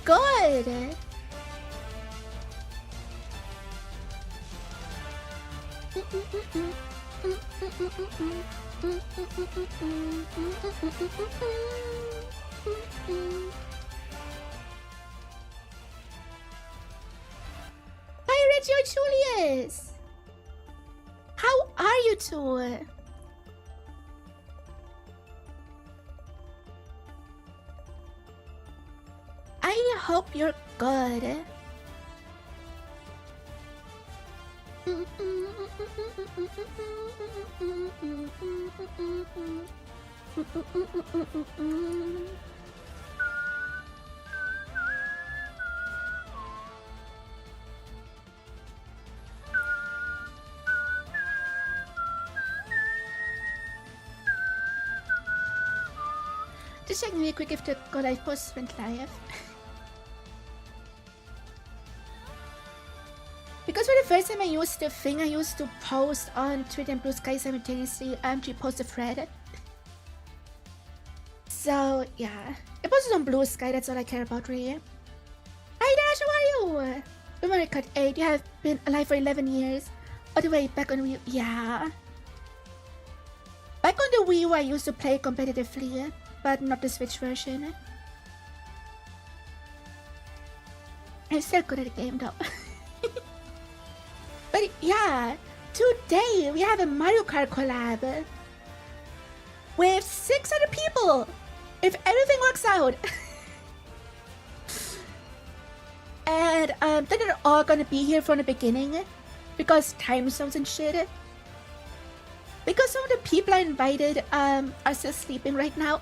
good. Hi, Reggie or Julius. How are you two? I hope you're good. Just checking real quick if the Go Live post went live. Because for the first time I used the thing I used to post on Twitter and Blue Sky simultaneously, to post a thread. So yeah, I posted on Blue Sky, that's all I care about really. Hi Dash, how are you? Mario Kart 8, you have been alive for 11 years. All the way back on Wii U, yeah. Back on the Wii U I used to play competitively, but not the Switch version. I'm still good at the game though. But yeah, today we have a Mario Kart collab with 6 other people, if everything works out. And they're all gonna be here from the beginning because time zones and shit. Because some of the people I invited are still sleeping right now.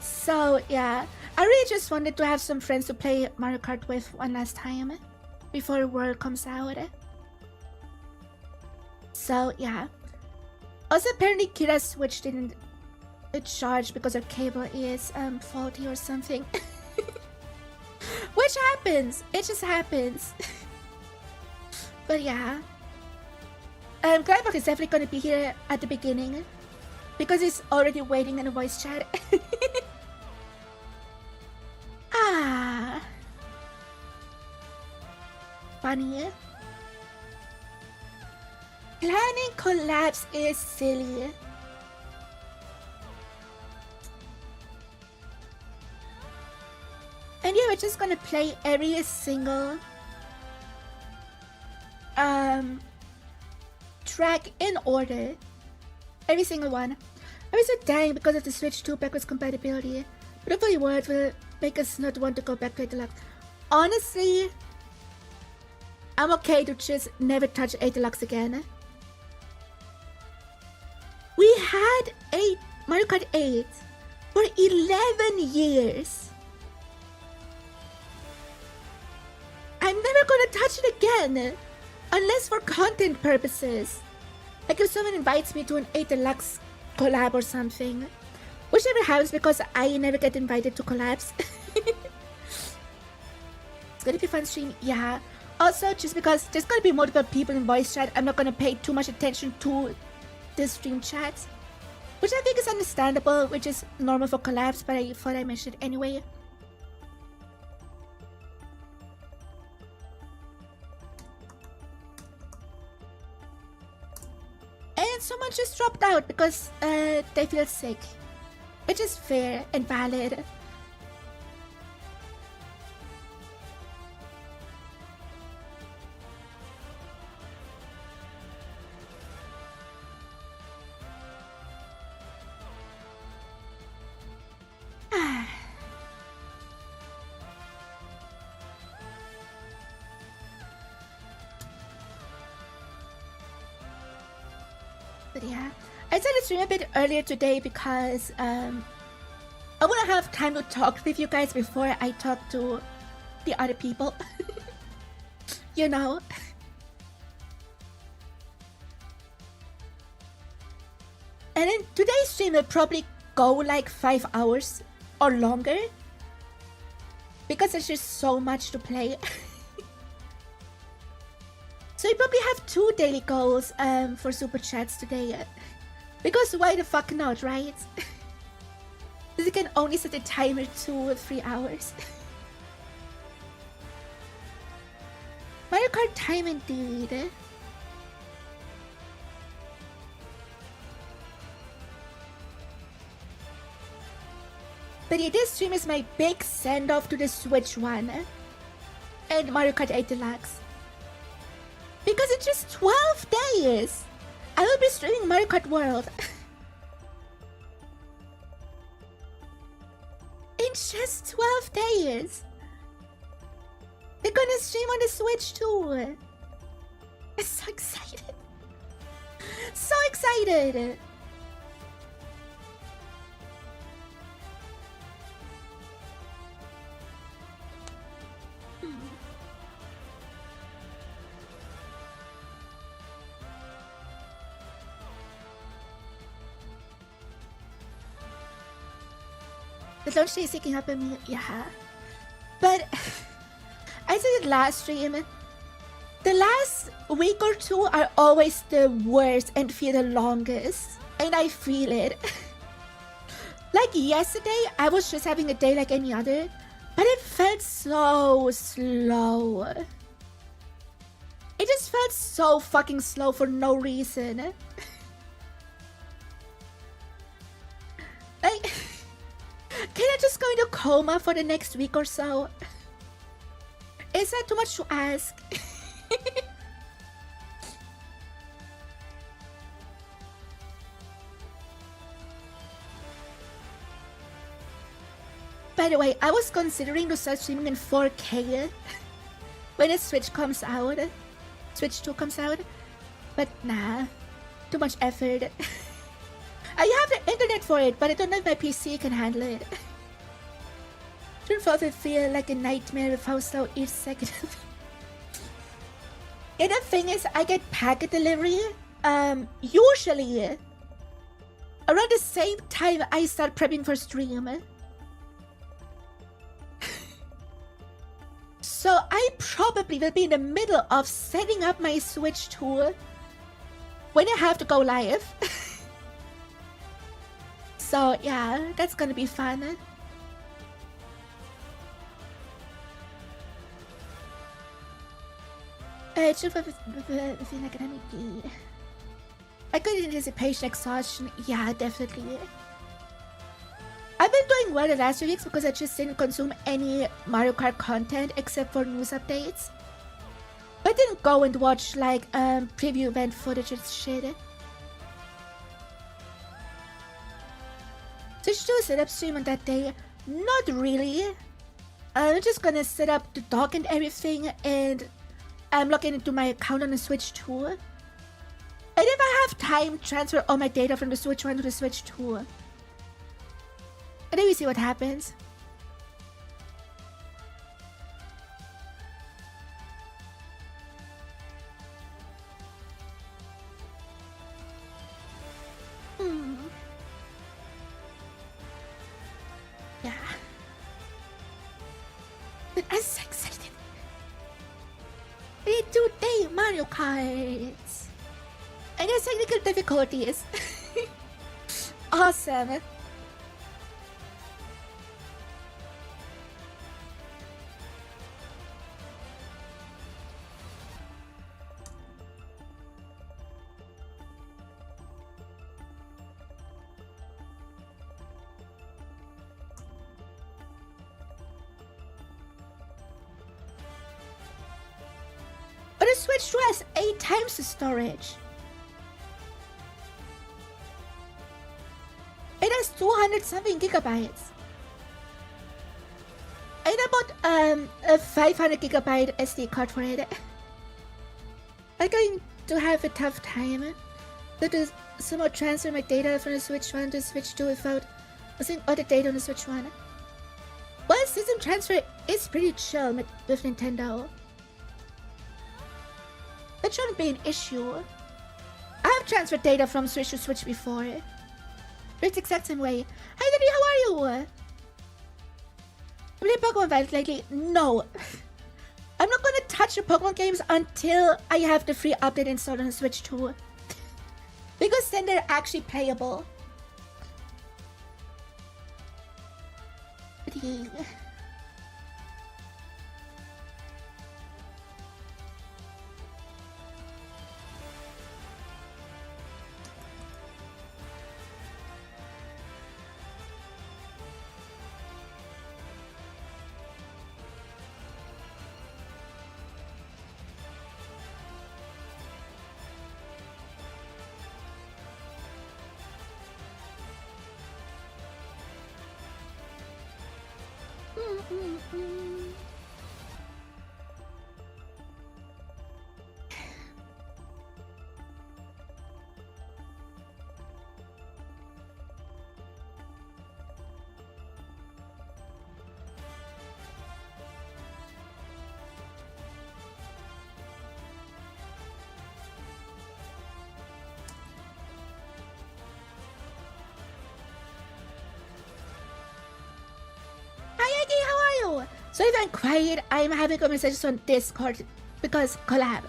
So yeah, I really just wanted to have some friends to play Mario Kart with one last time before the world comes out. So yeah. Also apparently Kira's Switch didn't charge because her cable is faulty or something. Which happens, it just happens. But yeah, Gladbach is definitely gonna be here at the beginning because he's already waiting in a voice chat. Ah, funny. Planning collabs is silly. And yeah, we're just gonna play every single track in order. Every single one. I was so dying because of the Switch 2 backwards compatibility. But hopefully words will make us not want to go back to Deluxe. Honestly, I'm okay to just never touch Deluxe again. We had Mario Kart 8 for 11 years. I'm never gonna touch it again, unless for content purposes. Like if someone invites me to an Deluxe collab or something. Which never happens because I never get invited to collabs. It's gonna be a fun stream, yeah. Also, just because there's gonna be multiple people in voice chat, I'm not gonna pay too much attention to the stream chat. Which I think is understandable, which is normal for collabs, but I thought I mentioned it anyway. And someone just dropped out because they feel sick. Which is fair and valid. But yeah, I started to stream a bit earlier today because I want to have time to talk with you guys before I talk to the other people. You know. And then today's stream will probably go like 5 hours or longer because there's just so much to play. So you probably have 2 daily goals for super chats today. Because why the fuck not, right? You can only set a timer to 3 hours. Mario Kart time indeed. But yeah, this stream is my big send-off to the Switch one and Mario Kart 8 Deluxe. Because in just 12 days, I will be streaming Mario Kart World. In just 12 days. They're gonna stream on the Switch too. I'm so excited. So excited. The launch day is taking up on me, yeah. But I said it last stream. The last week or two are always the worst and feel the longest. And I feel it. Like yesterday, I was just having a day like any other. But it felt so slow. It just felt so fucking slow for no reason. Like... Can I just go into coma for the next week or so? Is that too much to ask? By the way, I was considering to start streaming in 4K when the Switch comes out. Switch 2 comes out. But nah, too much effort. I have the internet for it, but I don't know if my PC can handle it. Shouldn't feel it feel like a nightmare with how slow each second. And the thing is, I get packet delivery, usually around the same time I start prepping for stream. So I probably will be in the middle of setting up my Switch tour when I have to go live. So yeah, that's gonna be fun. I got anticipation exhaustion. Yeah, definitely. I've been doing well the last few weeks because I just didn't consume any Mario Kart content except for news updates. But I didn't go and watch like preview event footage and shit. So should I set up stream on that day? Not really. I'm just gonna set up the dock and everything, and I'm logging into my account on the Switch 2. And if I have time, transfer all my data from the Switch 1 to the Switch 2. And then we see what happens. Yeah. But I'm so excited. We do day Mario Kart. And there's technical difficulties. Awesome. But the Switch 2 has 8 times the storage. It has 200 something gigabytes. And I bought a 500 gigabyte SD card for it. I'm going to have a tough time to somehow transfer my data from the Switch 1 to the Switch 2 without losing all the data on the Switch 1. Well, system transfer is pretty chill with Nintendo. That shouldn't be an issue. I have transferred data from Switch to Switch before. It's the exact same way. Hi Daddy, how are you? Play Pokemon Violet lately? No. I'm not gonna touch the Pokemon games until I have the free update installed on the Switch 2. Because then they're actually playable. annoying. Hi Aggie, how are you? So if I'm quiet, I'm having conversations on Discord because collab.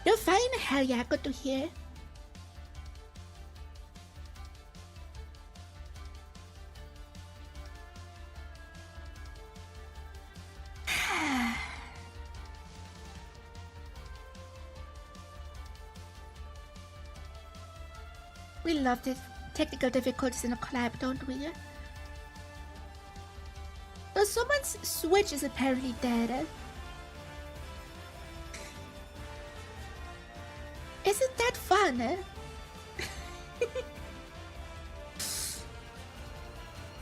You're fine? Hell yeah, good to hear. We love the technical difficulties in a collab, don't we? So someone's Switch is apparently dead. Isn't that fun?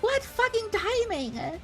What fucking timing?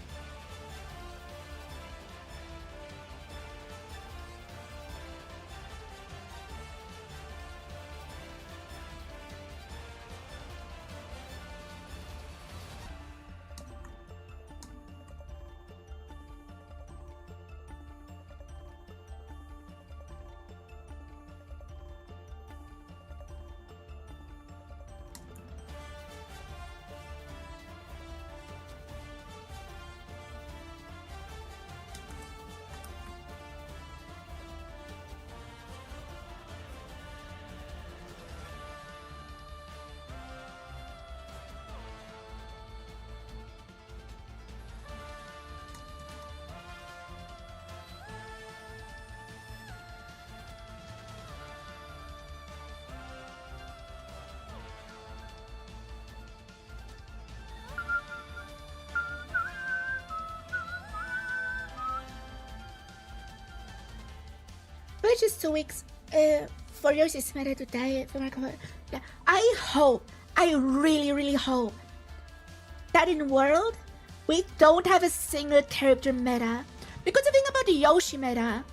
Which is 2 weeks for yours is better to die for my cover. Yeah. I really hope that in world we don't have a single character meta. Because the thing about the Yoshi meta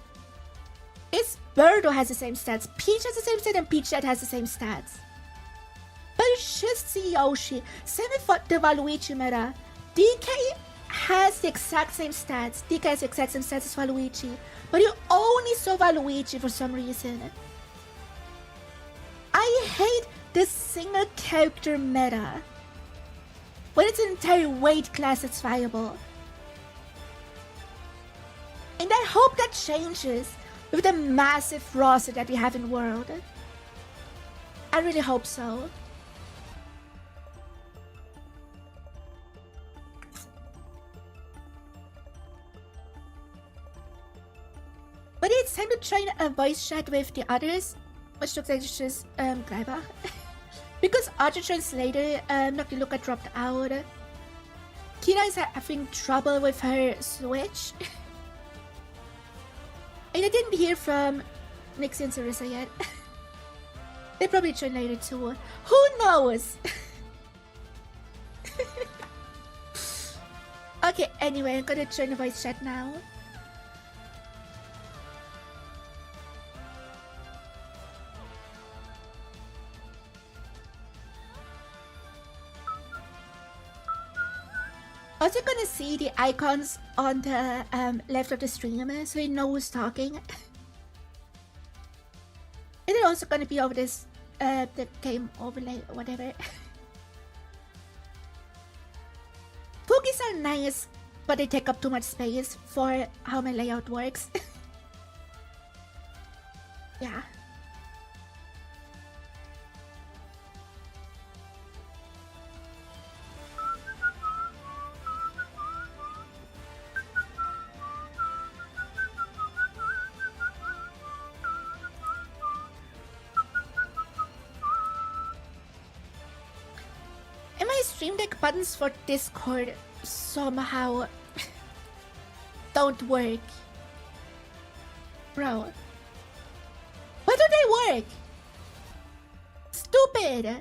is Birdo has the same stats, Peach has the same stats, and Peach Dad has the same stats. But it's just the Yoshi. Same with the Waluigi meta. DK has the exact same stats. DK has the exact same stats as Waluigi. But you only saw Waluigi for some reason. I hate this single character meta. When it's an entire weight class that's viable. And I hope that changes with the massive roster that we have in World. I really hope so. But it's time to try a voice chat with the others, which looks like it's just 𝗟𝗃𝗏. Because Auto Translator, not look at dropped out. Kira is having trouble with her Switch. And I didn't hear from Nixie and Sarissa yet. They probably join later too. Who knows? Okay, anyway, I'm gonna join the voice chat now. Also gonna see the icons on the left of the stream so you know who's talking. And they're also gonna be over this the game overlay or whatever. cookies are nice, but they take up too much space for how my layout works. Yeah. And my Stream Deck buttons for Discord somehow don't work. Bro. Why don't they work? Stupid!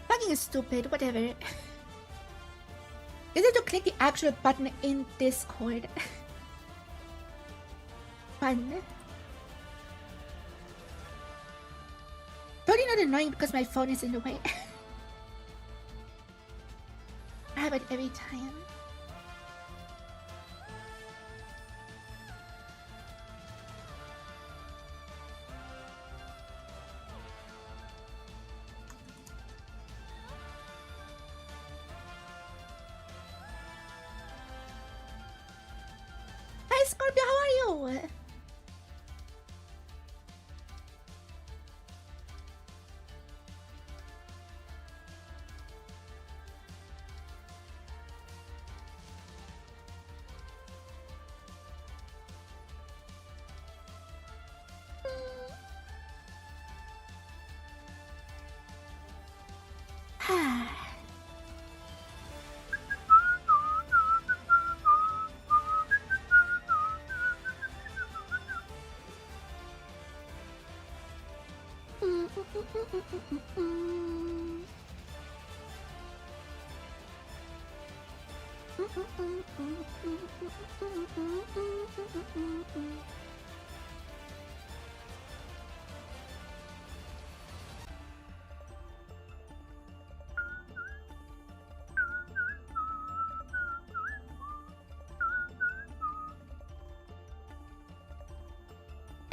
Fucking stupid, whatever. Is it to click the actual button in Discord? Fun. Probably not annoying because my phone is in the way. I have it every time. Hi Scorpio, how are you?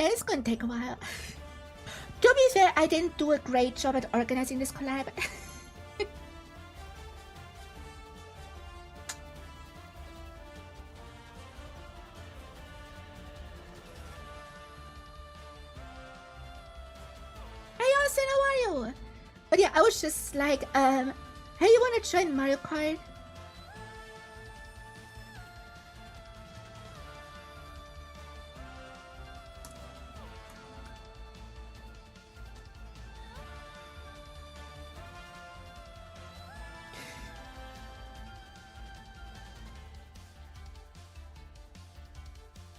It's gonna take a while. To be fair, I didn't do a great job at organizing this collab. Hey Austin, how are you? But yeah, I was just like, hey, you wanna join Mario Kart?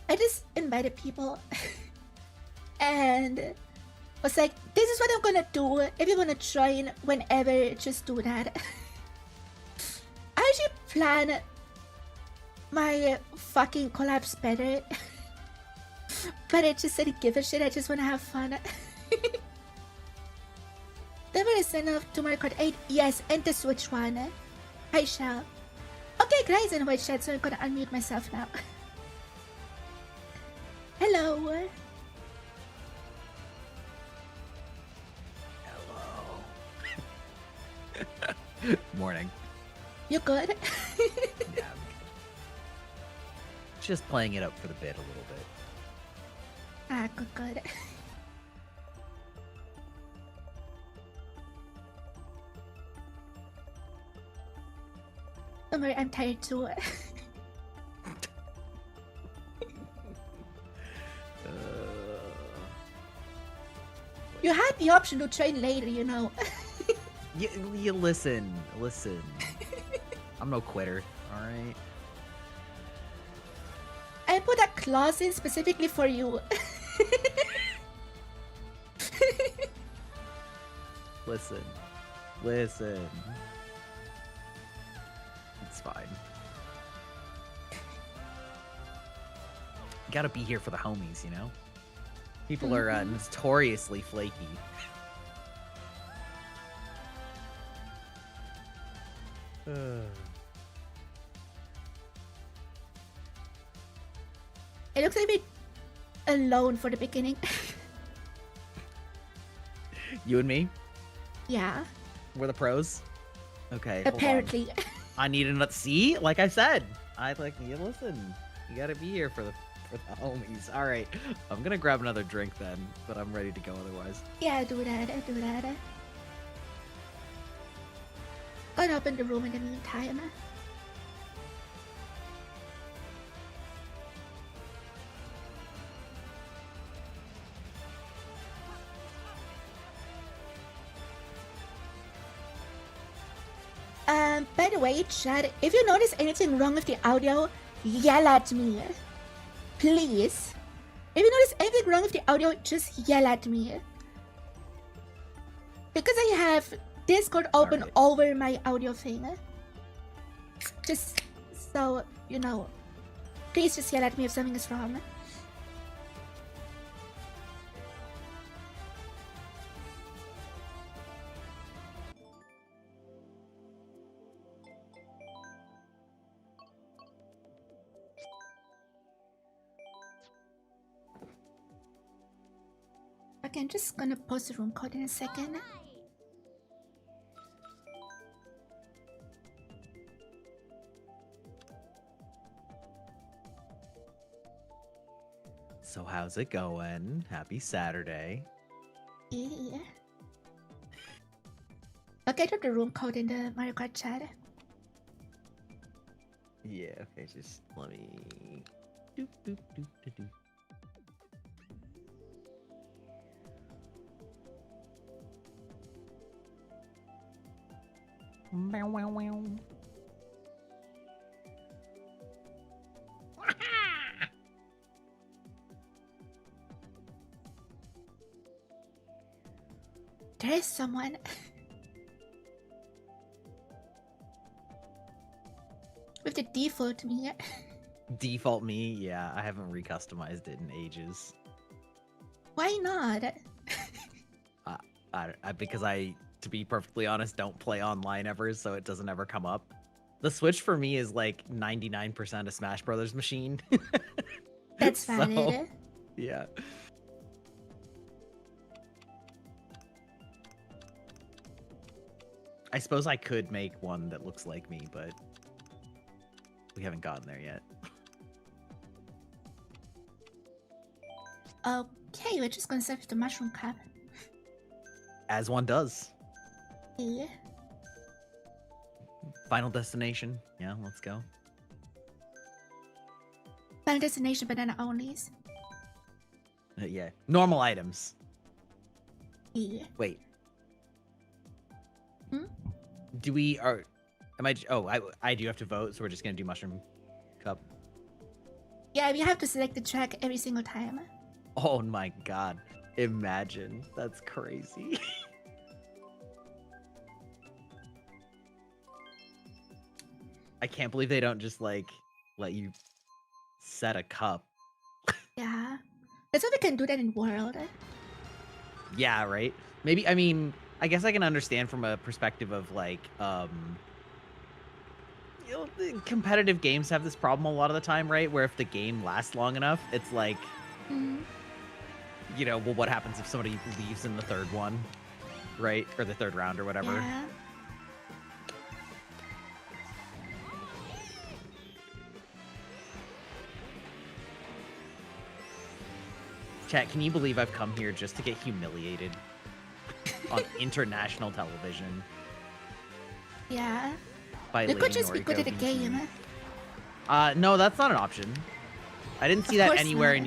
I just invited people and was like, this is what I'm gonna do. If you wanna join whenever, just do that. I actually plan my fucking collabs better. But I just said give a shit, I just wanna have fun. Never is enough to Mario Kart 8, yes, and the Switch one. I shall. Okay guys, in white chat, so I'm gonna unmute myself now. Hello. Hello. Morning. You good? Yeah, I'm just playing it up for the bit a little bit. Ah, good. Don't worry, I'm tired too. You had the option to train later, you know. You listen. I'm no quitter, alright? I put a clause in specifically for you. Listen. It's fine. Gotta be here for the homies, you know? People are notoriously flaky. It looks like we're alone for the beginning. You and me? Yeah. We're the pros? Okay, hold on. Apparently. I need another. See? Like I said, you listen. You gotta be here for the homies. Alright. I'm gonna grab another drink then, but I'm ready to go otherwise. Yeah, do that. Gonna open the room in the meantime. By the way, chat, if you notice anything wrong with the audio, yell at me. Please. If you notice anything wrong with the audio, just yell at me. Because I have Discord open over my audio thing. Just so you know. Please just yell at me if something is wrong. Okay, I'm just gonna post the room code in a second. So how's it going? Happy Saturday. Yeah. Okay, drop the room code in the Mario Kart chat. Yeah, okay, just let me... Doop, doop, doop, doop, doop. Meow, meow, meow. There is someone. With the default me. Default me? Yeah, I haven't recustomized it in ages. Why not? Because to be perfectly honest, don't play online ever, so it doesn't ever come up. The Switch for me is like 99% a Smash Brothers machine. That's valid. Yeah. I suppose I could make one that looks like me, but we haven't gotten there yet. Okay, we're just gonna start with the mushroom cup. As one does. Yeah. Final destination. Yeah, let's go. Final destination banana onlys. Yeah. Normal items. Yeah. Wait. Hmm? Do we I do have to vote, so we're just gonna do mushroom cup. Yeah, we have to select the track every single time. Oh my god. Imagine. That's crazy. I can't believe they don't just like let you set a cup. Yeah. That's why we can do that in World. Yeah, right? Maybe, I mean, I guess I can understand from a perspective of like, you know, the competitive games have this problem a lot of the time, right? Where if the game lasts long enough, it's like, you know, well, what happens if somebody leaves in the third one, right? Or the third round or whatever. Yeah. Chat, can you believe I've come here just to get humiliated on international television? Yeah. By We Lady could just be Noriko good at the VT? game. No, that's not an option. I didn't see Of that course anywhere not.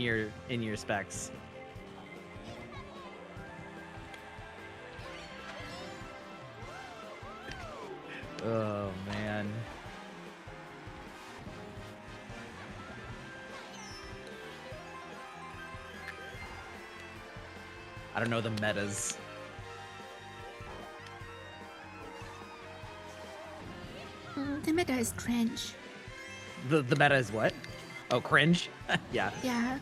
in your specs. Oh man. I don't know the metas. The meta is cringe. The meta is what? Oh, cringe? Yeah. Yeah.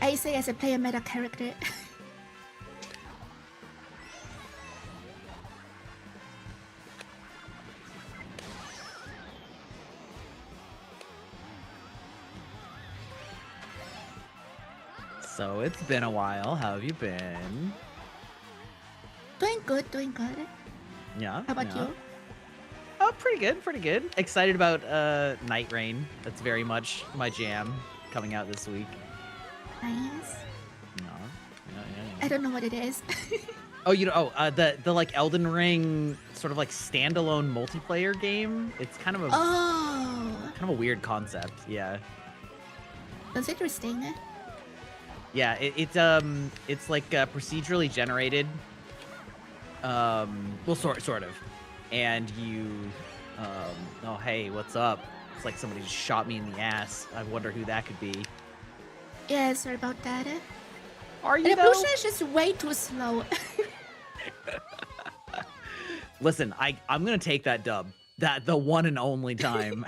I say as a player meta character. So it's been a while. How have you been? Doing good, doing good. Yeah. How about you? Oh, pretty good, pretty good. Excited about Night Rain. That's very much my jam. Coming out this week. Nice. Yeah. I don't know what it is. Oh, the like Elden Ring sort of like standalone multiplayer game. It's kind of a weird concept. Yeah. That's interesting. Yeah, it's like procedurally generated. Well, sort of. And you, oh hey, what's up? It's like somebody just shot me in the ass. I wonder who that could be. Yeah, sorry about that. Are you The though? evolution is just way too slow. Listen, I'm gonna take that dub. The one and only time.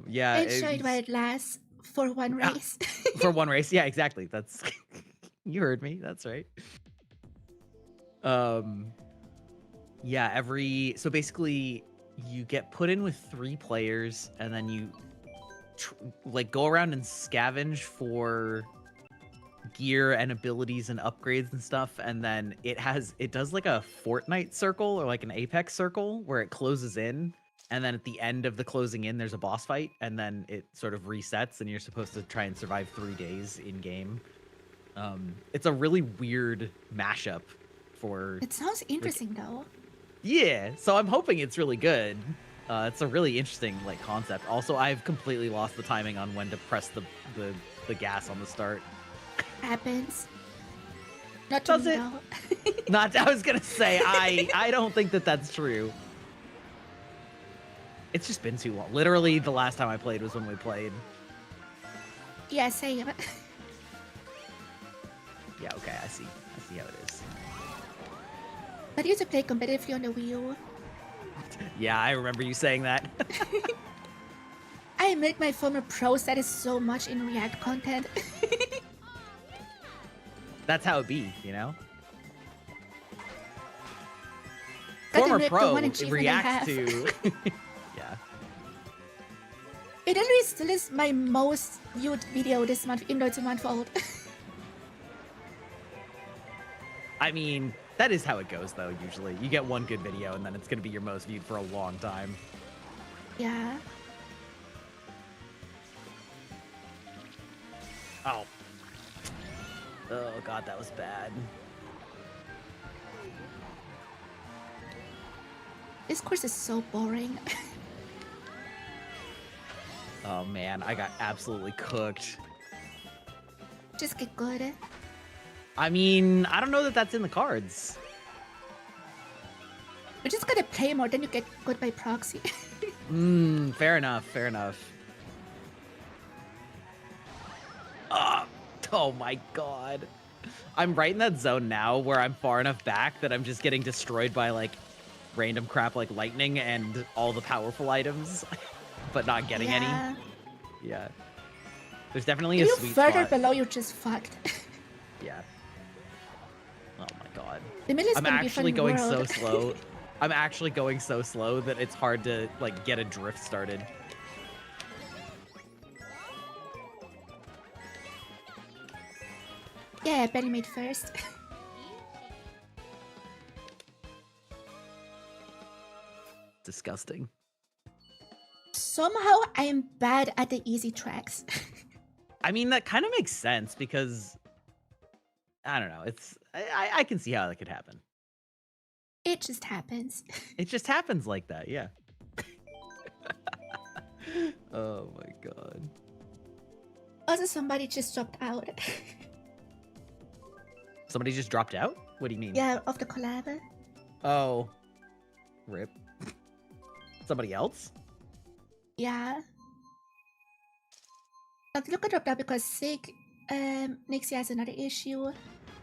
Yeah. I enjoyed while it lasts for one race. For one race, yeah, exactly. That's you heard me. That's right. Yeah, so basically you get put in with 3 players, and then you like go around and scavenge for gear and abilities and upgrades and stuff, and then it does like a Fortnite circle or like an Apex circle where it closes in, and then at the end of the closing in there's a boss fight, and then it sort of resets and you're supposed to try and survive 3 days in game. It's a really weird mashup for It sounds interesting though. Yeah, so I'm hoping it's really good. It's a really interesting like concept. Also, I've completely lost the timing on when to press the gas on the start. Happens. Not to Does me it? though. Not. I was gonna say I don't think that's true. It's just been too long. Literally, the last time I played was when we played. Yeah, same. Yeah. Okay. I see how it is. But I used to play competitively on the Wii U. Yeah, I remember you saying that. I admit my former pro status so much in React content. That's how it be, you know? Gotta Former admit, the pro one achievement I reacts have. to... Yeah. It literally still is my most viewed video this month, even though it's a month old. I mean, that is how it goes, though, usually. You get one good video, and then it's going to be your most viewed for a long time. Yeah. Oh. Oh, God, that was bad. This course is so boring. Oh, man, I got absolutely cooked. Just get good. I mean, I don't know that that's in the cards. You just gotta play more, then you get good by proxy. Fair enough, fair enough. Oh my god. I'm right in that zone now where I'm far enough back that I'm just getting destroyed by like random crap like lightning and all the powerful items, but not getting any. Yeah. There's definitely a sweet spot. If you're further below, you're just fucked. Yeah. Oh my god. The middle is I'm gonna be a actually fun going world. so slow. I'm actually going so slow that it's hard to like get a drift started. Yeah, Benny made first. Disgusting. Somehow I am bad at the easy tracks. I mean, that kind of makes sense because I don't know. I can see how that could happen. It just happens. It just happens like that, yeah. Oh my god. Also, somebody just dropped out. Somebody just dropped out? What do you mean? Yeah, of the collab. Oh. Rip. Somebody else? Yeah. Luca dropped out because Sig, Nixie has another issue.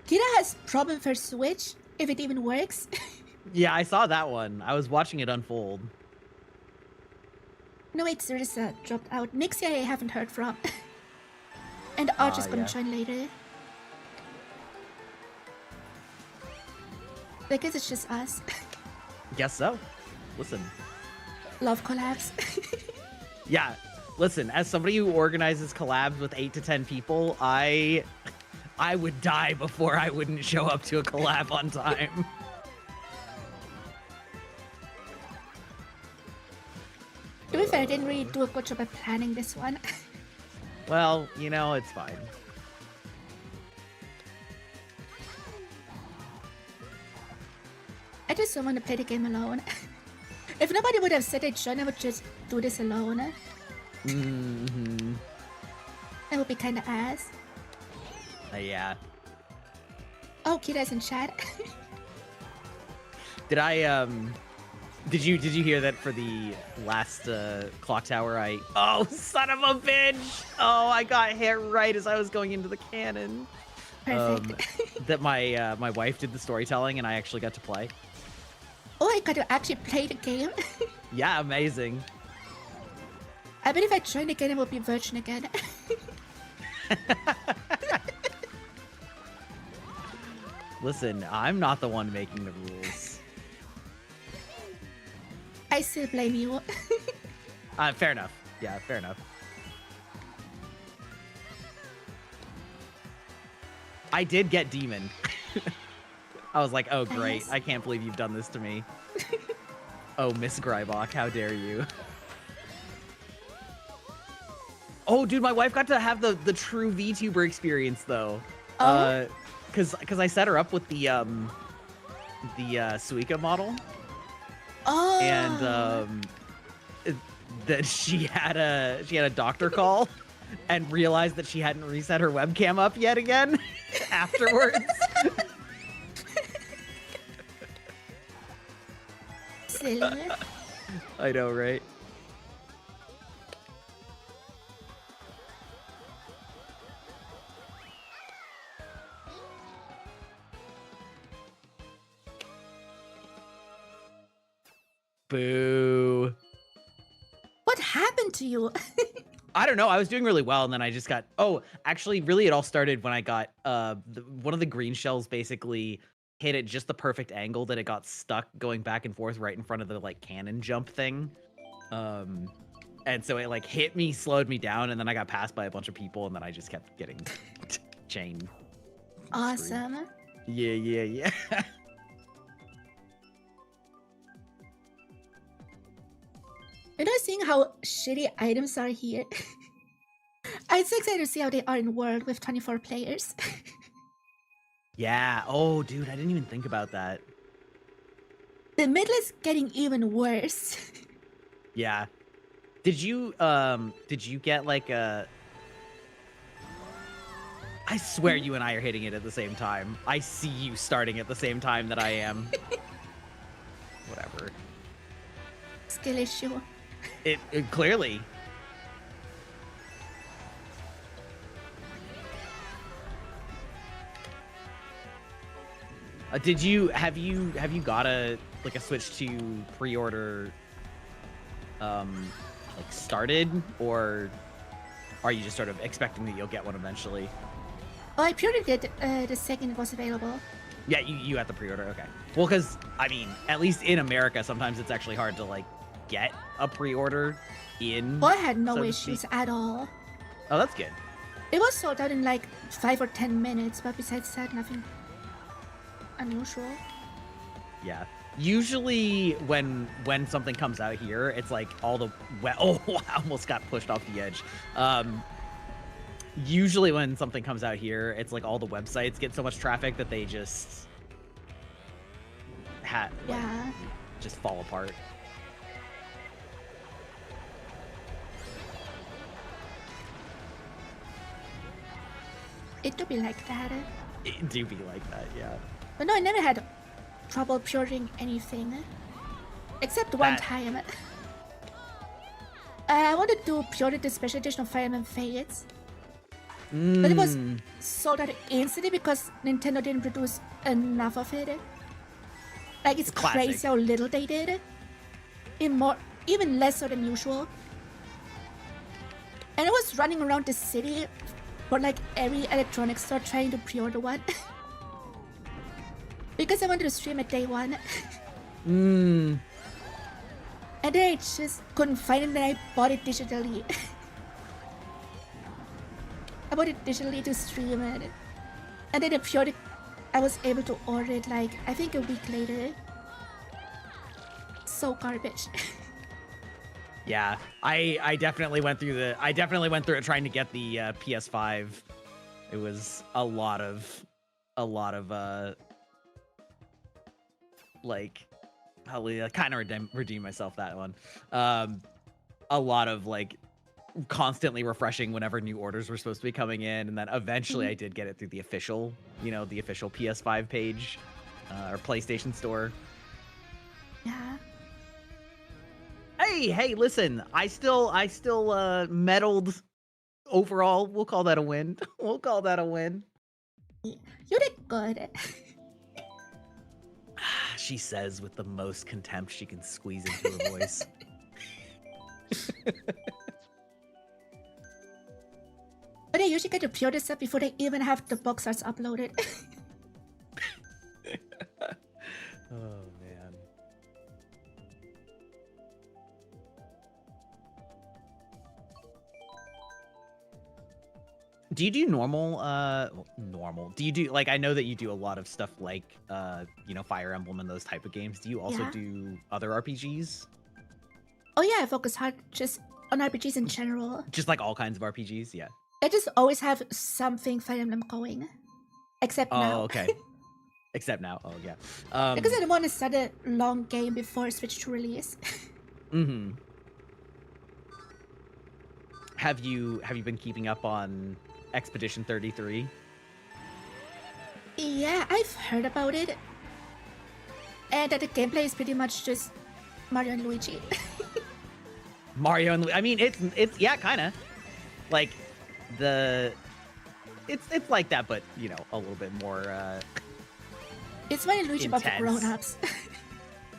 Kira has problem for Switch, if it even works. Yeah, I saw that one. I was watching it unfold. No, wait, Sarissa dropped out. Nixie I haven't heard from. And Archer's gonna join later. I guess it's just us. Guess so. Listen. Love collabs. Yeah. Listen, as somebody who organizes collabs with 8 to 10 people, I would die before I wouldn't show up to a collab on time. To be fair, I didn't really do a good job at planning this one. Well, you know, it's fine. I just don't want to play the game alone. If nobody would have said they'd join, I would just do this alone. Mm-hmm. That would be kind of ass. Yeah. Oh, Kira's in chat. Did you hear that for the last clock tower oh, son of a bitch! Oh, I got hit right as I was going into the cannon. Perfect. That my wife did the storytelling and I actually got to play. Oh, I got to actually play the game. Yeah, amazing. I bet if I join again, it will be virgin again. Listen, I'm not the one making the rules. I still blame you. Fair enough. Yeah, fair enough. I did get demon. I was like, oh great, Nice. I can't believe you've done this to me. Oh, Miss 𝗟𝗃𝗏, how dare you. Oh, dude, my wife got to have the true VTuber experience though. Oh? Cause I set her up with the 𝗟cie𝗴ecie model. Oh. And that she had a doctor call and realized that she hadn't reset her webcam up yet again afterwards. Silly. I know, right? Boo. What happened to you? I don't know. I was doing really well, and then I just got... Oh, actually, really, it all started when I got... one of the green shells basically hit at just the perfect angle that it got stuck going back and forth right in front of the, like, cannon jump thing. And so it, like, hit me, slowed me down, and then I got passed by a bunch of people, and then I just kept getting chained. Awesome. Yeah. You know, seeing how shitty items are here. I'm so excited to see how they are in World with 24 players. Yeah. Oh, dude, I didn't even think about that. The middle is getting even worse. Yeah. Did you get like a... I swear you and I are hitting it at the same time. I see you starting at the same time that I am. Whatever. Skill issue. It clearly. Have you got a Switch 2 pre-order like started, or are you just sort of expecting that you'll get one eventually? Oh, I pre-ordered it the second it was available. Yeah, you had the pre-order, okay. Well, because, I mean, at least in America, sometimes it's actually hard to, like, get a pre-order in. Well, I had no so to issues speak. at all. Oh, that's good. It was sold out in like 5 or 10 minutes, but besides that, nothing unusual. Yeah. Usually when something comes out here, it's like all the... Oh, I almost got pushed off the edge. Usually when something comes out here, it's like all the websites get so much traffic that they just... Yeah. Just fall apart. It do be like that. It do be like that, yeah. But no, I never had trouble pre-ordering anything. Except one That- time. I wanted to pre-order the special edition of Fireman Fates. But it was sold out instantly because Nintendo didn't produce enough of it. Like, it's Classic. crazy how little they did. Even less so than usual. And I was running around the city for like every electronics store trying to pre-order one. Because I wanted to stream it day one. And then I just couldn't find it, and then I bought it digitally. I bought it digitally to stream it. And then the periodic, I was able to order it like, I think a week later. So garbage. Yeah, I definitely went through it trying to get the PS5. It was a lot of like, I kind of redeem myself that one. A lot of like constantly refreshing whenever new orders were supposed to be coming in, and then eventually I did get it through the official, the official PS5 page or PlayStation Store. Yeah. Hey, listen, I still meddled overall. We'll call that a win. We'll call that a win. You did good. She says with the most contempt she can squeeze into her voice. But I usually get to pre-order stuff before they even have the box arts uploaded. Oh man. Do you do normal? Do you do, like, I know that you do a lot of stuff like, Fire Emblem and those type of games. Do you also do other RPGs? Oh yeah, I focus hard just on RPGs in general. Just like all kinds of RPGs, yeah. I just always have something Fire Emblem going. Except now. Oh, okay. Except now, oh yeah. Because I don't want to start a long game before Switch 2 release. Mm-hmm. Have you been keeping up on Expedition 33? Yeah, I've heard about it. And that the gameplay is pretty much just Mario and Luigi. Mario and I mean, it's yeah, kind of. Like it's like that, but a little bit more It's Mario and Luigi but for grown-ups.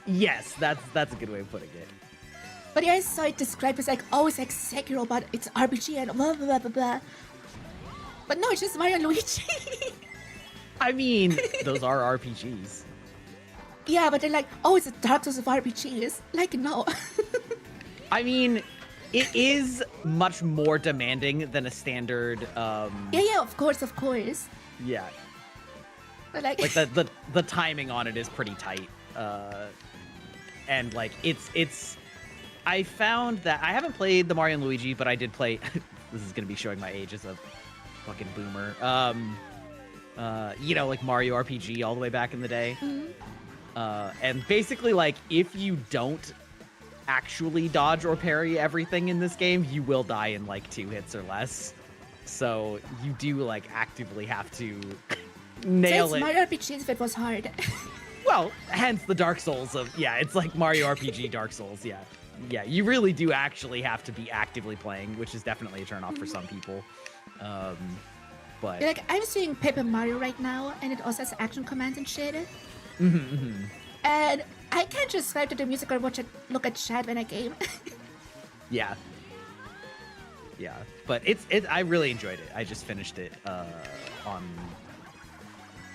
Yes, that's a good way of putting it. But yeah, I saw it described as like, oh, it's like Sekiro, but it's RPG and blah blah blah blah. But no, it's just Mario and Luigi. I mean, those are RPGs. Yeah, but they're like, oh, it's a Dark Souls of RPGs. Like, no. I mean, it is much more demanding than a standard. Yeah, of course. Yeah. But like the timing on it is pretty tight. And like it's. I found that I haven't played the Mario and Luigi, but I did play. This is gonna be showing my age as a fucking boomer. Like Mario RPG all the way back in the day. Mm-hmm. And basically, like, if you don't actually dodge or parry everything in this game, you will die in like 2 hits or less. So you do like actively have to nail so it's it. Mario RPGs if it was hard. Well, hence the Dark Souls of it's like Mario RPG Dark Souls. Yeah, you really do actually have to be actively playing, which is definitely a turn off for some people. But like I'm seeing Paper Mario right now, and it also has action commands and shit. And I can't just swipe to the music or look at chat when I game. Yeah, but I really enjoyed it. I just finished it on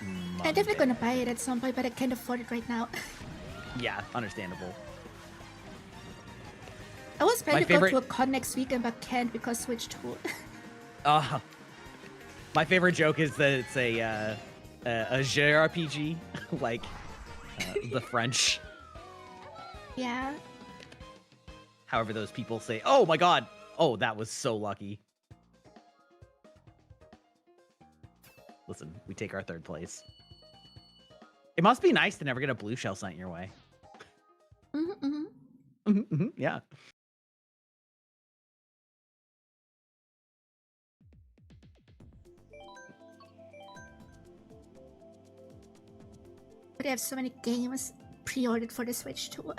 Monday. I'm definitely gonna buy it at some point, but I can't afford it right now. Yeah, understandable. I was planning to go to a con next weekend, but can't because Switch 2. My favorite joke is that it's a JRPG, like the French. Yeah. However those people say, oh my god, oh, that was so lucky. Listen, we take our 3rd place. It must be nice to never get a blue shell sent your way. Yeah. But I have so many games pre-ordered for the Switch 2.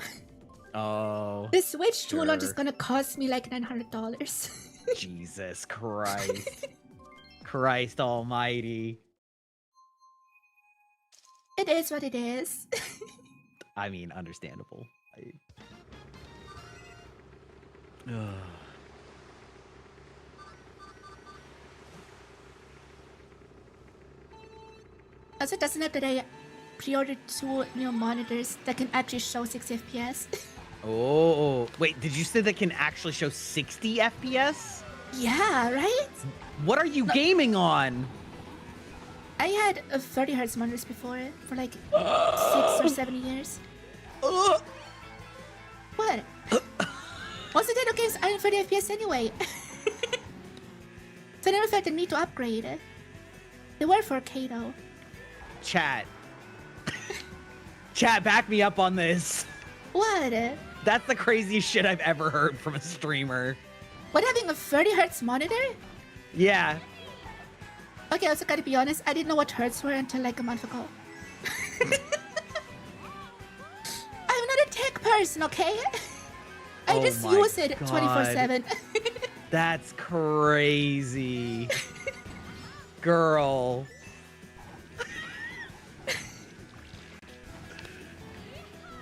Oh. The Switch 2 launch is gonna cost me like $900. Jesus Christ. Christ almighty. It is what it is. I mean, understandable. Also, it doesn't have that I pre-ordered 2 new monitors that can actually show 60 FPS. Oh, wait, did you say that can actually show 60 FPS? Yeah, right? What are you gaming on? I had a 30 hertz monitors before for like 6 or 7 years. What? Most Nintendo games are in 30 FPS anyway. So I never felt the need to upgrade. They were 4K though. Chat. Chat, back me up on this. What? That's the craziest shit I've ever heard from a streamer. What, having a 30 hertz monitor? Yeah. Okay, also gotta be honest, I didn't know what hertz were until like a month ago. I'm not a tech person, okay? I just use it 24/7. That's crazy. Girl.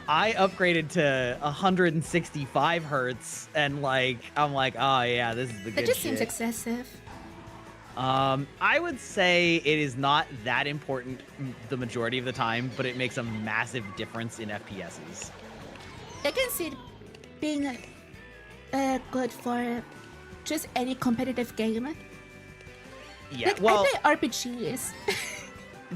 I upgraded to 165 hertz and like I'm like, oh yeah, this is the good That just shit. seems excessive. I would say it is not that important the majority of the time, but it makes a massive difference in FPSs. I can see it being good for just any competitive game. Yeah, like, well, I play RPGs.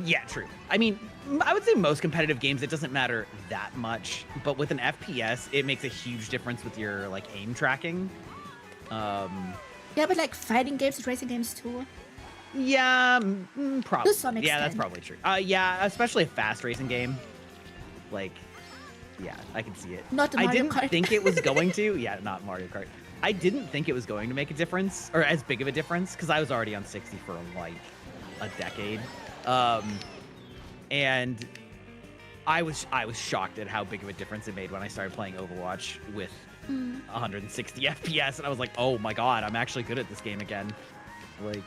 yeah, true. I mean, I would say most competitive games, it doesn't matter that much, but with an FPS, it makes a huge difference with your like aim tracking. Yeah, but like fighting games, racing games too. Yeah, probably. To some Yeah, that's extent. probably true. Yeah, especially a fast racing game. Like, yeah, I can see it. Not I Mario didn't Kart. think it was going to. Yeah, not Mario Kart. I didn't think it was going to make a difference, or as big of a difference, because I was already on 60 for like a decade. And I was shocked at how big of a difference it made when I started playing Overwatch with 160 FPS, and I was like, oh my god, I'm actually good at this game again. Like,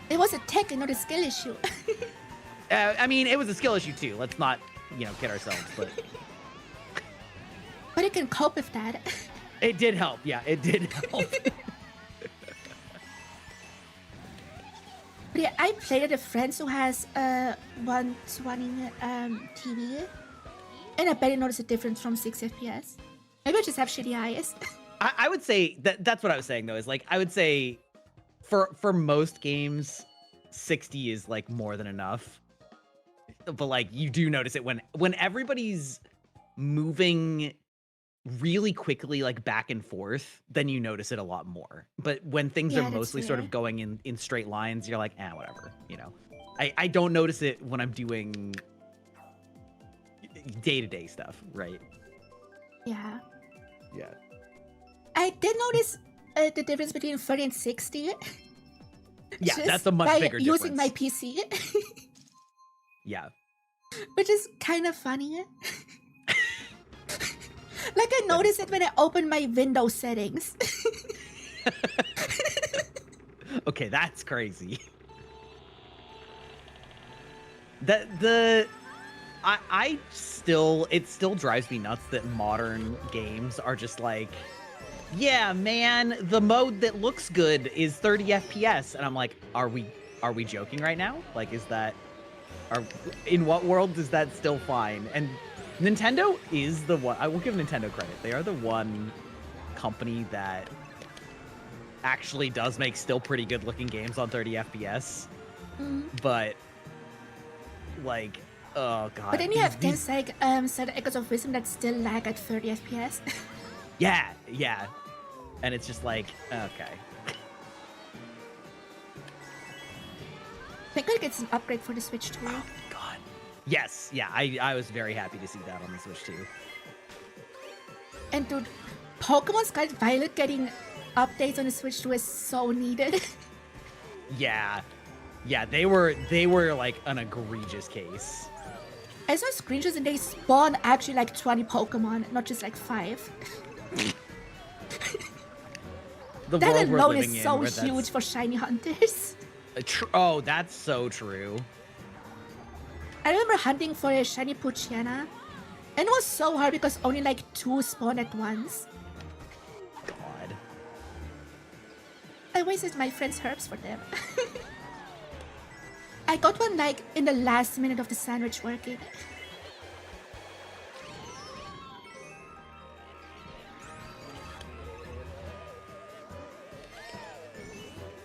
It was a tech and not a skill issue. I mean, it was a skill issue too. Let's not, kid ourselves, but But it can cope with that. it did help. Yeah, it did help. But yeah, I played with a friend who has a 120 TV, and I barely noticed a difference from 6 FPS. Maybe I just have shitty eyes. I would say that's what I was saying though. Is like I would say for most games, 60 is like more than enough. But like you do notice it when everybody's moving really quickly, like back and forth, then you notice it a lot more. But when things Yeah, are that's mostly sort fair. of going in straight lines, you're like, whatever. I don't notice it when I'm doing day-to-day stuff, right? Yeah. Yeah. I did notice the difference between 30 and 60. Yeah, just that's a much by bigger using my difference. PC, Yeah. which is kind of funny. Like I noticed it when I opened my Windows settings. Okay, that's crazy. It still drives me nuts that modern games are just like, yeah, man, the mode that looks good is 30 FPS, and I'm like, are we joking right now? Like, in what world is that still fine? And Nintendo is the one. I will give Nintendo credit. They are the one company that actually does make still pretty good looking games on 30 FPS. But like, oh god. But then you have games like Zelda Echoes of Wisdom that still lag at 30 FPS. Yeah. And it's just like, okay. Thank God it gets an upgrade for the Switch too. Oh god. Yes, yeah, I was very happy to see that on the Switch too. And dude, Pokemon Scarlet Violet getting updates on the Switch 2 is so needed. Yeah, they were like an egregious case. I saw screenshots and they spawn actually like 20 Pokemon, not just like 5. The That world we're alone living is in, so where huge for shiny hunters. Oh, that's so true. I remember hunting for a shiny Poochyena, and it was so hard because only like 2 spawned at once. God. I wasted my friend's herbs for them. I got one like in the last minute of the sandwich working.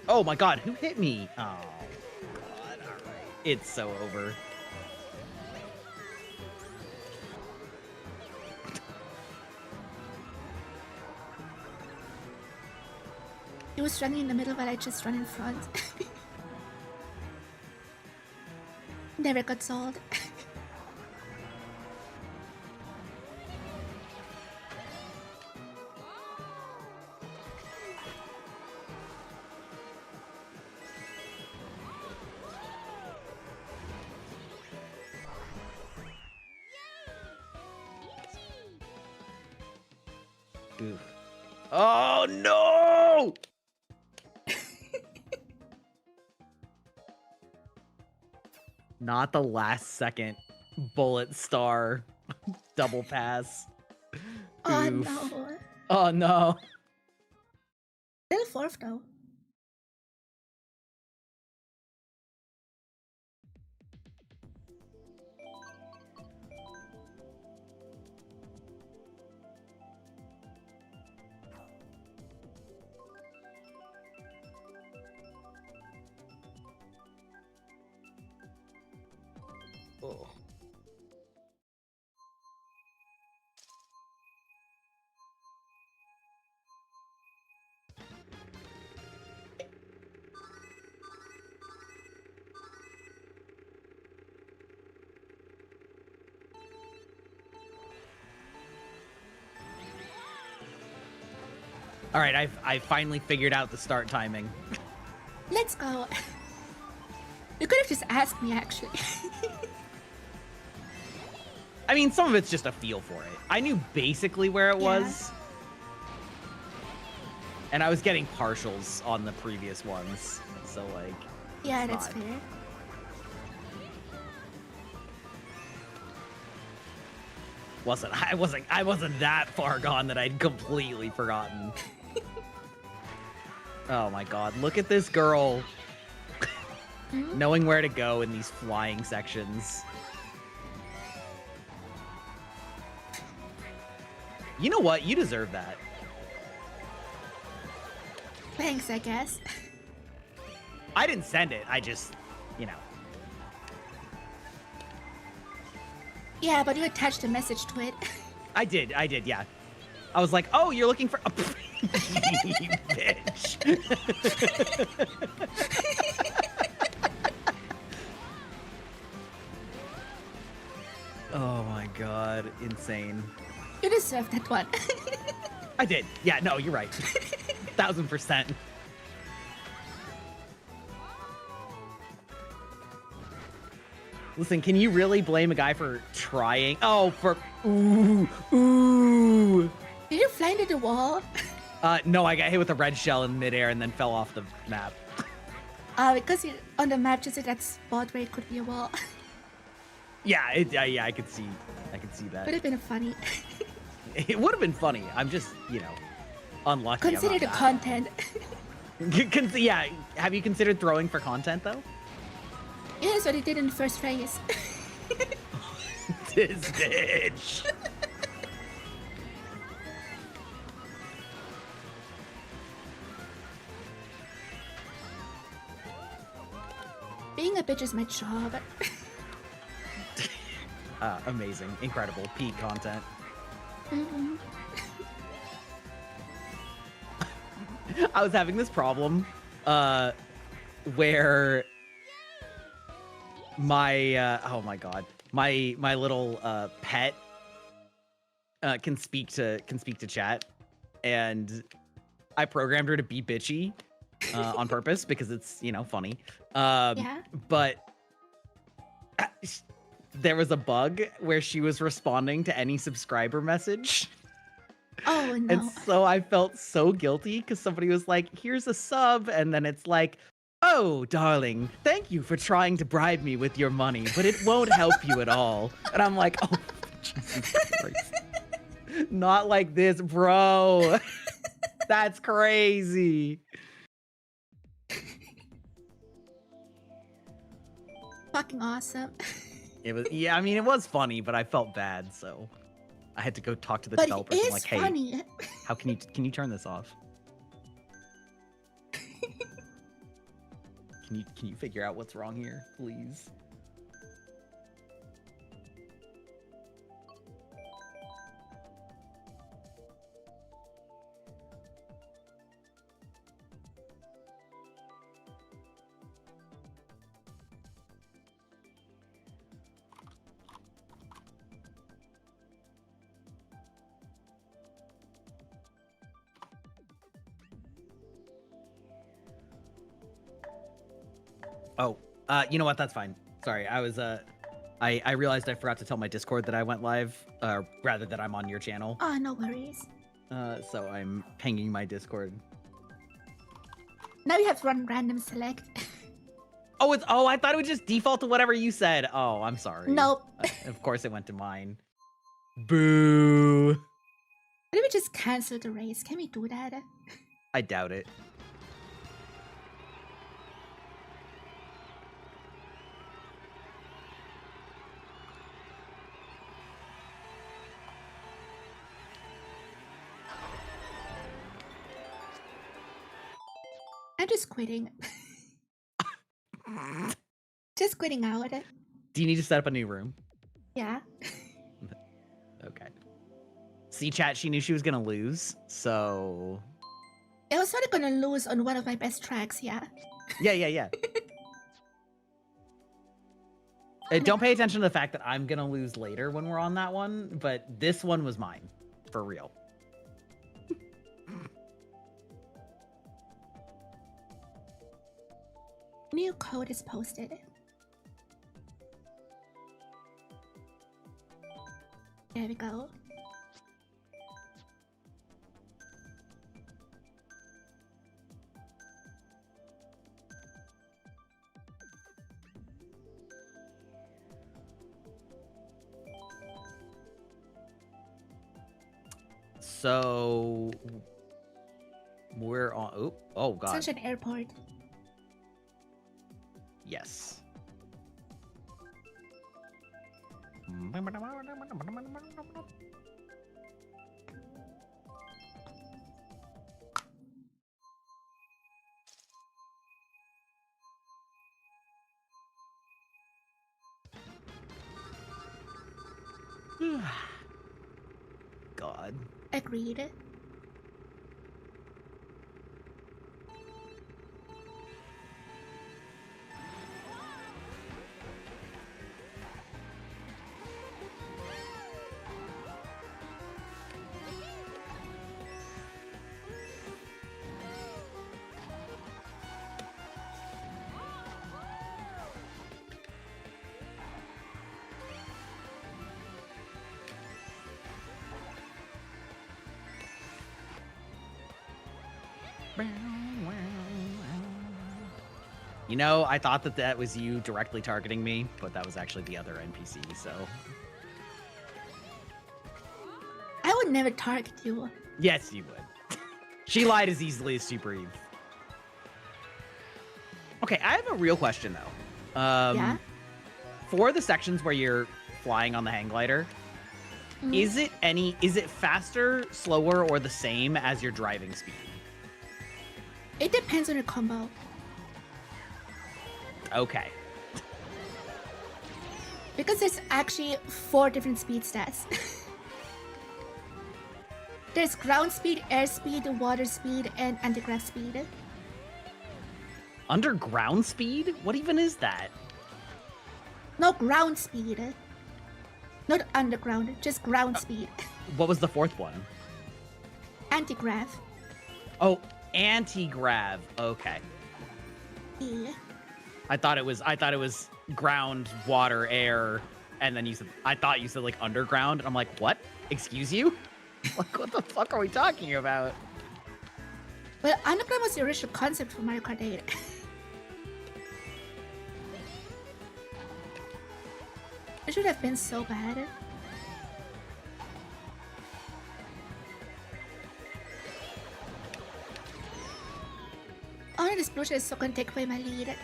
Oh my god, who hit me? Oh god, alright. It's so over. He was running in the middle while I just run in front. Never got sold. Oof. Oh no! Not the last second bullet star double pass. Oh Oof. no. Oh no. Still fourth though. Oh. All right, I finally figured out the start timing. Let's go. You could have just asked me, actually. I mean, some of it's just a feel for it. I knew basically where it was. And I was getting partials on the previous ones. So, like... Yeah, that's fair. I wasn't that far gone that I'd completely forgotten. Oh my god, look at this girl. Knowing where to go in these flying sections. You know what? You deserve that. Thanks, I guess. I didn't send it. I just, you know. Yeah, but you attached a message to it. I did, yeah. I was like, oh, you're looking for... You bitch. Oh my god, insane. You deserve that one. I did. Yeah, no, you're right. 1000%. Listen, can you really blame a guy for trying? Oh, for... Ooh. Did you fly into the wall? No, I got hit with a red shell in midair and then fell off the map. Because on the map just at that spot where it could be a wall. Yeah, yeah, I could see that. Would have been funny. It would have been funny. I'm just, you know, unlucky. Consider the content. Yeah, have you considered throwing for content though? Yeah, that's what he did in the first race. This bitch. Being a bitch is my job. Amazing, incredible, peak content. I was having this problem where my oh my god, my little pet can speak to chat, and I programmed her to be bitchy on purpose because it's, you know, funny. Yeah. But there was a bug where she was responding to any subscriber message. Oh, no. And so I felt so guilty because somebody was like, here's a sub. And then it's like, oh, darling, thank you for trying to bribe me with your money, but it won't help you at all. And I'm like, oh, Jesus Christ. Not like this, bro. That's crazy. Fucking awesome. It was, yeah, I mean, it was funny, but I felt bad, so I had to go talk to the developers. I'm like, hey, funny. how can you turn this off? Can you figure out what's wrong here, please? Oh, you know what? That's fine. Sorry, I was I realized I forgot to tell my Discord that I went live, rather that I'm on your channel. Oh, no worries. So I'm pinging my Discord. Now you have to run random select. Oh, I thought it would just default to whatever you said. Oh, I'm sorry. Nope. Of course it went to mine. Boo. Why don't we just cancel the race? Can we do that? I doubt it. I'm just quitting. Just quitting out. Do you need to set up a new room? Yeah. Okay. See, chat, she knew she was gonna lose, so... I was sort of gonna lose on one of my best tracks, yeah. Yeah. Don't pay attention to the fact that I'm gonna lose later when we're on that one, but this one was mine. For real. New code is posted. There we go. So we're on. Oh god. Sunshine Airport. Yes. God. Agreed. You know, I thought that was you directly targeting me, but that was actually the other NPC, so... I would never target you. Yes, you would. She lied as easily as she breathed. Okay, I have a real question, though. Yeah? For the sections where you're flying on the hang glider, is it faster, slower, or the same as your driving speed? It depends on your combo. Okay. Because there's actually 4 different speed stats. There's ground speed, air speed, water speed, and anti-grav speed. Underground speed? What even is that? No, ground speed. Not underground, just ground speed. What was the 4th one? Anti-grav. Oh, anti-grav. Okay. Yeah. I thought it was ground, water, air, and then I thought you said like underground, and I'm like, what? Excuse you? Like, what the fuck are we talking about? Well, underground was the original concept for Mario Kart 8. It should have been so bad. Oh, this blue shit is so gonna take away my lead.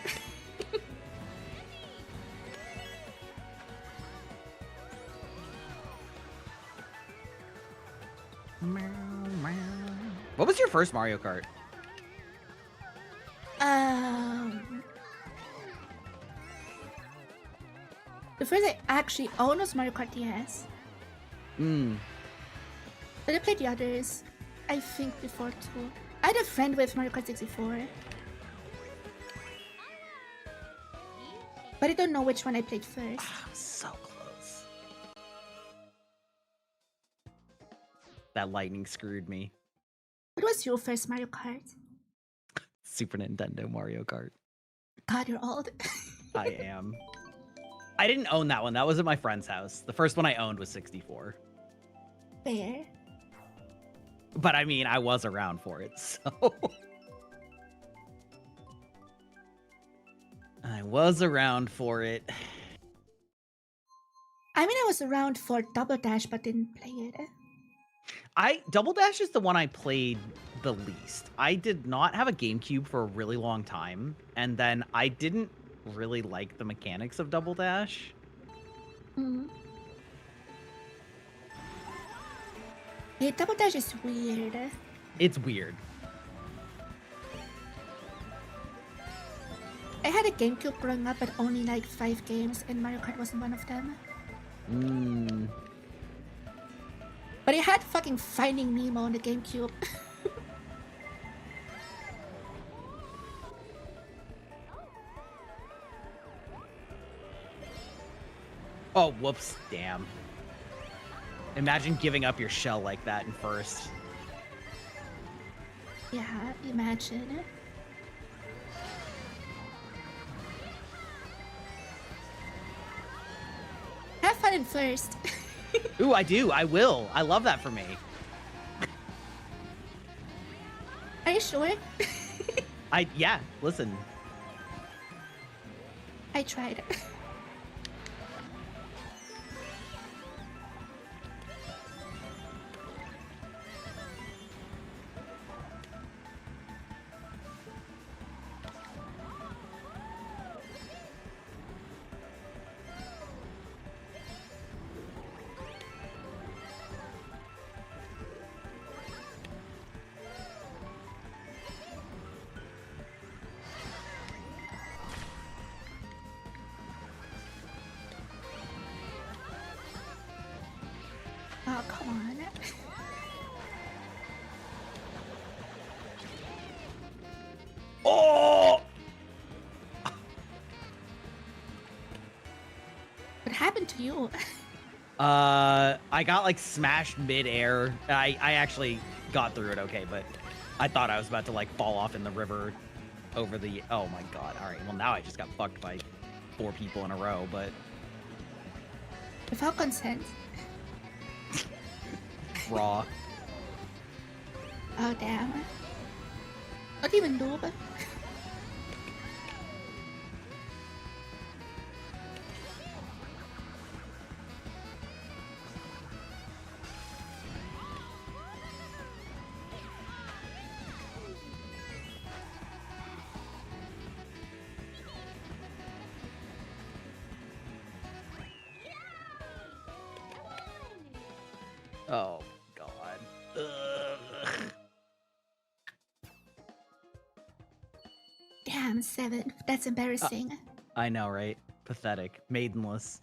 What was your first Mario Kart? The first I actually owned was Mario Kart DS. But I played the others, I think, before too. I had a friend with Mario Kart 64. But I don't know which one I played first. So close. That lightning screwed me. What was your first Mario Kart? Super Nintendo Mario Kart. God, you're old. I am. I didn't own that one. That was at my friend's house. The first one I owned was 64. Fair. But I mean, I was around for it, so... I was around for it. I mean, I was around for Double Dash, but didn't play it. Double Dash is the one I played the least. I did not have a GameCube for a really long time, and then I didn't really like the mechanics of Double Dash. Yeah, Double Dash is weird. It's weird. I had a GameCube growing up, but only like 5 games, and Mario Kart wasn't one of them. But I had fucking Finding Nemo on the GameCube. Oh, whoops. Damn. Imagine giving up your shell like that in first. Yeah, imagine. Have fun in first. Ooh, I do. I will. I love that for me. Are you sure? Yeah, listen. I tried. Oh, come on. Oh! What happened to you? I got like smashed mid-air. I actually got through it okay, but I thought I was about to like fall off in the river over the... Oh my god. All right. Well, now I just got fucked by 4 people in a row, but... Without consent. Raw. Oh, damn. Not even noob. Oh, God. Ugh. Damn, 7. That's embarrassing. I know, right? Pathetic. Maidenless.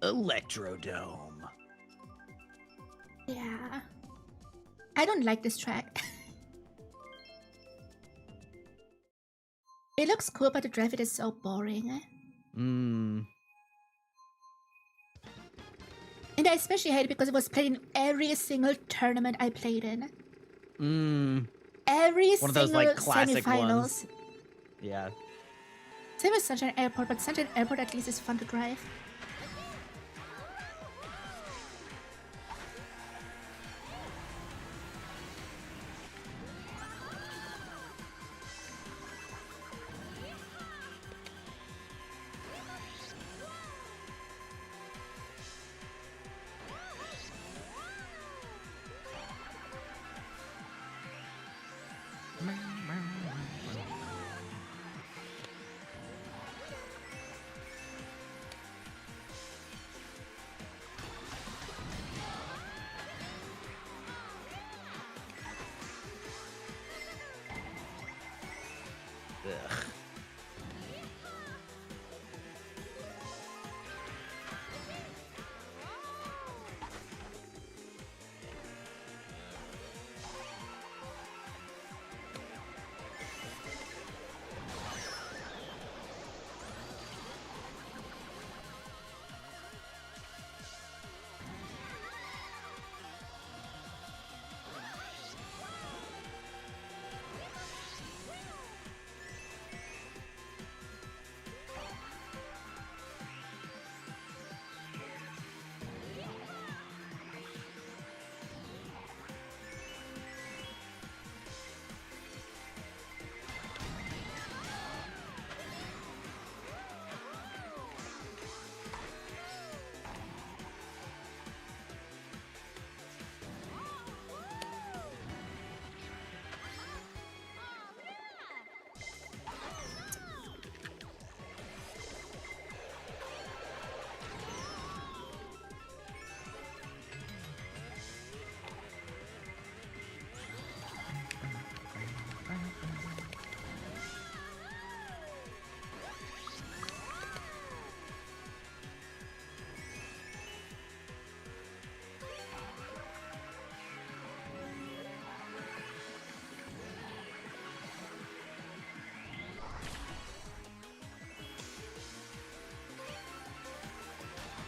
Electrodome. Yeah. I don't like this track. It looks cool, but the drive it is so boring. And I especially hate it because it was played in every single tournament I played in. Every One of single those like classic semifinals. ones. Yeah. Same with Sunshine Airport, but Sunshine Airport at least is fun to drive.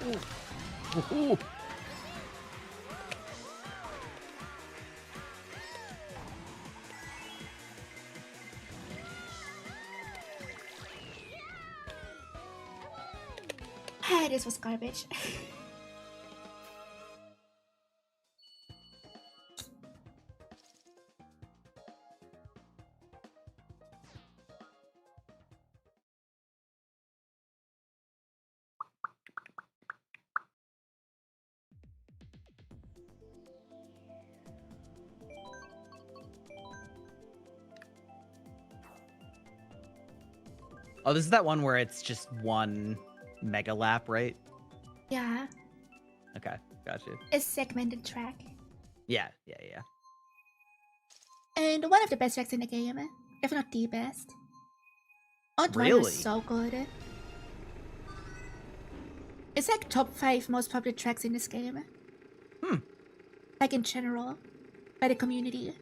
Ooh. Ah, this was garbage. Oh, this is that one where it's just one mega lap, right? Yeah, Okay, gotcha. it's segmented track. Yeah. And one of the best tracks in the game, if not the best. Odd One Really? was so good. It's like top 5 most popular tracks in this game. Like in general, by the community.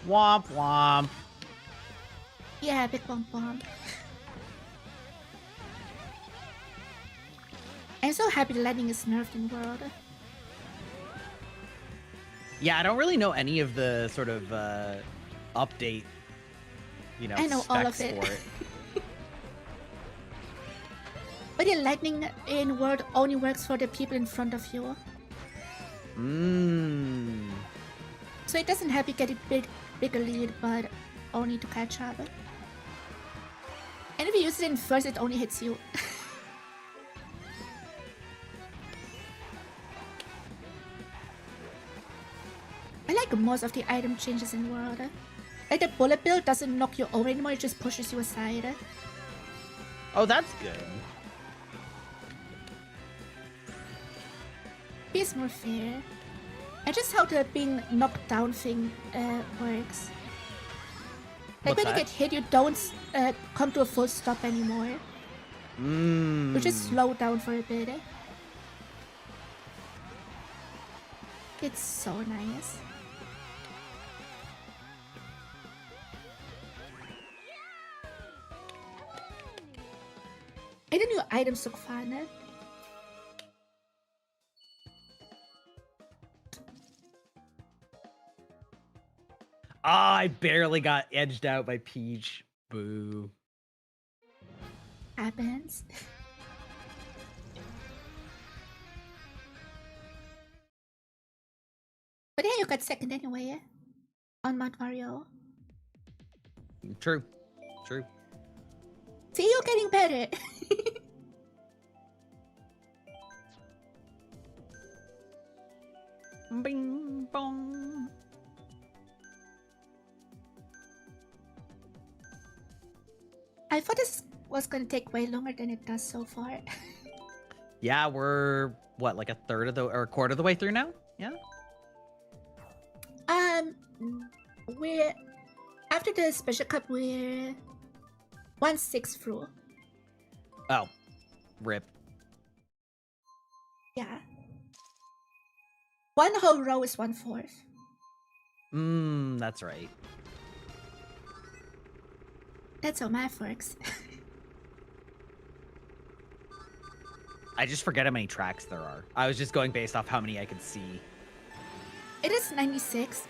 Womp womp. Yeah, big bomb bomb. I'm so happy the lightning is nerfed in World. Yeah, I don't really know any of the sort of update, I know all of specs it. for it. But the lightning in World only works for the people in front of you. So it doesn't help you get a bigger lead, but only to catch up. And if you use it in first, it only hits you. I like most of the item changes in World. Like the bullet bill doesn't knock you over anymore, it just pushes you aside. Oh, that's good. It's more fair. And just how the being knocked down thing works. Like What's when you that? get hit, you don't come to a full stop anymore. You just slow down for a bit. It's so nice. And the new items look fun. Ah, I barely got edged out by Peach. Boo. Happens. But yeah, you got second anyway. On Mount Mario. True. See, you're getting better. Bing bong. I thought this was gonna take way longer than it does so far. Yeah, we're what, like a third of the or a quarter of the way through now? Yeah. We're after the special cup, we're 1/6 through. Oh, rip. Yeah. One whole row is 1/4. That's right. That's how math works. I just forget how many tracks there are. I was just going based off how many I could see. It is 96.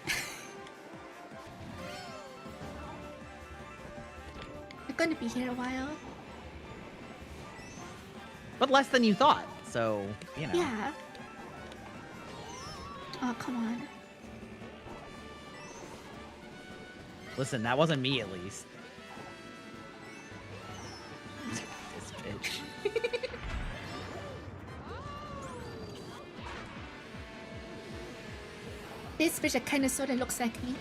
We're gonna be here a while. But less than you thought, so, you know. Yeah. Oh, come on. Listen, that wasn't me, at least. This bitch. This bitch kind of sort of looks like me.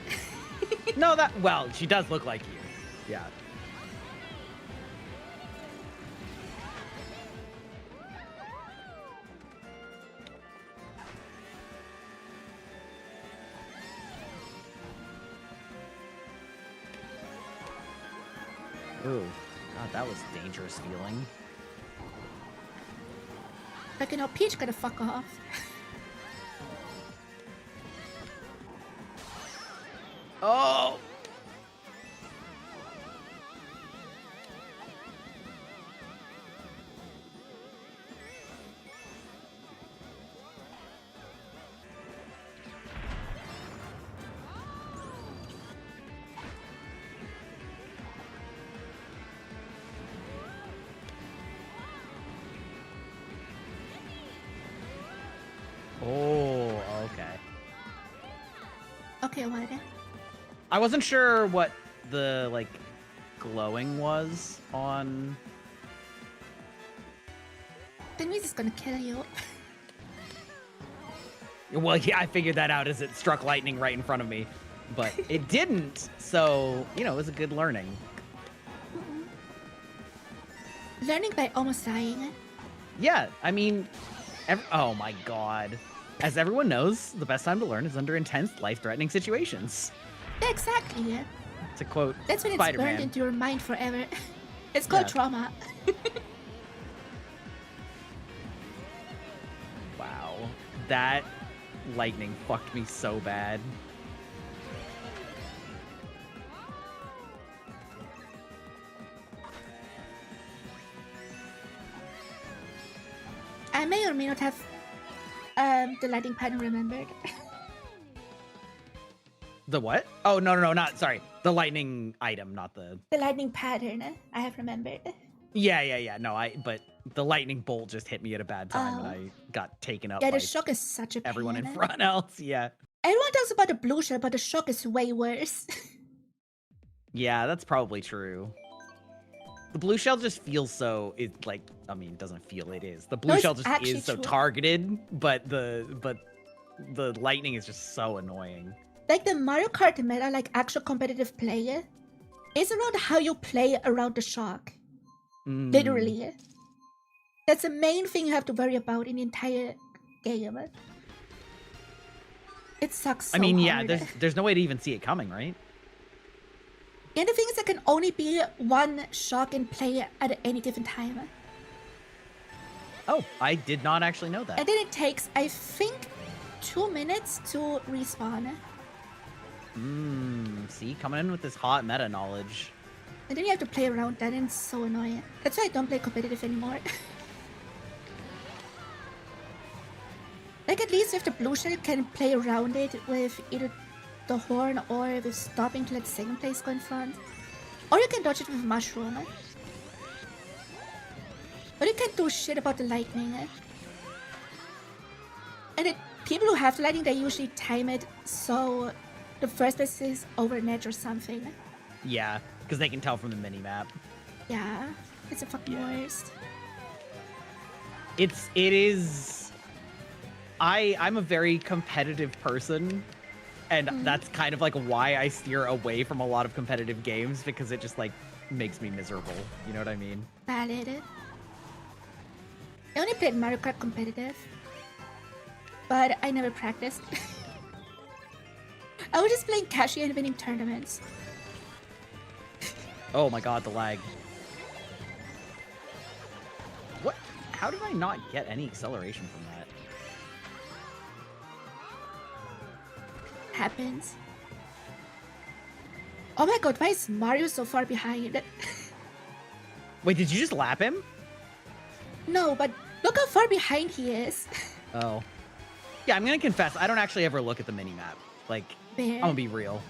No, well, she does look like you. Yeah. Ooh, God, that was a dangerous feeling. Like, you know, Peach gotta fuck off. Oh! Oh, okay. Okay, what? I wasn't sure what the, like, glowing was on... The music's gonna kill you. Well, yeah, I figured that out as it struck lightning right in front of me. But it didn't, so, you know, it was a good learning. Learning by almost dying. Yeah, I mean... oh my god. As everyone knows, the best time to learn is under intense, life-threatening situations. Yeah, exactly. To quote That's when it's Spider-Man. burned into your mind forever. It's called trauma. Wow. That lightning fucked me so bad. I may or may not have the lightning pattern remembered. The what? Oh, no, not, sorry. The lightning item, not the... The lightning pattern I have remembered. Yeah. No, but the lightning bolt just hit me at a bad time and Oh. I got taken up Yeah, by the shock is such a pain. everyone in front else. Yeah. Everyone talks about the blue shell, but the shock is way worse. Yeah, that's probably true. The blue shell just feels so, it doesn't feel, it is. The blue No, it's shell just actually is so true. targeted, but the lightning is just so annoying. Like the Mario Kart meta, like actual competitive play, is around how you play around the shock. Literally. That's the main thing you have to worry about in the entire game. It sucks so I mean, yeah, hard. there's no way to even see it coming, right? And the thing is, there can only be one shock in play at any given time. Oh, I did not actually know that. And then it takes, I think, 2 minutes to respawn. See, coming in with this hot meta knowledge. And then you have to play around that, and it's so annoying. That's why I don't play competitive anymore. Like, at least with the blue shell, you can play around it with either the horn or with stopping to let second place go in front. Or you can dodge it with mushroom. But you can't do shit about the lightning. And the people who have the lightning, they usually time it so the first place is over an edge or something. Yeah, because they can tell from the mini-map. Yeah, it's the fucking worst. It is... I'm a very competitive person, and that's kind of like why I steer away from a lot of competitive games, because it just like makes me miserable. You know what I mean? Valid. I only played Mario Kart competitive, but I never practiced. I was just playing casually and winning tournaments. Oh my god, the lag. What? How did I not get any acceleration from that? Happens. Oh my god, why is Mario so far behind? Wait, did you just lap him? No, but look how far behind he is. Oh. Yeah, I'm gonna confess, I don't actually ever look at the mini-map. Like, Bear. I'm gonna be real.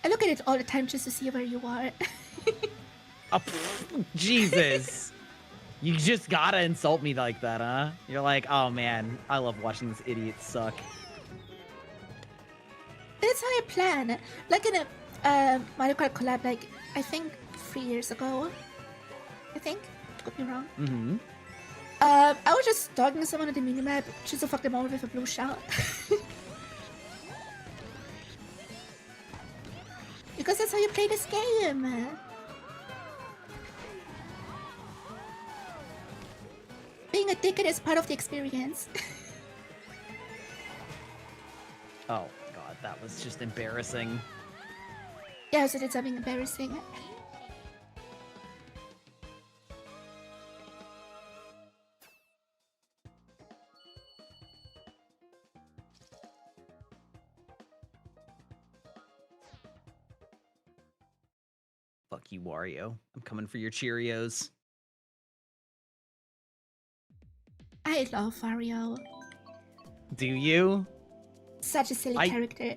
I look at it all the time just to see where you are. Oh, Jesus. You just gotta insult me like that, huh? You're like, oh man, I love watching this idiot suck. our plan. Like in a Mario Kart collab, like I think 3 years ago. I think, could be wrong. Mm-hmm. I was just stalking someone on the minimap just to fuck them over with a blue shell. Because that's how you play this game. Being a dickhead is part of the experience. Oh god, that was just embarrassing. Yeah, so did something embarrassing. Fuck you, Wario. I'm coming for your Cheerios. I love Mario. Do you? Such a silly character.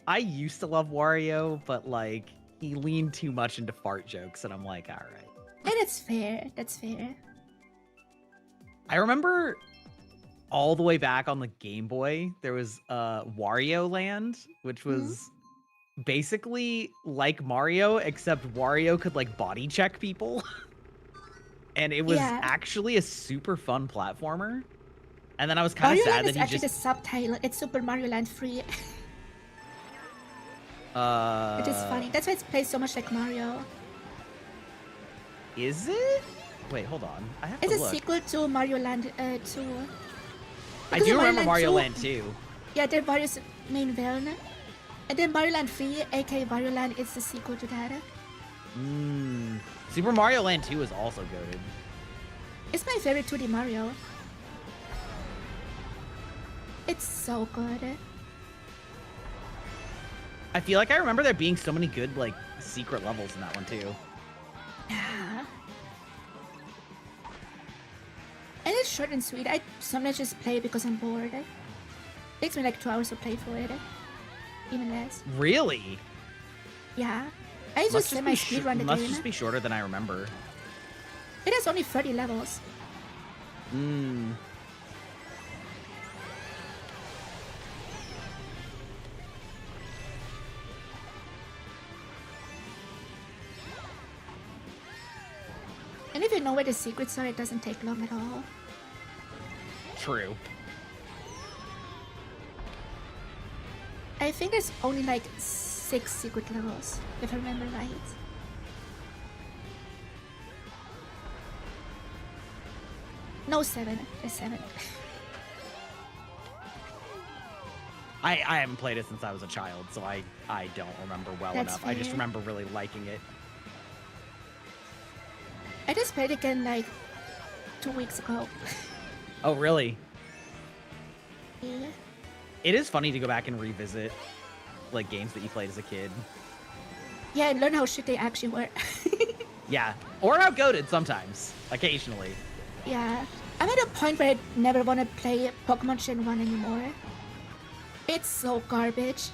I used to love Wario, but like he leaned too much into fart jokes, and I'm like, all right. And that's fair. That's fair. I remember all the way back on the Game Boy, there was Wario Land, which was basically like Mario, except Wario could like body check people. And it was actually a super fun platformer. And then I was kind of sad that he just... the subtitle. It's Super Mario Land 3. Which is funny. That's why it plays so much like Mario. Is it? Wait, hold on. I have to look. It's a sequel to Mario Land 2. I do remember Mario Land 2. Yeah, they're Mario's main villain. And then Mario Land 3, aka Mario Land, is the sequel to that. Super Mario Land 2 is also goated. It's my favorite 2D Mario. It's so good. I feel like I remember there being so many good, like, secret levels in that one, too. Yeah. And it's short and sweet. I sometimes just play because I'm bored. It takes me like 2 hours to play for it. Even less. Really? Yeah. I used to set my speedrun the game. Must just be shorter than I remember. It has only 30 levels. And if you know where the secrets are, it doesn't take long at all. True. I think there's only like 6 secret levels, if I remember right. No, 7. There's 7. I haven't played it since I was a child, so I don't remember well enough. Fair. I just remember really liking it. I just played it again like 2 weeks ago. Oh, really? Yeah. It is funny to go back and revisit like games that you played as a kid. Yeah, and learn how shit they actually were. Yeah, or how goated sometimes, occasionally. Yeah, I'm at a point where I never want to play Pokemon Gen 1 anymore. It's so garbage.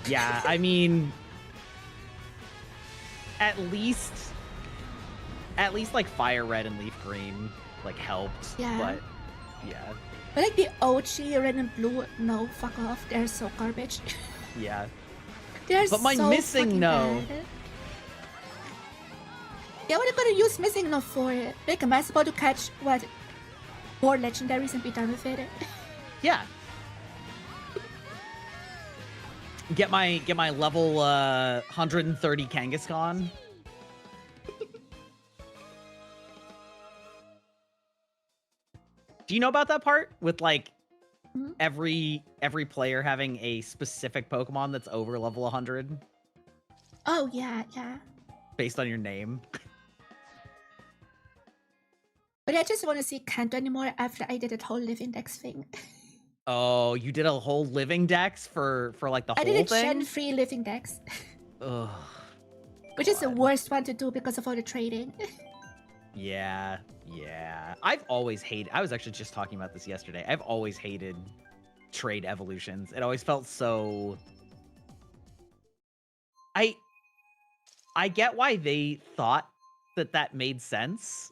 Yeah, I mean, at least like Fire Red and Leaf Green like helped. Yeah. But yeah. But like the OG Red and Blue, no, fuck off. They're so garbage. Yeah. They're but my so missing no. Bad. Yeah, what are you gonna use missing no for? Like, am I supposed to catch what 4 legendaries and be done with it? Yeah. Get my level 130 Kangaskhan. Do you know about that part with like every player having a specific Pokemon that's over level 100? Oh yeah, yeah. Based on your name. But I just want to see Kanto anymore after I did that whole live index thing. Oh, you did a whole living dex for like the whole thing? I did a Gen 3 living dex. Ugh. Which is the worst one to do because of all the trading. Yeah, yeah. I've always hated... I was actually just talking about this yesterday. I've always hated trade evolutions. It always felt so... I get why they thought that made sense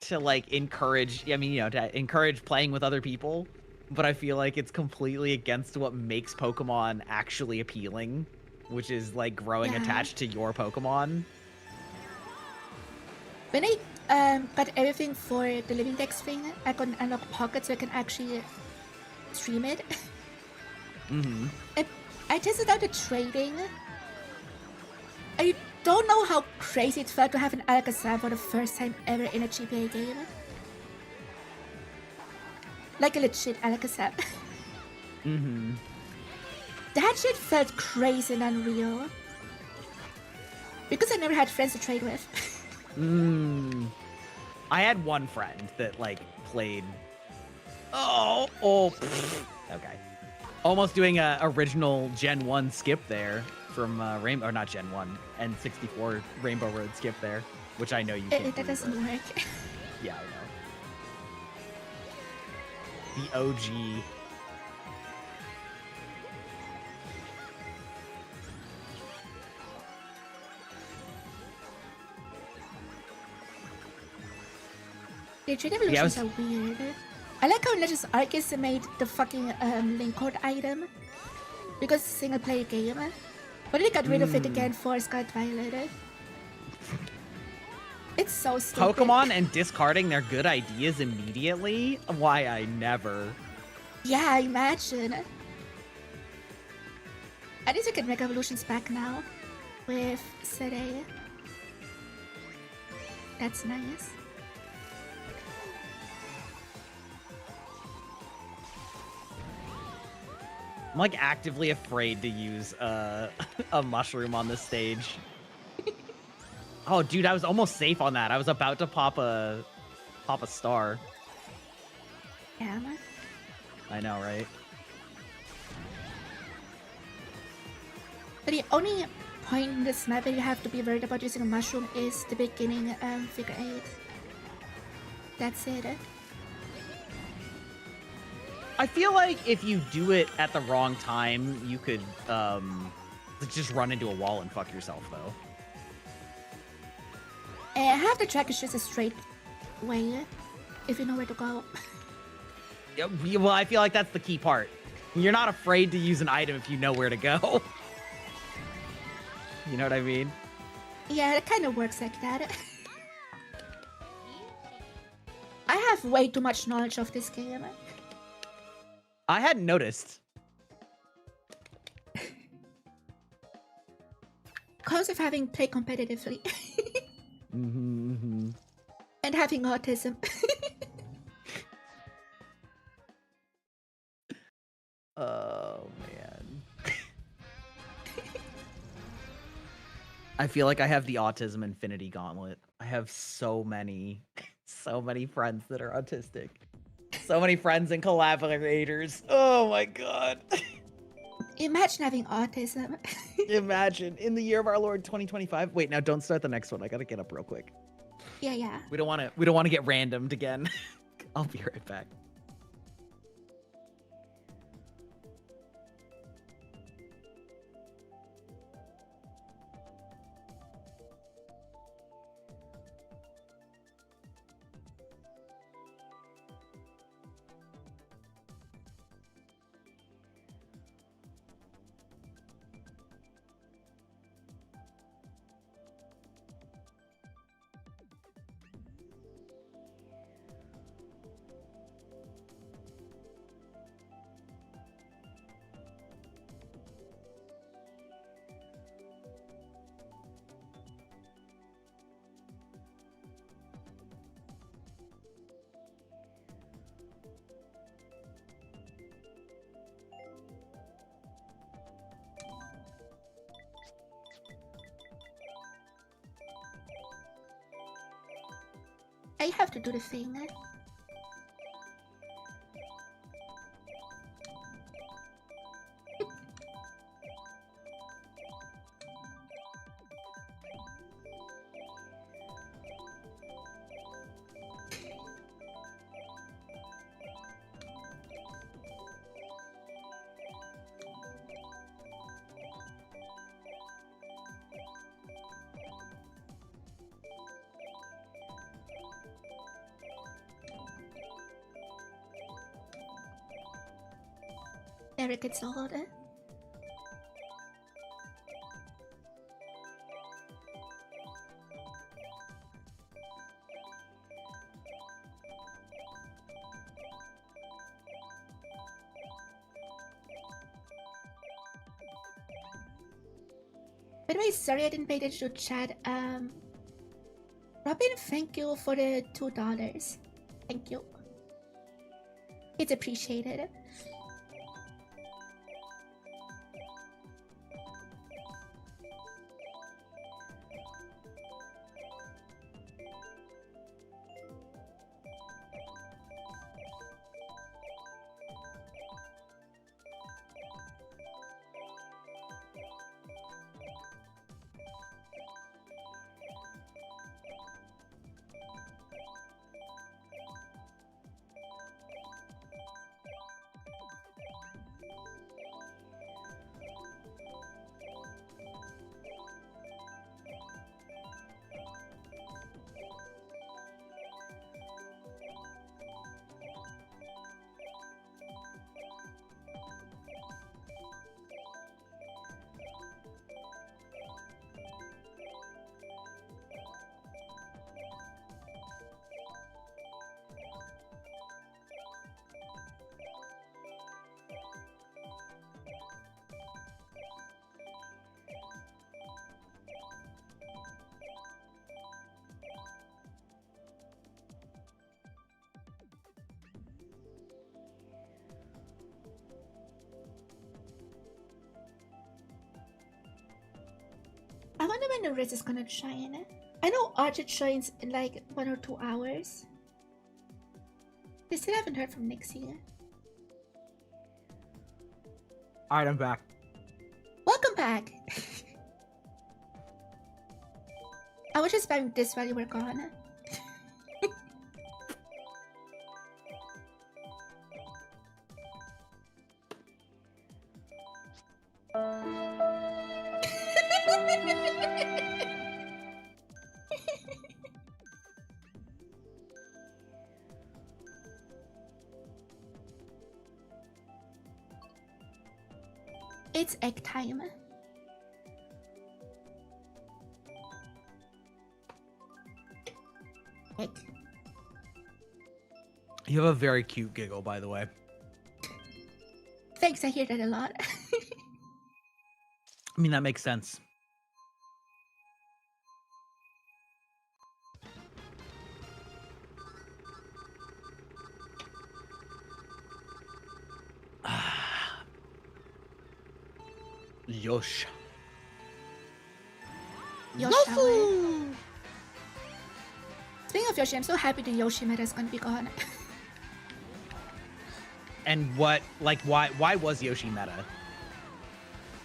to, like, encourage... I mean, you know, to encourage playing with other people. but I feel like it's completely against what makes Pokemon actually appealing, which is like growing attached to your Pokemon. When I got everything for the Living Dex thing, I could unlock pockets so I can actually stream it. Mm-hmm. I tested out the trading. I don't know how crazy it felt to have an Alakazam for the first time ever in a GBA game. Like a legit Alakazam. Mm-hmm. That shit felt crazy and unreal. Because I never had friends to trade with. I had one friend that like played. Okay. Almost doing a original Gen 1 skip there from Rainbow, or not Gen 1, N64 Rainbow Road skip there, which I know you can't. That doesn't work. Yeah, I know. The OG. The trade evolutions are weird. I like how Legends Arceus made the fucking link code item because it's a single player game. But they got rid of it again for Scarlet Violet. It's so stupid. Pokemon and discarding their good ideas immediately? Why, I never. Yeah, imagine. At least we can make evolutions back now with 𝗟cie. That's nice. I'm like actively afraid to use a mushroom on this stage. Oh, dude, I was almost safe on that. I was about to pop a star. Damn. I know, right? But the only point in this map that you have to be worried about using a mushroom is the beginning figure 8. That's it. I feel like if you do it at the wrong time, you could just run into a wall and fuck yourself, though. Half the track is just a straight way, if you know where to go. Yeah, well, I feel like that's the key part. You're not afraid to use an item if you know where to go. You know what I mean? Yeah, it kind of works like that. I have way too much knowledge of this game. I hadn't noticed. Comes with having played competitively. And having autism. Oh, man. I feel like I have the autism infinity gauntlet. I have so many friends that are autistic. So many friends and collaborators. Oh my god. Imagine having autism. Imagine in the year of our Lord 2025. Wait, now don't start the next one. I gotta get up real quick. Yeah. We don't want to get randomed again. I'll be right back. I have to do the thing. never gets old. By the way, sorry I didn't pay attention to chat. Robin, thank you for the $2. Thank you. It's appreciated. I wonder when the Riz is gonna shine. I know Archer shines in like 1 or 2 hours. I still haven't heard from Nixie. Alright, I'm back. Welcome back! I was just spamming this while you were gone. It's egg time. Egg. You have a very cute giggle, by the way. Thanks, I hear that a lot. I mean, that makes sense. Yosh. Yoshi. Speaking of Yoshi, I'm so happy the Yoshi meta is gonna be gone. And what, like, why was Yoshi meta?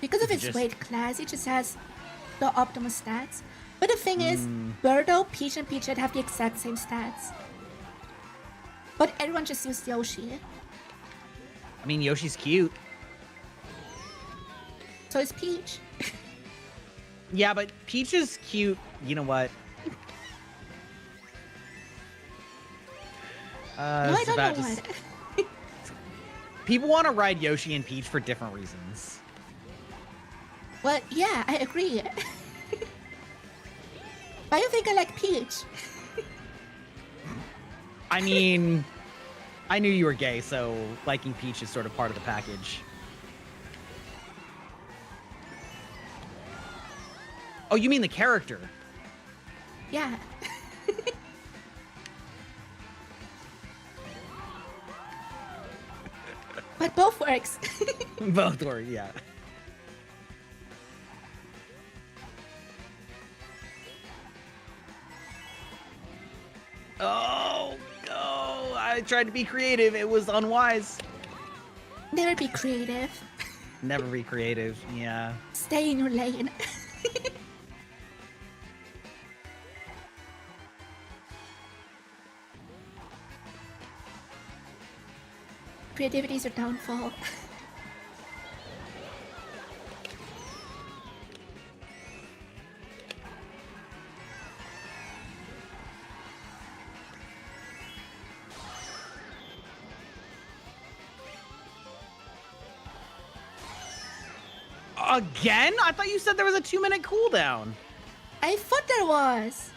Because of Is it its just- weight class, it just has the optimal stats. But the thing is, Birdo, Peach, and Peachhead have the exact same stats. But everyone just used Yoshi. I mean, Yoshi's cute. So is Peach. Yeah, but Peach is cute. You know what? No, I it's don't about know just- what. People want to ride Yoshi and Peach for different reasons. Well, yeah, I agree. Why do you think I like Peach? I mean, I knew you were gay, so liking Peach is sort of part of the package. Oh, you mean the character? Yeah. But both works. Both were, yeah. Oh, no. I tried to be creative. It was unwise. Never be creative. Never be creative, yeah. Stay in your lane. Creativity is your downfall. Again? I thought you said there was a 2-minute cooldown. I thought there was.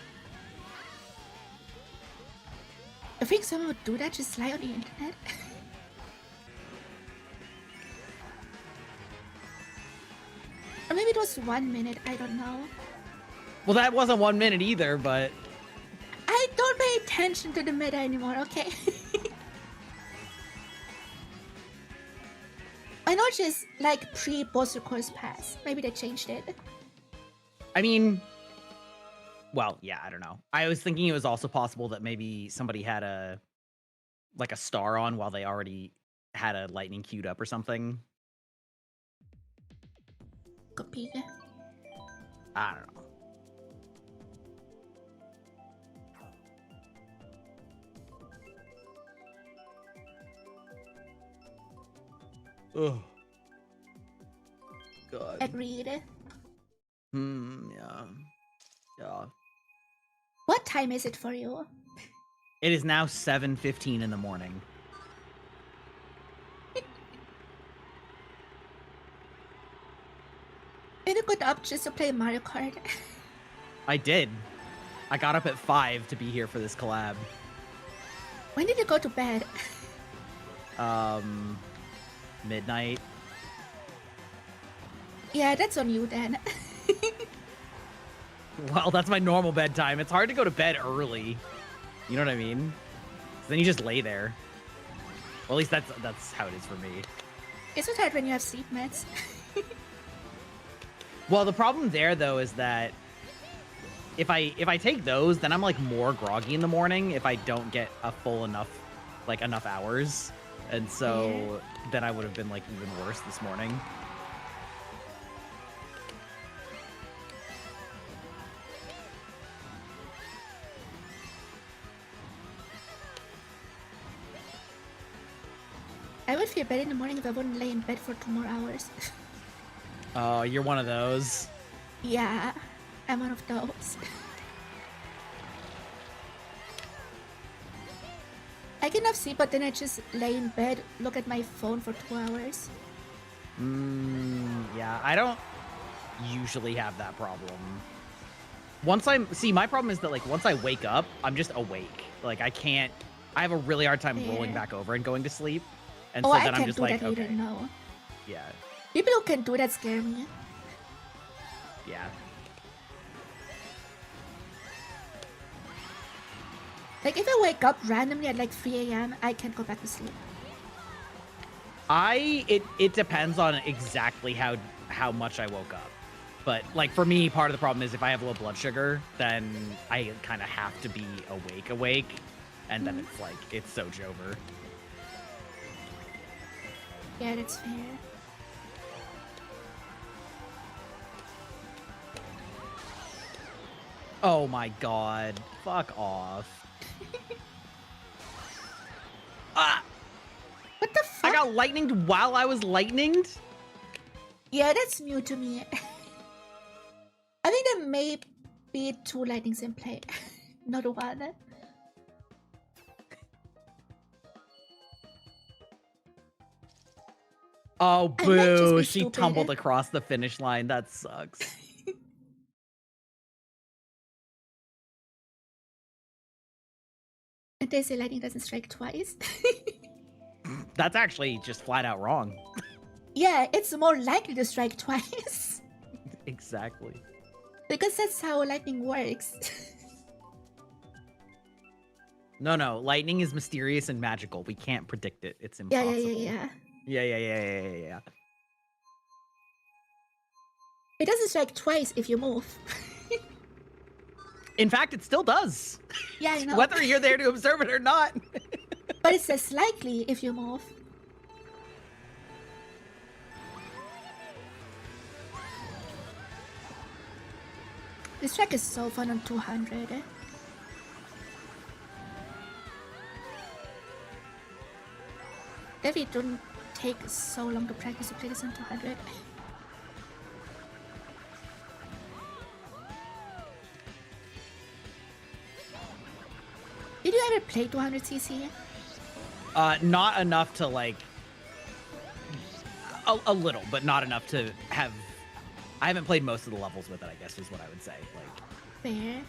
I think someone would do that, just lie on the internet. Or maybe it was 1 minute, I don't know. Well, that wasn't 1 minute either, but... I don't pay attention to the meta anymore, okay? I know it's just like pre-post course pass. Maybe they changed it. I mean... Well, yeah, I don't know. I was thinking it was also possible that maybe somebody had a star on while they already had a lightning queued up or something. Copy. I don't know. Oh. God. Agreed. Yeah. Yeah. What time is it for you? It is now 7:15 in the morning. You got up just to play Mario Kart. I did. I got up at 5 to be here for this collab. When did you go to bed? Midnight. Yeah, that's on you then. Well, that's my normal bedtime. It's hard to go to bed early. You know what I mean? So then you just lay there. Well, at least that's how it is for me. It's so hard when you have sleep meds. Well, the problem there though is that if I take those, then I'm like more groggy in the morning if I don't get a full enough hours. And so then I would have been like even worse this morning. I would feel better in the morning if I wouldn't lay in bed for 2 more hours. Oh, you're one of those. Yeah, I'm one of those. I can have sleep, but then I just lay in bed, look at my phone for 2 hours. Yeah, I don't usually have that problem. My problem is that like once I wake up, I'm just awake. Like I have a really hard time rolling back over and going to sleep. And so then I'm just like, okay. Either, no. Yeah. People who can do that scare me. Yeah. Like if I wake up randomly at like 3 AM, I can't go back to sleep. It depends on exactly how much I woke up. But like for me, part of the problem is if I have low blood sugar, then I kind of have to be awake, and then it's like it's so over. Yeah, that's fair. Oh my god. Fuck off. What the fuck? I got lightninged while I was lightninged? Yeah, that's new to me. I think there may be 2 lightnings in play, not 1. Oh, boo. She tumbled across the finish line. That sucks. And they say lightning doesn't strike twice. That's actually just flat out wrong. Yeah, it's more likely to strike twice. Exactly. Because that's how lightning works. No. Lightning is mysterious and magical. We can't predict it. It's impossible. Yeah. Yeah. It doesn't strike twice if you move. In fact, it still does. Yeah, I know. Whether you're there to observe it or not. But it says likely if you move. This track is so fun on 200. Maybe it don't take so long to practice to play this on 200. Did you ever play 200cc? Not enough to like a little, but not enough to have I haven't played most of the levels with it, I guess is what I would say. Like, Fair.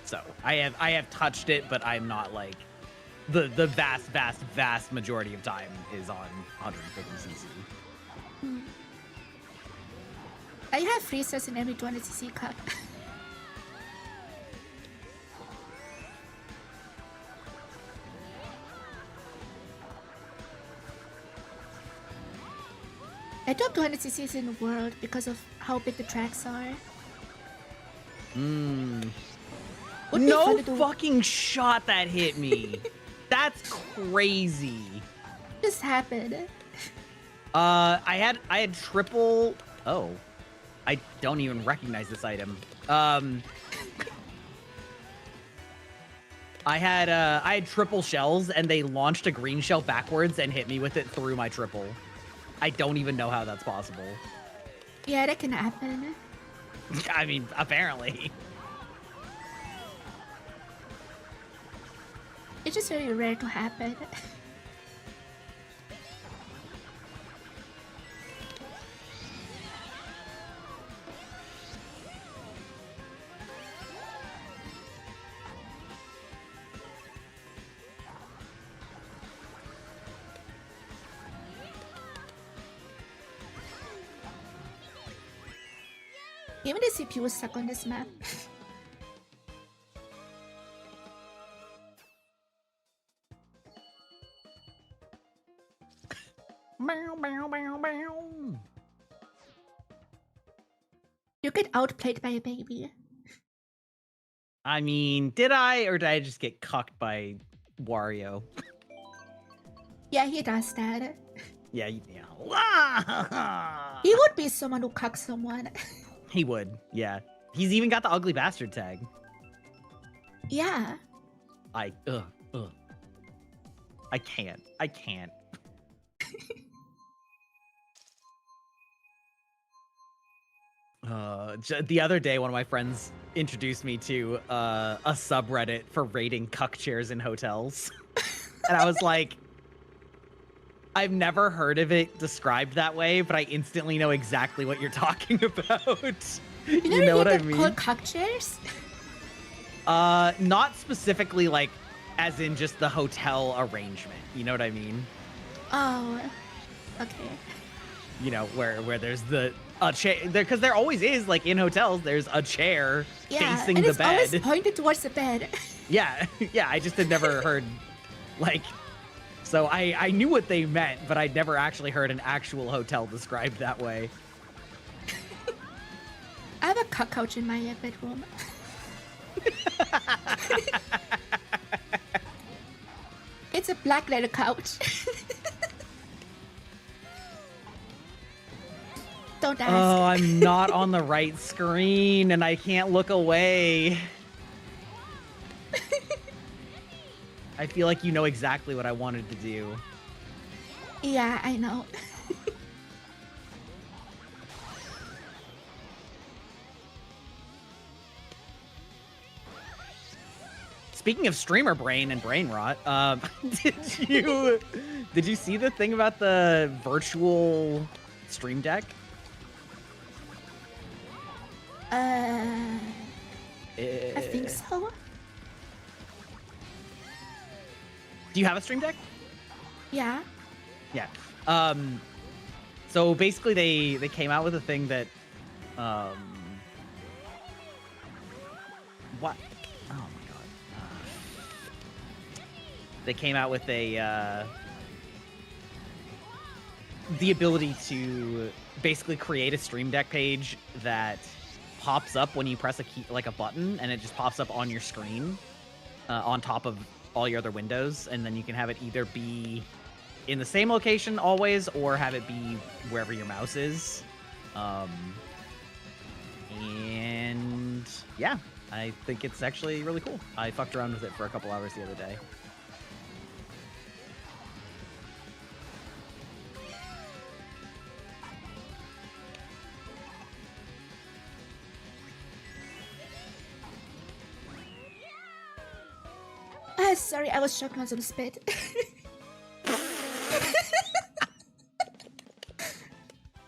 so I have touched it, but I'm not like the vast majority of time is on 150cc. I have freezers in every 200cc cup. I top 200cc's in the world because of how big the tracks are. Would be No fun to do- fucking shot that hit me. That's crazy. Just happened. I had triple. Oh, I don't even recognize this item. I had triple shells, and they launched a green shell backwards and hit me with it through my triple. I don't even know how that's possible. Yeah, that can happen. I mean, apparently. It's just very rare to happen. Even the CPU is stuck on this map. You get outplayed by a baby. I mean, did I, or did I just get cucked by Wario? Yeah, he does that. Yeah. He would be someone who cucks someone. He would, yeah. He's even got the ugly bastard tag. Yeah. I can't. The other day, one of my friends introduced me to a subreddit for rating cuck chairs in hotels. And I was like, I've never heard of it described that way, but I instantly know exactly what you're talking about. You know what I mean? Called cuck chairs? Not specifically like as in just the hotel arrangement. You know what I mean? Oh, okay. You know, where there's a chair, because there always is, like in hotels, there's a chair facing and the it's bed. always pointed towards the bed. Yeah, I just had never heard, like, so I knew what they meant, but I'd never actually heard an actual hotel described that way. I have a cuck couch in my bedroom. It's a black leather couch. Don't ask. Oh, I'm not on the right screen, and I can't look away. I feel like you know exactly what I wanted to do. Yeah, I know. Speaking of streamer brain and brain rot, did you see the thing about the virtual stream deck? I think so. Do you have a stream deck? Yeah. Yeah. So basically they came out with a thing that what? Oh my god. They came out with a the ability to basically create a stream deck page that pops up when you press a key, like a button, and it just pops up on your screen on top of all your other windows, and then you can have it either be in the same location always or have it be wherever your mouse is. And yeah, I think it's actually really cool. I fucked around with it for a couple hours the other day. Sorry, I was choking on some spit.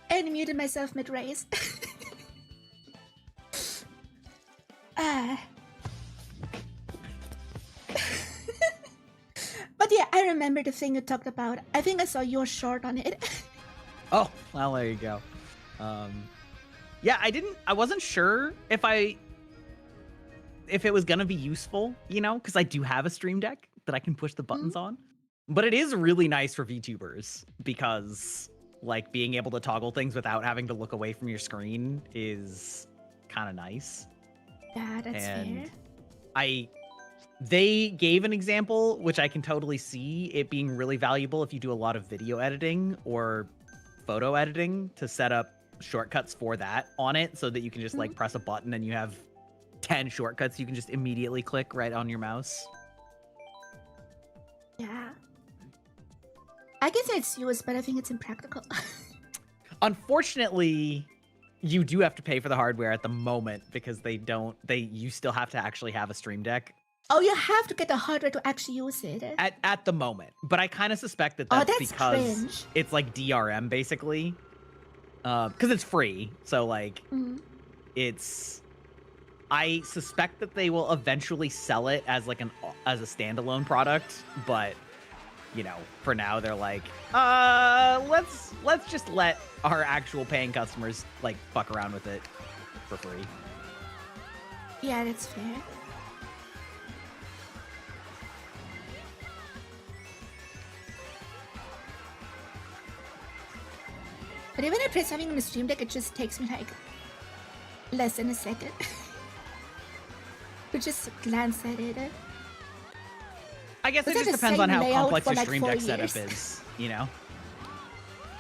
And muted muted myself mid-race. But yeah, I remember the thing you talked about. I think I saw your short on it. Oh, well, there you go. Yeah, I wasn't sure if it was gonna be useful, you know, because I do have a Stream Deck that I can push the buttons on. But it is really nice for VTubers because, like, being able to toggle things without having to look away from your screen is kind of nice. Yeah, that's fair. They gave an example, which I can totally see it being really valuable if you do a lot of video editing or photo editing, to set up shortcuts for that on it so that you can just like press a button and you have 10 shortcuts you can just immediately click right on your mouse. Yeah. I guess it's used, but I think it's impractical. Unfortunately, you do have to pay for the hardware at the moment because you still have to actually have a Stream Deck. Oh, you have to get the hardware to actually use it. At the moment. But I kind of suspect that that's because cringe. It's like DRM basically. Because it's free. So like I suspect that they will eventually sell it as like as a standalone product, but you know, for now they're like, let's just let our actual paying customers like fuck around with it for free. Yeah, that's fair. But even if I press something on the Stream Deck, it just takes me like less than a second to just glance at it. I guess it just depends on how complex your Stream Deck setup is, you know?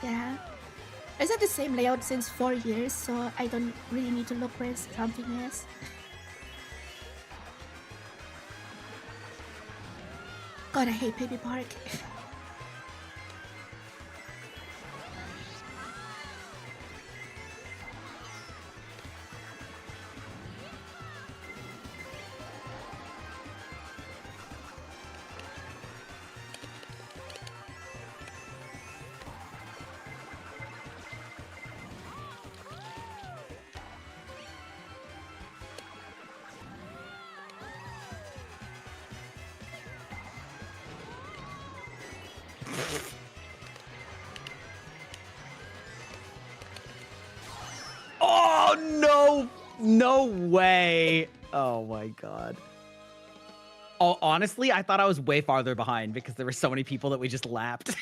Yeah. It's had the same layout since 4 years, so I don't really need to look where something is. God, I hate Baby Park. Oh, no way. Oh my God. Oh, honestly, I thought I was way farther behind because there were so many people that we just lapped.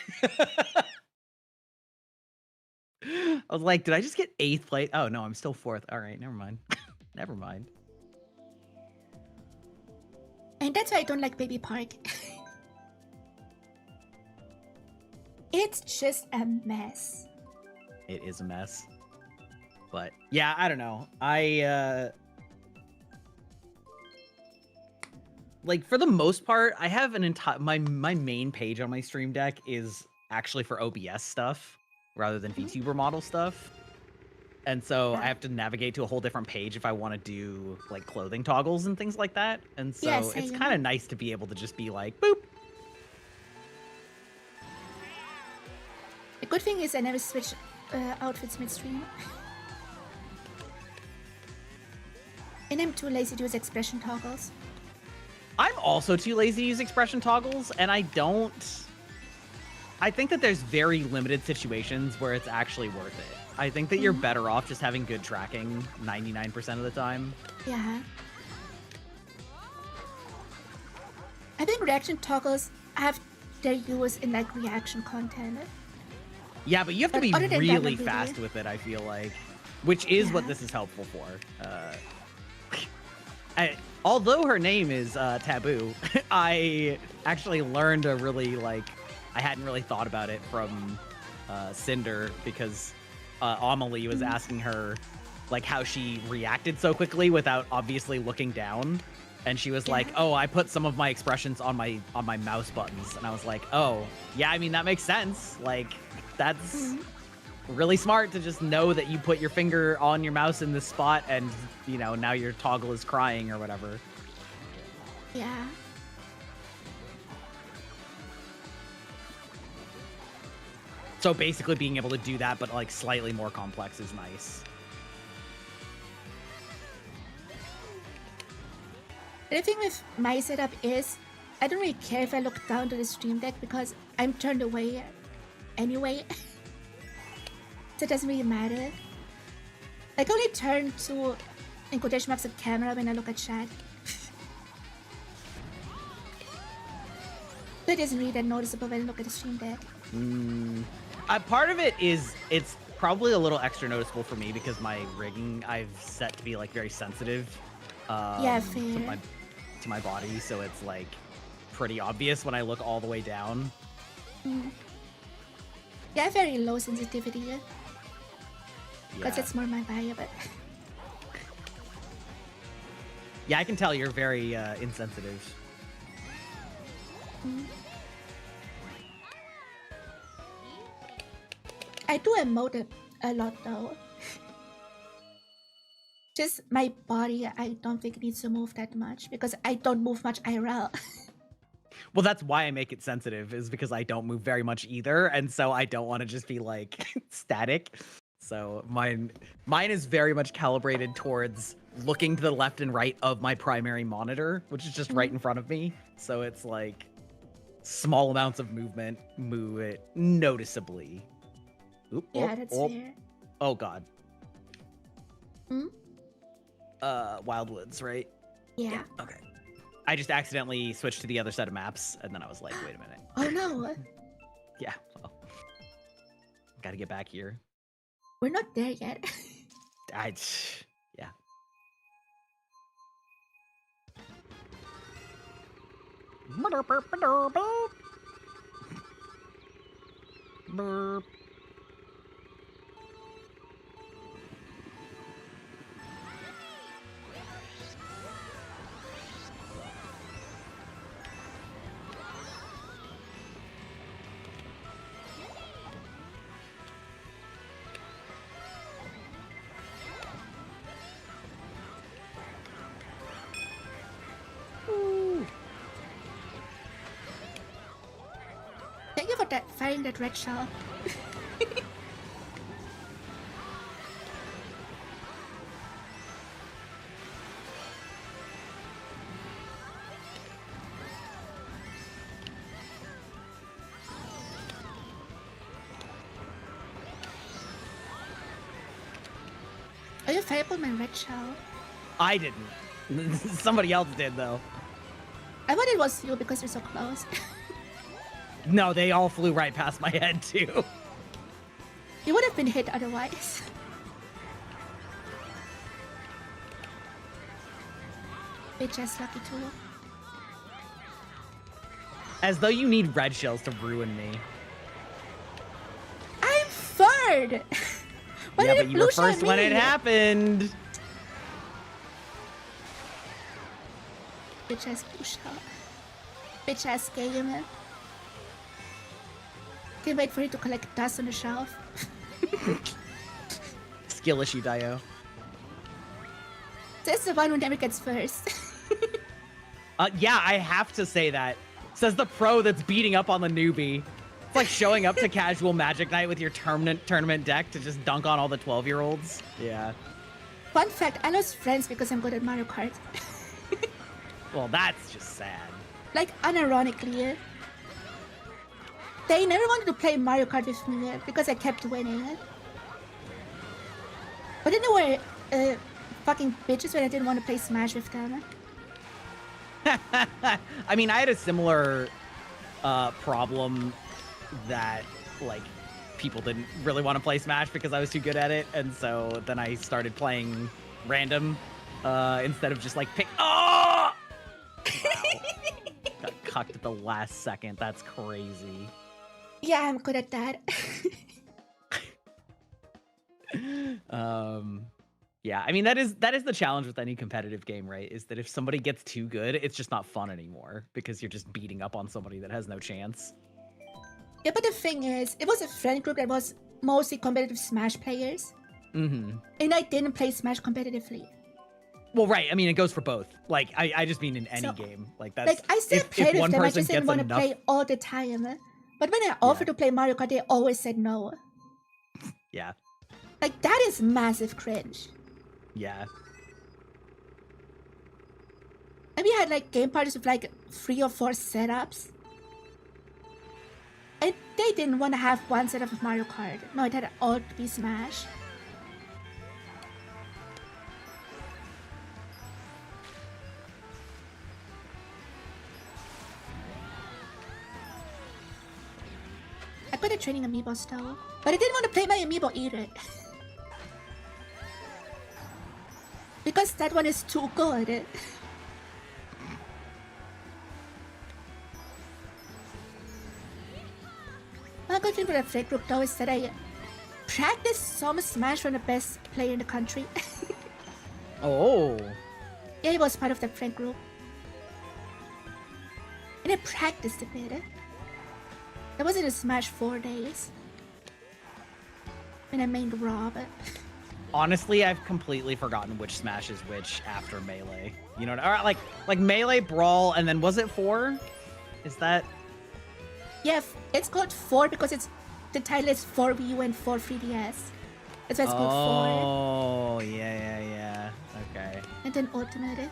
I was like, did I just get 8th place? Oh no, I'm still 4th. All right, never mind. Never mind. And that's why I don't like Baby Park. It's just a mess. It is a mess. But yeah, I don't know. Like for the most part, I have an entire my main page on my Stream Deck is actually for OBS stuff rather than VTuber model stuff. And so I have to navigate to a whole different page if I want to do like clothing toggles and things like that. And so it's kind of nice to be able to just be like, boop. The good thing is I never switch outfits midstream. And I'm too lazy to use expression toggles. I'm also too lazy to use expression toggles, and I think that there's very limited situations where it's actually worth it. I think that you're better off just having good tracking 99% of the time. Yeah. I think reaction toggles have their use in like reaction content. Yeah, but you have to be really fast with it, I feel like. Which is what this is helpful for. Although her name is Taboo, I actually learned a really, like, I hadn't really thought about it from Cinder because Amelie was asking her, like, how she reacted so quickly without obviously looking down. And she was like, oh, I put some of my expressions on my mouse buttons. And I was like, oh, yeah, I mean, that makes sense. Like, that's really smart to just know that you put your finger on your mouse in this spot and, you know, now your toggle is crying or whatever. Yeah. So basically being able to do that, but like slightly more complex is nice. The thing with my setup is I don't really care if I look down to the stream deck because I'm turned away anyway. So it doesn't really matter. I can only turn to, in quotation marks, the camera when I look at chat. So it isn't really that noticeable when I look at the stream deck. Part of it is, it's probably a little extra noticeable for me because my rigging I've set to be like very sensitive Yeah, fair. to my body, so it's like pretty obvious when I look all the way down. Yeah, I have very low sensitivity because it's more my vibe. But yeah, I can tell you're very insensitive. I do emote a lot though. Just my body, I don't think needs to move that much because I don't move much IRL. Well, that's why I make it sensitive, is because I don't move very much either, and so I don't want to just be like static. So mine is very much calibrated towards looking to the left and right of my primary monitor, which is just right in front of me. So it's like small amounts of movement move it noticeably. Oop, Yeah, that's fair. Oh god. Hmm? Wildwoods, right? Yeah. Okay. I just accidentally switched to the other set of maps, and then I was like, wait a minute. Oh no, Yeah, well, gotta get back here. we're not there yet. Yeah. Burp. Thank you for that finding that red shell. Are you fired my red shell? I didn't. Somebody else did, though. I thought it was you because you're so close. No, they all flew right past my head, too. You would have been hit otherwise. Bitch ass lucky too. As though you need red shells to ruin me. I'm third! Why Yeah, did but you were first when it happened. Bitch ass blue shell. Bitch ass game. Can't wait for you to collect dust on the shelf. Skill issue, Dio. That's the one who never gets first. Yeah, I have to say that. Says the pro that's beating up on the newbie. It's like showing up to casual Magic Night with your tournament deck to just dunk on all the 12-year-olds. Yeah. Fun fact, I lost friends because I'm good at Mario Kart. Well, that's just sad. Like, unironically. They never wanted to play Mario Kart with me because I kept winning. But then they were fucking bitches when I didn't want to play Smash with them. I mean, I had a similar problem that, like, people didn't really want to play Smash because I was too good at it, and so then I started playing random instead of just, like, pick... Oh! Wow. Got cucked at the last second. That's crazy. Yeah, I'm good at that. Yeah, I mean, that is the challenge with any competitive game, right? Is that if somebody gets too good, it's just not fun anymore because you're just beating up on somebody that has no chance. Yeah, but the thing is, it was a friend group that was mostly competitive Smash players. Mm-hmm. And I didn't play Smash competitively. Well, right. I mean, it goes for both. Like, I just mean in any So, game. Like, that's... Like, I still played with them, I just didn't want to enough... play all the time. But when I offered to play Mario Kart, they always said no. Yeah. Like, that is massive cringe. Yeah. And we had like game parties with like 3 or 4 setups. And they didn't want to have one setup of Mario Kart. No, it had all to be Smash. I put a training amiibo still, but I didn't want to play my amiibo either. Because that one is too good. My good thing for the friend group though is that I practice some Smash from the best player in the country. Oh. Yeah, he was part of the friend group. And I practiced a bit. I was in a Smash 4 days. And I mained Rob. Honestly, I've completely forgotten which Smash is which after Melee. You know, or like Melee, Brawl, and then was it 4? Is that? Yeah, it's called 4 because the title is 4 Wii U and 4 3DS. That's why it's called 4. Oh, yeah. Okay. And then Ultimate.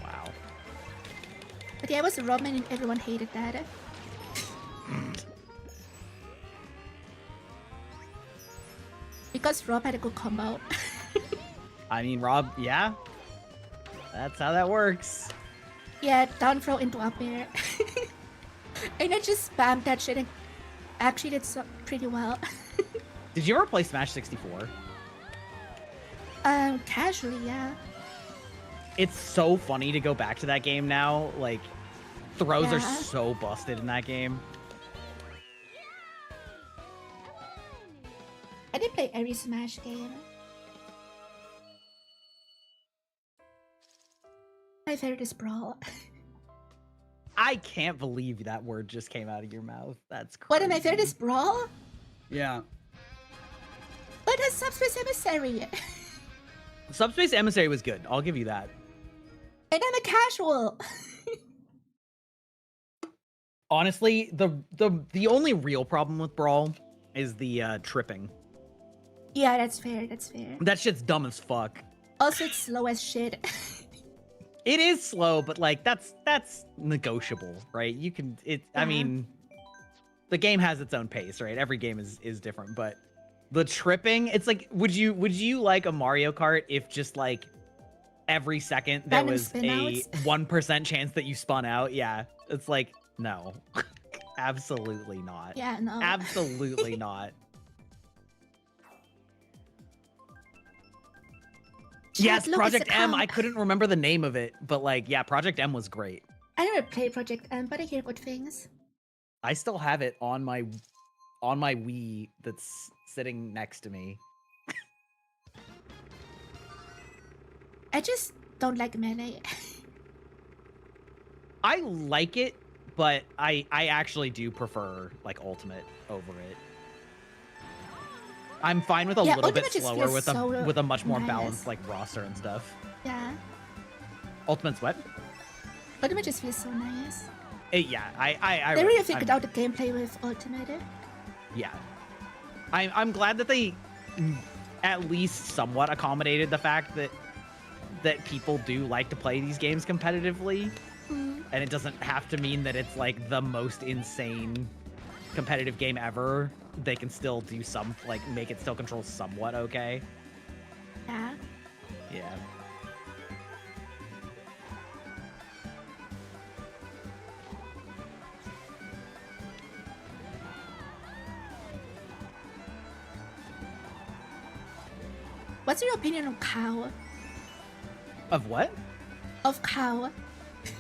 Wow. But yeah, I was a Robin and everyone hated that. Because Rob had a good combo. I mean, Rob, yeah. That's how that works. Yeah, down throw into up air. And I just spammed that shit and actually did pretty well. Did you ever play Smash 64? Casually, yeah. It's so funny to go back to that game now. Like, throws are Yeah. so busted in that game. I did play every Smash game. My favorite is Brawl. I can't believe that word just came out of your mouth. That's crazy. What am my favorite is Brawl? Yeah. But has Subspace Emissary. Subspace Emissary was good. I'll give you that. And I'm a casual. Honestly, the only real problem with Brawl is the tripping. Yeah, that's fair, that's fair. That shit's dumb as fuck. Also, it's slow as shit. It is slow, but like that's negotiable, right? You can I mean, the game has its own pace, right? Every game is different, but the tripping, it's like would you like a Mario Kart if just like every second there Random was a spin-outs? 1% chance that you spun out? Yeah. It's like no. Absolutely not. Yeah, no. Absolutely not. Yes, Look, Project it's a M. comp. I couldn't remember the name of it, but like, yeah, Project M was great. I never played Project M, but I hear good things. I still have it on my Wii that's sitting next to me. I just don't like Melee. I like it, but I actually do prefer like Ultimate over it. I'm fine with a Yeah, little bit Ultimate just slower feels with a much more nice. balanced like roster and stuff. Yeah. Ultimate's what? Ultimate just feels so nice. Yeah, I They really figured out the gameplay with Ultimate. Yeah. I'm glad that they at least somewhat accommodated the fact that people do like to play these games competitively. And it doesn't have to mean that it's like the most insane competitive game ever. They can still do some, like, make it still control somewhat okay. Yeah. Yeah. What's your opinion on cow? Of what? Of cow?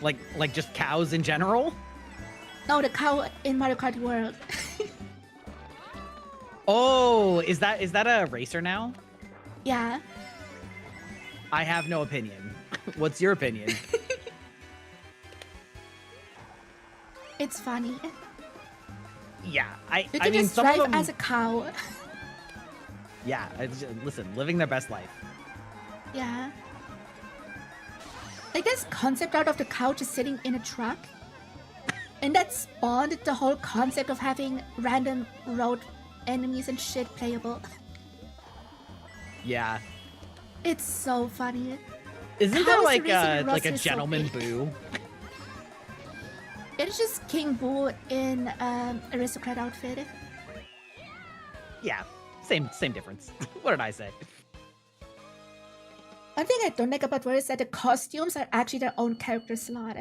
Like just cows in general? No, the cow in Mario Kart World. Oh, is that a racer now? Yeah. I have no opinion. What's your opinion? It's funny. Yeah, You I can mean, just some of drive them, as a cow. yeah, listen, living their best life. Yeah. Like this concept out of the cow just sitting in a truck. And that spawned the whole concept of having random road enemies and shit playable. Yeah. It's so funny. Isn't How there is the like reason a Russ is so gentleman big? boo? It's just King Boo in aristocrat outfit. Yeah, same difference. What did I say? One thing I don't like about War is that the costumes are actually their own character slot.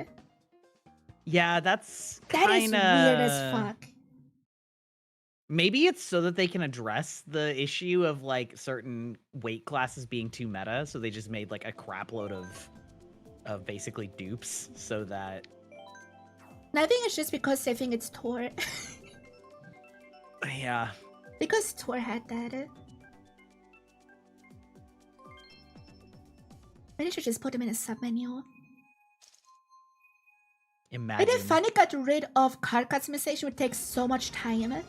Yeah, that's That is kind weird as of. fuck. Maybe it's so that they can address the issue of like certain weight classes being too meta, so they just made like a crap load of basically dupes, so that. And I think it's just because they think it's Tor. Yeah. Because Tor had that. Maybe I should just put them in a submenu. Imagine. But if finally got rid of card customization would take so much time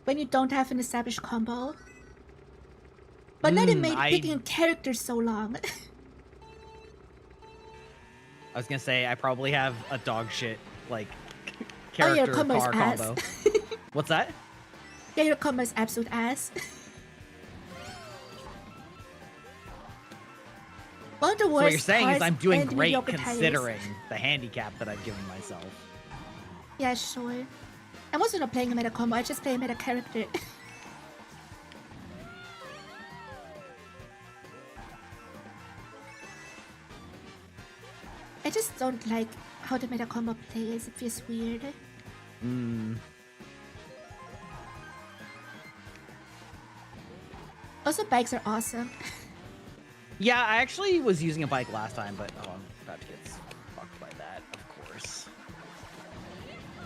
when you don't have an established combo. But now they made picking characters so long. I was gonna say I probably have a dog shit like Oh, your character combo is car ass. combo. What's that? Yeah, your combo is absolute ass. One of the So worst what you're saying is cards I'm doing and great mediocre tires. considering the handicap that I've given myself. Yeah, sure. I'm also not playing a meta combo, I just play a meta character. I just don't like how the meta combo plays, it feels weird. Also, bikes are awesome. Yeah, I actually was using a bike last time, but oh, I'm about to get fucked by that, of course.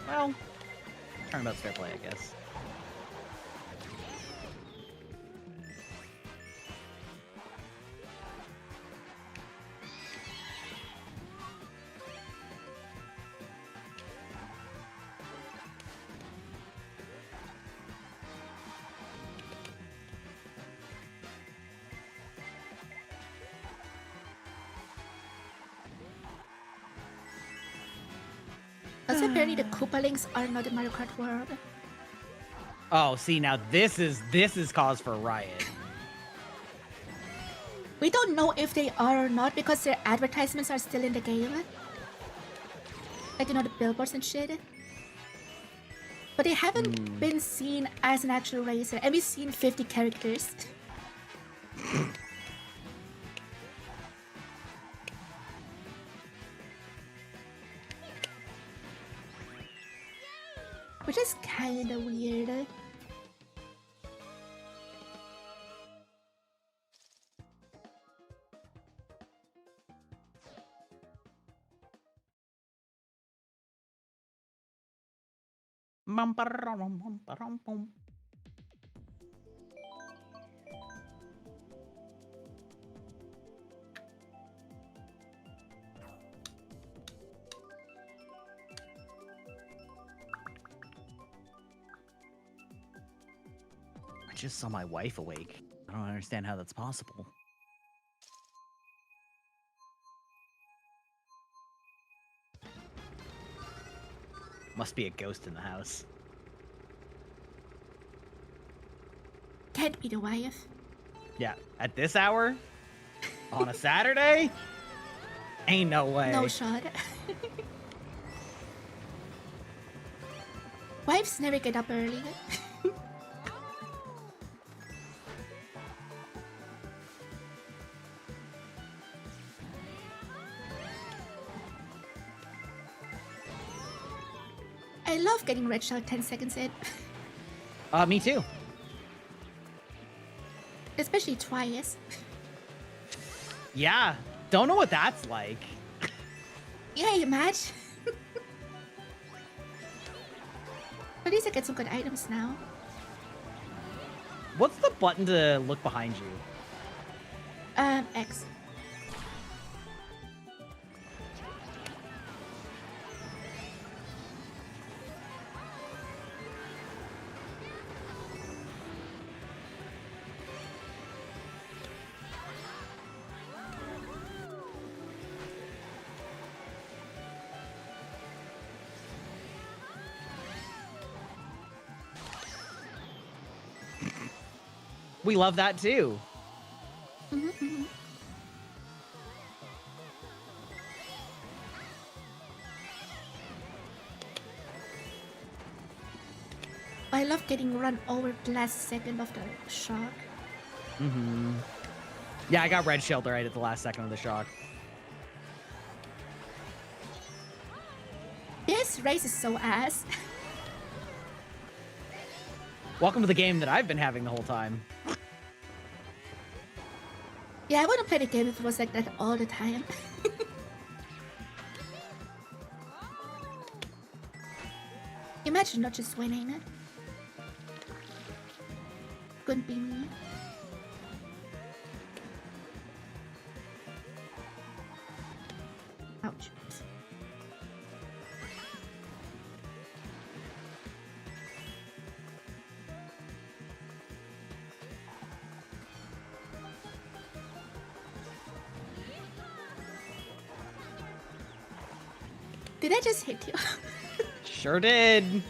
Well, turnabout's fair play, I guess. Also, apparently the Koopalings are not in Mario Kart World. Oh, see, now this is cause for a riot. We don't know if they are or not because their advertisements are still in the game. Like, you know, the billboards and shit. But they haven't been seen as an actual racer, and we've seen 50 characters. Which is kinda weird. I just saw my wife awake. I don't understand how that's possible. Must be a ghost in the house. Can't be the wife. Yeah, at this hour? On a Saturday? Ain't no way. No shot. Wives never get up early. I love getting red shot 10 seconds in. Me too. Especially twice. Yeah, don't know what that's like. Yeah, you match. At least I get some good items now. What's the button to look behind you? X. We love that too. I love getting run over the last second of the shock. Yeah, I got red shelled right at the last second of the shock. This race is so ass. Welcome to the game that I've been having the whole time. Yeah, I wouldn't play the game if it was like that all the time. Imagine not just winning. Couldn't be me. Ouch. Did I just hit you? Sure did.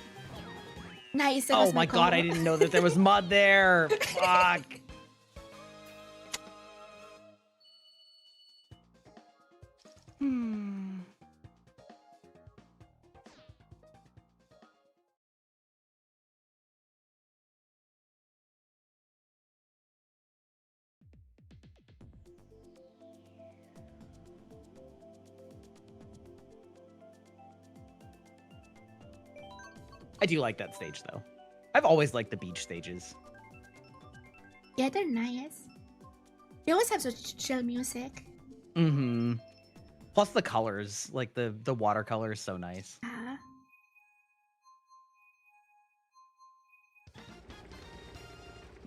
Nice. Oh my god, I didn't know that there was mud there. Fuck. I do like that stage, though. I've always liked the beach stages. Yeah, they're nice. They always have such chill music. Plus the colors, like the watercolor is so nice.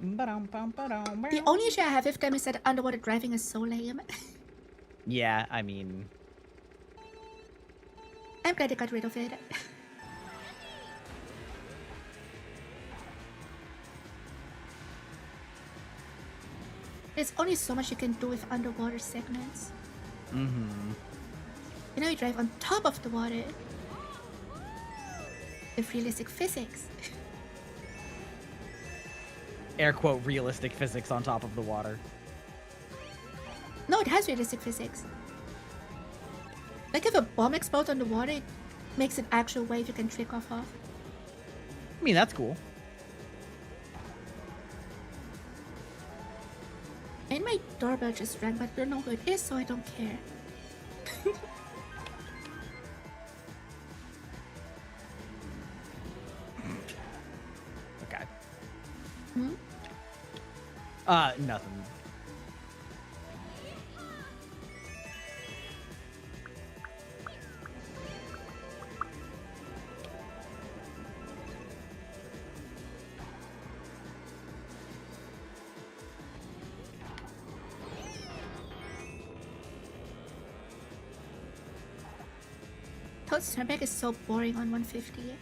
The only issue I have with them is that underwater driving is so lame. Yeah, I mean... I'm glad they got rid of it. There's only so much you can do with underwater segments. You know, you drive on top of the water. With realistic physics. Air quote, realistic physics on top of the water. No, it has realistic physics. Like if a bomb explodes on the water, it makes an actual wave you can trick off of. I mean, that's cool. And my doorbell just rang, but I don't know who it is, so I don't care. Okay. Nothing. Toad's turnback is so boring on 150.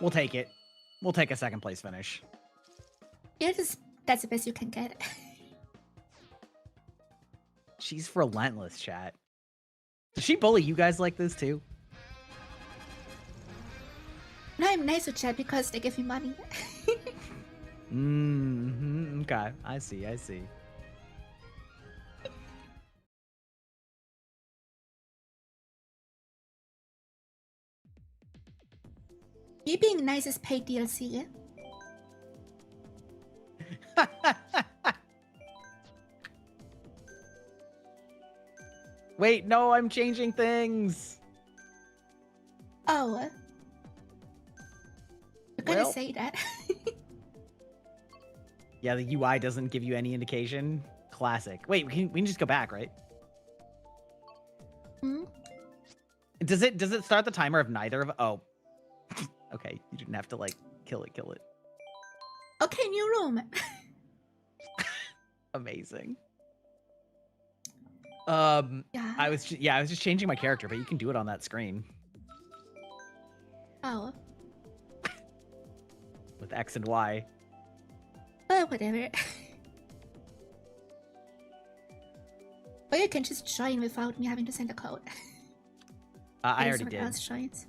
We'll take it. We'll take a second place finish. Yeah, that's the best you can get. She's relentless, chat. Does she bully you guys like this too? No, I'm nice with chat because they give me money. Okay, I see, I see. You being nice is paid DLC. Wait, no, I'm changing things. Oh. You're gonna Well. say that. Yeah, the UI doesn't give you any indication. Classic. Wait, we can just go back, right? Hmm? Does it start the timer of neither of? Oh, okay. You didn't have to like kill it. Okay, new room. Amazing. Yeah. I was just changing my character, but you can do it on that screen Oh. with X and Y. Whatever. Or you can just join without me having to send a code. I Maybe already someone did. else joins.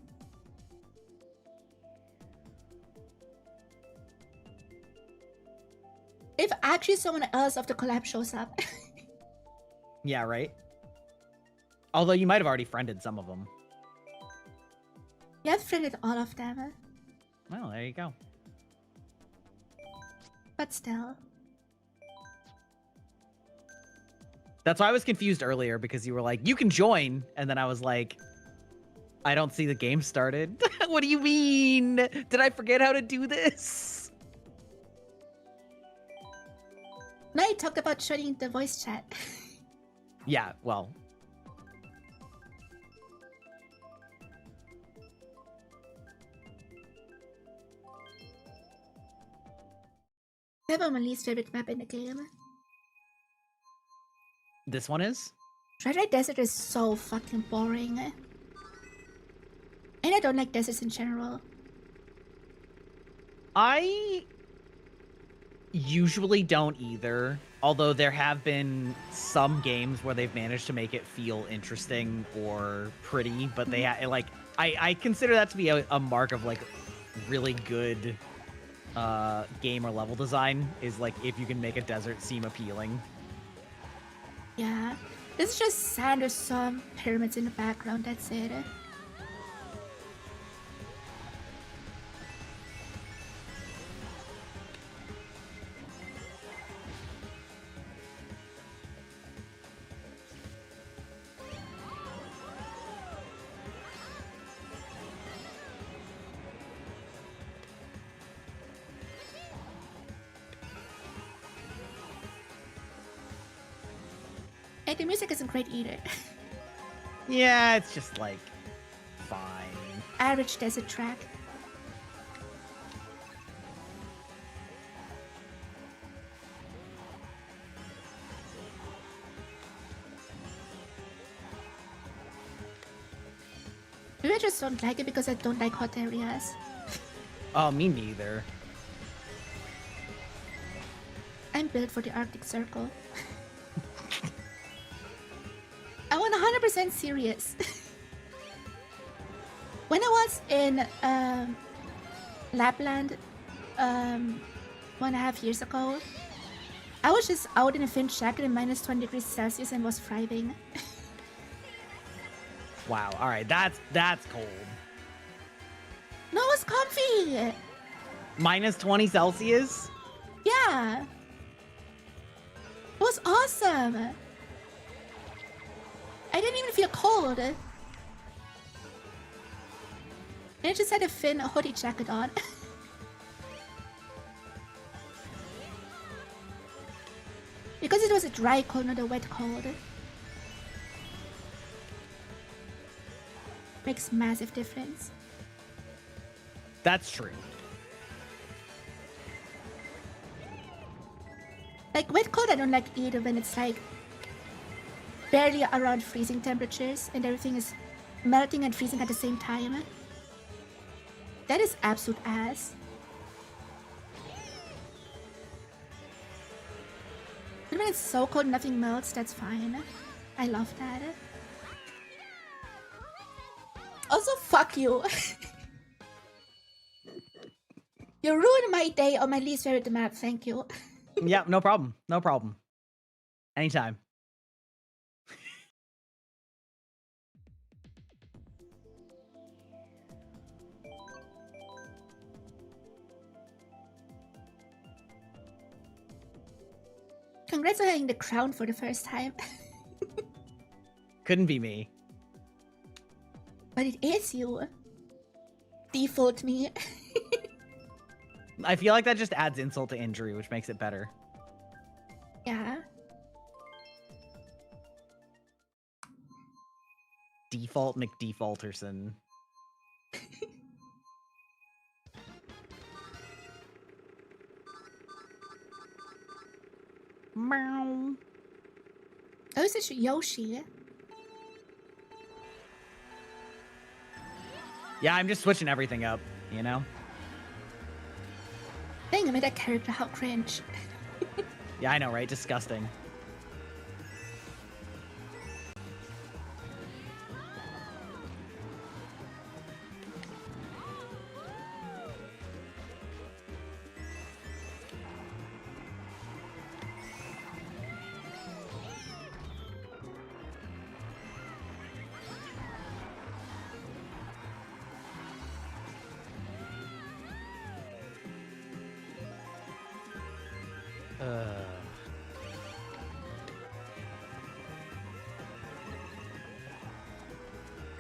If actually someone else of the collab shows up. Yeah, right. Although you might have already friended some of them. You have friended all of them. Well, there you go. But still. That's why I was confused earlier, because you were like, you can join. And then I was like, I don't see the game started. What do you mean? Did I forget how to do this? No, you talked about joining the voice chat. Yeah, well. I have my least favorite map in the game. This one is? Red Red Desert is so fucking boring. And I don't like deserts in general. I usually don't either. Although there have been some games where they've managed to make it feel interesting or pretty, but they like I consider that to be a mark of like really good game or level design, is like if you can make a desert seem appealing. Yeah. This is just sand with some pyramids in the background, that's it. Hey, the music isn't great either. Yeah, it's just like fine. Average desert track. Maybe I just don't like it because I don't like hot areas. Oh, me neither. I'm built for the Arctic Circle. I'm 100% serious. When I was in Lapland 1.5 years ago, I was just out in a thin jacket in minus 20 degrees Celsius and was thriving. Wow. All right, that's cold. No, it was comfy. Minus 20 Celsius? Yeah. It was awesome. I didn't even feel cold. And I just had a thin hoodie jacket on. Because it was a dry cold, not a wet cold. Makes massive difference. That's true. Like wet cold I don't like either, when it's like barely around freezing temperatures and everything is melting and freezing at the same time. That is absolute ass. But when it's so cold nothing melts, that's fine. I love that. Also, fuck you. You ruined my day on my least favorite map, thank you. Yeah, no problem. No problem. Anytime. Congrats on having the crown for the first time. Couldn't be me. But it is you. Default me. I feel like that just adds insult to injury, which makes it better. Yeah. Default McDefaulterson. Meow. Oh, is this Yoshi? Yeah, I'm just switching everything up, you know? Dang, I made that character, how cringe. Yeah, I know, right? Disgusting.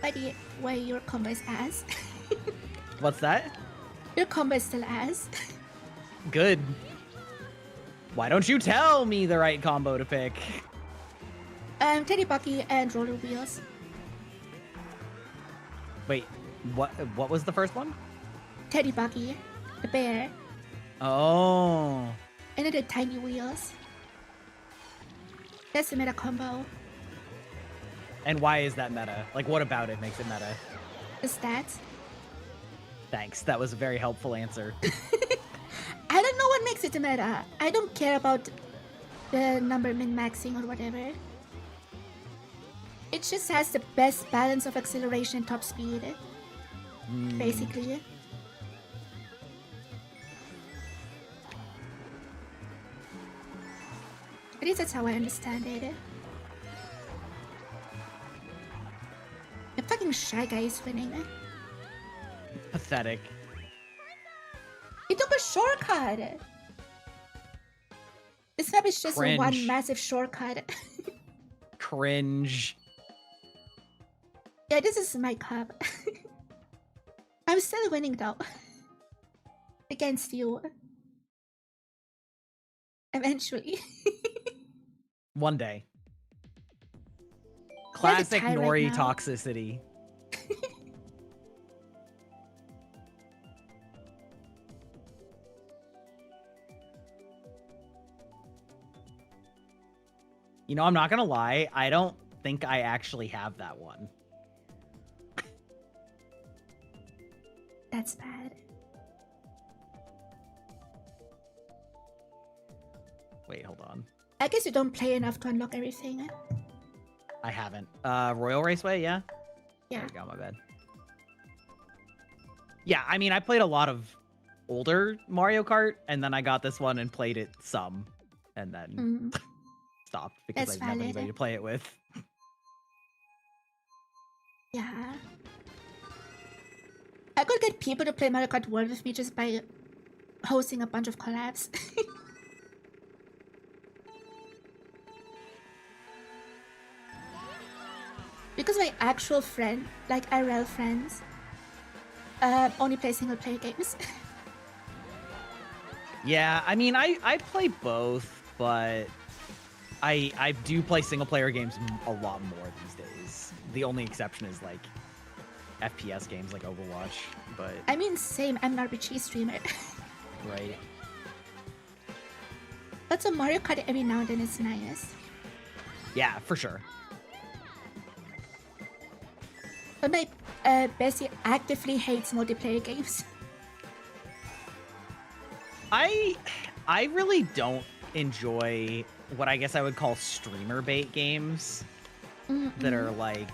By the way, your combo is ass. What's that? Your combo is still ass. Good. Why don't you tell me the right combo to pick? Teddy Bucky and roller wheels. Wait, what was the first one? Teddy Bucky, the bear, Oh. and then the tiny wheels. That's the meta combo. And why is that meta? Like, what about it makes it meta? The stats. Thanks. That was a very helpful answer. I don't know what makes it meta. I don't care about the number min-maxing or whatever. It just has the best balance of acceleration and top speed. Basically. At least that's how I understand it. The fucking Shy Guy is winning. Pathetic. He took a shortcut! This map is just Cringe. one massive shortcut. Cringe. Yeah, this is my cup. I'm still winning though. Against you. Eventually. One day. Classic tie right Nori now. toxicity. You know, I'm not gonna lie. I don't think I actually have that one. That's bad. Wait, hold on. I guess you don't play enough to unlock everything. I haven't. Royal Raceway, yeah? Yeah. There you go, my bad. Yeah, I mean, I played a lot of older Mario Kart, and then I got this one and played it some, and then stopped because That's I didn't have valid. anybody to play it with. Yeah. I could get people to play Mario Kart World with me just by hosting a bunch of collabs. Because my actual friend, like IRL friends, only play single player games. Yeah, I mean, I play both, but I do play single player games a lot more these days. The only exception is like FPS games like Overwatch, but I mean, same, I'm an RPG streamer. right. But some Mario Kart every now and then is nice. Yeah, for sure. But my bestie actively hates multiplayer games. I really don't enjoy what I guess I would call streamer bait games that are like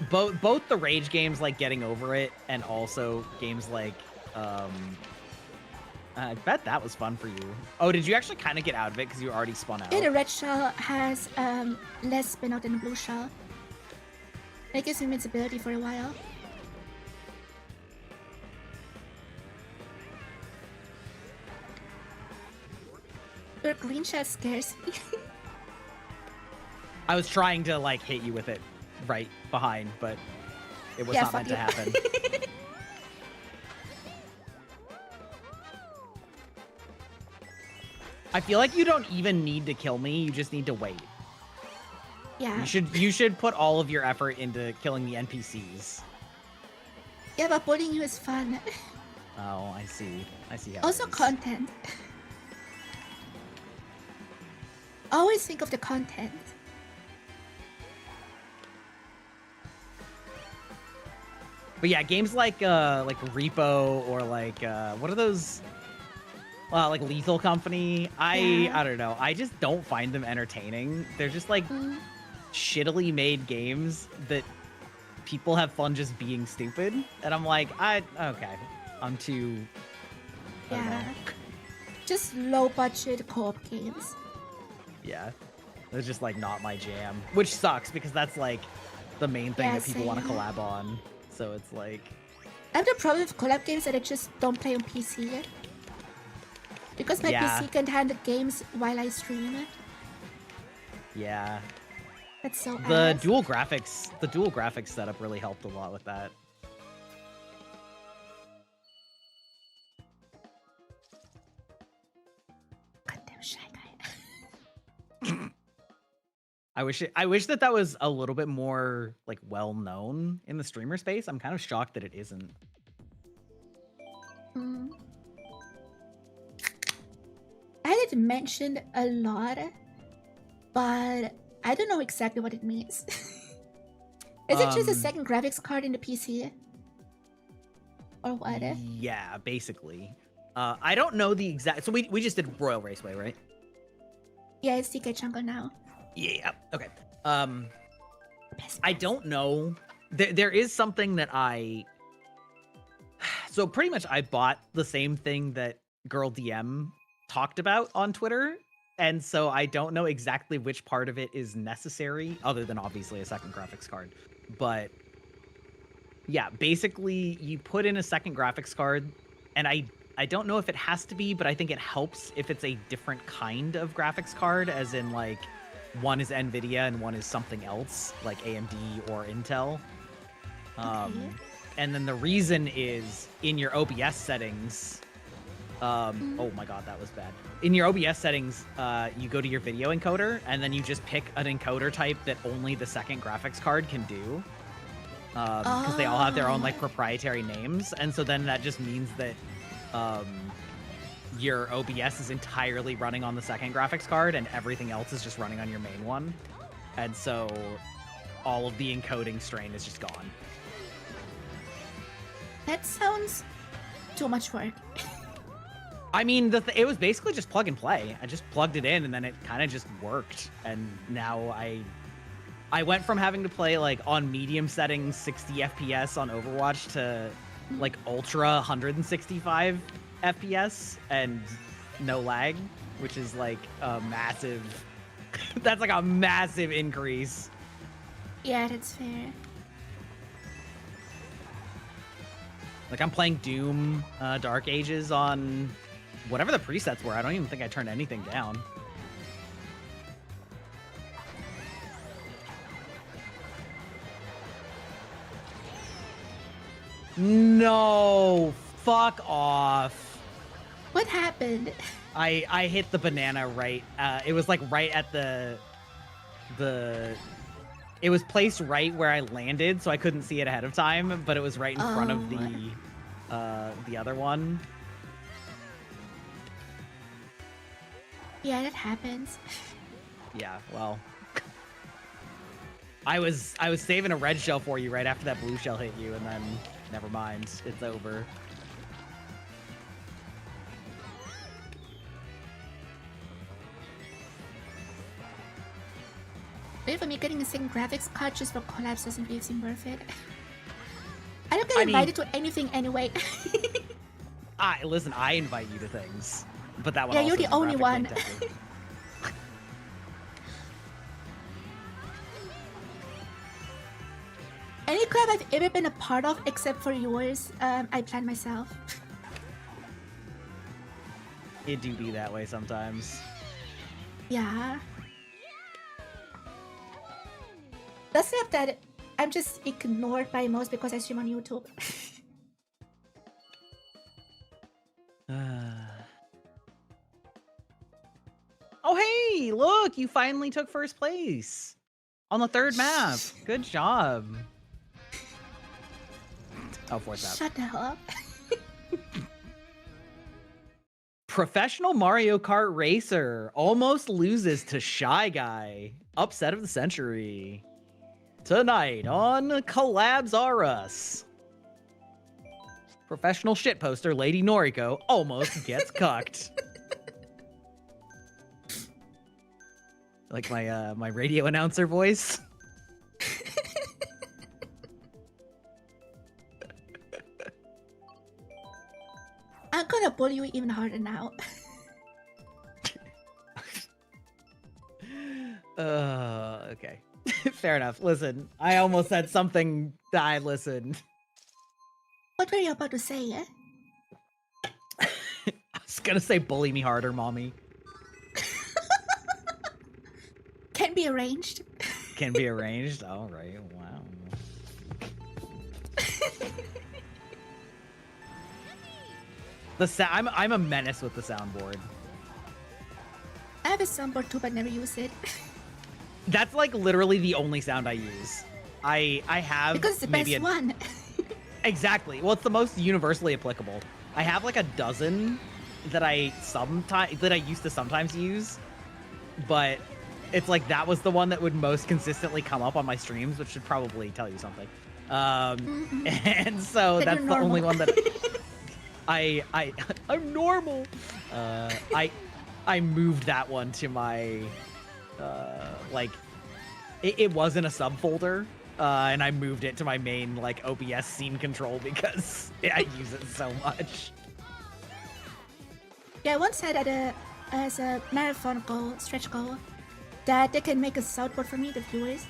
both the rage games like Getting Over It and also games like I bet that was fun for you. Oh, did you actually kind of get out of it because you already spun out? Yeah, the red shell has less spin out than the blue shell. That gives me invincibility for a while. Your green shell scares me. I was trying to like hit you with it right behind, but it was Yeah, not meant to fuck happen. I feel like you don't even need to kill me, you just need to wait. Yeah. You should put all of your effort into killing the NPCs. Yeah, but bullying you is fun. Oh, I see. I see how Also it is. content. Always think of the content. But yeah, games like Repo or like what are those? Like Lethal Company. I don't know. I just don't find them entertaining. They're just like shittily made games that people have fun just being stupid, and I'm like, okay, I'm too. I don't know. Just low budget co-op games. Yeah, it's just like not my jam, which sucks because that's like the main thing that people want to same. collab on. So it's like, I have the problem with collab games that I just don't play on PC. Because my PC can't handle games while I stream. yeah, That's so the ass. dual graphics setup really helped a lot with that. Goddamn shy guy. I wish that was a little bit more like well known in the streamer space. I'm kind of shocked that it isn't. I had it mentioned a lot, but I don't know exactly what it means. Is it just a second graphics card in the PC? Or what? Yeah, basically. I don't know the exact. So we just did Royal Raceway, right? Yeah, it's DK Chungo now. Yeah. Okay. I don't know. There is something that So pretty much, I bought the same thing that Girl DM talked about on Twitter, and so I don't know exactly which part of it is necessary, other than obviously a second graphics card. But yeah, basically, you put in a second graphics card, and I don't know if it has to be, but I think it helps if it's a different kind of graphics card, as in like one is NVIDIA and one is something else, like AMD or Intel. And then the reason is in your OBS settings. Oh my god, that was bad. In your OBS settings, you go to your video encoder, and then you just pick an encoder type that only the second graphics card can do. Because they all have their own like proprietary names, and so then that just means that your OBS is entirely running on the second graphics card, and everything else is just running on your main one. And so all of the encoding strain is just gone. That sounds too much work. I mean, it was basically just plug and play. I just plugged it in, and then it kind of just worked. And now I went from having to play like on medium settings 60 FPS on Overwatch to like ultra 165 FPS and no lag, which is like a massive that's like a massive increase. Yeah, that's fair. Like I'm playing Doom Dark Ages on whatever the presets were. I don't even think I turned anything down. No, fuck off. What happened? I hit the banana right. It was like right at the. It was placed right where I landed, so I couldn't see it ahead of time. But it was right in front of the other one. Yeah, that happens. Yeah, well. I was saving a red shell for you right after that blue shell hit you, and then never mind, it's over. Maybe for me, getting a second graphics card just for collabs doesn't really seem worth it. I don't get invited to anything anyway. Listen, I invite you to things, but that one. Yeah, also you're the is only one. graphic Any collab I've ever been a part of, except for yours, I plan myself. It do be that way sometimes. Yeah. That's have that I'm just ignored by most because I stream on YouTube. Oh, hey, look, you finally took first place on the third map. Good job. Oh, fourth map. Shut the hell up. Professional Mario Kart racer almost loses to Shy Guy. Upset of the century. Tonight on Collabs Are Us. Professional shitposter Lady Noriko almost gets cucked. Like my radio announcer voice. I'm gonna bully you even harder now. Okay. Fair enough. Listen, I almost said something that I listened. What were you about to say, eh? I was gonna say bully me harder, mommy. Can be arranged. Can be arranged? All right. Wow. I'm a menace with the soundboard. I have a soundboard too, but never use it. That's like literally the only sound I use. I have because it's the maybe best one. Exactly. Well, it's the most universally applicable. I have like a dozen that I used to sometimes use, but it's like that was the one that would most consistently come up on my streams, which should probably tell you something. And so that's the only one that I'm normal. I moved that one to my like it wasn't a subfolder, and I moved it to my main like OBS scene control because I use it so much. Yeah, I once had as a marathon goal, stretch goal, that they can make a soundboard for me, the viewers,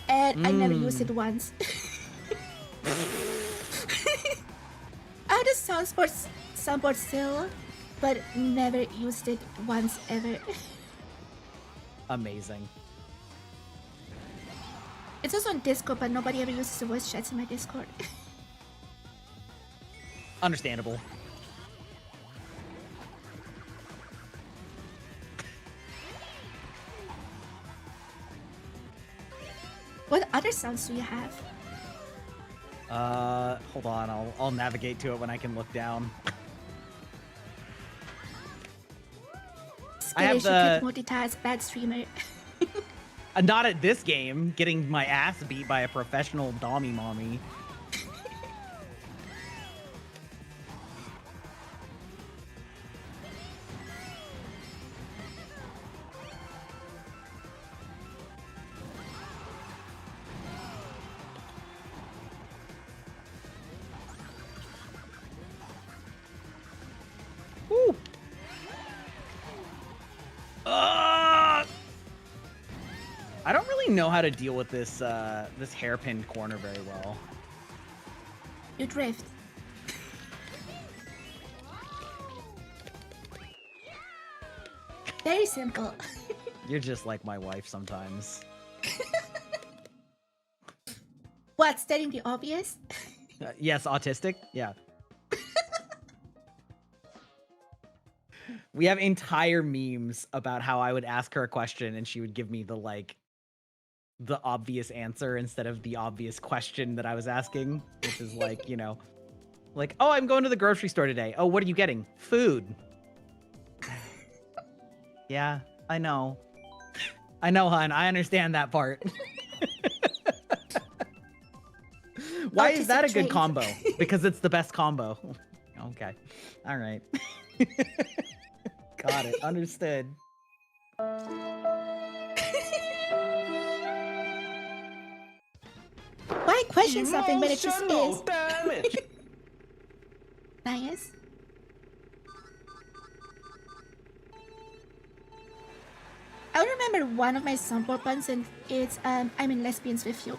and I never used it once. I had a soundboard still, but never used it once ever. Amazing. It's also on Discord, but nobody ever uses the voice chats in my Discord. Understandable. What other sounds do you have? Hold on. I'll navigate to it when I can look down. I have the multitask bad streamer. Not at this game, getting my ass beat by a professional dommy mommy. Woo! I don't really know how to deal with this this hairpin corner very well. You drift. Very simple. You're just like my wife sometimes. What, stating the obvious? Yes, autistic? Yeah. We have entire memes about how I would ask her a question and she would give me the obvious answer instead of the obvious question that I was asking, which is like, you know, like, oh, I'm going to the grocery store today. Oh, what are you getting? Food. Yeah, I know. I know, hon. I understand that part. Why is that a good combo? Because it's the best combo. Okay. All right. Got it. Understood. Why question something when it just is? Nice. I remember one of my soundboard puns, and it's I'm in lesbians with you.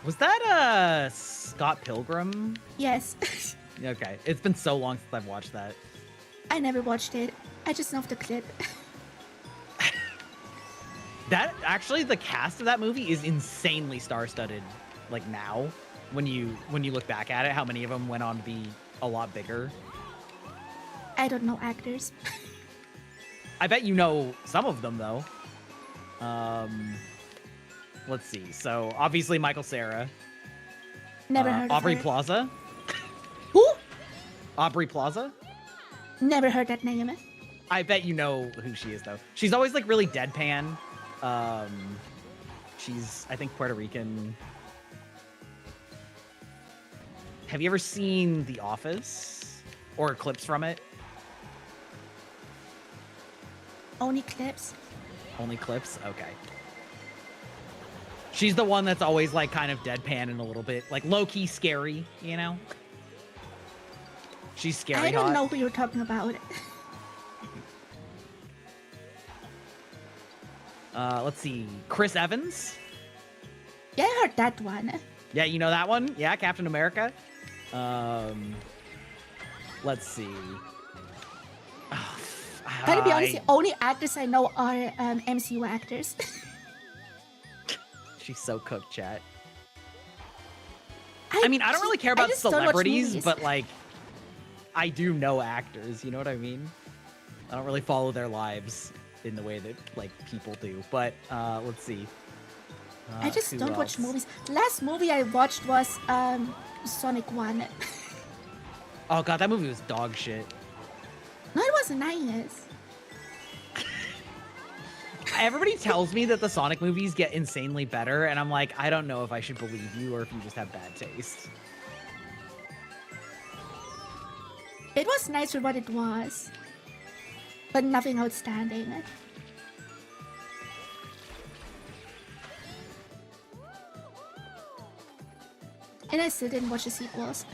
Was that Scott Pilgrim? Yes. Okay. It's been so long since I've watched that. I never watched it. I just know of the clip. That actually, the cast of that movie is insanely star-studded. Like now, when you look back at it, how many of them went on to be a lot bigger. I don't know actors. I bet you know some of them though. Let's see. So obviously Michael Cera. Never heard of Aubrey her. Plaza. Who? Aubrey Plaza. Never heard that name. I bet you know who she is though. She's always like really deadpan. She's I think Puerto Rican. Have you ever seen The Office or clips from it? Only clips. Only clips? Okay. She's the one that's always like kind of deadpan and a little bit like low-key scary, you know? She's scary I don't hot. know who you're talking about. Let's see. Chris Evans? Yeah, I heard that one. Yeah, you know that one? Yeah, Captain America? Let's see. Gotta be honest, the only actors I know are MCU actors. She's so cooked, chat. I mean, I don't really care about just don't watch celebrities, movies. but like, I do know actors. You know what I mean? I don't really follow their lives in the way that like people do. But let's see. I just who don't watch else? movies. The last movie I watched was Sonic 1. Oh god, that movie was dog shit. No, it was nice. Everybody tells me that the Sonic movies get insanely better, and I'm like, I don't know if I should believe you or if you just have bad taste. It was nice for what it was, but nothing outstanding. And I still didn't watch the sequels.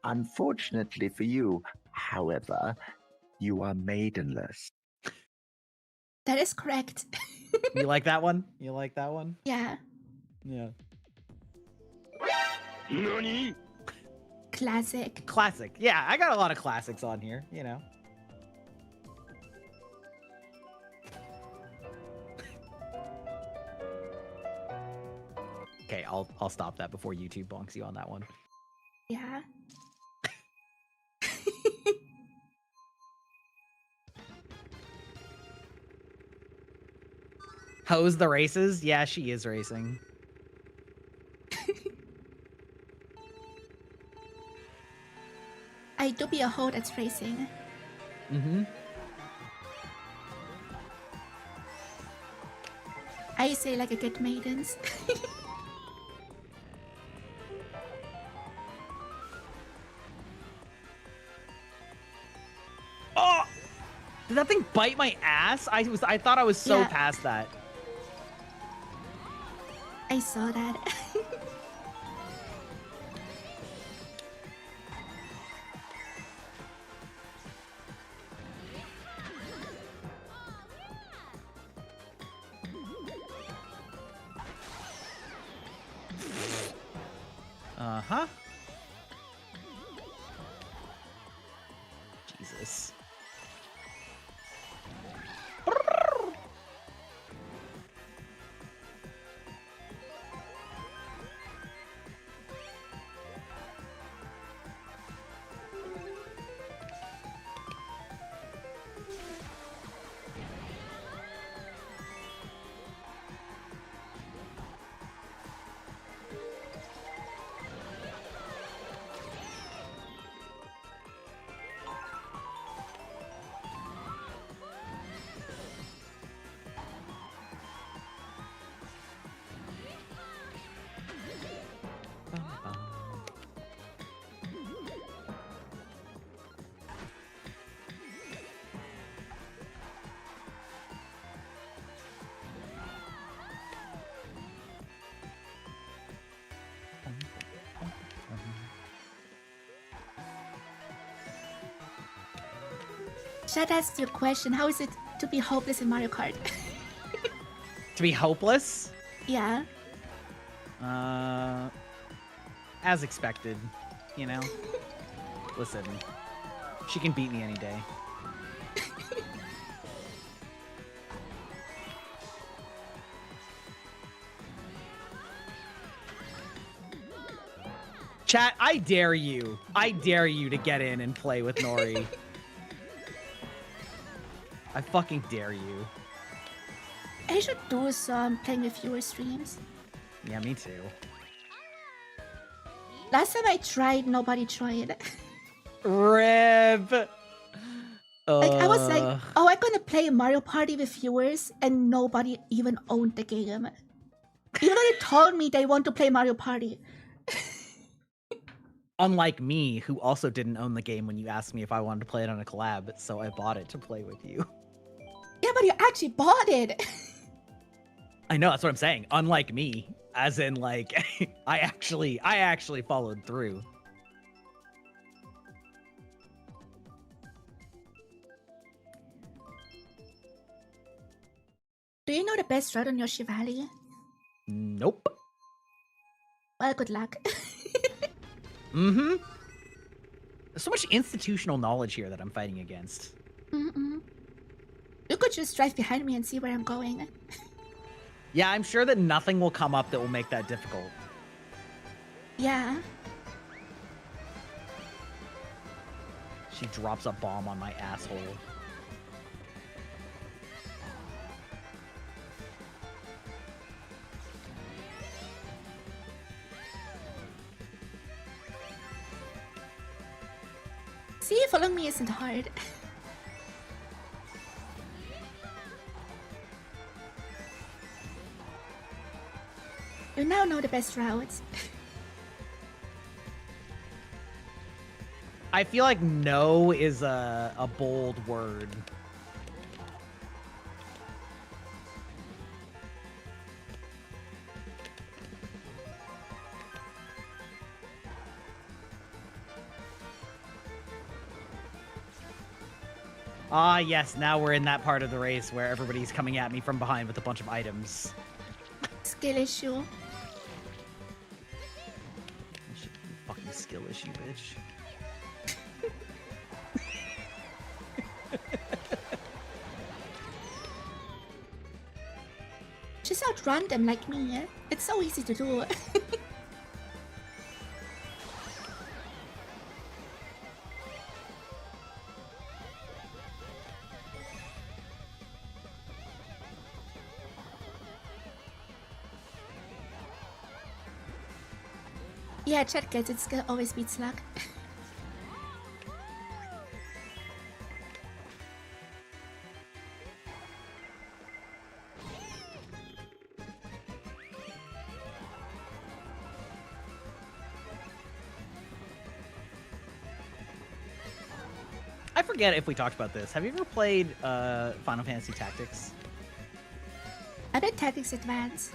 Unfortunately for you, however, you are maidenless. That is correct. You like that one? You like that one? Yeah, Yeah. Nani? classic. Classic. Yeah, I got a lot of classics on here, you know. Okay, I'll stop that before YouTube bonks you on that one. Yeah. Hose the races? Yeah, she is racing. I do be a hoe that's racing. Mm-hmm. I say like a good maidens. Oh! Did that thing bite my ass? I thought I was so Yeah. past that. I saw that. Uh-huh. Jesus. Should I ask you a question? How is it to be hopeless in Mario Kart? To be hopeless? Yeah. As expected, you know? Listen, she can beat me any day. Chat, I dare you. I dare you to get in and play with Nori. I fucking dare you. I should do some playing with viewer streams. Yeah, me too. Last time I tried, nobody tried. Rip. Like, I was like, oh, I'm gonna play Mario Party with viewers, and nobody even owned the game. Even though they told me they want to play Mario Party. Unlike me, who also didn't own the game when you asked me if I wanted to play it on a collab, so I bought it to play with you. Yeah, but you actually bought it. I know, that's what I'm saying. Unlike me, as in, like, I actually followed through. Do you know the best route on Yoshi Valley? Nope. Well, good luck. Mm-hmm. There's so much institutional knowledge here that I'm fighting against. Mm-mm. You could just drive behind me and see where I'm going. Yeah, I'm sure that nothing will come up that will make that difficult. Yeah. She drops a bomb on my asshole. See, following me isn't hard. You now know the best routes. I feel like no is a bold word. Ah, yes, now we're in that part of the race where everybody's coming at me from behind with a bunch of items. Skill issue. Fucking skill issue, bitch. Just outrun them like me. It's so easy to do. Yeah, chat gets it. Skill always beats luck. I forget if we talked about this. Have you ever played Final Fantasy Tactics? I bet Tactics Advance.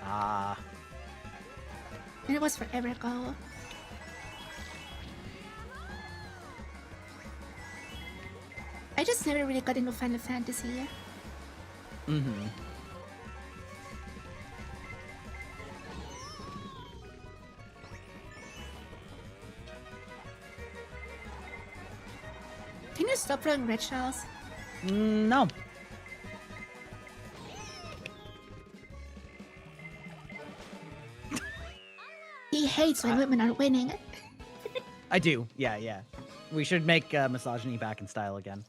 Ah. And it was forever ago. I just never really got into Final Fantasy. Mm-hmm. Can you stop throwing red shells? No. He hates when women are winning. I do. Yeah, yeah. We should make misogyny back in style again.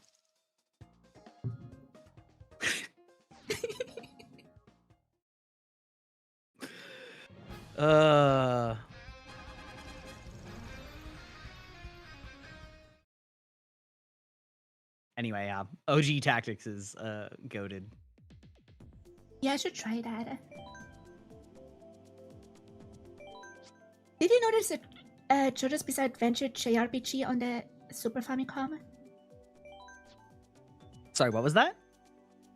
Anyway, OG Tactics is goated. Yeah, I should try that. Did you notice that JoJo's Bizarre Adventure JRPG on the Super Famicom? Sorry, what was that?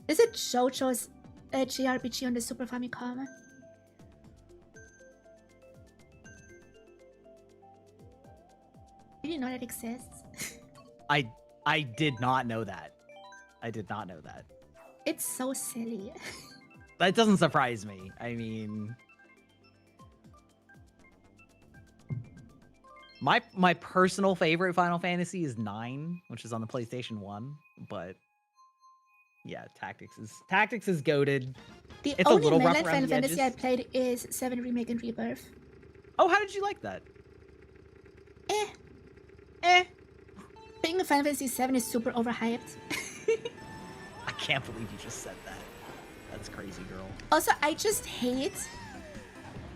Is it JoJo's JRPG on the Super Famicom? Did you know that exists? I did not know that. I did not know that. It's so silly. That doesn't surprise me. I mean, My personal favorite Final Fantasy is 9, which is on the PlayStation 1, but yeah, Tactics is goated. The It's a only little rough mainline around Final the Fantasy I edges. played is 7 Remake and Rebirth. Oh, how did you like that? Eh. Being a Final Fantasy 7 is super overhyped. I can't believe you just said that. That's crazy, girl. Also, I just hate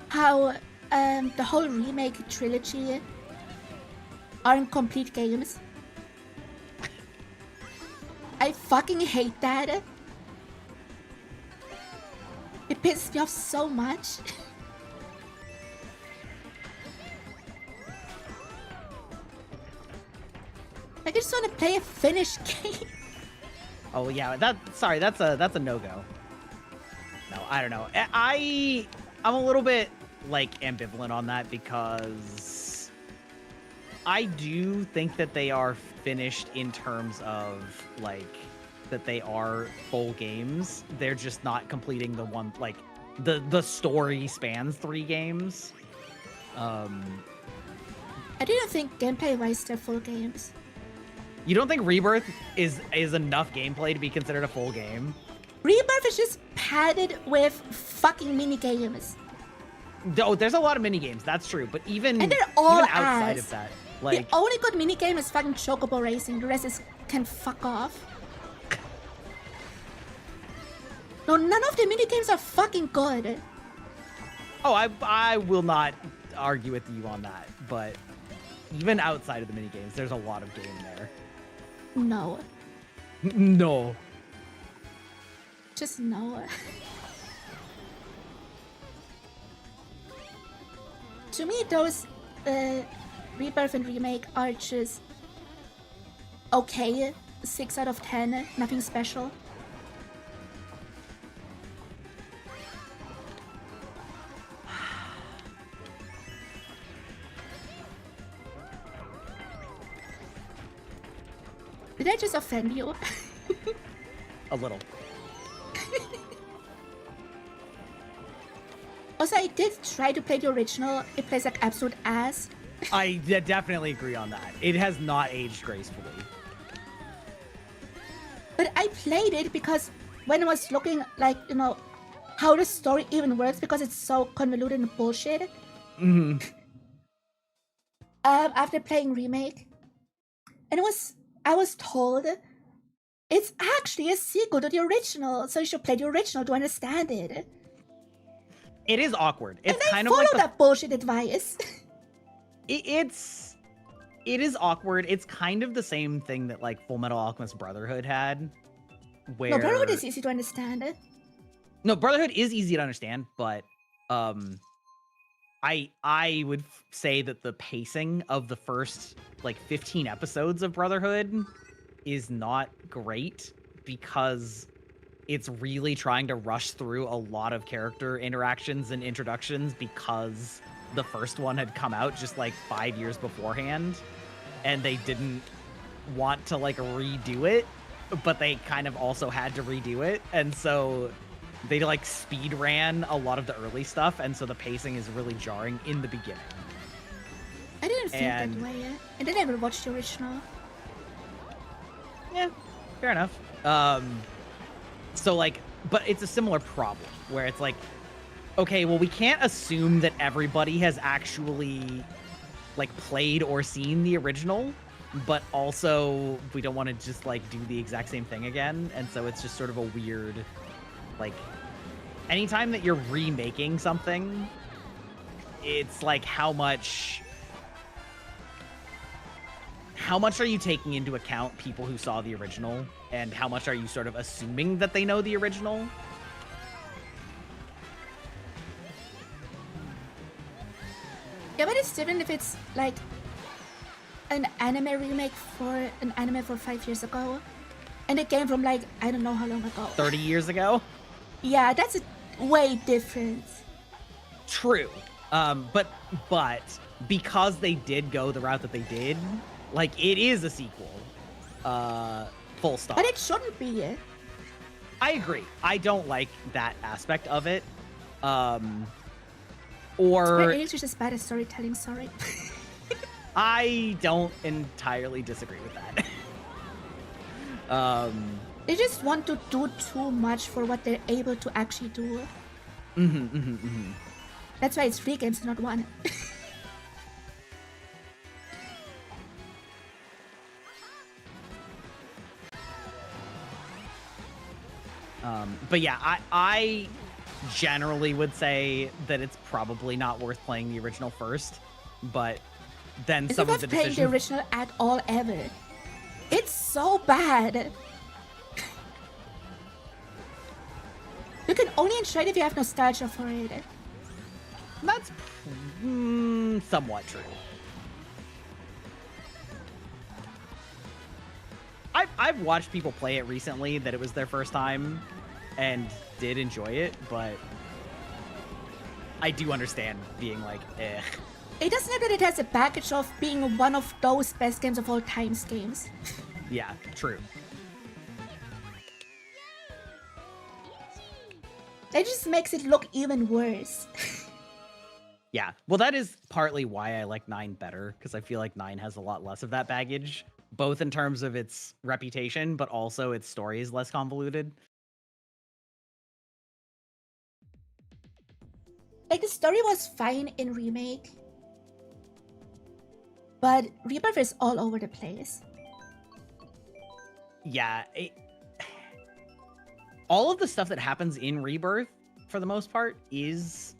how the whole remake trilogy aren't complete games. I fucking hate that. It pisses me off so much. I just want to play a finished game. Oh yeah, that's a no-go. No, I don't know. I'm a little bit like ambivalent on that because I do think that they are finished in terms of like that they are full games. They're just not completing the one like the story spans 3 games. I don't think gameplay-wise they're full games. You don't think Rebirth is enough gameplay to be considered a full game? Rebirth is just padded with fucking mini games. Oh, there's a lot of mini games. That's true, but even And they're all even outside ass. of that, like The only good mini game is fucking Chocobo Racing. The rest can fuck off. No, none of the mini games are fucking good. oh, I will not argue with you on that, but even outside of the mini games, there's a lot of game there. No, No. just no. To me, those Rebirth and Remake are just okay. 6 out of 10, nothing special. Did I just offend you? A little. Also, I did try to play the original. It plays like absolute ass. I definitely agree on that. It has not aged gracefully. But I played it because when I was looking, like, you know, how the story even works, because it's so convoluted and bullshit. After playing Remake. And I was told it's actually a sequel to the original, so you should play the original to understand it. It is awkward. It's And I kind of follow like that bullshit advice. it is awkward. It's kind of the same thing that like Full Metal Alchemist Brotherhood had, where No, Brotherhood is easy to understand. No, Brotherhood is easy to understand, but I would say that the pacing of the first like 15 episodes of Brotherhood is not great because it's really trying to rush through a lot of character interactions and introductions because the first one had come out just like 5 years beforehand and they didn't want to like redo it, but they kind of also had to redo it. And so they like speed ran a lot of the early stuff, and so the pacing is really jarring in the beginning. I didn't think that way. And I never watched the original. Yeah, fair enough. So like, but it's a similar problem where it's like, okay, well, we can't assume that everybody has actually like played or seen the original, but also we don't want to just like do the exact same thing again. And so it's just sort of a weird, like, anytime that you're remaking something, it's like how much are you taking into account people who saw the original, and how much are you sort of assuming that they know the original? Yeah, but it's different if it's like an anime remake for an anime for 5 years ago, and a game from like I don't know how long ago. 30 years ago? Yeah, that's a way different. True. But because they did go the route that they did, like, it is a sequel. Full stop. But it shouldn't be. I agree. I don't like that aspect of it. Square Or Enix is just bad at storytelling, sorry. I don't entirely disagree with that. They just want to do too much for what they're able to actually do. That's why it's 3 games, not 1. But yeah, I generally would say that it's probably not worth playing the original first, but then It's some not of the playing the decisions. original at all ever. It's so bad. You can only enjoy it if you have nostalgia for it. That's somewhat true. I've watched people play it recently that it was their first time and did enjoy it, but I do understand being like, eh. It doesn't have that it has a package of being one of those best games of all times games. Yeah, true. It just makes it look even worse. Yeah, well, that is partly why I like 9 better, because I feel like 9 has a lot less of that baggage, both in terms of its reputation, but also its story is less convoluted. Like, the story was fine in Remake, but Rebirth is all over the place. Yeah, all of the stuff that happens in Rebirth, for the most part, is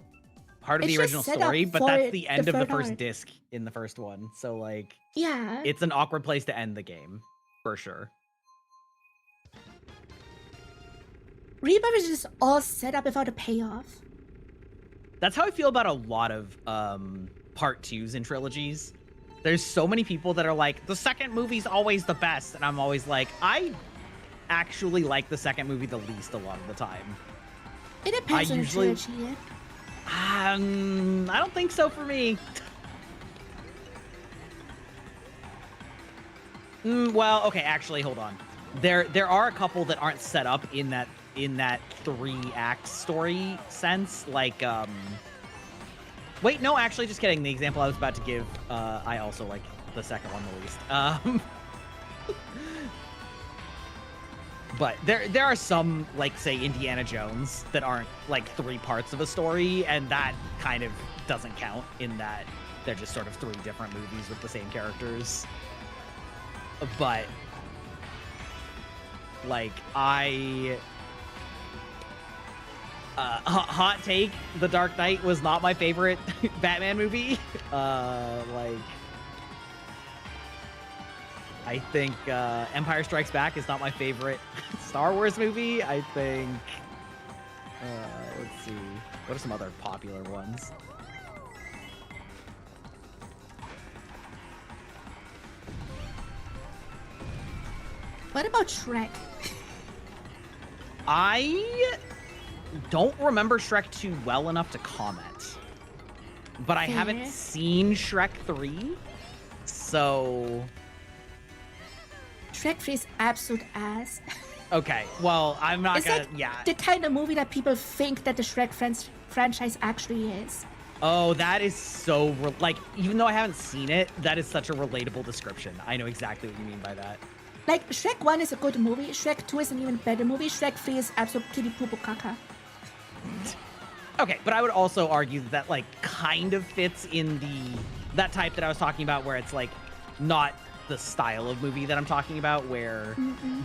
part of It's the just original set story, up but for that's the end the of the third first arc. disc in the first one. So, like, Yeah. it's an awkward place to end the game, for sure. Rebirth is just all set up without a payoff. That's how I feel about a lot of part 2s in trilogies. There's so many people that are like, the second movie's always the best, and I'm always like, I actually like the second movie the least a lot of the time. It depends on usually- the trilogy. I don't think so for me. Well, okay, actually, hold on. There are a couple that aren't set up in that 3-act story sense, like wait, no, actually, just kidding. The example I was about to give, I also like the second one the least. But there are some, like, say, Indiana Jones that aren't, like, 3 parts of a story, and that kind of doesn't count in that they're just sort of 3 different movies with the same characters. But, like, hot take, The Dark Knight was not my favorite Batman movie. I think Empire Strikes Back is not my favorite Star Wars movie. I think, let's see, what are some other popular ones? What about Shrek? I don't remember Shrek 2 well enough to comment, but I haven't Fair. seen Shrek 3, so... Shrek 3 is absolute ass. Okay, well, I'm not It's gonna, like yeah. the kind of movie that people think that the Shrek franchise actually is. Oh, that is so, like, even though I haven't seen it, that is such a relatable description. I know exactly what you mean by that. Like, Shrek 1 is a good movie, Shrek 2 is an even better movie, Shrek 3 is absolute kitty poo poo caca. Okay, but I would also argue that like kind of fits in that type that I was talking about, where it's like not the style of movie that I'm talking about, where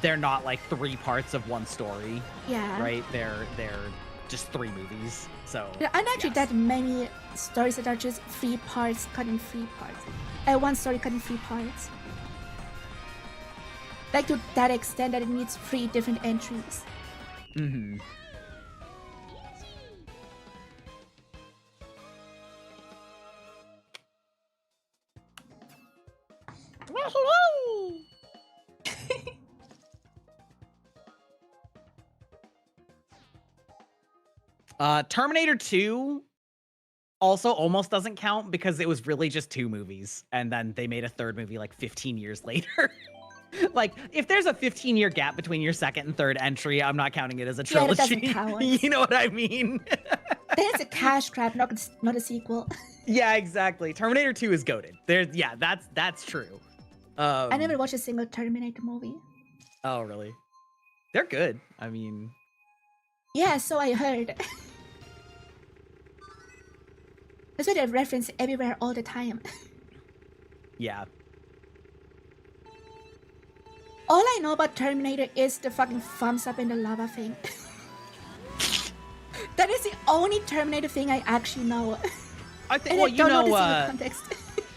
they're not like 3 parts of one story, Yeah. right? They're just 3 movies. So There aren't actually yes. that many stories that are just 3 parts cut in 3 parts. One story cut in 3 parts. Like, to that extent that it needs 3 different entries. Mm-hmm. Terminator 2 also almost doesn't count because it was really just 2 movies, and then they made a 3rd movie like 15 years later. Like, if there's a 15-year gap between your 2nd and 3rd entry, I'm not counting it as a Yeah, it trilogy. doesn't count. You know what I mean? Then it's a cash grab, not a sequel. Yeah, exactly. Terminator 2 is goated. There's yeah, that's true. I never watched a single Terminator movie. Oh, really? They're good. I mean, Yeah, so I heard. That's why they reference everywhere all the time. yeah. All I know about Terminator is the fucking thumbs up in the lava thing. That is the only Terminator thing I actually know. I think. And Well, I you don't know know, this in the context.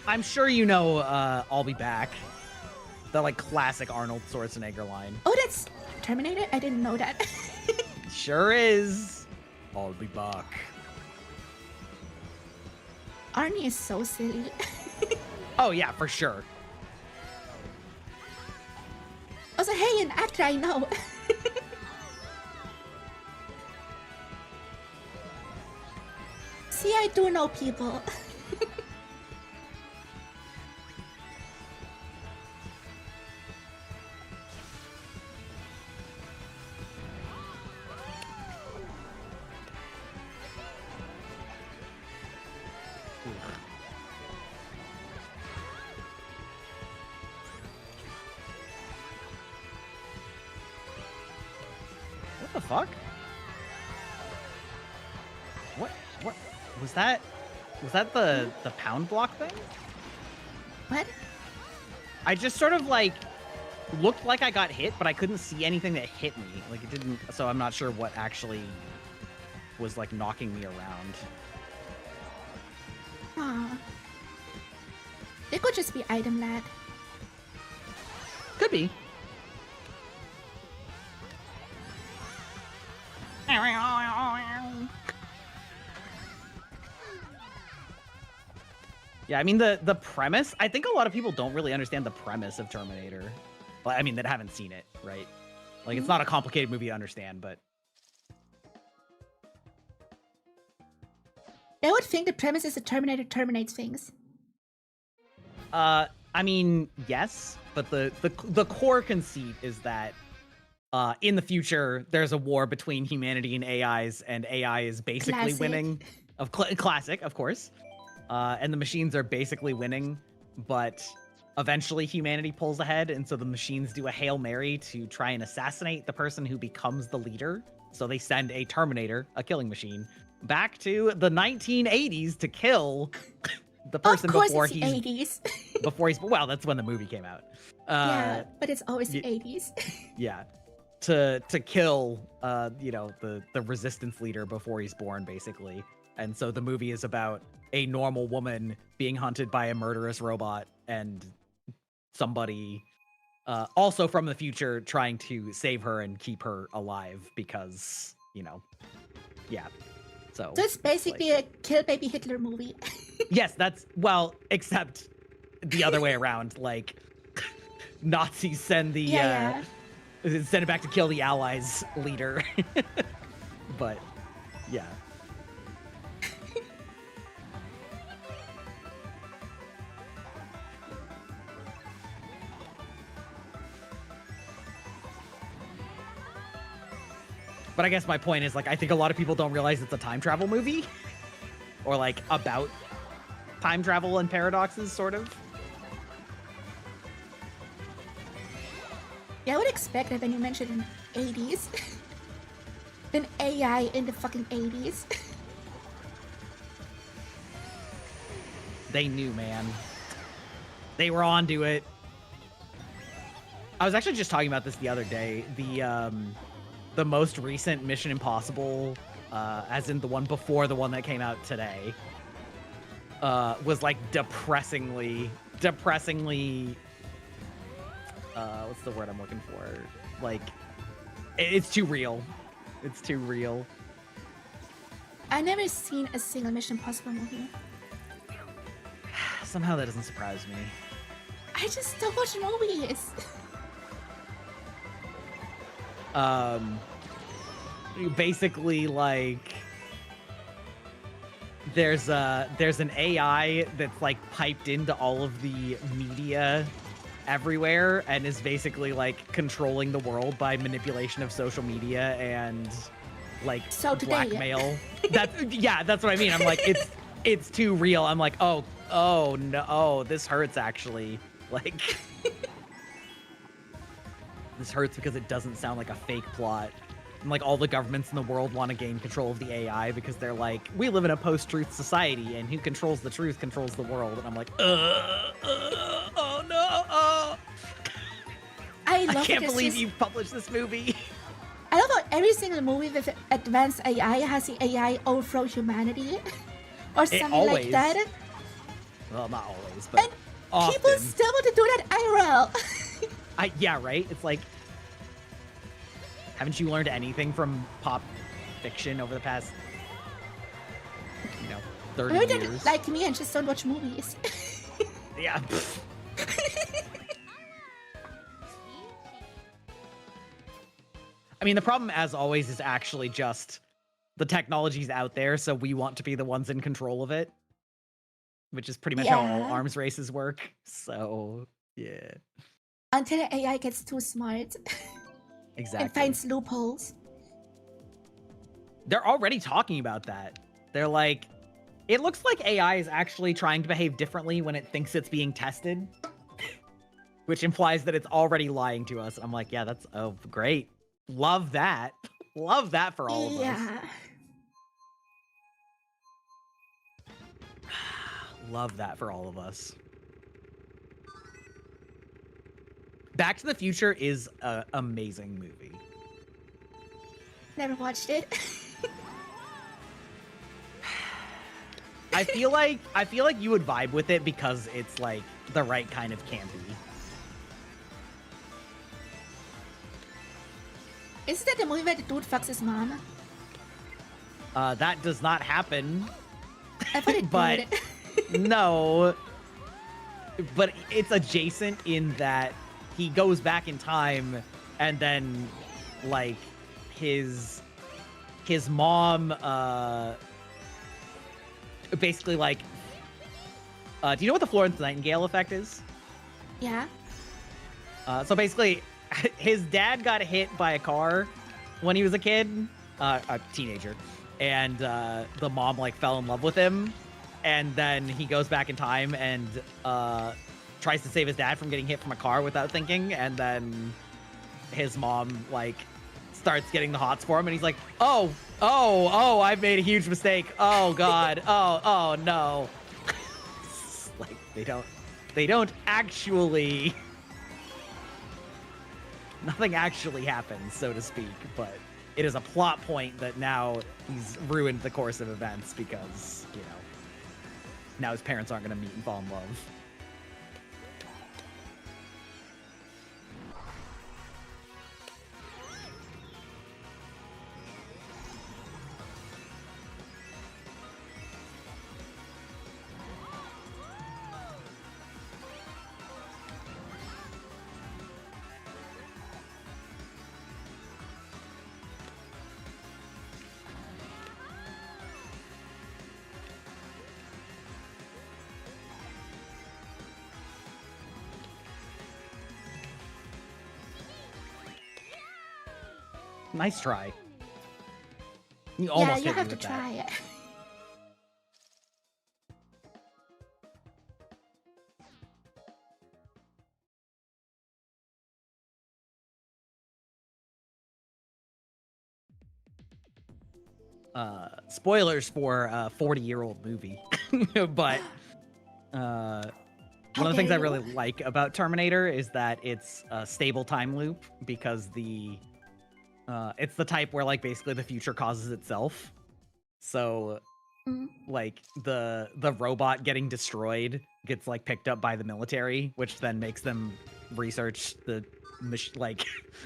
I'm sure you know. I'll be back. The like classic Arnold Schwarzenegger line. Oh, that's Terminator? I didn't know that. Sure is. I'll be back. Arnie is so silly. Oh yeah, for sure. Also, hey, an actor I know. See, I do know people. What the fuck? What was that? Was that the pound block thing? What? I just sort of like looked like I got hit, but I couldn't see anything that hit me. Like it didn't, so I'm not sure what actually was like knocking me around. Aw. It could just be item lag. Could be. Yeah, I mean the premise, I think a lot of people don't really understand the premise of Terminator. Well, I mean that haven't seen it, right? Like it's not a complicated movie to understand, but I would think the premise is the Terminator terminates things. I mean, yes, but the core conceit is that in the future there's a war between humanity and AIs, and AI is basically Classic. winning. Classic, of course. And the machines are basically winning, but eventually humanity pulls ahead, and so the machines do a Hail Mary to try and assassinate the person who becomes the leader. So they send a Terminator, a killing machine, back to the 1980s to kill the person of course before it's the he's 80s. before he's well, that's when the movie came out. Yeah, but it's always the y- 80s. Yeah. To kill you know, the resistance leader before he's born, basically. And so the movie is about a normal woman being hunted by a murderous robot and somebody also from the future trying to save her and keep her alive because, you know, yeah. So So it's basically a Kill Baby Hitler movie. yes, that's, well, except the other way around. Like, Nazis send the Yeah. send it back to kill the Allies leader. But yeah. But I guess my point is, like, I think a lot of people don't realize it's a time travel movie. Or, like, about time travel and paradoxes, sort of. Yeah, I would expect that when you mentioned in 80s. An AI in the fucking 80s. They knew, man. They were onto it. I was actually just talking about this the other day. The most recent Mission Impossible, as in the one before the one that came out today, was like depressingly, what's the word I'm looking for? Like, it's too real. It's too real. I've never seen a single Mission Impossible movie. Somehow that doesn't surprise me. I just don't watch movies. Basically, like, there's an AI that's like piped into all of the media everywhere and is basically like controlling the world by manipulation of social media and like So today, blackmail. That's yeah, that's what I mean. I'm like, it's too real. I'm like, oh no, this hurts actually. Like, this hurts because it doesn't sound like a fake plot. And like all the governments in the world want to gain control of the AI because they're like, we live in a post-truth society, and who controls the truth controls the world. And I'm like, oh no, I I love can't it. It's believe just- you published this movie. I love how every single movie with advanced AI has the AI overthrow humanity, or something like always. that. Well, not always, but And often. people still want to do that IRL. Yeah, right? It's like, haven't you learned anything from pop fiction over the past, 30 Maybe years? they're like me and just don't watch movies. Yeah. I mean, the problem, as always, is actually just the technology's out there, so we want to be the ones in control of it, which is pretty much how all Yeah. arms races work. So, yeah, Until the AI gets too smart exactly. and finds loopholes. They're already talking about that. They're like, it looks like AI is actually trying to behave differently when it thinks it's being tested, which implies that it's already lying to us. I'm like, yeah, that's great. Love that. Love that for all of us. Yeah. Love that for all of us. Back to the Future is an amazing movie. Never watched it. I feel like you would vibe with it because it's like the right kind of campy. Isn't that the movie where the dude fucks his mom? That does not happen. I thought it But did. no. But it's adjacent in that he goes back in time and then like his mom basically like do you know what the Florence Nightingale effect is? Yeah. So basically his dad got hit by a car when he was a kid, a teenager, and the mom like fell in love with him, and then he goes back in time and tries to save his dad from getting hit from a car without thinking, and then his mom like starts getting the hots for him, and he's like, oh, I've made a huge mistake. Oh God. Oh no. Like they don't actually nothing actually happens, so to speak, but it is a plot point that now he's ruined the course of events because, now his parents aren't going to meet and fall in love. Nice try. You almost Yeah, hit you me have to with that. try it. Spoilers for a 40-year-old movie. But one of the things I dare you. really like about Terminator is that it's a stable time loop because it's the type where like basically the future causes itself. So Mhm. like the robot getting destroyed gets like picked up by the military, which then makes them research the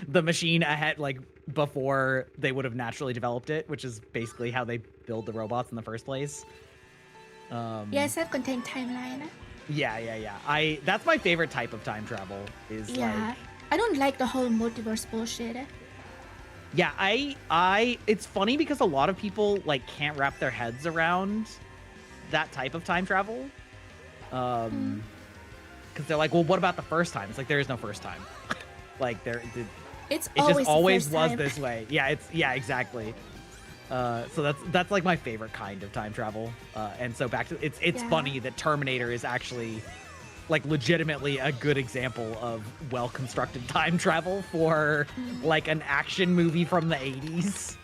the machine ahead, like before they would have naturally developed it, which is basically how they build the robots in the first place. Yeah, self-contained timeline. Yeah. That's my favorite type of time travel is Yeah. like, I don't like the whole multiverse bullshit. yeah, it's funny because a lot of people like can't wrap their heads around that type of time travel. Because they're like, well, what about the first time? It's like, there is no first time. Like It's it always just the always first was time. this way. Yeah, exactly. So that's like my favorite kind of time travel. And so back to it's Yeah. funny that Terminator is actually like legitimately a good example of well-constructed time travel for like an action movie from the 80s.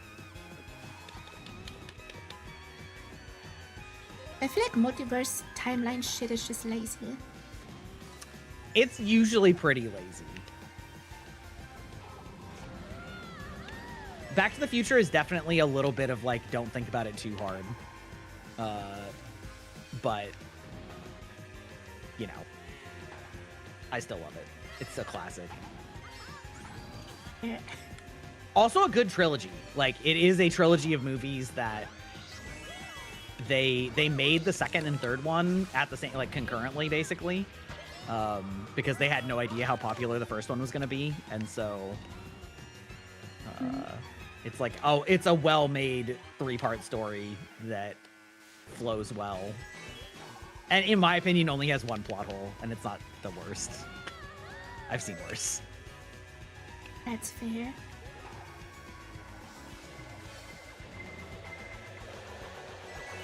I feel like multiverse timeline shit is just lazy. It's usually pretty lazy. Back to the Future is definitely a little bit of like, don't think about it too hard. But, you know, I still love it. It's a classic. Yeah. Also a good trilogy. Like, it is a trilogy of movies that they made the second and third one at the same, like, concurrently, basically. Because they had no idea how popular the first one was going to be. And so, it's like, oh, it's a well-made 3-part story that flows well. And in my opinion, only has one plot hole, and it's not the worst. I've seen worse. That's fair.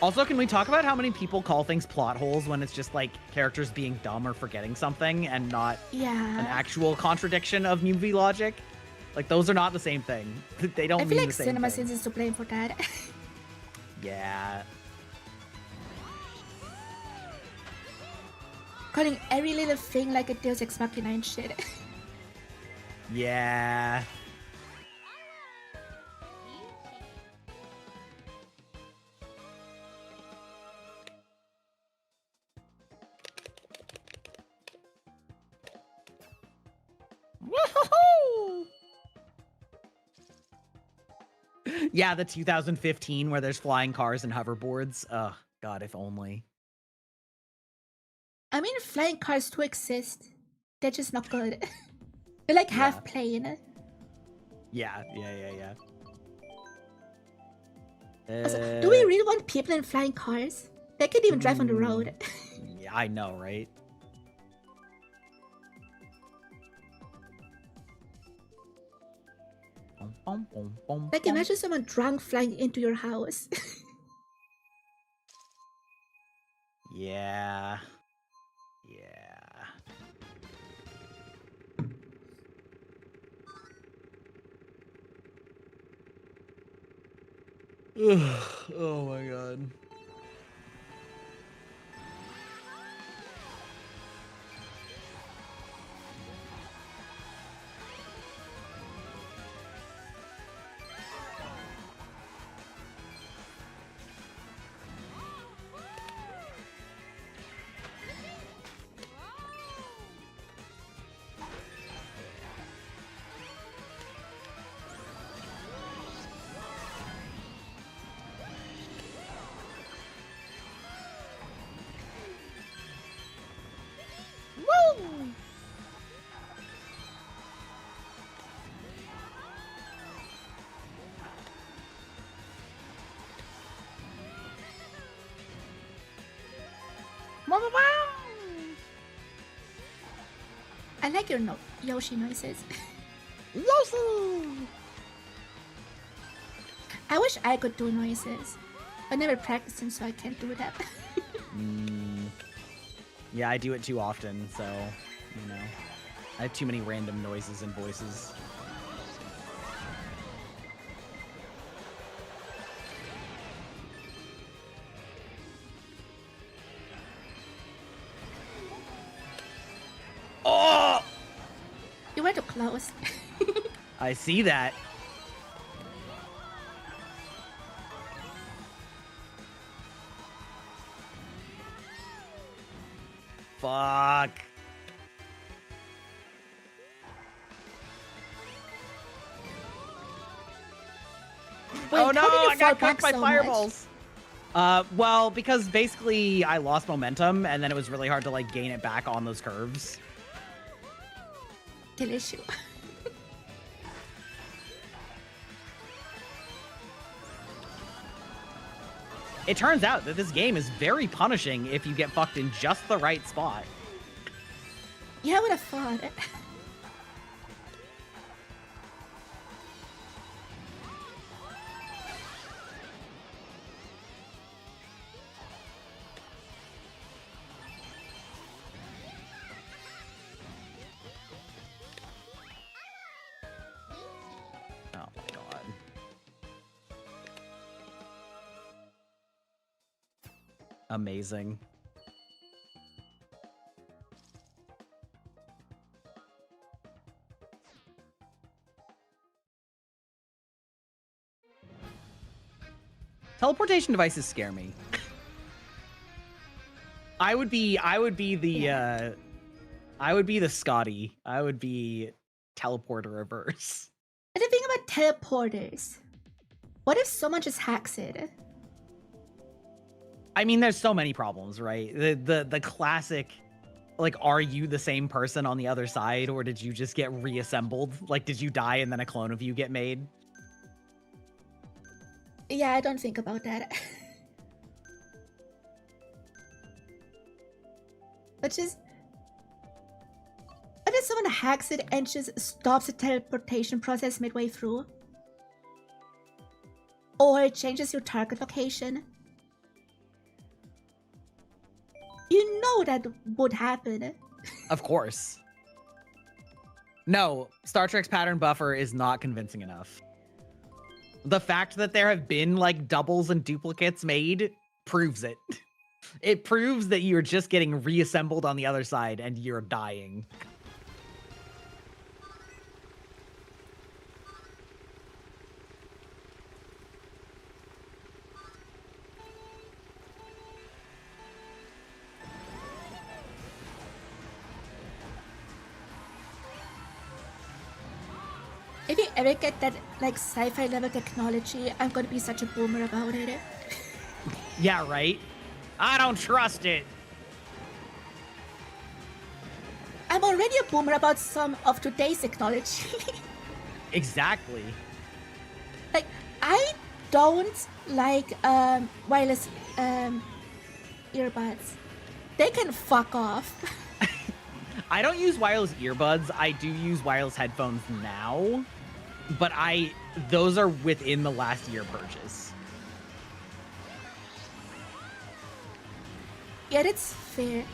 Also, can we talk about how many people call things plot holes when it's just like characters being dumb or forgetting something and not Yeah. an actual contradiction of movie logic? Like, those are not the same thing. They don't I mean feel like the same cinema thing. sins is to blame for that. Yeah. Calling every little thing like a Deus Ex Machina and shit. Yeah. Woohoo! Yeah, the 2015 where there's flying cars and hoverboards. Ugh, God, if only. I mean, flying cars do exist. They're just not good. They're like half plane. Yeah. Also, do we really want people in flying cars? They can't even drive on the road. Yeah, I know, right? Like, imagine someone drunk flying into your house. Yeah. Oh my god. I like your Yoshi noises. Yoshi! I wish I could do noises. I never practiced them, so I can't do that. Yeah, I do it too often, so, you know. I have too many random noises and voices. Oh! You were too close. I see that. Fuck. Wait, Oh no, how did you I fall got back cooked by so fireballs. Well, because basically I lost momentum and then it was really hard to like gain it back on those curves. Delicious. It turns out that this game is very punishing if you get fucked in just the right spot. Yeah, I would have thought. Oh my god. Amazing. Teleportation devices scare me. I would be the Scotty. I would be teleporter reverse. And the thing about teleporters, what if someone just hacks it? I mean, there's so many problems, right? The classic, like, are you the same person on the other side, or did you just get reassembled? Like, did you die and then a clone of you get made? Yeah, I don't think about that. But just... what if someone hacks it and just stops the teleportation process midway through? Or it changes your target location? You know that would happen. Of course. No, Star Trek's pattern buffer is not convincing enough. The fact that there have been, like, doubles and duplicates made proves it. It proves that you're just getting reassembled on the other side and you're dying. If you ever get that, like, sci-fi level technology, I'm gonna be such a boomer about it. Yeah, right? I don't trust it. I'm already a boomer about some of today's technology. Exactly. Like, I don't like wireless earbuds. They can fuck off. I don't use wireless earbuds. I do use wireless headphones now, but those are within the last year purchase. Yeah, that's fair.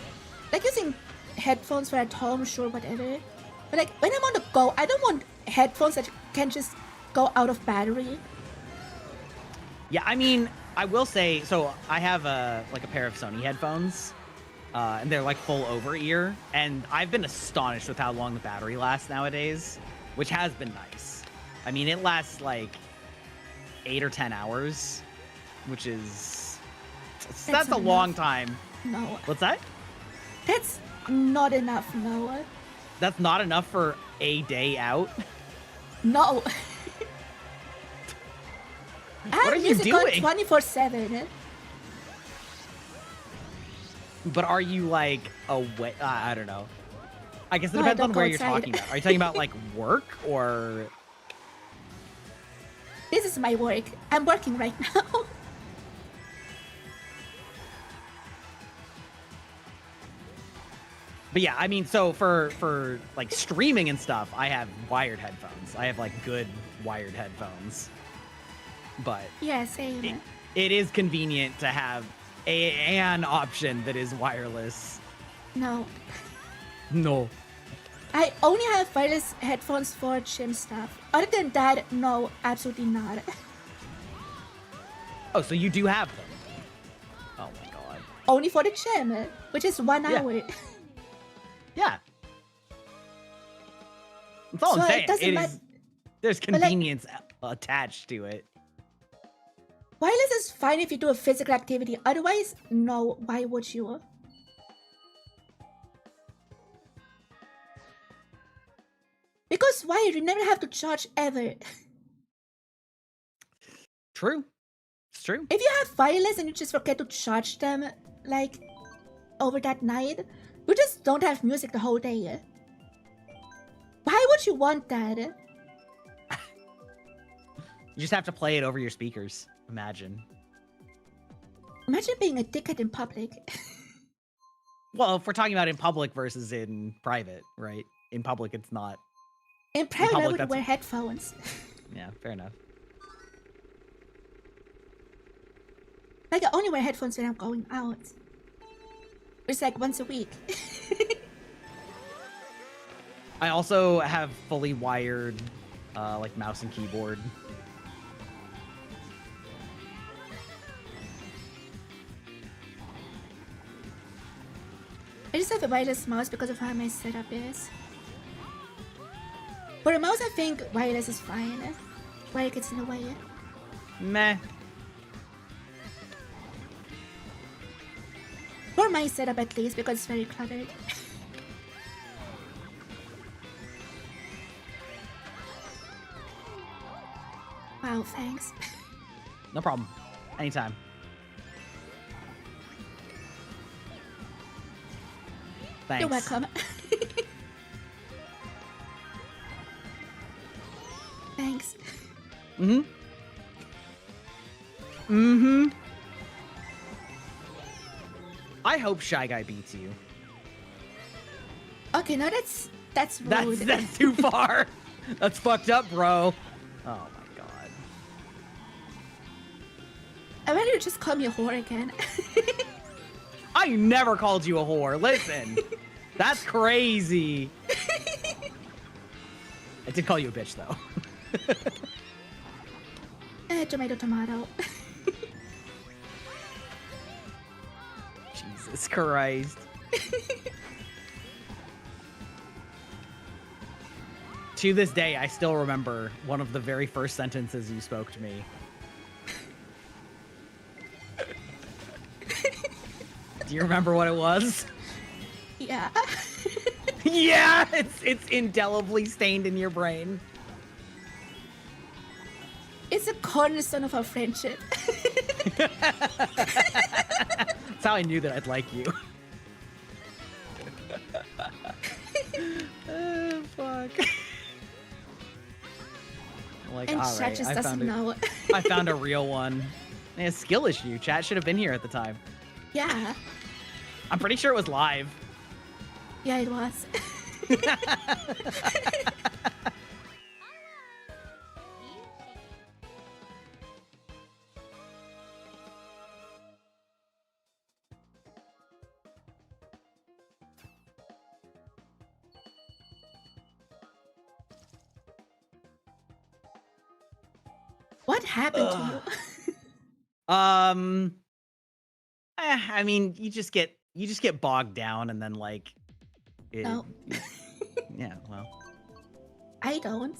Like, using headphones for at home, sure, whatever. But like, when I'm on the go, I don't want headphones that can just go out of battery. Yeah, I mean, I will say, so I have a pair of Sony headphones, and they're like full over ear, and I've been astonished with how long the battery lasts nowadays, which has been nice. I mean, it lasts like 8 or 10 hours, which is that's a long time. No. What's that? That's not enough, Noah. That's not enough for a day out. No. What are you doing? 24/7. But are you like away? I don't know. I guess it No, I depends on don't where go you're outside. talking about. Are you talking about like work or? This is my work. I'm working right now. But yeah, I mean, so for like streaming and stuff, I have wired headphones. I have like good wired headphones. But Yeah, same. it is convenient to have an option that is wireless. No. No. I only have wireless headphones for gym stuff. Other than that, no, absolutely not. Oh, so you do have them? Oh my god. Only for the gym, which is 1 Yeah. hour. Yeah. That's all So I'm it saying. doesn't matter. There's like- convenience attached to it. Wireless is fine if you do a physical activity. Otherwise, no. Why would you? Because wired, you never have to charge ever. True. It's true. If you have wireless and you just forget to charge them, like, over that night, you just don't have music the whole day. Why would you want that? You just have to play it over your speakers. Imagine. Imagine being a dickhead in public. Well, if we're talking about in public versus in private, right? In public, it's not. In private, I public, would that's- wear headphones. Yeah, fair enough. Like, I only wear headphones when I'm going out. It's like once a week. I also have fully wired like mouse and keyboard. I just have a wireless mouse because of how my setup is. For a mouse, I think wireless is fine. Wire gets in the way. Meh. For my setup at least, because it's very cluttered. Wow, thanks. No problem. Anytime. Thanks. You're welcome. Thanks. Mm-hmm. Mm-hmm. I hope Shy Guy beats you. Okay, no, that's rude. That's too far. That's fucked up, bro. Oh my god. I bet you just call me a whore again. I never called you a whore. Listen. That's crazy. I did call you a bitch, though. Tomato, tomato. Jesus Christ. To this day, I still remember one of the very first sentences you spoke to me. Do you remember what it was? Yeah. Yeah, it's indelibly stained in your brain. It's a cornerstone of our friendship. That's how I knew that I'd like you. Oh, fuck. Like, And all chat right, just I doesn't know. I found a real one. Man, skill issue. Chat should have been here at the time. Yeah. I'm pretty sure it was live. Yeah, it was. What happened to you? I mean, you just get bogged down and then like No. Yeah, well. I don't.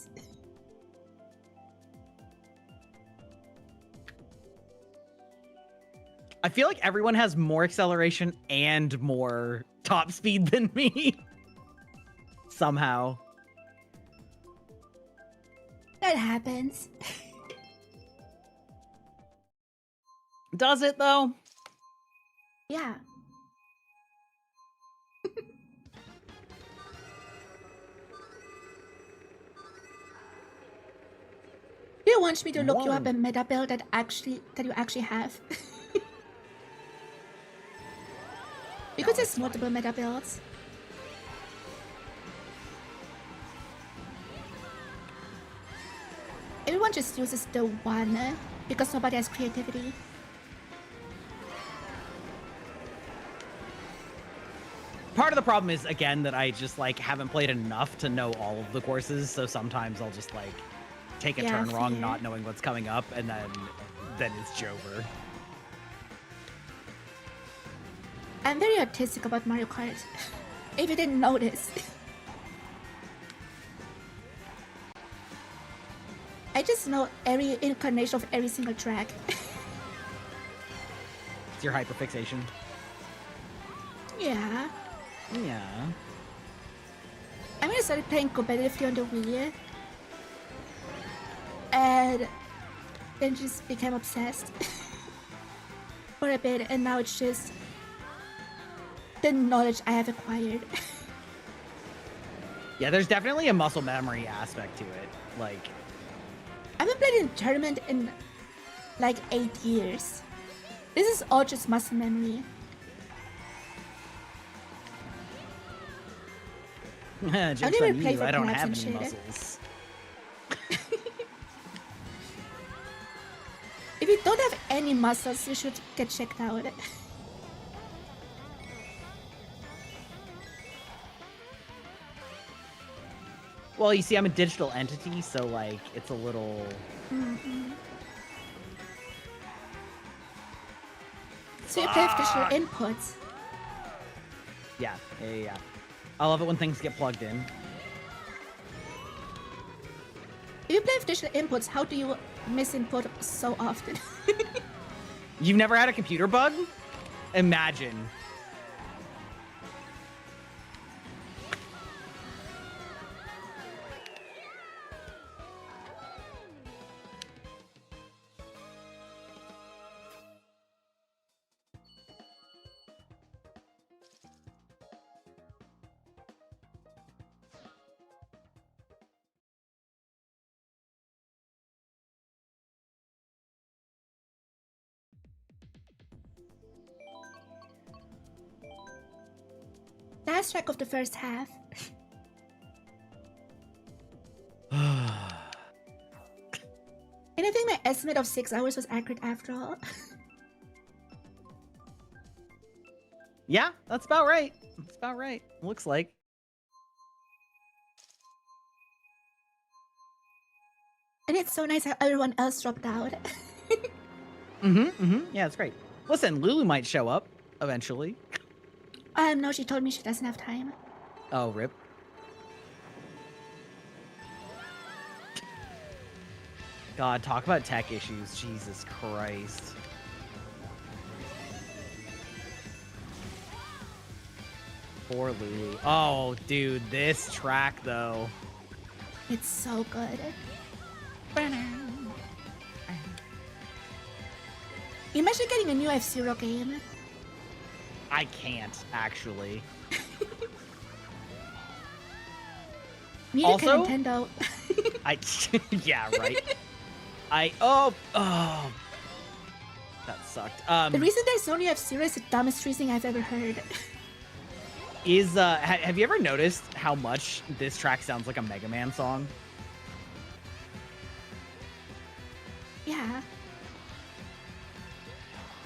I feel like everyone has more acceleration and more top speed than me. Somehow. That happens. Does it though? Yeah. Do you want me to look you up a meta build that you actually have? Because there's multiple meta builds. Everyone just uses the one because nobody has creativity. Part of the problem is, again, that I just like haven't played enough to know all of the courses, so sometimes I'll just like take a turn wrong, fair. not knowing what's coming up, and then it's Jover. I'm very artistic about Mario Kart. If you didn't notice. I just know every incarnation of every single track. It's your hyperfixation. Yeah. Yeah. I mean, I started playing competitively on the Wii. And then just became obsessed. For a bit, and now it's just the knowledge I have acquired. Yeah, there's definitely a muscle memory aspect to it. Like, I haven't played in a tournament in like 8 years. This is all just muscle memory. joke's I've never on played you, for I don't collabs have and any shit. muscles. If you don't have any muscles, you should get checked out. Well, you see, I'm a digital entity, so like it's a little. So you play with digital inputs. Yeah. I love it when things get plugged in. If you play with digital inputs, how do you misinput so often? You've never had a computer bug? Imagine. Last track of the first half. And I think my estimate of 6 hours was accurate after all. Yeah, that's about right. That's about right. Looks like. And it's so nice how everyone else dropped out. Yeah, it's great. Listen, Lulu might show up eventually. No, she told me she doesn't have time. Oh, rip. God, talk about tech issues. Jesus Christ. Poor Lulu. Oh, dude, this track, though. It's so good. Imagine getting a new F-Zero game. I can't, actually. Neither Also, can Nintendo. yeah, right. Oh, that sucked. The reason there's no new F-Zero is the dumbest reason I've ever heard. Have you ever noticed how much this track sounds like a Mega Man song? Yeah.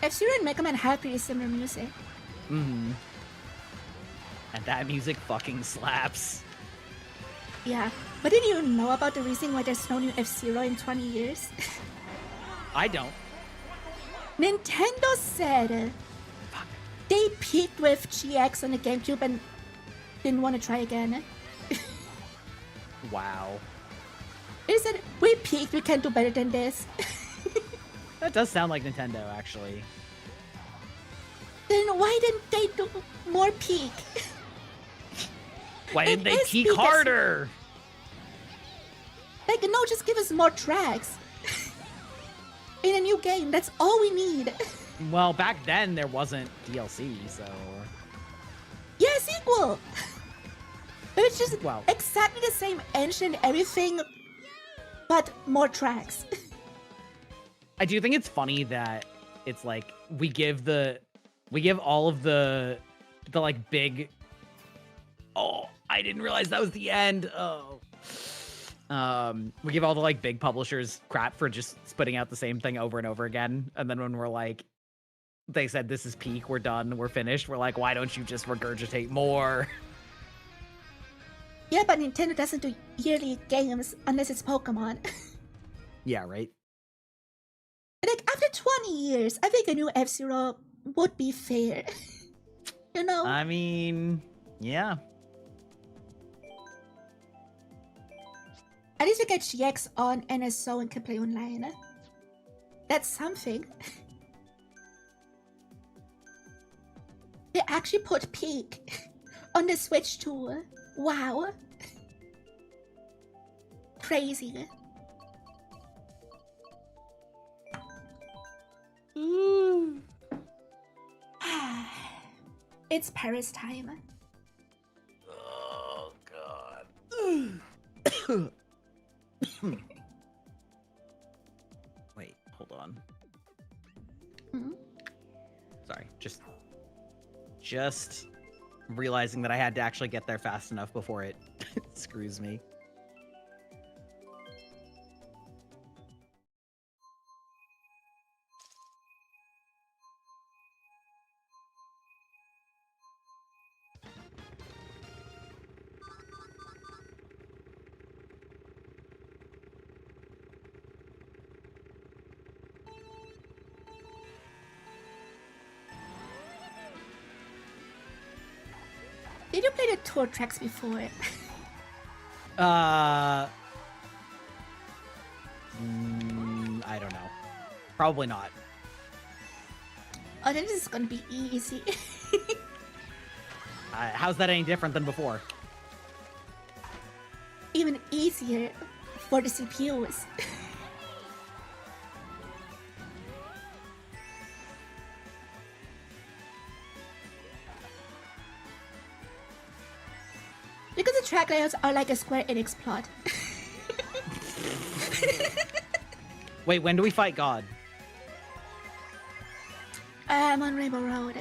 F-Zero and Mega Man have pretty similar music. And that music fucking slaps. Yeah. But did you know about the reason why there's no new F-Zero in 20 years? I don't. Nintendo said they peaked with GX on the GameCube and didn't want to try again. Wow. They said, we peaked, we can't do better than this. That does sound like Nintendo, actually. Then why didn't they do more peak? Why didn't they It is peak because- harder? Like, no, just give us more tracks. In a new game, that's all we need. Well, back then there wasn't DLC, so... Yeah, sequel! But it's just Wow. exactly the same engine and everything, but more tracks. I do think it's funny that it's like we give all of the like big. Oh, I didn't realize that was the end. Oh. We give all the like big publishers crap for just spitting out the same thing over and over again, and then when we're like, they said this is peak, we're done, we're finished. We're like, why don't you just regurgitate more? Yeah, but Nintendo doesn't do yearly games unless it's Pokemon. Yeah, right. Like, after 20 years, I think a new F-Zero would be fair. You know? I mean, yeah. At least we get GX on NSO and can play online. That's something. They actually put Peak on the Switch too. Wow. Crazy. It's Paris time. Oh God. Wait, hold on. Mhm. Sorry, just realizing that I had to actually get there fast enough before it screws me. Did you play the tour tracks before? I don't know. Probably not. Oh, then this is gonna be easy. How's that any different than before? Even easier for the CPUs. Because the track layouts are like a Square Enix plot. Wait, when do we fight God? I'm on Rainbow Road.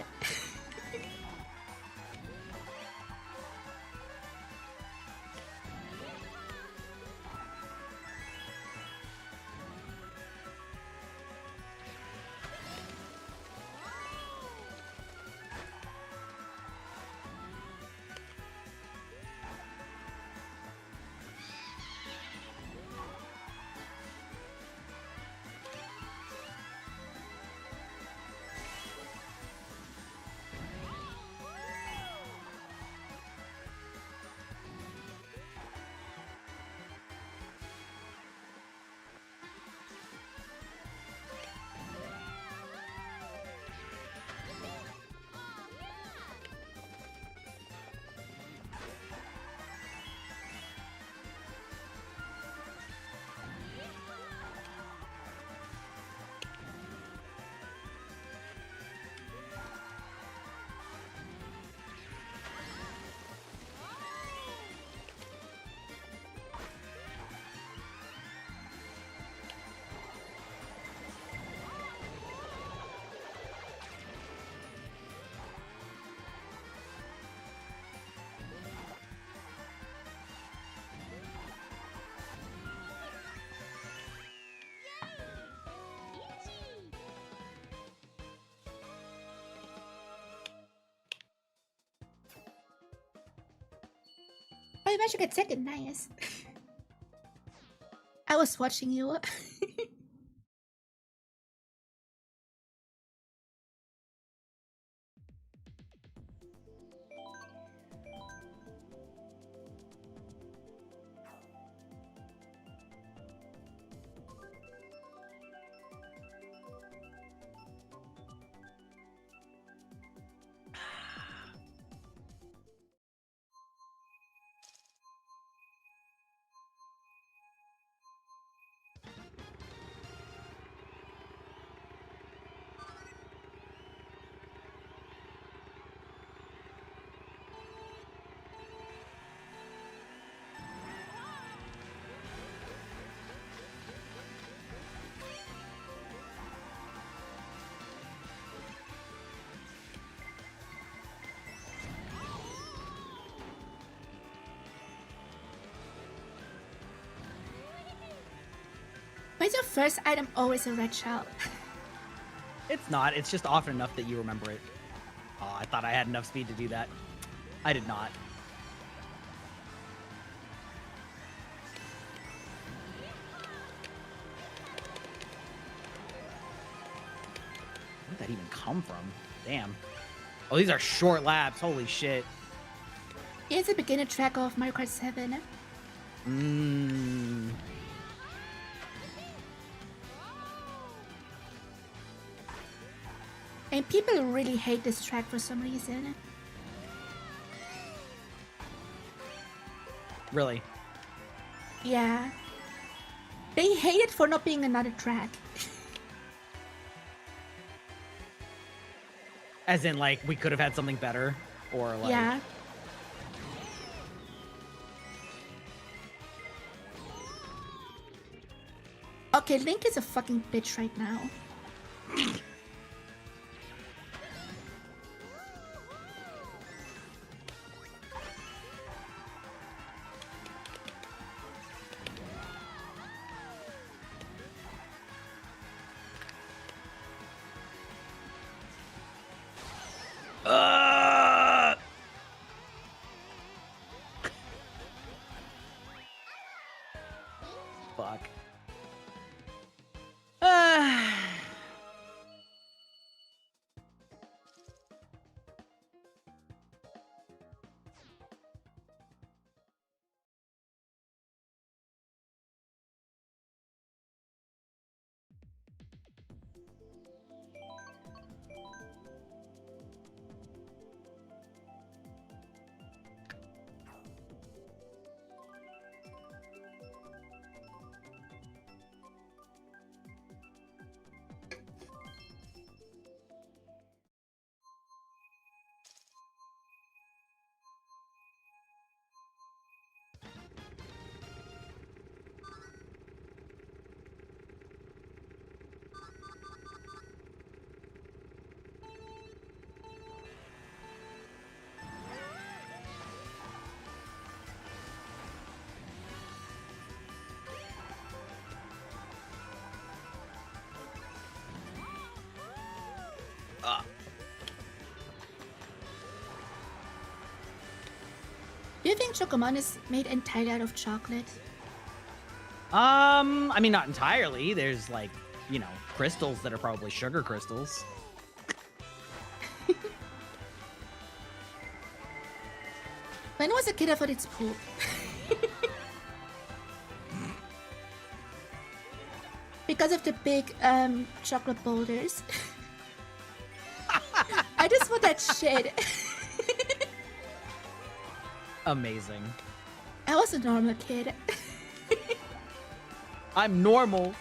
Oh, you managed to get second, nice. I was watching you. Why is your first item always a red shell? It's not. It's just often enough that you remember it. Oh, I thought I had enough speed to do that. I did not. Where did that even come from? Damn. Oh, these are short laps. Holy shit. Here's a beginner track of Mario Kart 7. Mmm. And people really hate this track for some reason. Really? Yeah. They hate it for not being another track. As in, like, we could have had something better? Or, like... Yeah. Okay, Link is a fucking bitch right now. Fuck. Do you think Chocomon is made entirely out of chocolate? I mean, not entirely. There's like, you know, crystals that are probably sugar crystals. When I was a kid, I thought it's poop. Because of the big chocolate boulders. I just want that shit. Amazing. I was a normal kid. I'm normal.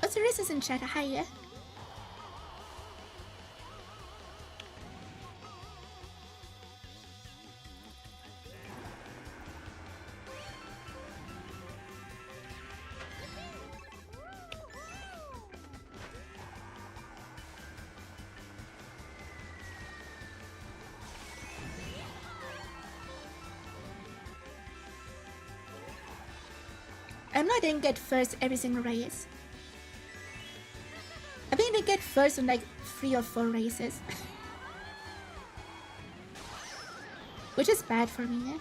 What's the racist in chat? Hi. I'm not gonna get first every single race. I think they get first on like 3 or 4 races. Which is bad for me.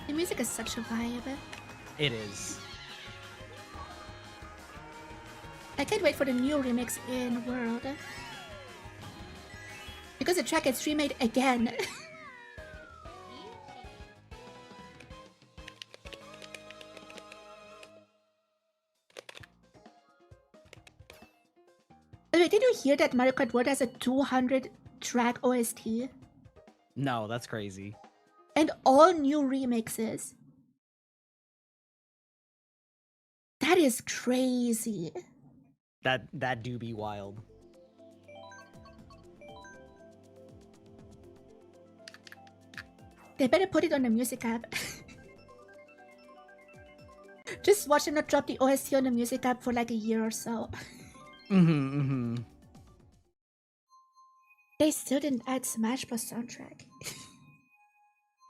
The music is such a vibe. It is. I can't wait for the new remix in World. Because the track gets remade again. By the way, did you hear that Mario Kart World has a 200 track OST? No, that's crazy. And all new remixes. That is crazy. That do be wild. They better put it on the music app. Just watch them not drop the OST on the music app for like a year or so. They still didn't add Smash Bros soundtrack.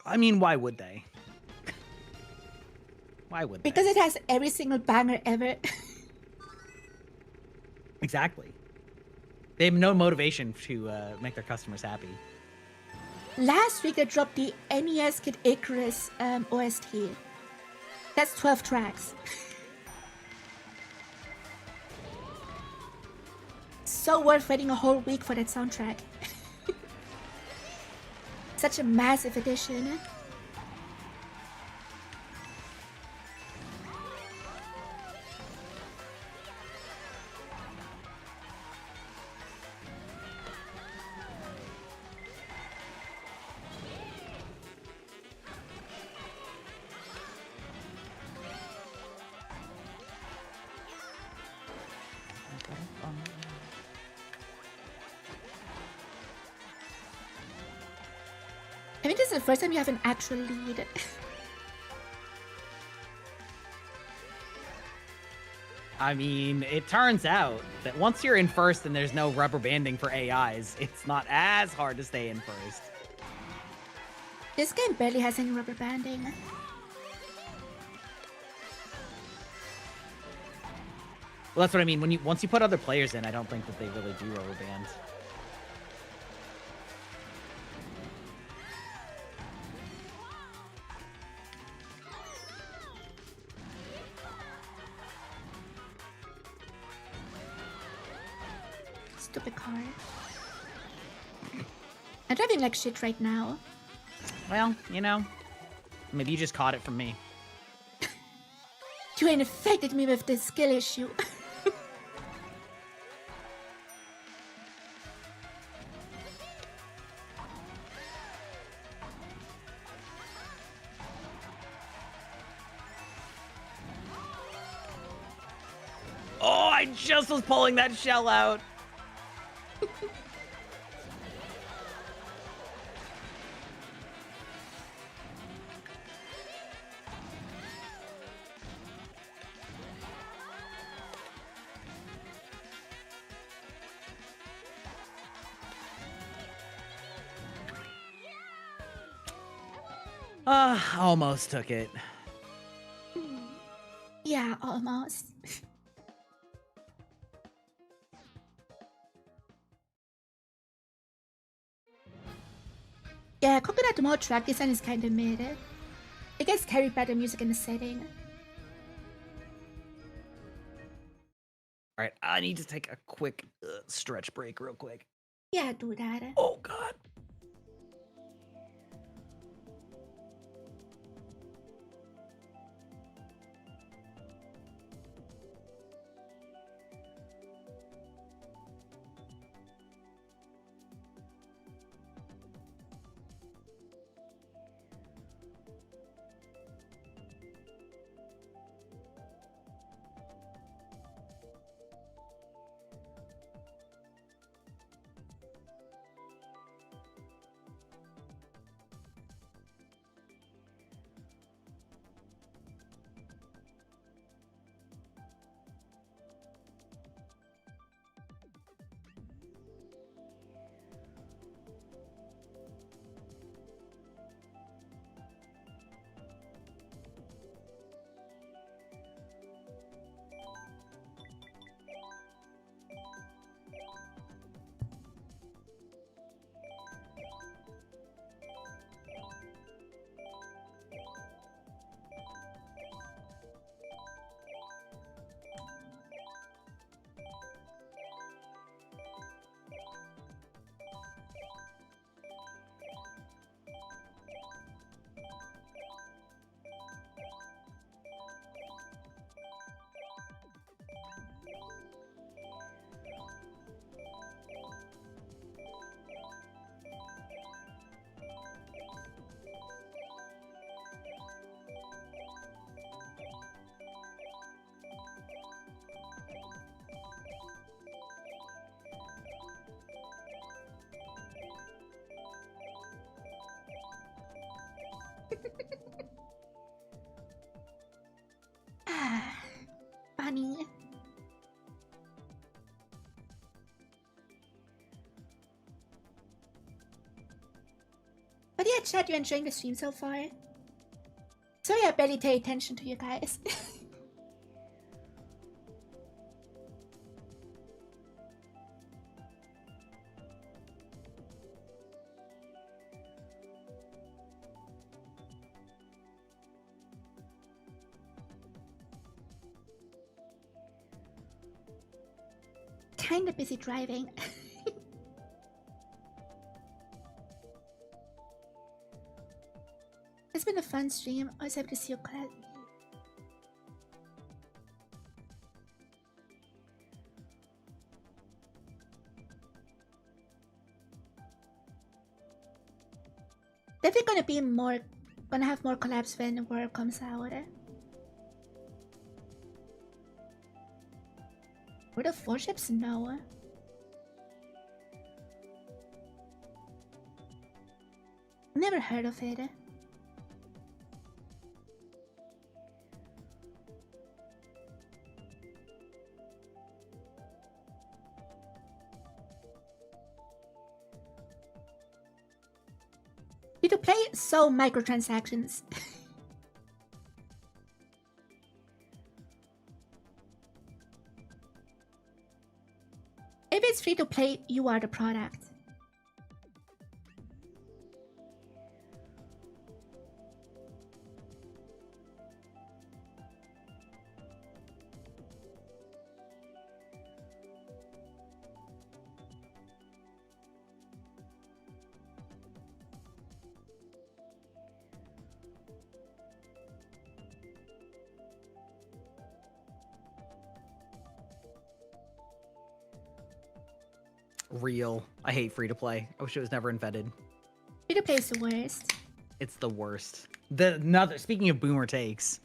I mean, why would they? Why would they? Because it has every single banger ever. Exactly. They have no motivation to make their customers happy. Last week they dropped the NES Kid Icarus OST. That's 12 tracks. So worth waiting a whole week for that soundtrack. Such a massive edition. I think this is the first time you have an actual lead. I mean, it turns out that once you're in first and there's no rubber banding for AIs, it's not as hard to stay in first. This game barely has any rubber banding. Well, that's what I mean. Once you put other players in, I don't think that they really do rubber band. Stupid car. I'm driving like shit right now. Well, you know, maybe you just caught it from me. You infected me with this skill issue. I just was pulling that shell out. Almost took it. Yeah, almost. Yeah, Coconut Mode track design is kinda mid. It gets carried by the music and the setting. All right, I need to take a quick stretch break real quick. Yeah, do that. Oh, God. Funny. But yeah, chat, you enjoying the stream so far? Sorry I barely pay attention to you guys. Kinda busy driving. It's been a fun stream. Always happy to see you, Claire. Definitely gonna have more collabs when World comes out. Were the 4 ships? No. Never heard of it. Free to play, so microtransactions. If it's free to play, you are the product. Real. I hate free to play. I wish it was never invented. Free to play is the worst. It's the worst. Speaking of boomer takes.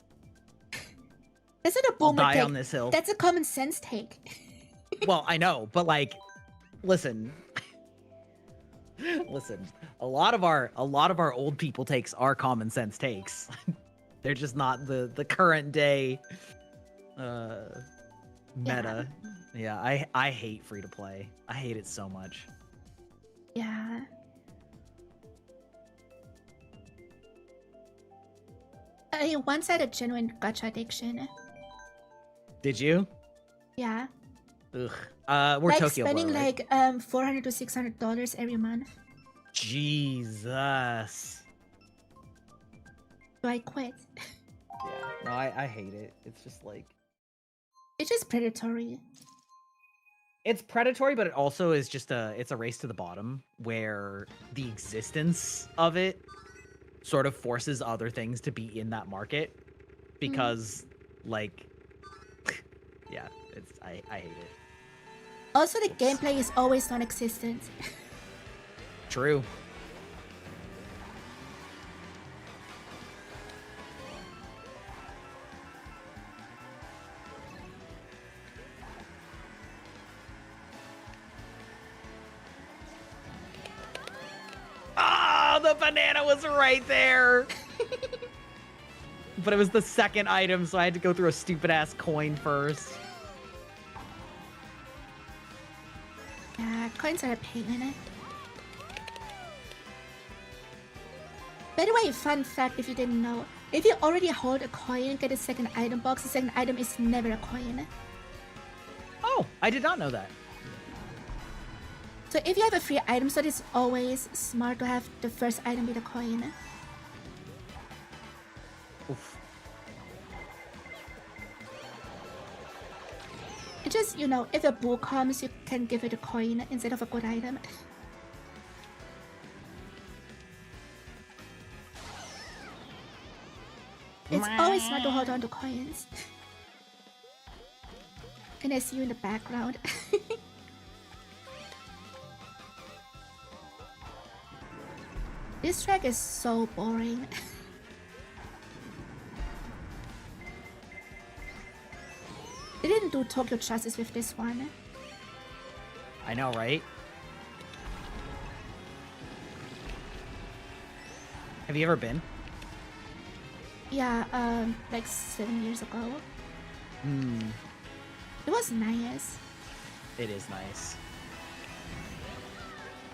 That's not a I'll boomer die take. on this hill. That's a common sense take. Well, I know, but like, listen. Listen, a lot of our old people takes are common sense takes. They're just not the current day meta. Yeah, I hate free to play. I hate it so much. Yeah. I once had a genuine gacha addiction. Did you? Yeah. Ugh. We're Like Tokyo spending Blow, right? like $400 to $600 every month. Jesus. So I quit. Yeah. No, I hate it. It's just like It's just predatory. it's predatory, but it also is just it's a race to the bottom where the existence of it sort of forces other things to be in that market because like yeah, I hate it. Also, the gameplay is always non-existent. True. Ah, the banana was right there. But it was the second item, so I had to go through a stupid ass coin first. Yeah, coins are a pain in it. By the way, fun fact if you didn't know, if you already hold a coin, get a second item box, the second item is never a coin. Oh, I did not know that. So if you have a free item slot, it's always smart to have the first item be the coin. Oof. It's just, you know, if a bull comes, you can give it a coin instead of a good item. It's always smart to hold on to coins. And I see you in the background. This track is so boring. They didn't do Tokyo justice with this one. I know, right? Have you ever been? Yeah, like 7 years ago. Hmm. It was nice. It is nice.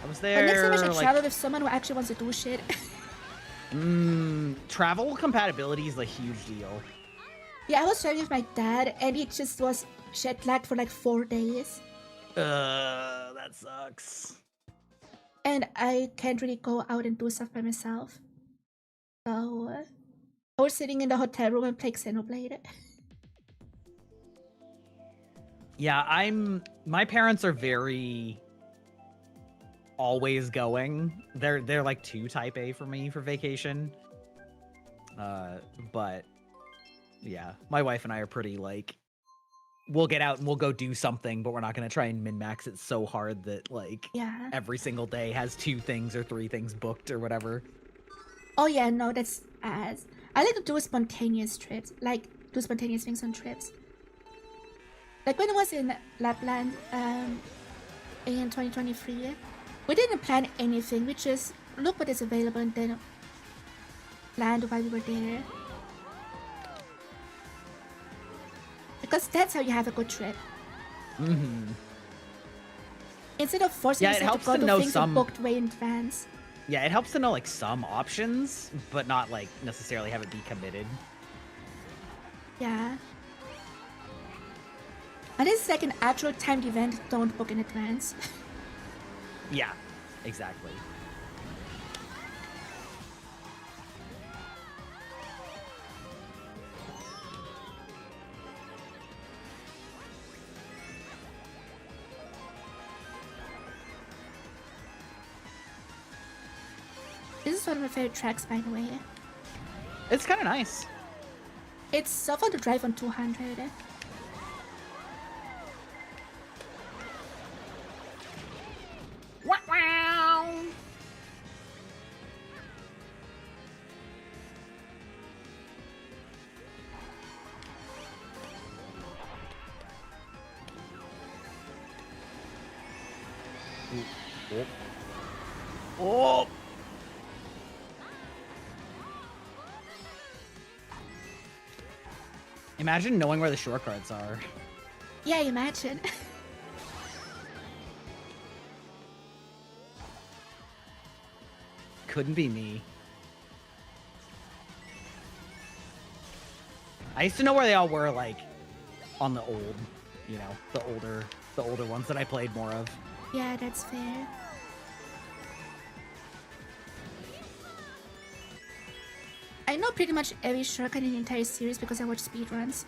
I was But next there. time I should like, travel with someone who actually wants to do shit. Travel compatibility is a huge deal. Yeah, I was traveling with my dad and he just was jet lagged for like 4 days. That sucks. And I can't really go out and do stuff by myself. So I was sitting in the hotel room and playing Xenoblade. Yeah, my parents are very always going. They're like too type A for me for vacation. But yeah, my wife and I are pretty like we'll get out and we'll go do something, but we're not gonna try and min-max it so hard that like Yeah. every single day has 2 things or 3 things booked or whatever. Oh yeah, no, that's ass. I like to do spontaneous trips, like do spontaneous things on trips. Like when I was in Lapland in 2023, we didn't plan anything. We just looked what is available and then planned while we were there. Because that's how you have a good trip. Mm-hmm. Instead of forcing Yeah, it yourself helps to go to to know things some- you booked way in advance. Yeah, it helps to know like some options, but not like necessarily have it be committed. Yeah. And this is like an actual timed event, don't book in advance. Yeah, exactly. This is one of my favorite tracks, by the way. It's kind of nice. It's so fun to drive on 200. Wow. Oh! Imagine knowing where the shortcuts are. Yeah, imagine. Couldn't be me. I used to know where they all were, like, on the old, you know, the older ones that I played more of. Yeah, that's fair. I know pretty much every shortcut in the entire series because I watch speedruns.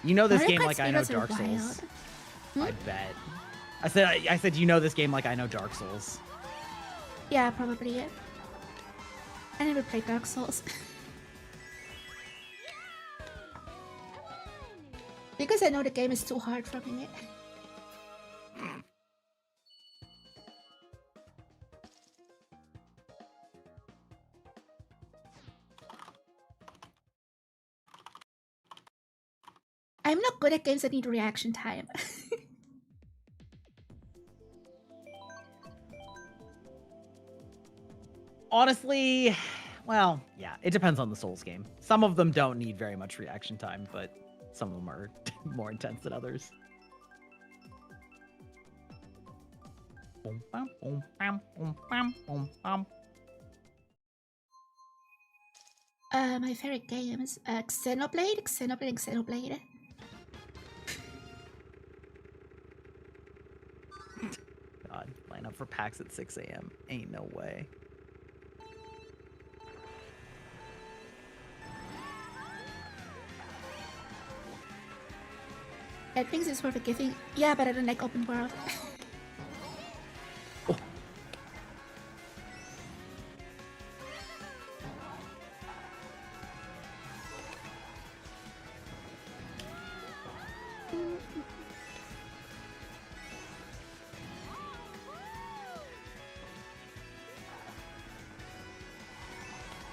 You know this Mario game Kart like I know speedruns are Dark Souls. wild. Hmm? I bet. I said you know this game like I know Dark Souls. Yeah, probably. I never played Dark Souls. Because I know the game is too hard for me. I'm not good at games that need reaction time. Honestly, well, yeah, it depends on the Souls game. Some of them don't need very much reaction time, but some of them are more intense than others. My favorite games, Xenoblade, Xenoblade, Xenoblade. God, line up for PAX at 6 a.m. Ain't no way. I think it's for forgiving. Yeah, but I don't like open world. Oh.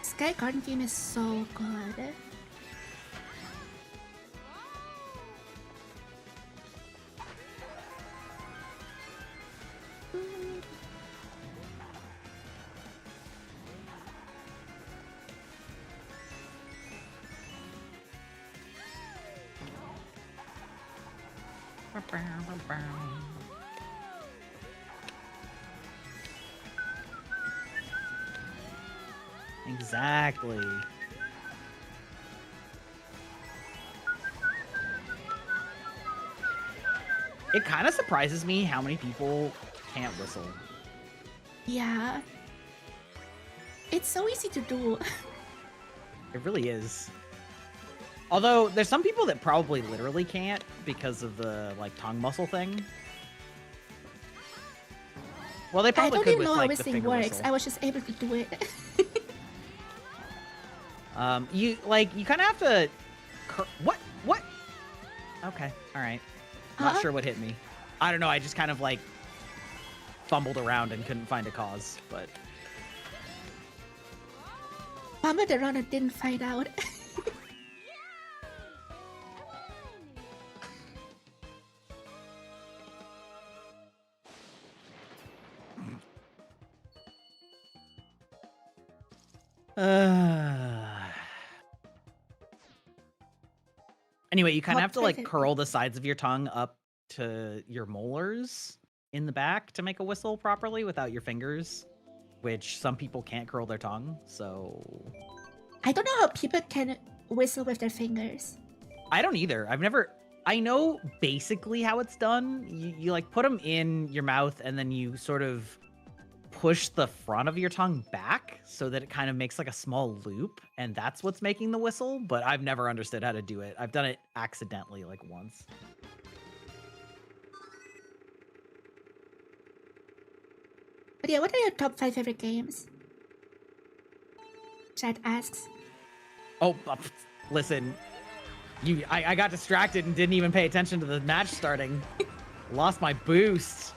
Sky Garden theme is so good. Exactly. It kind of surprises me how many people can't whistle. Yeah. It's so easy to do. It really is. Although, there's some people that probably literally can't because of the, like, tongue muscle thing. Well, they I probably don't could even with, know how like, the whistling finger works. whistle. I was just able to do it. You kind of have to... What? What? Okay, alright. Not sure what hit me. I don't know, I just kind of, like, fumbled around and couldn't find a cause, but... Mama the runner didn't find out. Anyway, you kind of Hot have to, like, potato. curl the sides of your tongue up to your molars in the back to make a whistle properly without your fingers, which some people can't curl their tongue, so... I don't know how people can whistle with their fingers. I don't either. I've never... I know basically how it's done. You like, put them in your mouth, and then you sort of push the front of your tongue back so that it kind of makes, like, a small loop, and that's what's making the whistle, but I've never understood how to do it. I've done it accidentally, like, once. But yeah, what are your top 5 favorite games? Chat asks. Oh, listen. I got distracted and didn't even pay attention to the match starting. Lost my boost.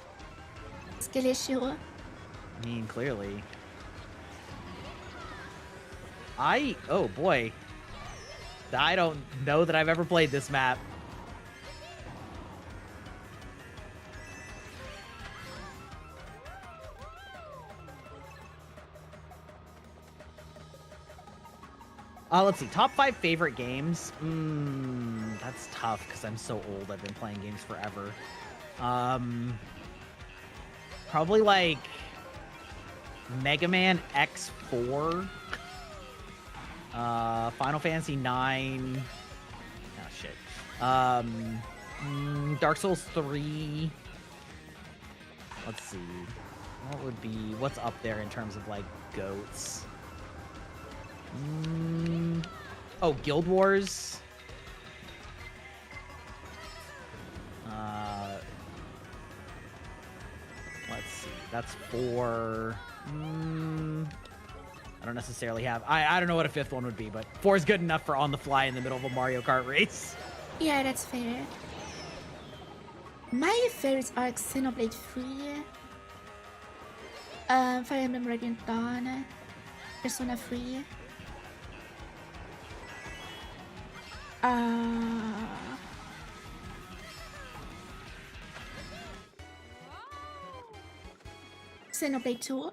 Skill issue. I mean, clearly. Oh boy. I don't know that I've ever played this map. Let's see. Top 5 favorite games. That's tough because I'm so old. I've been playing games forever. Probably like Mega Man X4. Final Fantasy 9. Oh shit. Dark Souls 3. Let's see. What would be what's up there in terms of like goats? Oh, Guild Wars. Let's see. That's 4. I don't necessarily have. I don't know what a 5th one would be, but 4 is good enough for on the fly in the middle of a Mario Kart race. Yeah, that's fair. My favorites are Xenoblade 3, Fire Emblem Radiant Dawn, Persona 3. Xenoblade 2.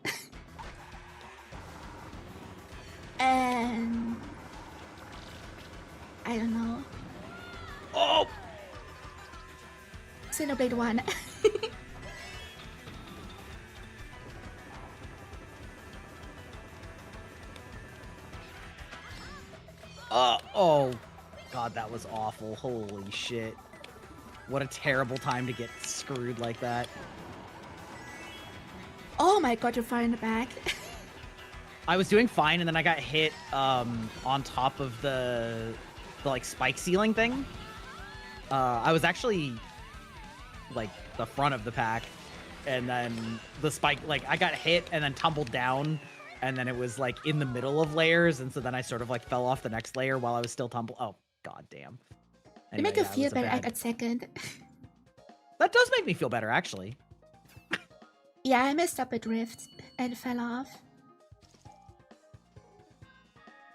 And I don't know. Oh! Xenoblade 1. Oh, God, that was awful. Holy shit. What a terrible time to get screwed like that. Oh my god, you're far in the back. I was doing fine, and then I got hit on top of the like spike ceiling thing. I was actually like the front of the pack, and then the spike, like I got hit and then tumbled down, and then it was like in the middle of layers, and so then I sort of like fell off the next layer while I was still Oh, god damn. They make you feel better at second. That does make me feel better, actually. Yeah, I messed up a drift and fell off.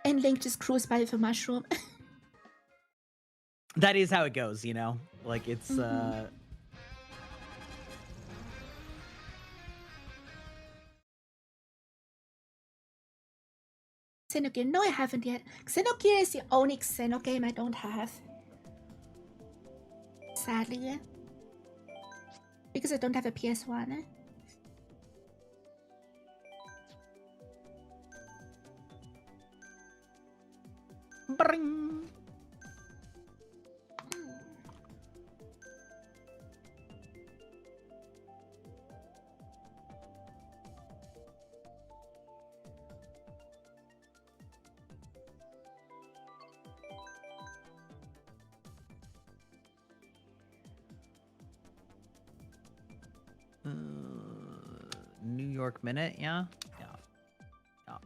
And Link just cruised by with a mushroom. That is how it goes, you know? Like, it's, Xenogear. No, I haven't yet. Xenogear is the only Xeno game I don't have. Sadly. Because I don't have a PS1. Bring. New York Minute, yeah? Yeah. Yeah.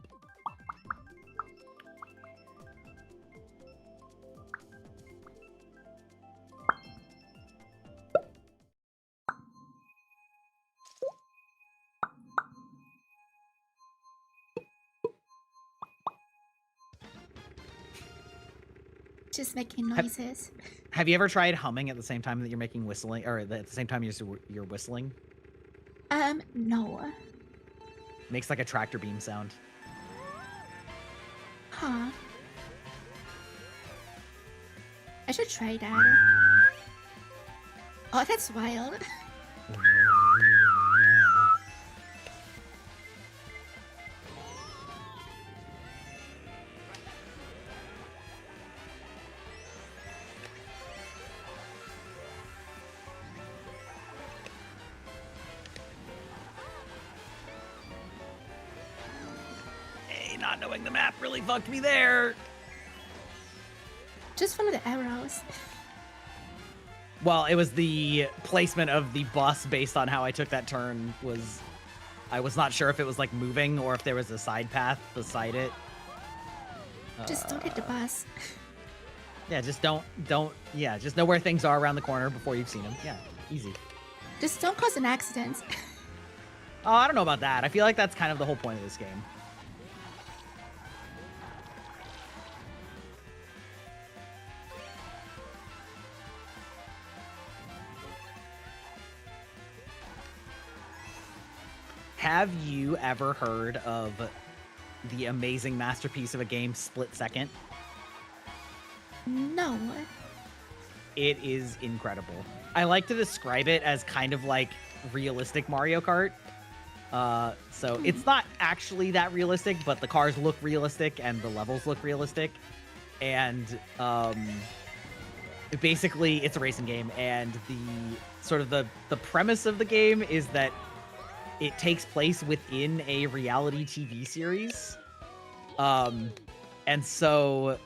Just making noises. Have you ever tried humming at the same time that you're making whistling, or at the same time you're whistling? No. Makes like a tractor beam sound. Huh. I should try that. Oh, that's wild. Not knowing the map really fucked me there. Just follow the arrows. Well, it was the placement of the bus based on how I took that turn I was not sure if it was like moving or if there was a side path beside it. Just don't hit the bus. Yeah, just don't, just know where things are around the corner before you've seen them. Yeah, easy. Just don't cause an accident. Oh, I don't know about that. I feel like that's kind of the whole point of this game. have you ever heard of the amazing masterpiece of a game, Split Second? No. It is incredible. I like to describe it as kind of like realistic Mario Kart. So it's not actually that realistic, but the cars look realistic and the levels look realistic. And basically it's a racing game, and the premise of the game is that it takes place within a reality TV series. And so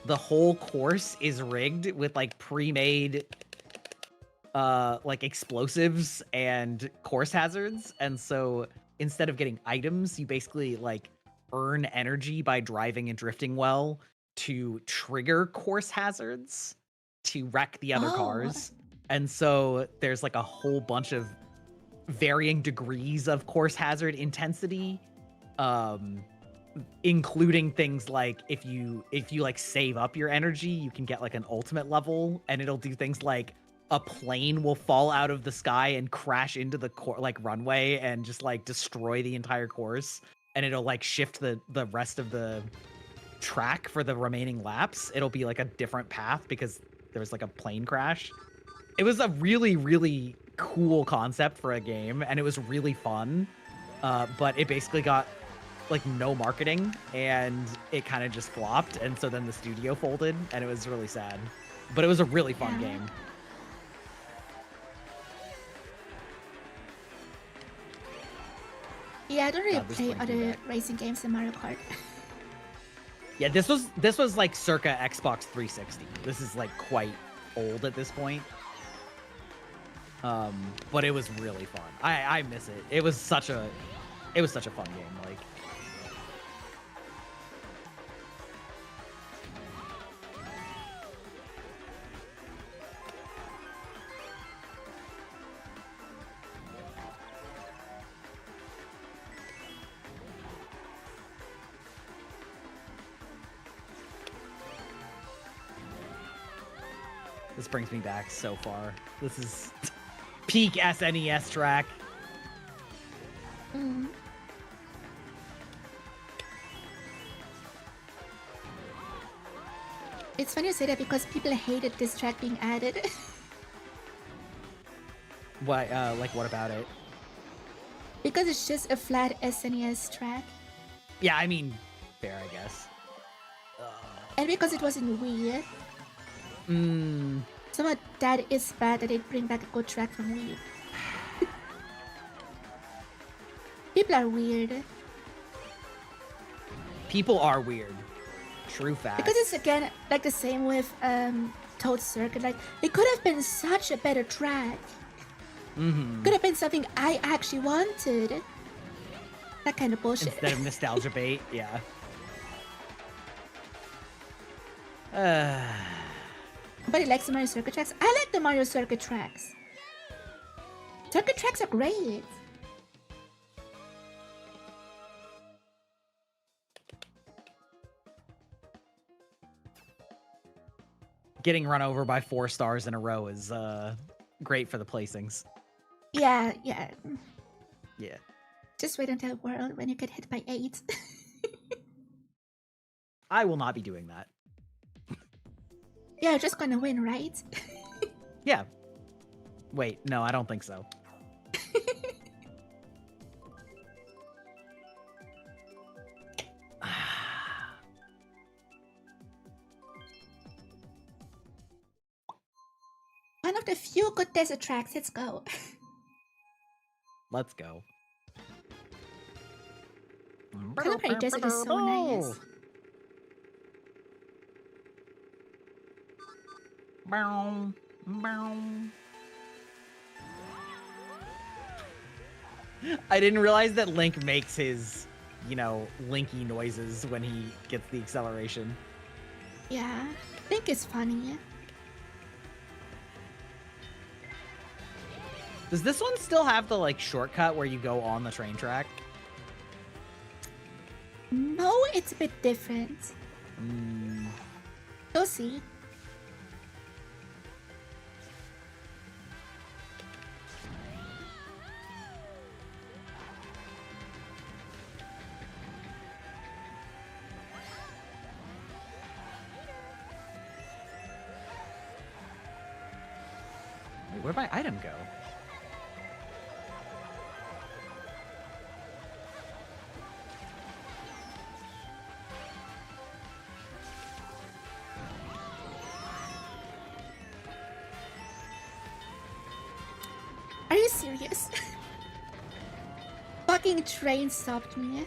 the whole course is rigged with like pre-made like explosives and course hazards. And so instead of getting items, you basically like earn energy by driving and drifting well to trigger course hazards to wreck the other cars. And so there's like a whole bunch of varying degrees of course hazard intensity, including things like if you like save up your energy, you can get like an ultimate level, and it'll do things like a plane will fall out of the sky and crash into the runway and just like destroy the entire course, and it'll like shift the rest of the track for the remaining laps. It'll be like a different path because there was like a plane crash. It was a really, really cool concept for a game, and it was really fun. But it basically got like no marketing, and it kind of just flopped, and so then the studio folded, and it was really sad. But it was a really fun game. Yeah, I don't really play other racing games than Mario Kart. Yeah, this was like circa Xbox 360. This is like quite old at this point. But it was really fun. I miss it. It was such a fun game. Like, this brings me back so far. This is peak SNES track. It's funny you say that because people hated this track being added. What what about it? Because it's just a flat SNES track. Yeah, I mean, fair, I guess. And because it wasn't Wii. Some of that is bad that they bring back a good track from Wii. People are weird. People are weird. True fact. Because it's again like the same with Toad Circuit. Like, it could have been such a better track. Could have been something I actually wanted. That kind of bullshit. Instead of nostalgia bait, yeah. Nobody likes the Mario Circuit tracks. I like the Mario Circuit tracks. Circuit tracks are great. Getting run over by 4 stars in a row is great for the placings. Yeah. Yeah. Just wait until World when you get hit by 8. I will not be doing that. Yeah, you're just gonna win, right? Yeah. Wait, no, I don't think so. One of the few good desert tracks. Let's go. Let's go. Calipari Desert is so nice. I didn't realize that Link makes his, Linky noises when he gets the acceleration. Yeah, I think it's funny. Does this one still have the, shortcut where you go on the train track? No, it's a bit different. You'll see. Wait, where'd my item go? Are you serious? Fucking train stopped me.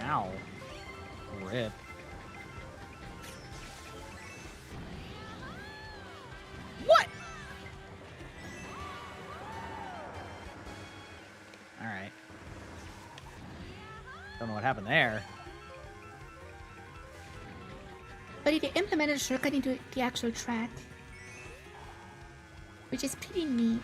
Ow. Rip. What? Alright. Don't know what happened there. But they implemented a shortcut into the actual track, which is pretty neat.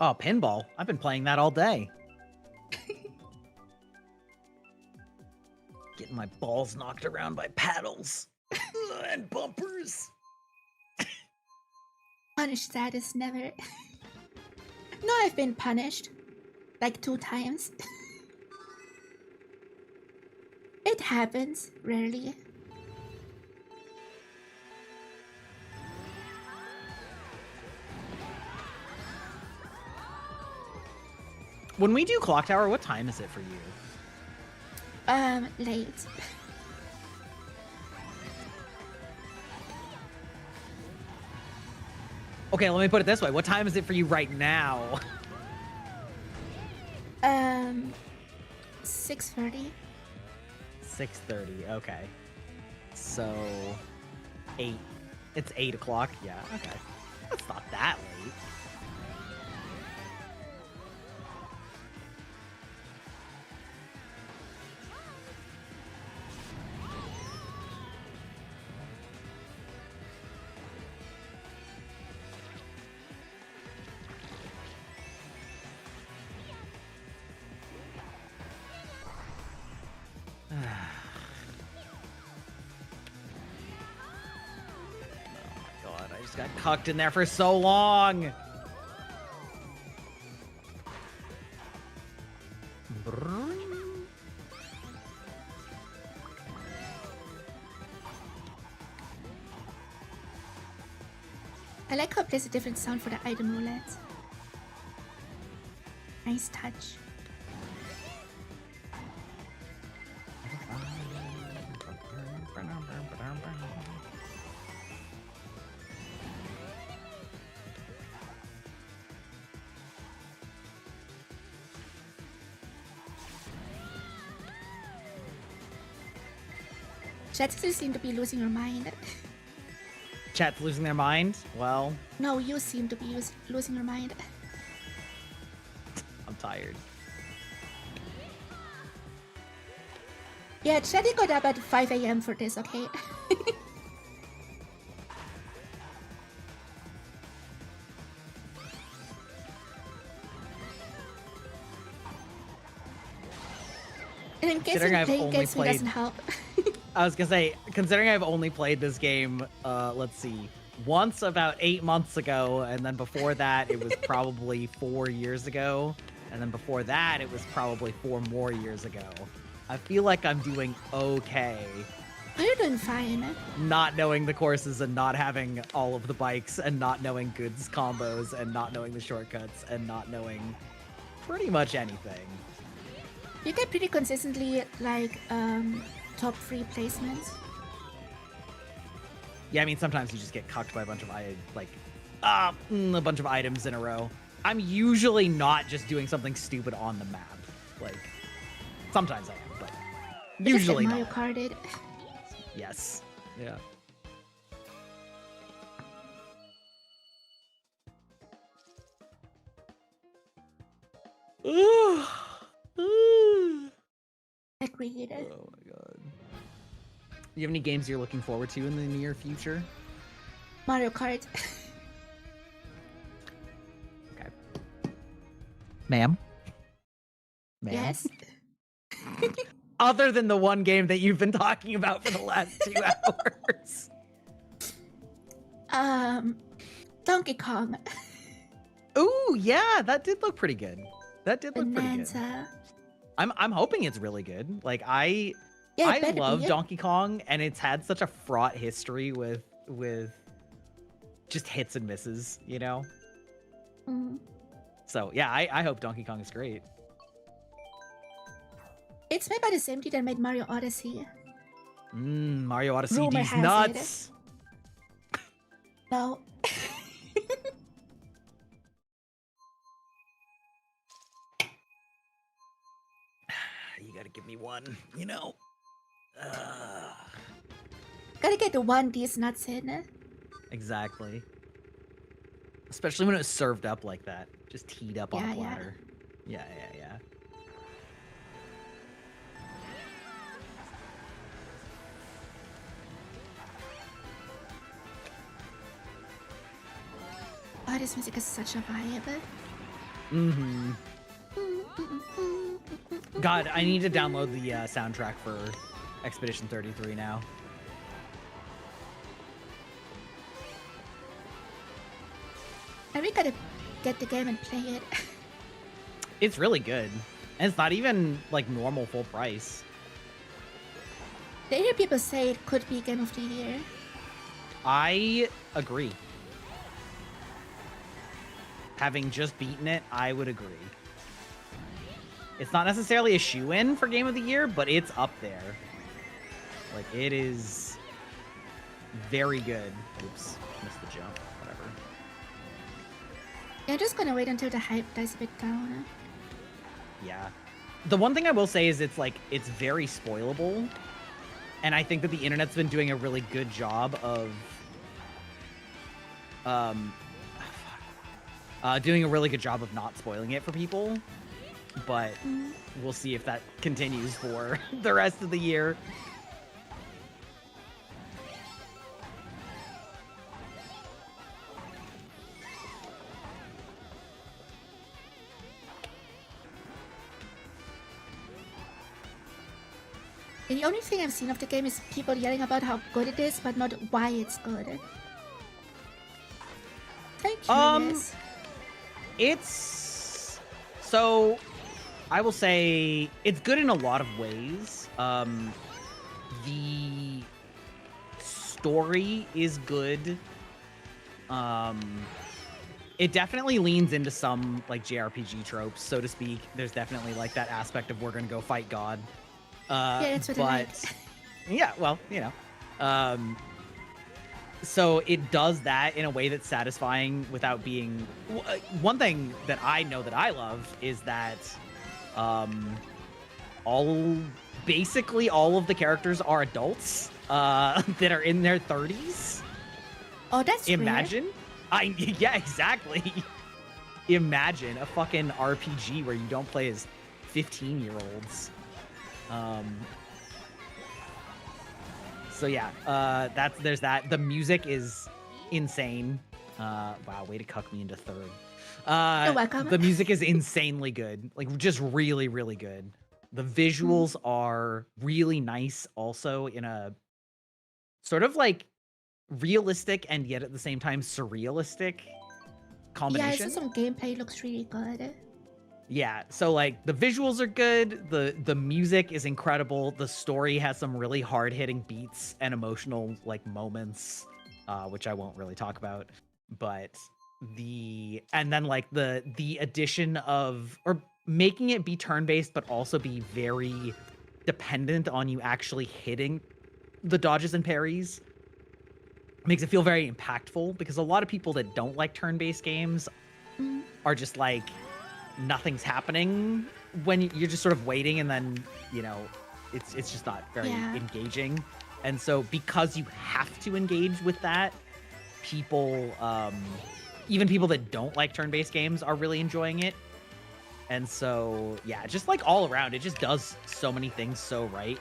Oh, pinball. I've been playing that all day. Getting my balls knocked around by paddles and bumpers. Punish status never. No, I've been punished. Like 2 times. It happens, rarely. When we do Clock Tower, what time is it for you? Late. Okay, let me put it this way. What time is it for you right now? 6:30. 6:30. Okay. So 8. It's 8 o'clock. Yeah. Okay. That's not that late. Got cucked in there for so long. I like how it plays a different sound for the item roulette. Nice touch. Chat still seem to be losing your mind. Chat's losing their mind? Well, No, you seem to be losing your mind. I'm tired. Yeah, Chatty got up at 5 a.m. for this, okay? And in case Considering you're I've playing only games, it played- doesn't help. I was gonna say, considering I've only played this game, let's see, once about 8 months ago, and then before that, it was probably 4 years ago, and then before that, it was probably 4 more years ago. I feel like I'm doing okay, Oh, you're doing fine. not knowing the courses and not having all of the bikes, and not knowing goods combos, and not knowing the shortcuts, and not knowing pretty much anything. You get pretty consistently, like, top 3 placements. Yeah, I mean, sometimes you just get cucked by a bunch of a bunch of items in a row. I'm usually not just doing something stupid on the map. Like, sometimes I am, but usually Mario not. Karted. Yes. Yeah. Agreed. Oh my god. You have any games you're looking forward to in the near future? Mario Kart. Okay. Ma'am? Ma'am? Yes. Other than the one game that you've been talking about for the last 2 hours. Donkey Kong. Ooh, yeah, that did look pretty good. That did look pretty good. Bonanza. I'm hoping it's really good. Like Yeah, it I better love be. Donkey Kong, and it's had such a fraught history with just hits and misses, you know? Mm. So yeah, I hope Donkey Kong is great. It's made by the same team that made Mario Odyssey. Mario Odyssey Rumor D's has it. nuts. No. You gotta give me one, you know? Gotta get the one these nuts in. Exactly. Especially when it was served up like that. Just teed up on Yeah, a yeah. platter. Yeah, yeah, yeah. Oh, this music is such a vibe. Mm-hmm. God, I need to download the soundtrack for Expedition 33 now. And we gotta get the game and play it. It's really good. And it's not even like normal full price. I hear people say it could be Game of the Year. I agree. Having just beaten it, I would agree. It's not necessarily a shoe-in for Game of the Year, but it's up there. Like, it is very good. Oops, missed the jump. Whatever. Yeah, I'm just gonna wait until the hype dies a bit down. Yeah. The one thing I will say is it's very spoilable. And I think that the internet's been doing a really good job of doing a really good job of not spoiling it for people. But we'll see if that continues for the rest of the year. And the only thing I've seen of the game is people yelling about how good it is, but not why it's good. I'm curious. It's so I will say it's good in a lot of ways. The story is good. It definitely leans into some like JRPG tropes, so to speak. There's definitely like that aspect of we're gonna go fight God. Yeah, that's what I like. Yeah, well, you know. So it does that in a way that's satisfying without being... One thing that I know that I love is that basically all of the characters are adults that are in their 30s. Oh, that's Imagine. Yeah, exactly. Imagine a fucking RPG where you don't play as 15-year-olds. So yeah, there's that. The music is insane. Wow, way to cuck me into third. You're welcome. The music is insanely good. Like, just really, really good. The visuals are really nice also in a sort of like realistic and yet at the same time surrealistic combination. Yeah, I saw some gameplay. Looks really good. Yeah, so like the visuals are good, the music is incredible, the story has some really hard-hitting beats and emotional like moments, which I won't really talk about, but and then like the addition of, or making it be turn-based but also be very dependent on you actually hitting the dodges and parries makes it feel very impactful, because a lot of people that don't like turn-based games are just like nothing's happening when you're just sort of waiting, and then it's just not very engaging. And so because you have to engage with that, people, even people that don't like turn-based games, are really enjoying it. And so yeah, just like all around, it just does so many things so right.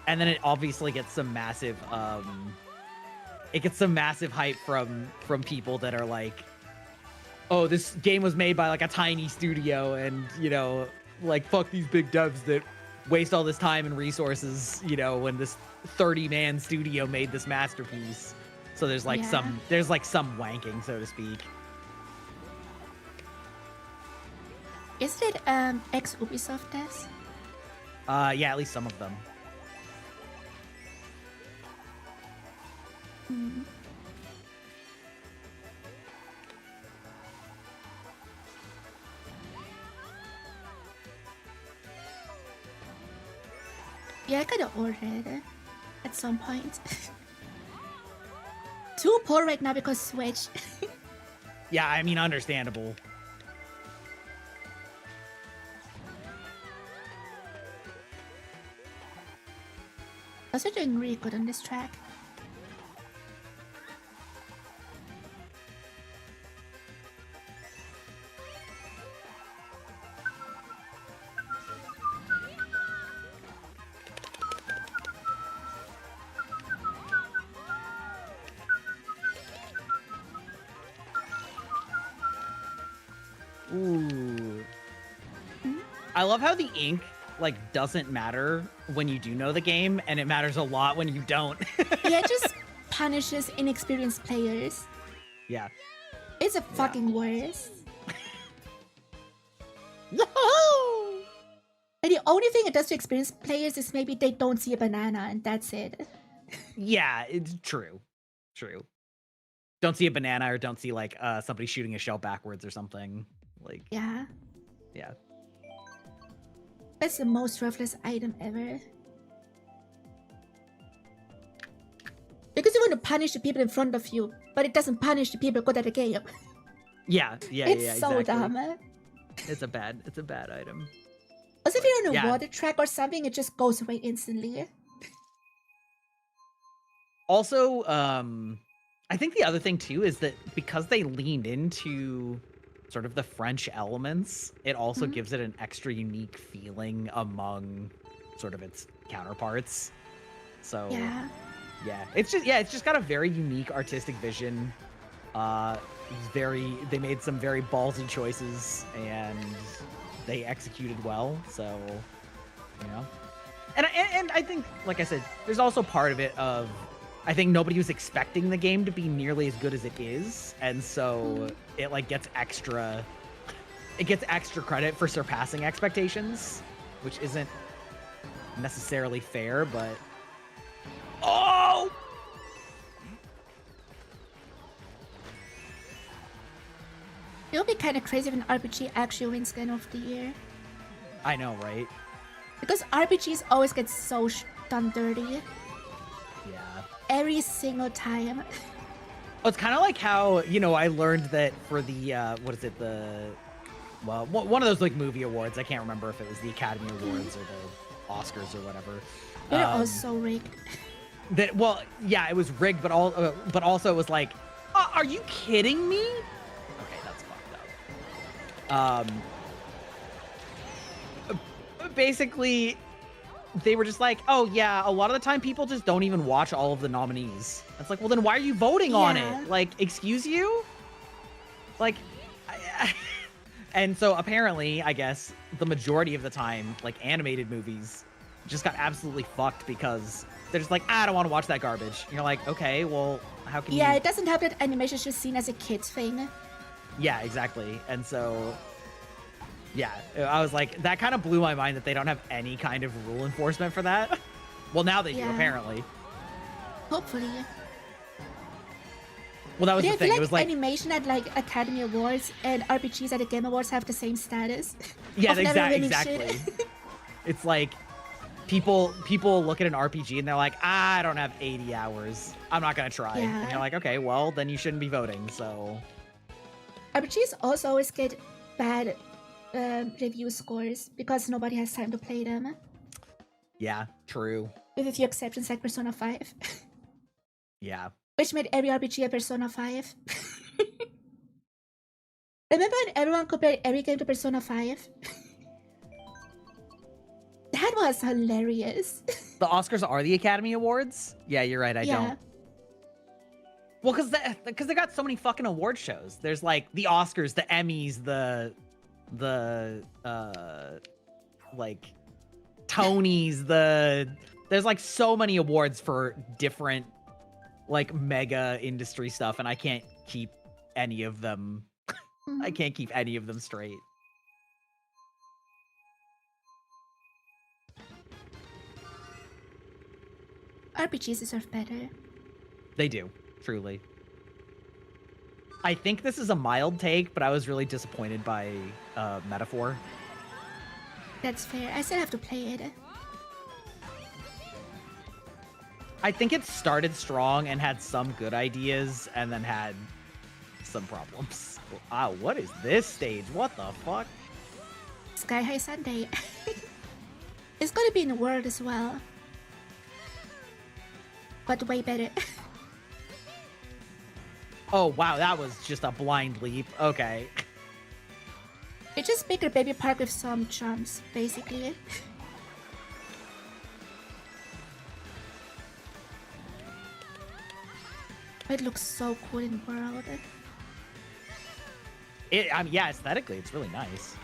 And then it obviously gets some massive hype from people that are like, oh, this game was made by like a tiny studio, and like fuck these big devs that waste all this time and resources, when this 30-man studio made this masterpiece. So there's like some wanking, so to speak. Is it ex-Ubisoft devs? Yeah, at least some of them. Yeah, I could have ordered it at some point. Too poor right now because Switch. Yeah, I mean, understandable. Also doing really good on this track. Ooh. I love how the ink like doesn't matter when you do know the game, and it matters a lot when you don't. Yeah, it just punishes inexperienced players. Yeah. It's a fucking worst. No! And the only thing it does to experienced players is maybe they don't see a banana, and that's it. Yeah, it's true. True. Don't see a banana, or don't see like somebody shooting a shell backwards or something. Like, yeah. Yeah. That's the most worthless item ever. Because you want to punish the people in front of you, but it doesn't punish the people good at the game. Yeah, It's so exactly. dumb. It's a bad item. Also, if you're on a water track or something, it just goes away instantly. Also, I think the other thing too is that because they leaned into sort of the French elements, it also gives it an extra unique feeling among sort of its counterparts. So yeah, it's just got a very unique artistic vision. They made some very ballsy choices, and they executed well. So and I think, like I said, there's also part of it of, I think nobody was expecting the game to be nearly as good as it is, and so it like gets extra credit for surpassing expectations, which isn't necessarily fair, but it would be kind of crazy if an RPG actually wins Game of the Year. I know, right? Because RPGs always get so done dirty. Yeah. Every single time. Well, it's kind of like how, I learned that for the, one of those like movie awards, I can't remember if it was the Academy Awards or the Oscars or whatever. They're all so rigged. It was rigged, but also it was like, are you kidding me? Okay, that's fucked up. Basically, they were just like, oh yeah, a lot of the time people just don't even watch all of the nominees. It's like, well then why are you voting on it? Like, excuse you? Like, and so apparently, I guess, the majority of the time, like, animated movies just got absolutely fucked because they're just like, I don't want to watch that garbage. And you're like, okay, well, how can you... Yeah, it doesn't help that animation is just seen as a kid's thing. Yeah, exactly. And so... yeah, I was like, that kind of blew my mind that they don't have any kind of rule enforcement for that. Well, now they do, apparently. Hopefully. Well, that was the thing. Like, it was like animation at like Academy Awards and RPGs at the Game Awards have the same status. Yeah, exactly. It's like people look at an RPG and they're like, I don't have 80 hours. I'm not gonna try. Yeah. And you're like, okay, well, then you shouldn't be voting. So RPGs also always get bad review scores because nobody has time to play them. Yeah, true. With a few exceptions like Persona 5. Yeah. Which made every RPG a Persona 5. Remember when everyone compared every game to Persona 5? That was hilarious. The Oscars are the Academy Awards? Yeah, you're right, I don't. Well, because they got so many fucking award shows. There's like the Oscars, the Emmys, the like Tonys, there's like so many awards for different like mega industry stuff, and I can't keep any of them. I can't keep any of them straight. RPGs deserve better. They do, truly. I think this is a mild take, but I was really disappointed by Metaphor. That's fair. I still have to play it. I think it started strong and had some good ideas, and then had some problems. Wow, what is this stage? What the fuck? Sky High Sunday. It's gonna be in the world as well. But way better. Oh, wow, that was just a blind leap. Okay. It's just bigger baby park with some jumps, basically. It looks so cool in world. I mean, yeah, aesthetically, it's really nice.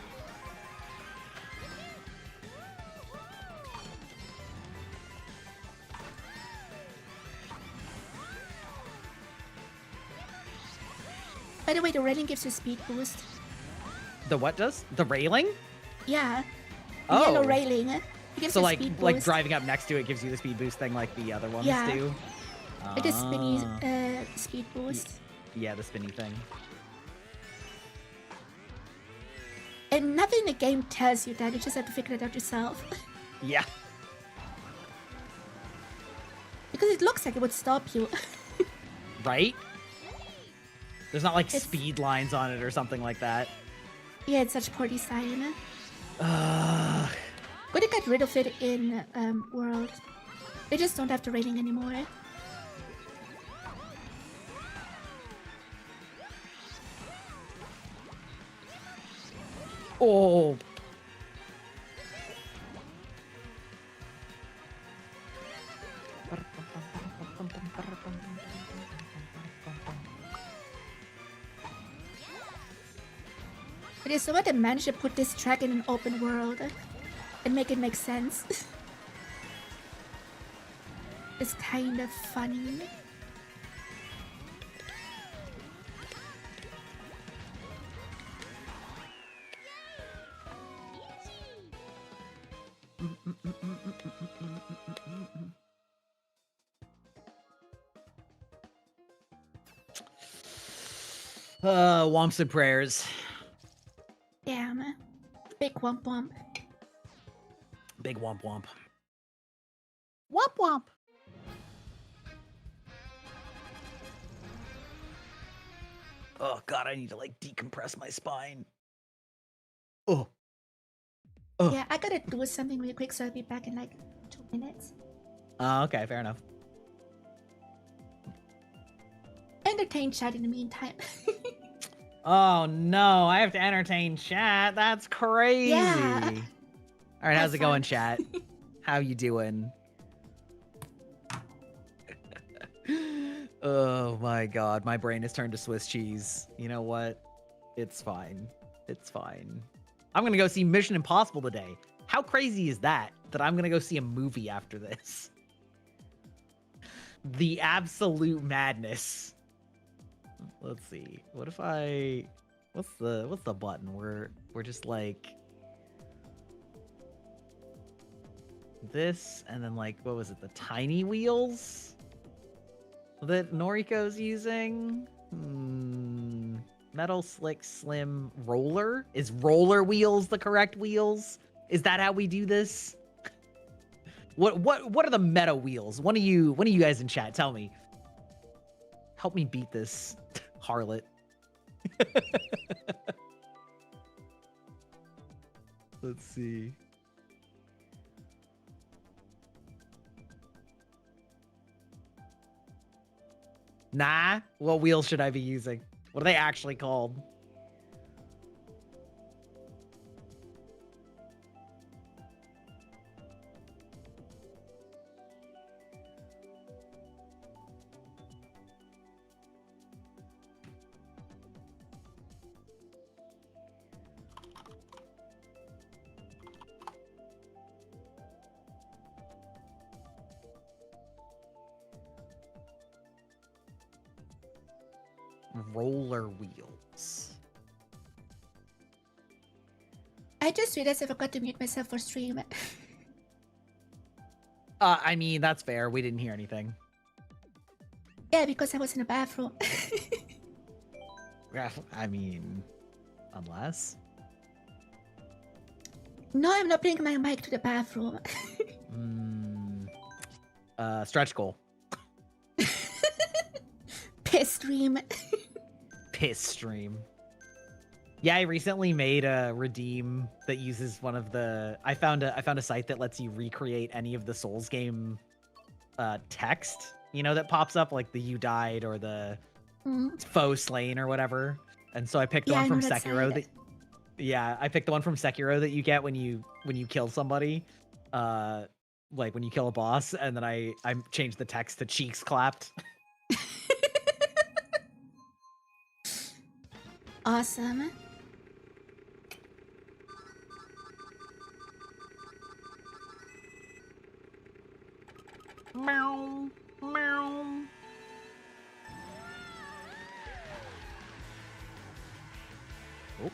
By the way, the railing gives you speed boost. The what does? The railing? Yeah. The Oh. yellow railing. It gives So you like speed boost. like driving up next to it gives you the speed boost thing like the other ones Yeah. do? It is spinny Ah. speed boost. Yeah, the spinny thing. And nothing in the game tells you that, you just have to figure it out yourself. Yeah. Because it looks like it would stop you. Right? There's not like It's- speed lines on it or something like that. Yeah, it's such poor design. Ugh. But they got rid of it in World. They just don't have the railing anymore. Oh. It is someone that managed to put this track in an open world and make it make sense. It's kind of funny. Womps and prayers. Damn. Big womp womp. Big womp womp. Womp womp. Oh god, I need to like decompress my spine. Oh. Oh. Yeah, I gotta do something really quick, so I'll be back in like 2 minutes. Okay, fair enough. Entertain chat in the meantime. Oh no, I have to entertain chat. That's crazy. Yeah. All right, how's Have it going, fun. chat? How you doing? Oh my god, my brain has turned to Swiss cheese. You know what? It's fine. It's fine. I'm gonna go see Mission Impossible today. How crazy is that? That I'm gonna go see a movie after this. The absolute madness. Let's see. What if I... What's the button? We're just like... this, and then like, what was it? The tiny wheels? That Noriko's using? Metal Slick Slim Roller? Is roller wheels the correct wheels? Is that how we do this? What are the meta wheels? One of you guys in chat, tell me. Help me beat this harlot. Let's see. Nah, what wheels should I be using? What are they actually called? Roller wheels. I just realized I forgot to mute myself for stream. I mean, that's fair. We didn't hear anything. Yeah, because I was in the bathroom. I mean, unless. No, I'm not bringing my mic to the bathroom. Stretch goal. Piss stream. Piss stream. Yeah, I recently made a redeem that uses one of the. I found a site that lets you recreate any of the Souls game text. You know, that pops up like the "you died" or the "foe slain" or whatever. And so I picked the one from Sekiro that. Yeah, I picked the one from Sekiro that you get when you kill somebody, like when you kill a boss, and then I changed the text to "cheeks clapped." Awesome. Meow, meow. Oh.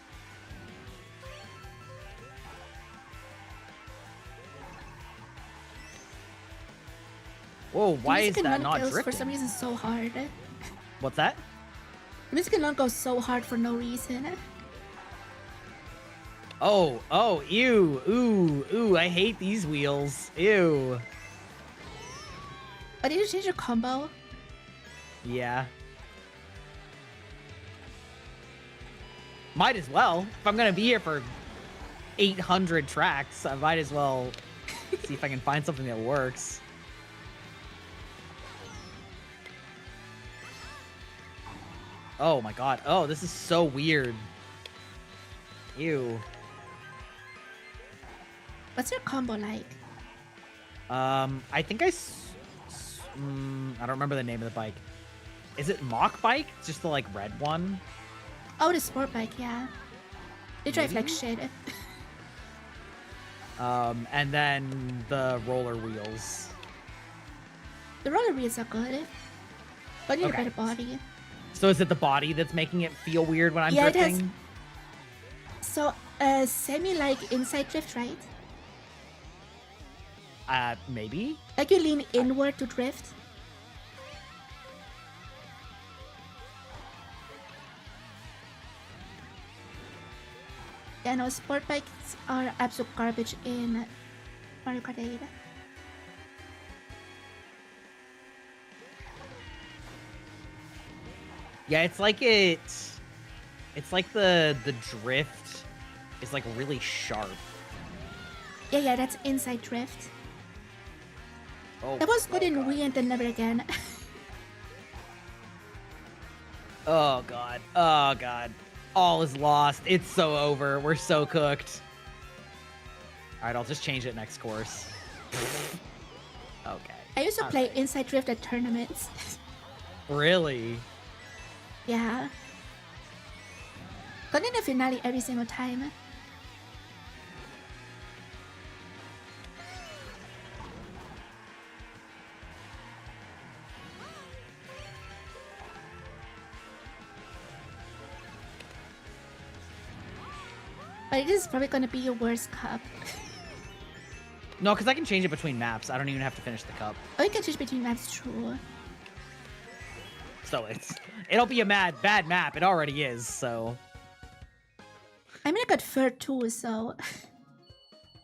Whoa, why is that not for drifting? some reason so hard. What's that? The music cannot go so hard for no reason. Oh, ew, ooh, I hate these wheels. Ew. Oh, did you change your combo? Yeah. Might as well. If I'm gonna be here for 800 tracks, I might as well see if I can find something that works. Oh my god. Oh, this is so weird. Ew. What's your combo like? I think I don't remember the name of the bike. Is it Mach Bike? Just the like red one? Oh, the sport bike, yeah. They drive like Maybe? shit. And then the roller wheels. The roller wheels are good. But you need a Okay. better body. So is it the body that's making it feel weird when I'm Yeah, it has- drifting? So, semi like inside drift, right? Maybe? Like you lean inward to drift. Yeah, no, sport bikes are absolute garbage in Mario Kart 8. Yeah, it's like the drift is like really sharp. Yeah, that's inside drift. Oh, That was good in God. Wii and then never again. Oh god. Oh god. All is lost. It's so over. We're so cooked. Alright, I'll just change it next course. Okay. I used to play inside drift at tournaments. Really? Yeah. Got in the finale every single time. But this is probably gonna be your worst cup. No, because I can change it between maps. I don't even have to finish the cup. Oh, you can choose between maps, true. So it'll be a bad map. It already is, so. I mean, I got third too, so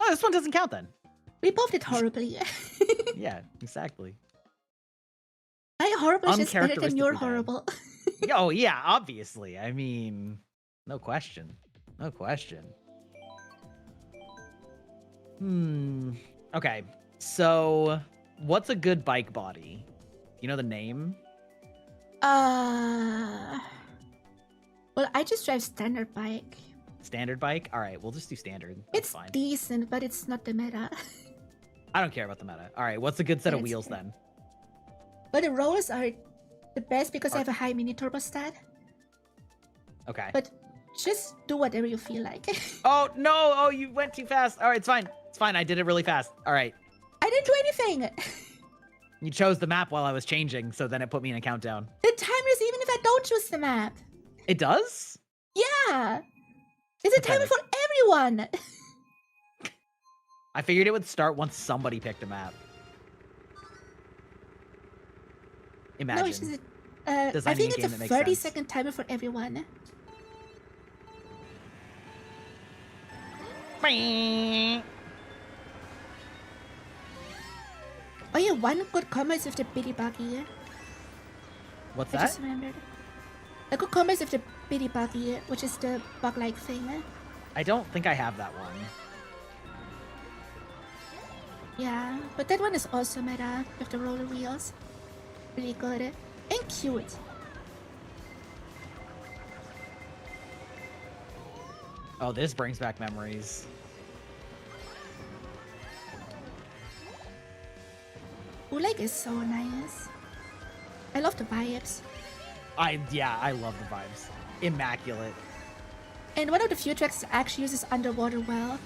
Oh, this one doesn't count then. we both did horribly. Yeah, exactly. My horrible is just better than your Uncharacteristically bad. horrible. Oh, yeah, obviously. I mean, no question. No question. Okay. So, what's a good bike body? You know the name? Well, I just drive standard bike. Standard bike? All right, we'll just do standard. That's It's fine. decent, but it's not the meta. I don't care about the meta. All right, what's a good set of That's wheels fair. then? But the rollers are the best because I have a high mini turbo stat. Okay. But just do whatever you feel like. Oh, no. Oh, you went too fast. All right, it's fine. It's fine. I did it really fast. All right. I didn't do anything. You chose the map while I was changing, so then it put me in a countdown. The timer is even if I don't choose the map. It does? Yeah. There's a timer Okay. for everyone. I figured it would start once somebody picked a map. Imagine. No, it's just I Designing think a it's game a that makes 30-second timer for everyone. Oh yeah, one good combo is with the bitty buggy. What's I that? just remembered. A good combo is with the bitty buggy, which is the bug-like thing. I don't think I have that one. Yeah, but that one is also meta with the roller wheels. Really good and cute. Oh, this brings back memories. Uleg is so nice. I love the vibes. Yeah, I love the vibes. Immaculate. And one of the few tracks that actually uses underwater well.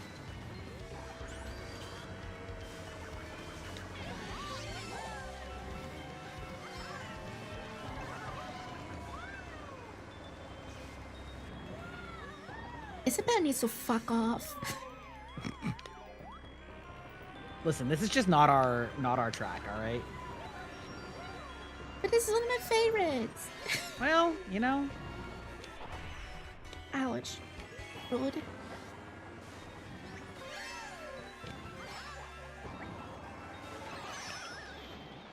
Isabel needs to fuck off. Listen, this is just not our track, all right? But this is one of my favorites. Well, you know. Ouch. Rude.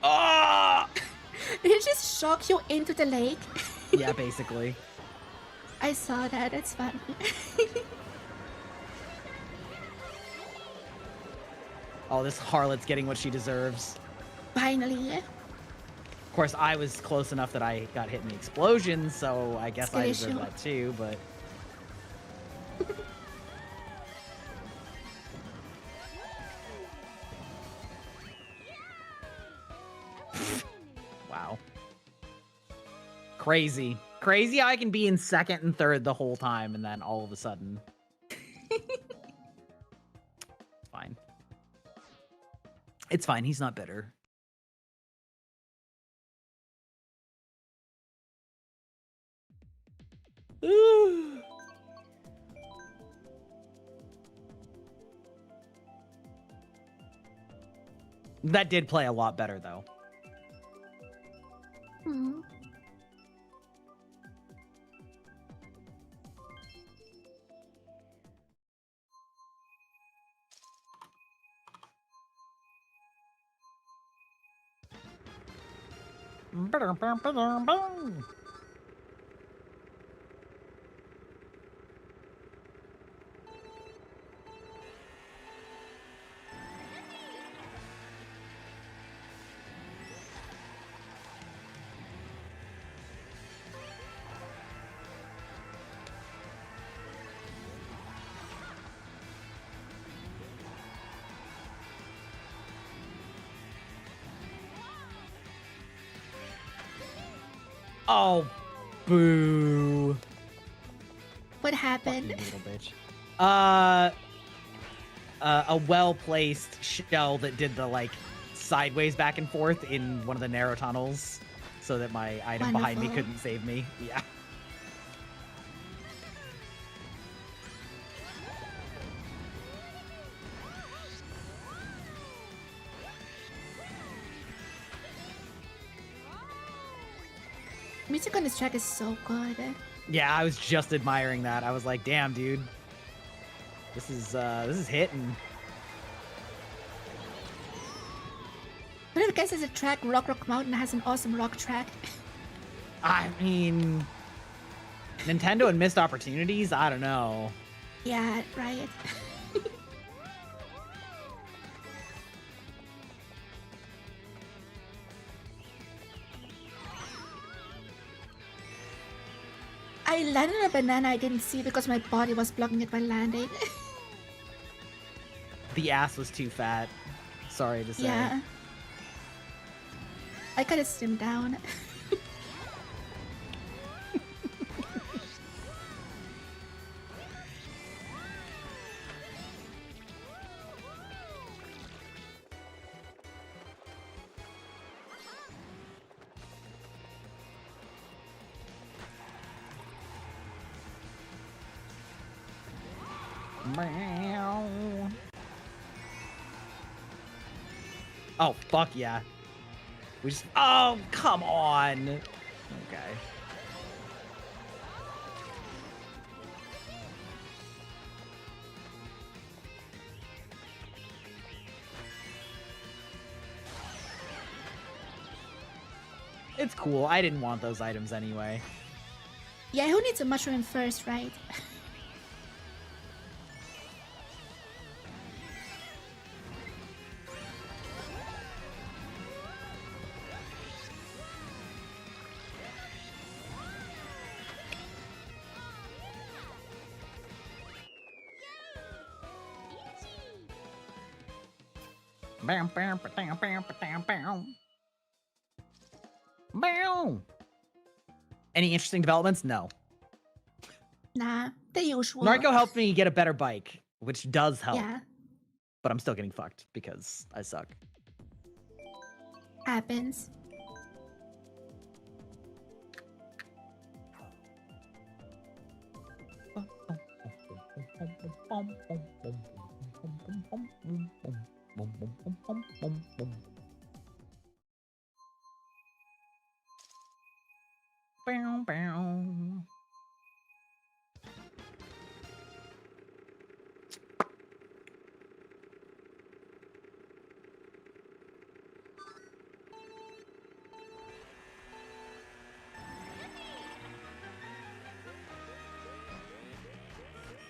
Ah! Did it just shock you into the lake? Yeah, basically. I saw that. It's funny. Oh, this harlot's getting what she deserves. Finally. Of course, I was close enough that I got hit in the explosion, so I guess I deserve issue. that too, but... Wow. Crazy. Crazy how I can be in second and third the whole time, and then all of a sudden... It's fine. It's fine, he's not bitter. That did play a lot better, though. Hmm. Oh, boo. What Fuck happened? you, little bitch. A well-placed shell that did the, like, sideways back and forth in one of the narrow tunnels so that my item behind me Wonderful. couldn't save me. Yeah. Music on this track is so good. Yeah, I was just admiring that. I was like, damn, dude. This is hitting. But I guess as a track, Rock Mountain has an awesome rock track. I mean, Nintendo and missed opportunities? I don't know. Yeah, right. I landed on a banana I didn't see because my body was blocking it while landing. The ass was too fat. Sorry to say. Yeah. I gotta slim down. Oh, fuck yeah. We just... Oh, come on. Okay. It's cool. I didn't want those items anyway. Yeah, who needs a mushroom first, right? Bam, bam, bam, bam, bam, bam. Bam. Any interesting developments? No. Nah, the usual. Noriko helped me get a better bike, which does help. Yeah, But I'm still getting fucked because I suck. happens. Bow, bow.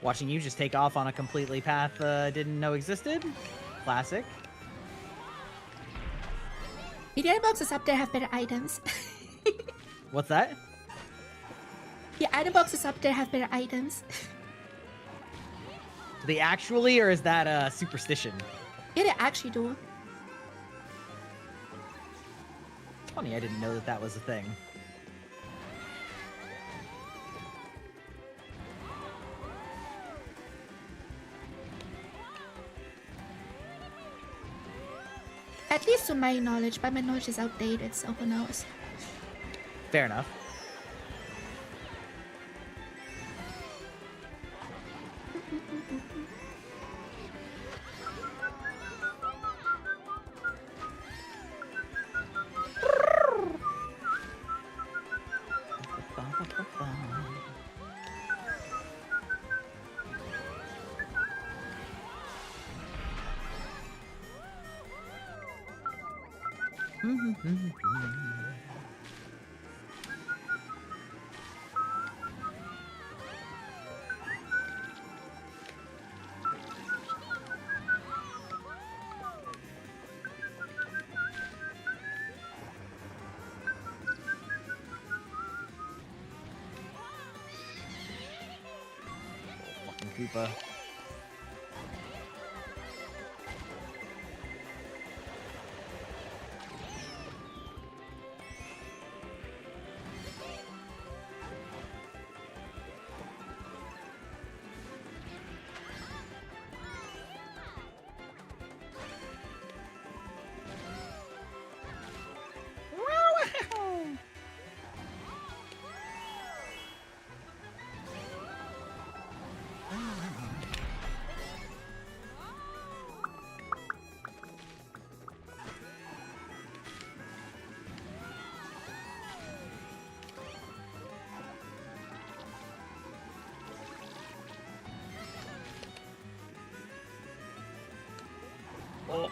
Watching you just take off on a completely path didn't know existed. Classic. The item boxes up there have better items. What's that? The item boxes up there have better items. Do they actually, or is that a superstition? Yeah, they actually do. It's funny, I didn't know that that was a thing. At least to my knowledge, but my knowledge is outdated, so who knows. Fair enough. Koopa. Oh.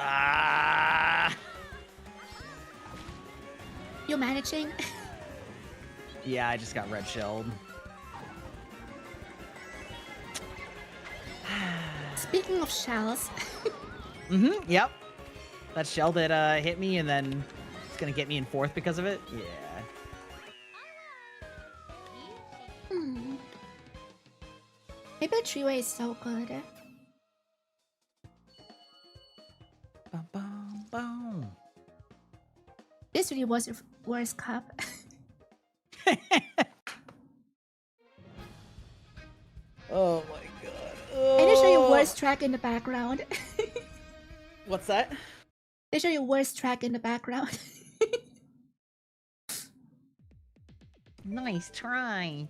Ah. You managing? Yeah, I just got red shelled. Speaking of shells, Yep. That shell that hit me and then it's gonna get me in 4th because of it. Yeah. maybe a three-way is so good. Bum, bum, bum. This really was the worst cup. Oh my god. And they show you Oh. worst track in the background. What's that? They show you worst track in the background. Nice try.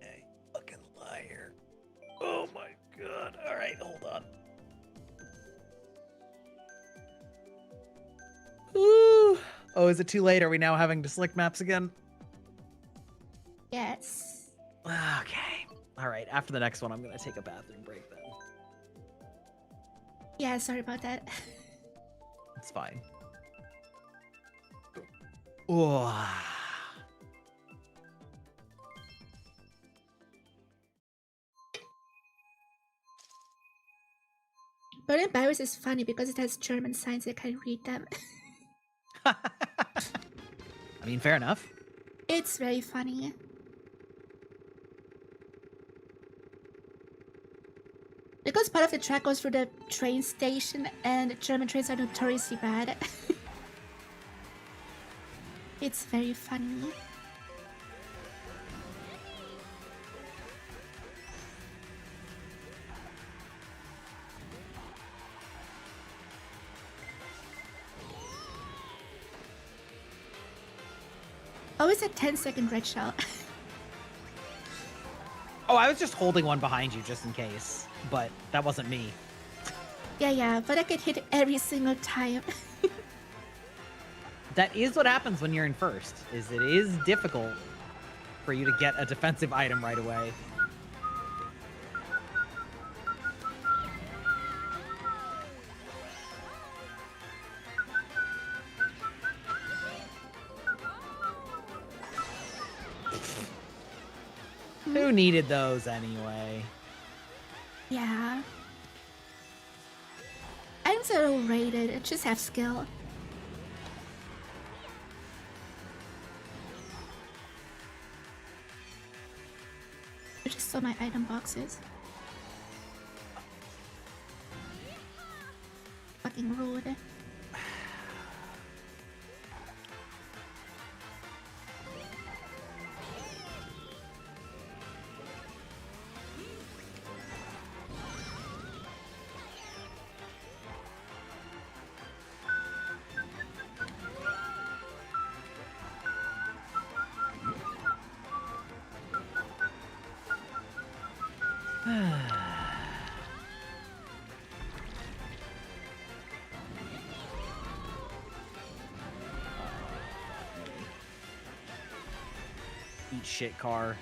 Hey, fucking liar. Oh my god. Alright, hold on. Ooh. Oh, is it too late? Are we now having to slick maps again? Yes. Okay. Alright, after the next one, I'm gonna take a bathroom break then. Yeah, sorry about that. It's fine. Ooh. Berlin Virus is funny because it has German signs, I can't read them. I mean, fair enough. It's very funny. Because part of the track goes through the train station and the German trains are notoriously bad. It's very funny. Always a 10-second red shell. Oh, I was just holding one behind you just in case, but that wasn't me. Yeah, but I get hit every single time. That is what happens when you're in first, is it is difficult for you to get a defensive item right away. Who needed those anyway? Yeah. Items are overrated, just have skill. I just saw my item boxes. Fucking rude. Eat shit, car.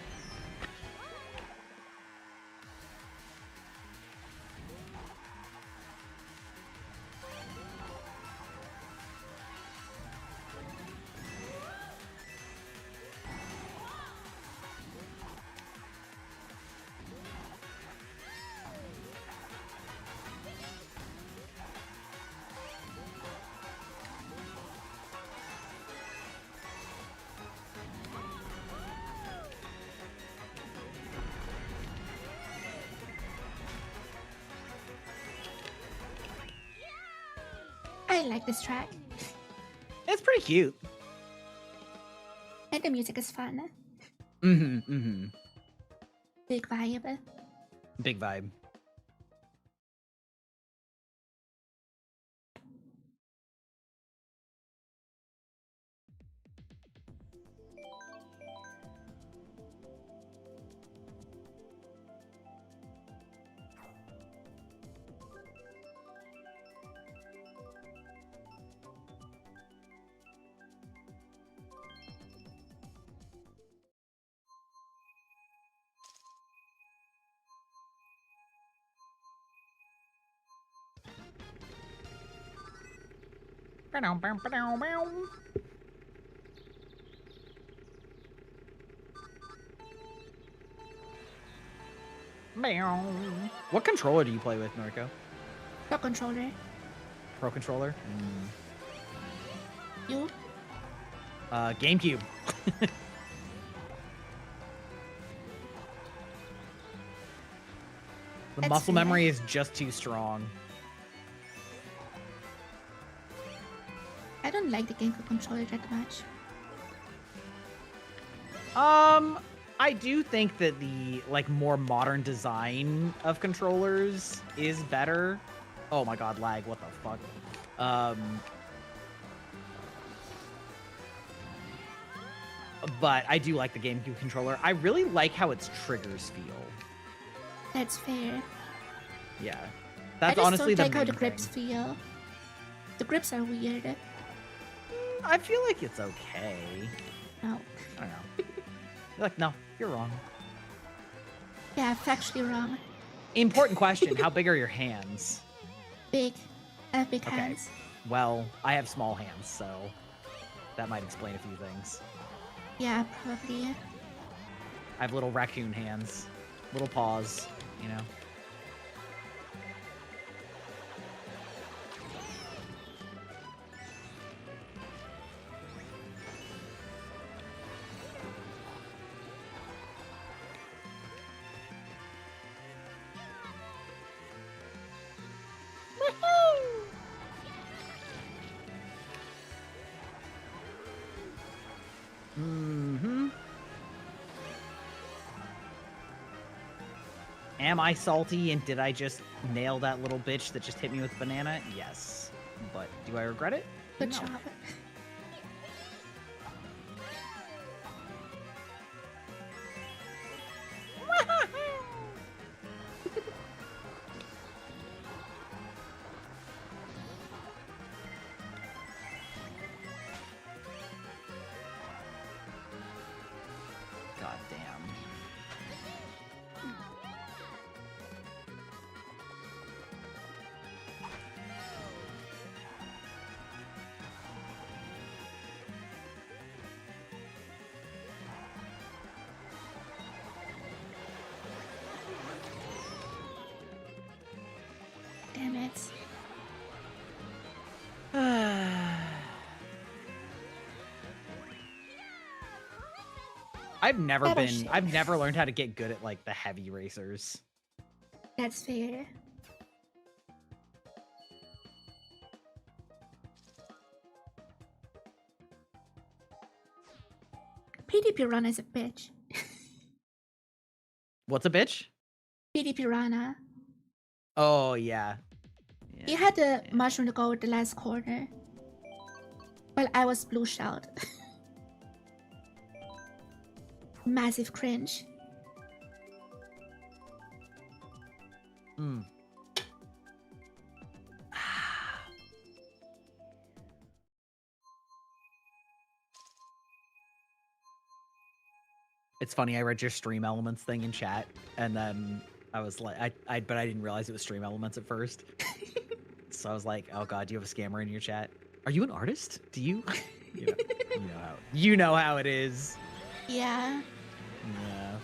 I like this track. It's pretty cute. And the music is fun. Mm-hmm. Big vibe. Big vibe. What controller do you play with, Noriko? Pro controller. Pro controller? You? GameCube. The That's muscle fair. memory is just too strong. I don't like the GameCube controller that much. I do think that the like more modern design of controllers is better. Oh my god, lag, what the fuck? But I do like the GameCube controller. I really like how its triggers feel. That's fair. Yeah. I That's just honestly don't like the how main the grips thing. feel. The grips are weird. I feel like it's okay. No. I don't know. You're like, no, you're wrong. Yeah, factually wrong. Important question, how big are your hands? Big. I have big Okay. hands. Well, I have small hands, so that might explain a few things. Yeah, probably. I have little raccoon hands, little paws, you know. Am I salty and did I just nail that little bitch that just hit me with a banana? Yes. But do I regret it? Good No. job. God damn. Damn it. I've never Oh, been shit. I've never learned how to get good at like the heavy racers. That's fair. PD Piranha is a bitch. What's a bitch? PD Piranha. Oh yeah. He had the mushroom to go with the last corner. Well, I was blue shelled. Massive cringe. Mm. It's funny, I read your stream elements thing in chat, and then I was like, but I didn't realize it was stream elements at first. So I was like, oh god, do you have a scammer in your chat? Are you an artist? Do you? You know how it is. Yeah. Yeah.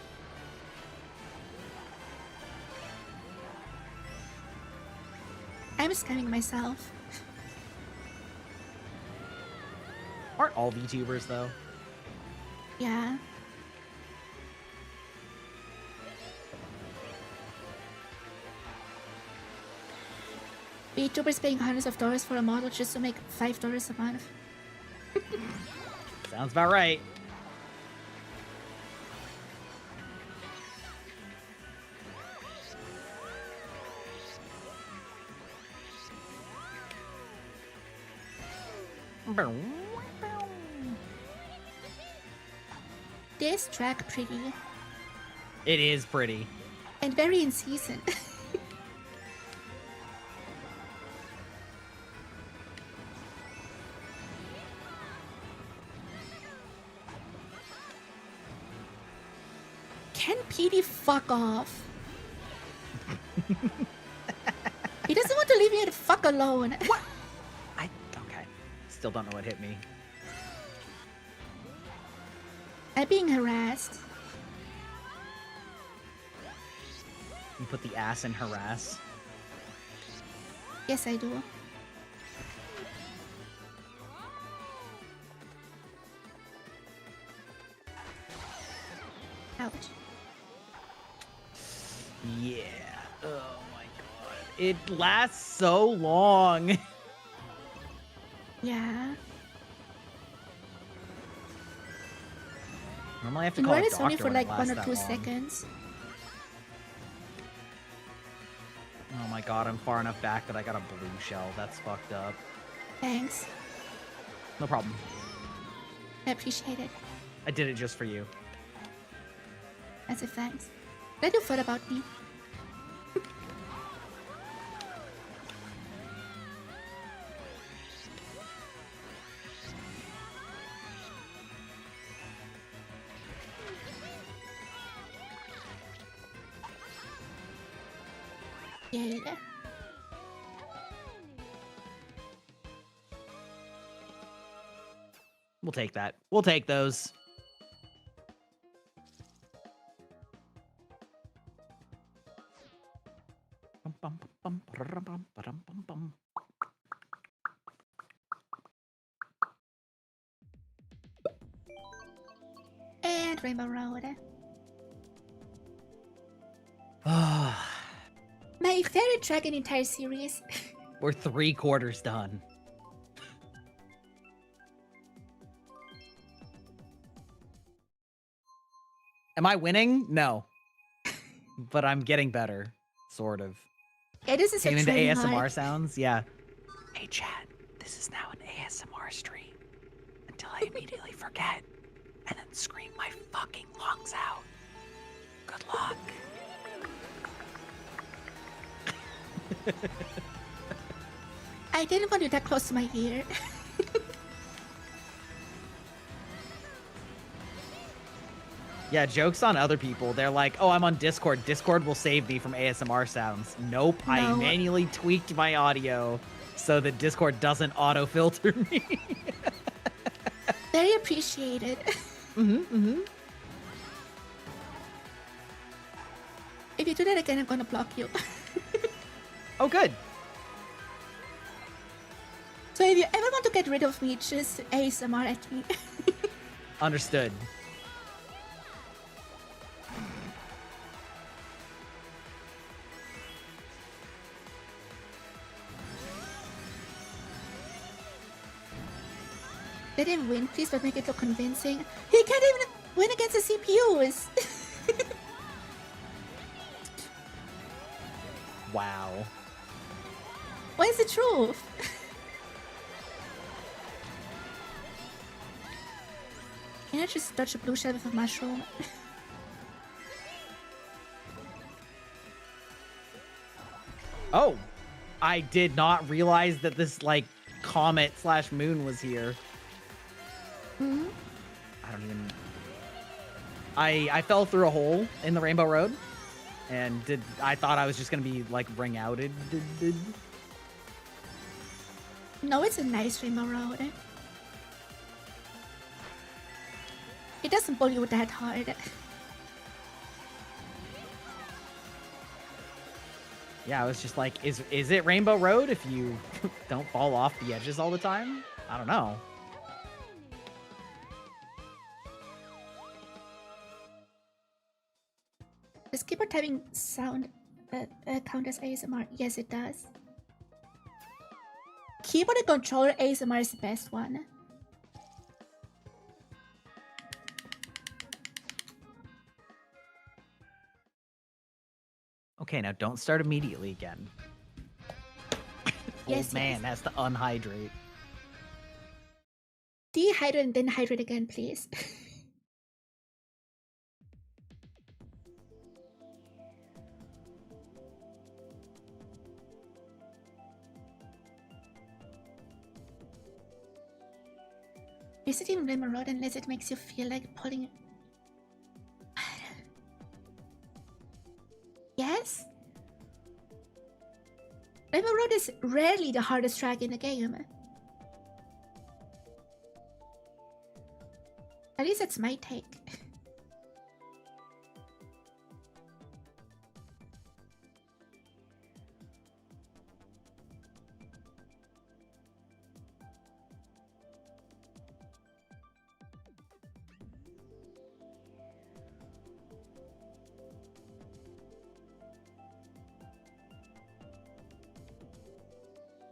I'm scamming myself. Aren't all VTubers though? Yeah. VTubers paying hundreds of dollars for a model just to make $5 a month. Sounds about right. This track pretty It is pretty. and very in season. Can PD fuck off? He doesn't want to leave me the fuck alone. Okay. still don't know what hit me. I'm being harassed. You put the ass in harass. Yes, I do. Ouch. Yeah. Oh my god. It lasts so long. Yeah. Normally I have to And call a run is doctor only for when it like 1 lasts or that 2 long. seconds. Oh my god, I'm far enough back that I got a blue shell. That's fucked up. Thanks. No problem. I appreciate it. I did it just for you. As a thanks. Glad you thought about me. Yeah. We'll take that. We'll take those. And Rainbow Road. My favorite track in the entire series. We're 3/4 done. Am I winning? No. But I'm getting better. Sort of. Yeah, this is Came a into training ASMR hard. sounds? Yeah. Hey, chat. This is now an ASMR stream. Until I immediately forget. And then scream my fucking lungs out. Good luck. I didn't want you that close to my ear. Yeah, jokes on other people. They're like, oh, I'm on Discord. Discord will save me from ASMR sounds. Nope. I No. manually tweaked my audio so that Discord doesn't auto-filter me. Very appreciated. If you do that again, I'm gonna block you. Oh, good. So if you ever want to get rid of me, just ASMR at me. Understood. Let him win, please, but make it look convincing. He can't even win against the CPUs. Wow. What is the truth? Can I just dodge a blue shell with a mushroom? Oh, I did not realize that this, like, comet/moon was here. Hmm? I don't even... I fell through a hole in the Rainbow Road, and I thought I was just gonna be, like, ring-outed. No, it's a nice Rainbow Road. It doesn't bully you that hard. Yeah, I was just like, is it Rainbow Road if you don't fall off the edges all the time? I don't know. Does keyboard typing sound count as ASMR? Yes, it does. Keyboard and controller ASMR is the best one. Okay, now don't start immediately again. Yes, Old man has to unhydrate. Dehydrate and then hydrate again, please. Visiting Rainbow Road unless it makes you feel like pulling. Yes? Rainbow Road is rarely the hardest track in the game. At least it's my take.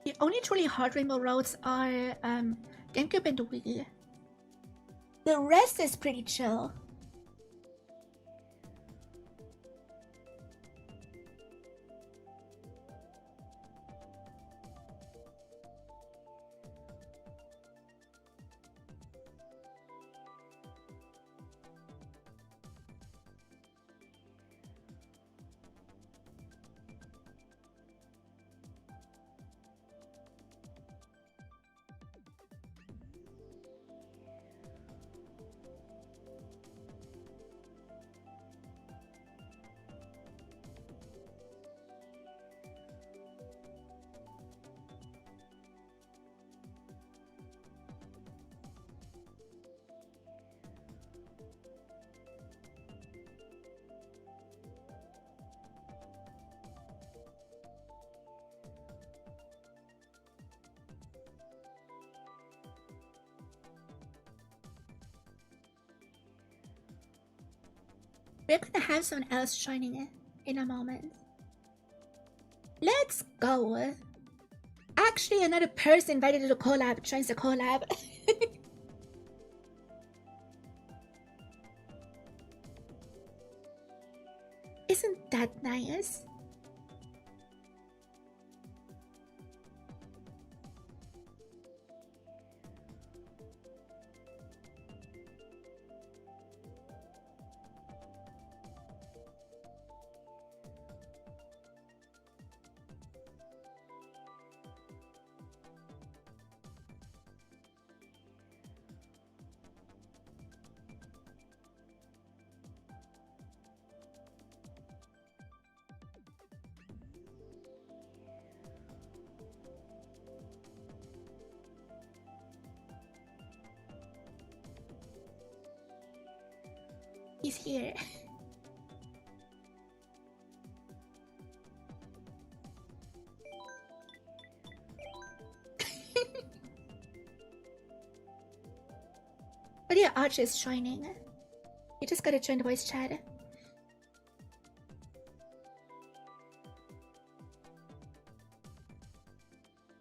The only truly hard rainbow roads are GameCube and Wii. The rest is pretty chill. We're gonna have someone else joining in a moment. Let's go. Actually, another person invited to the collab joins the collab. Isn't that nice? He's here. But yeah, Arch is joining. You just gotta join the voice chat.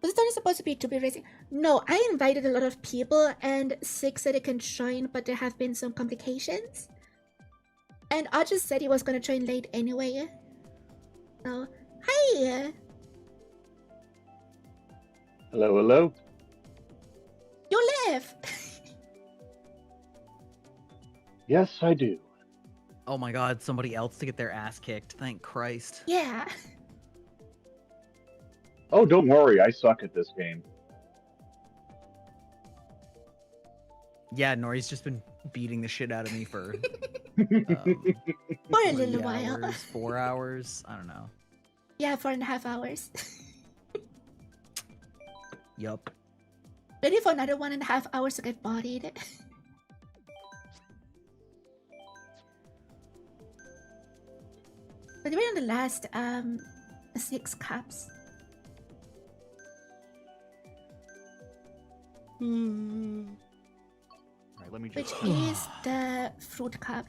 Was it only supposed to be racing? No, I invited a lot of people and 6 said they can join, but there have been some complications. And I just said he was gonna join late anyway. So, hi! Hello, hello. You live! Yes, I do. Oh my god, somebody else to get their ass kicked. Thank Christ. Yeah. Oh, don't worry, I suck at this game. Yeah, Nori's just been beating the shit out of me for For a little 3 while. hours, 4 hours. I don't know. Yeah, 4.5 hours. Yup. Ready for another 1.5 hours to get bodied. But we're on the last 6 cups. Alright, let me Which just. is the fruit cup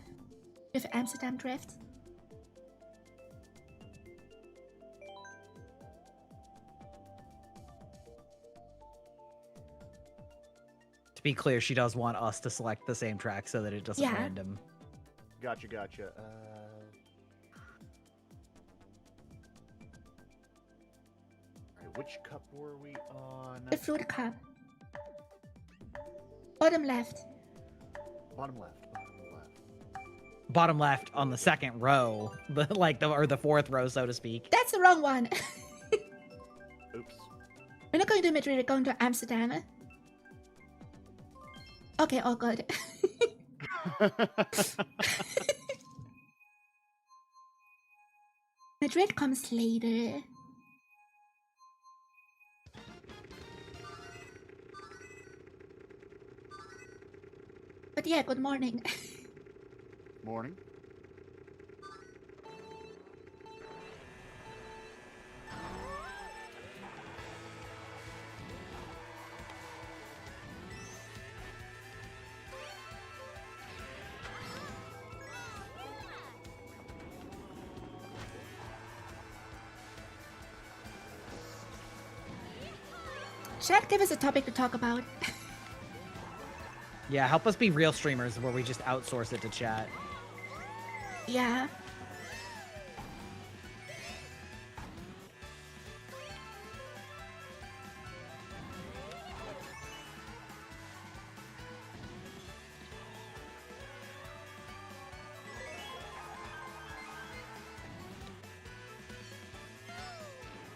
with Amsterdam Drift. To be clear, she does want us to select the same track so that it doesn't Yeah. random. Gotcha, gotcha. Alright, which cup were we on? The fruit cup. Bottom left. Bottom left. Bottom left. Bottom left on the second row, or the fourth row, so to speak. That's the wrong one. Oops. We're not going to Madrid, we're going to Amsterdam. Okay, all good. Madrid comes later. But But yeah, good morning. Morning. Chat, give us a topic to talk about. Yeah, help us be real streamers where we just outsource it to chat. Yeah.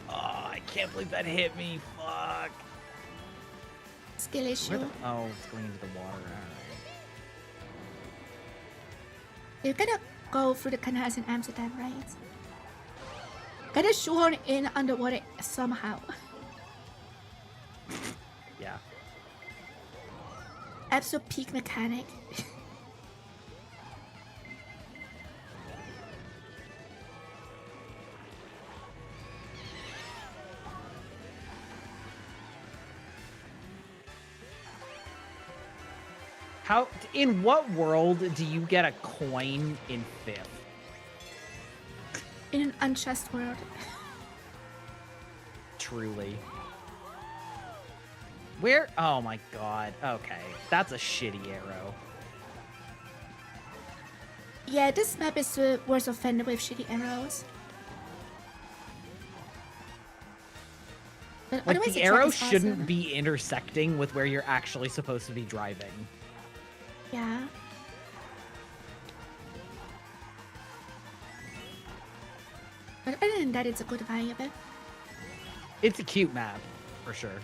Oh, I can't believe that hit me. Fuck. Skill issue. Oh, it's going into the water. Alright. You're gonna go through the canals in Amsterdam, right? Gotta shoehorn in underwater somehow. Yeah. Absolute peak mechanic. How? In what world do you get a coin in 5th? In an unjust world. Truly. Where? Oh my god. Okay. That's a shitty arrow. Yeah, this map is the worst offender with shitty arrows. But Like, otherwise the track arrow is shouldn't awesome. be intersecting with where you're actually supposed to be driving. Yeah. But other than that, it's a good vibe. It's a cute map, for sure.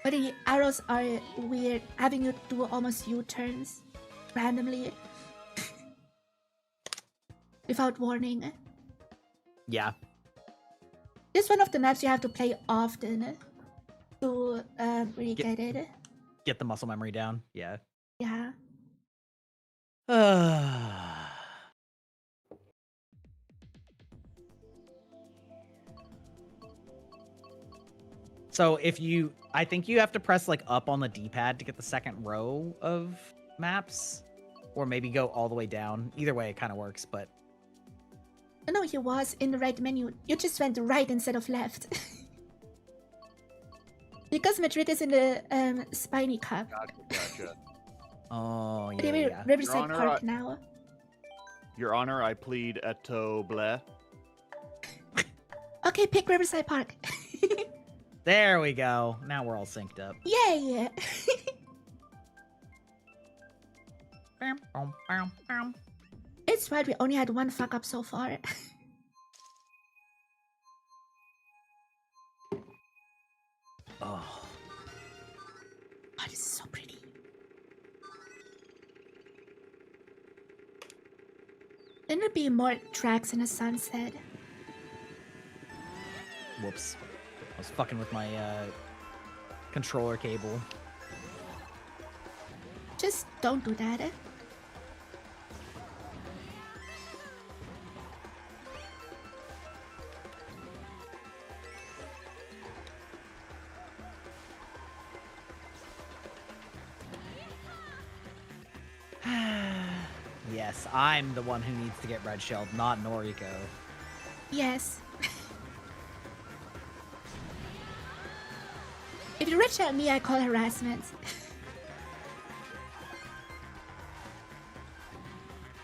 But the arrows are weird, having you do almost U-turns randomly without warning. Yeah. This is one of the maps you have to play often to really get it. Get the muscle memory down. Yeah. Yeah. So if you, I think you have to press like up on the D-pad to get the second row of maps, or maybe go all the way down. Either way, it kind of works, but No, he was in the right menu. You just went right instead of left. Because Madrid is in the Spiny Cup. Gotcha. oh But yeah, we're yeah. Riverside Honor, Park now. Your Honor, I plead 𝗟𝗆𝗆. Okay, pick Riverside Park. There we go. Now we're all synced up. Yay! It's right, we only had one fuck up so far. Oh, Oh, this is so pretty. Then there'd be more tracks in the sunset. whoops. I was fucking with my controller cable. Just don't do that. Yes, I'm the one who needs to get red shelled, not Noriko. Yes. If you reach out me, I call harassment.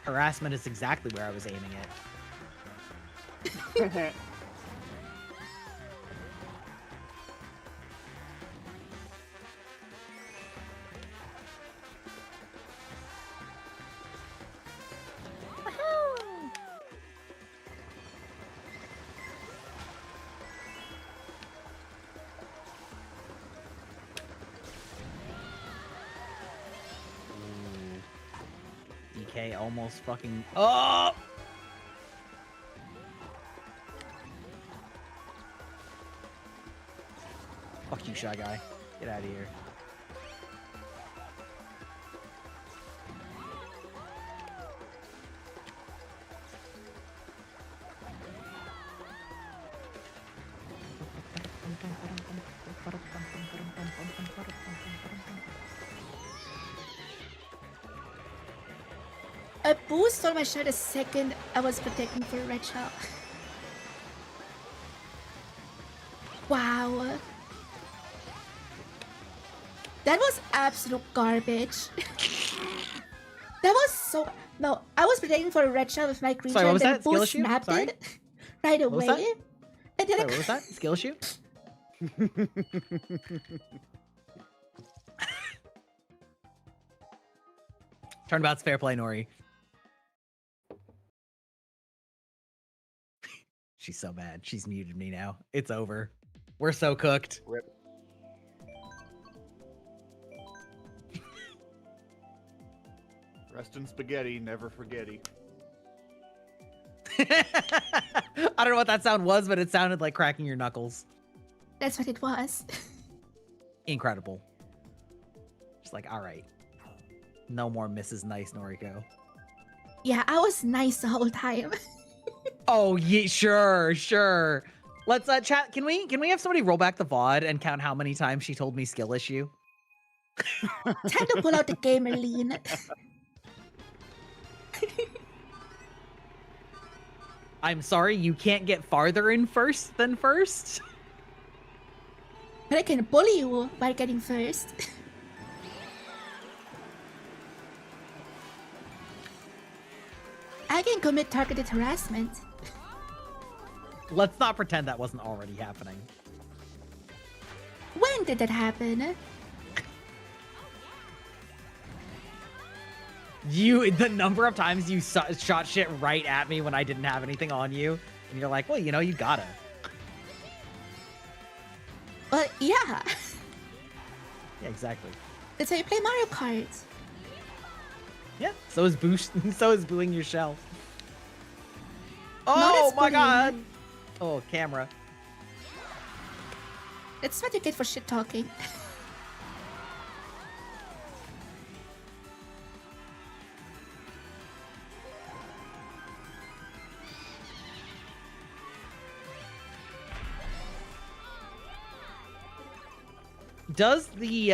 Harassment is exactly where I was aiming it. DK almost fucking. Oh! Fuck you, Shy Guy. Get out of here. A boost on my shot the second I was protecting for a red shell. Wow. That was absolute garbage. That was so... No, I was protecting for a red shell with my creature Sorry, what was and then that? Skill boost issue? snapped Sorry? it right What was away. that? And then Sorry, what was that? Skill issue? Turnabout's fair play, Nori. She's so mad. She's muted me now. It's over. We're so cooked. Rip. Rest in spaghetti, never forgetty. I don't know what that sound was, but it sounded like cracking your knuckles. That's what it was. Incredible. Just like, all right. No more Mrs. Nice, Noriko. Yeah, I was nice the whole time. Oh, yeah, sure. Let's chat. Can we have somebody roll back the VOD and count how many times she told me skill issue? Time to pull out the gamer lean. I'm sorry, you can't get farther in first than first? But I can bully you by getting first. I can commit targeted harassment. Let's not pretend that wasn't already happening. When did that happen? The number of times you shot shit right at me when I didn't have anything on you, and you're like, well, you know, you gotta. Well, yeah. Yeah, exactly. That's how you play Mario Kart. Yeah, so is booing your shell. No, Oh that's my god! bullying. Oh, camera. That's what you get for shit talking. Does the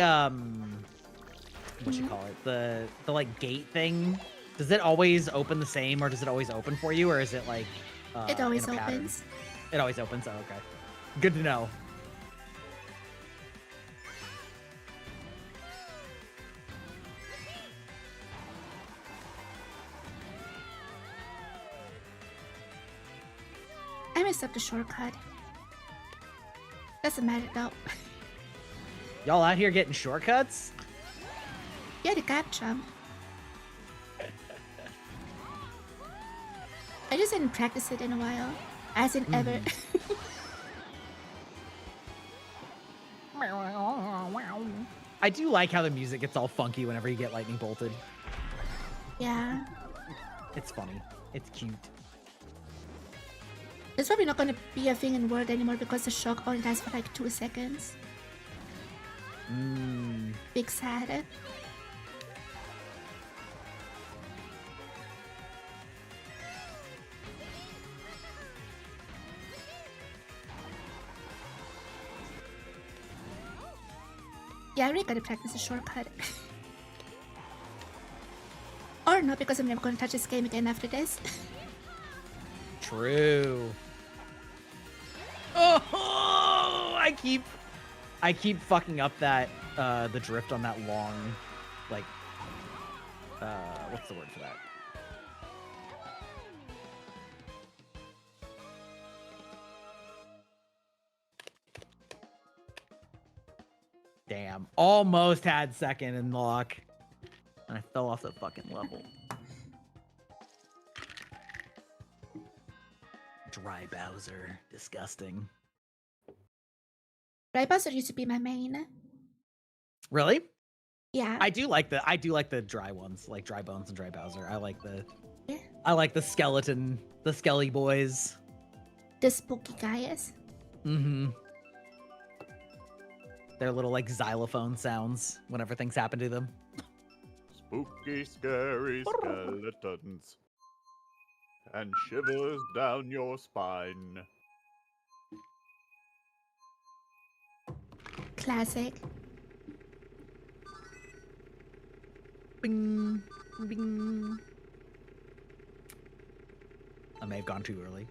what you call it, the like gate thing, does it always open the same, or does it always open for you, or is it like It always in a pattern? opens. It always opens. Oh, okay, good to know. I messed up the shortcut. Doesn't matter though. Y'all out here getting shortcuts? Yeah, the gap jump. I just didn't practice it in a while. As in ever. I do like how the music gets all funky whenever you get lightning bolted. Yeah. It's funny. It's cute. It's probably not gonna be a thing in World anymore because the shock only lasts for like 2 seconds. Big sad. Yeah, I really gotta practice a shortcut. Or not, because I'm never gonna touch this game again after this. True. Oh, I keep fucking up that the drift on that long, like what's the word for that? Damn, almost had second in luck, and I fell off the fucking level. Dry Bowser, disgusting. Right, Bowser used to be my main. Really? Yeah. I do like the dry ones, like Dry Bones and Dry Bowser. I like the Yeah. skeleton, the skelly boys. The spooky guys. Mm-hmm. Their little like xylophone sounds whenever things happen to them. Spooky, scary skeletons. And shivers down your spine. Classic. Bing, bing. I may have gone too early.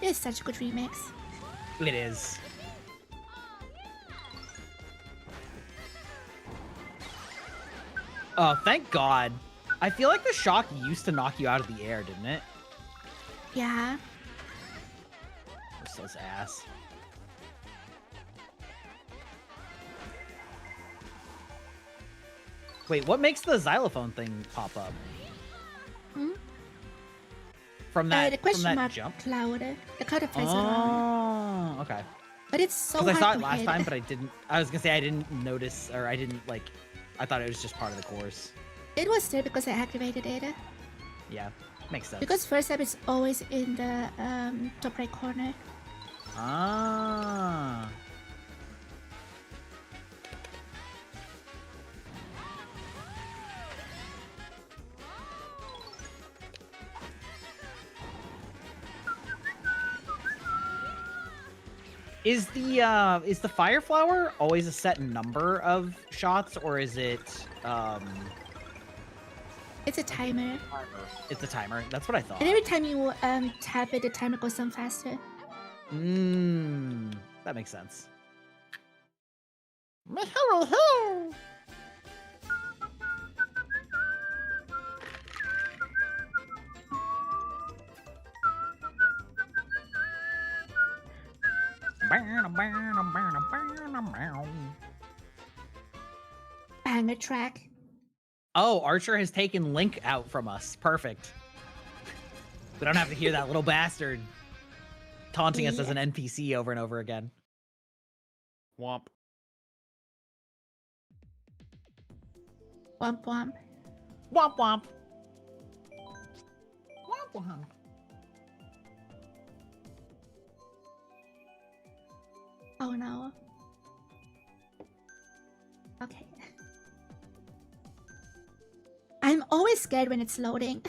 It's such a good remix. It is. Oh, thank God. I feel like the shock used to knock you out of the air, didn't it? Yeah. Bristle's ass. Wait, what makes the xylophone thing pop up? Hmm? From that, the question from that mark jump? cloud. The cloud applies it on. Oh, okay. But it's so Because hard I saw to it last hit. time, but I didn't. I was gonna say I didn't notice, or I didn't like. I thought it was just part of the course. It was there because I activated it. Yeah, makes sense. Because first step is always in the top right corner. Ah. Is the fire flower always a set number of shots, or is it It's a timer. it's a timer? That's what I thought. And every time you tap it, the timer goes down faster. That makes sense. Banger track. Oh, Archer has taken Link out from us. Perfect. We don't have to hear that little bastard taunting us as an NPC over and over again. Womp. Womp womp. Womp womp. Womp womp. Oh no. Okay. I'm always scared when it's loading.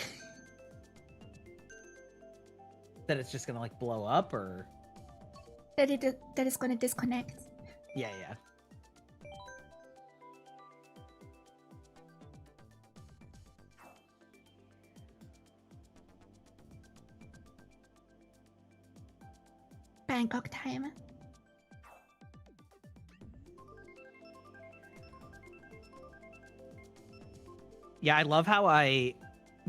That it's just gonna like blow up, or that it's gonna disconnect. yeah, yeah. Bangkok time. Yeah, I love how I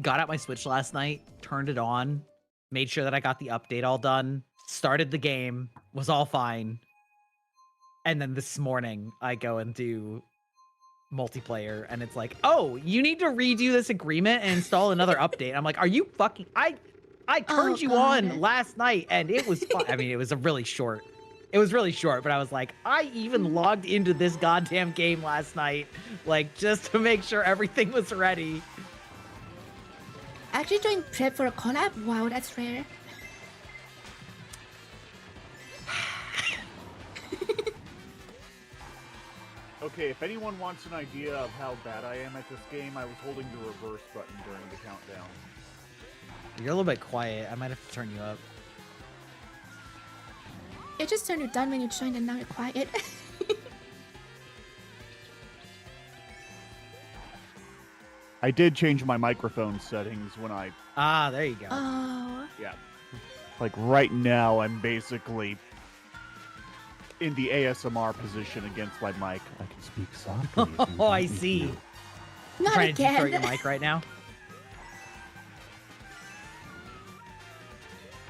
got out my Switch last night, turned it on, made sure that I got the update all done, started the game, was all fine. And then this morning, I go and do multiplayer, and it's like, oh, you need to redo this agreement and install another update. I'm like, are you fucking... I turned you on last night, and it was fun. I mean, it was really short, but I was like, I even logged into this goddamn game last night, like, just to make sure everything was ready. Actually doing prep for a collab? Wow, that's rare. Okay, if anyone wants an idea of how bad I am at this game, I was holding the reverse button during the countdown. You're a little bit quiet. I might have to turn you up. It just turned you down when you joined and now you're quiet. I did change my microphone settings when I... Ah, there you go. Oh. Yeah. Like right now, I'm basically in the ASMR position against my mic. I can speak softly. if you Oh, I want me see. to. Not Trying to Detroit again. your mic right now.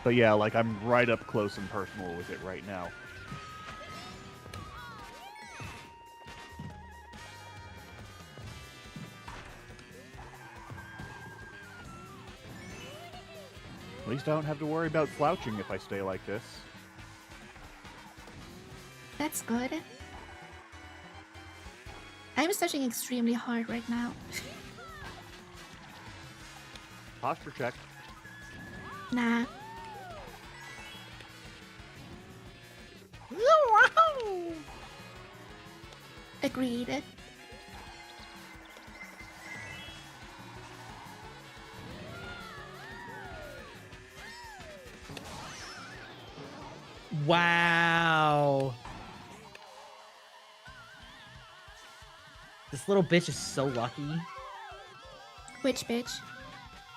But yeah, like I'm right up close and personal with it right now. At least I don't have to worry about slouching if I stay like this. That's good. I'm searching extremely hard right now. Posture check. Nah. Agreed. Wow. This little bitch is so lucky. Which bitch?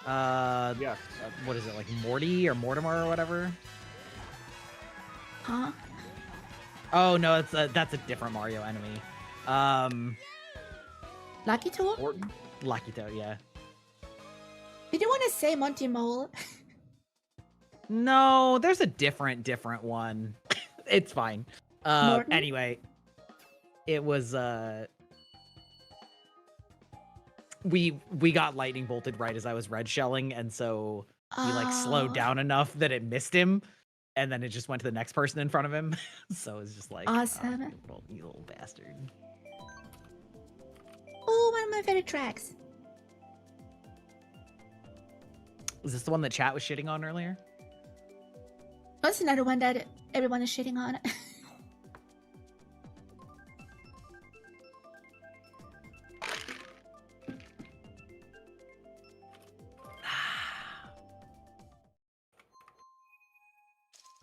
Yes. What is it, like Morty or Mortimer or whatever? Huh? Oh no, that's a different Mario enemy. Lucky Tool? Orton? Lakito, yeah. Did you want to say Monty Mole? No, there's a different one. It's fine. Morton? Anyway, it was we got lightning bolted right as I was red shelling, and so he like slowed Oh. down enough that it missed him, and then it just went to the next person in front of him. So it's just like, Awesome. you little bastard. Oh, one of my favorite tracks. Is this the one that chat was shitting on earlier? That's another one that everyone is shitting on.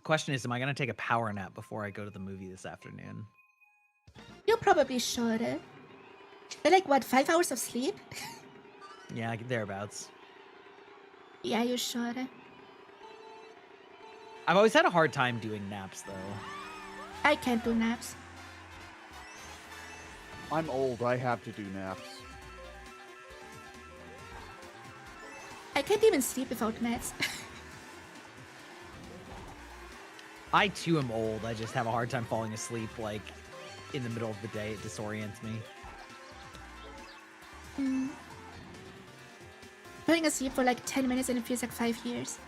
Question is, am I gonna take a power nap before I go to the movie this afternoon? You probably should. They're like, what, 5 hours of sleep? Yeah, like thereabouts. Yeah, you should. I've always had a hard time doing naps, though. I can't do naps. I'm old. I have to do naps. I can't even sleep without meds. I too am old. I just have a hard time falling asleep, like, in the middle of the day. It disorients me. Falling asleep for like 10 minutes and it feels like 5 years.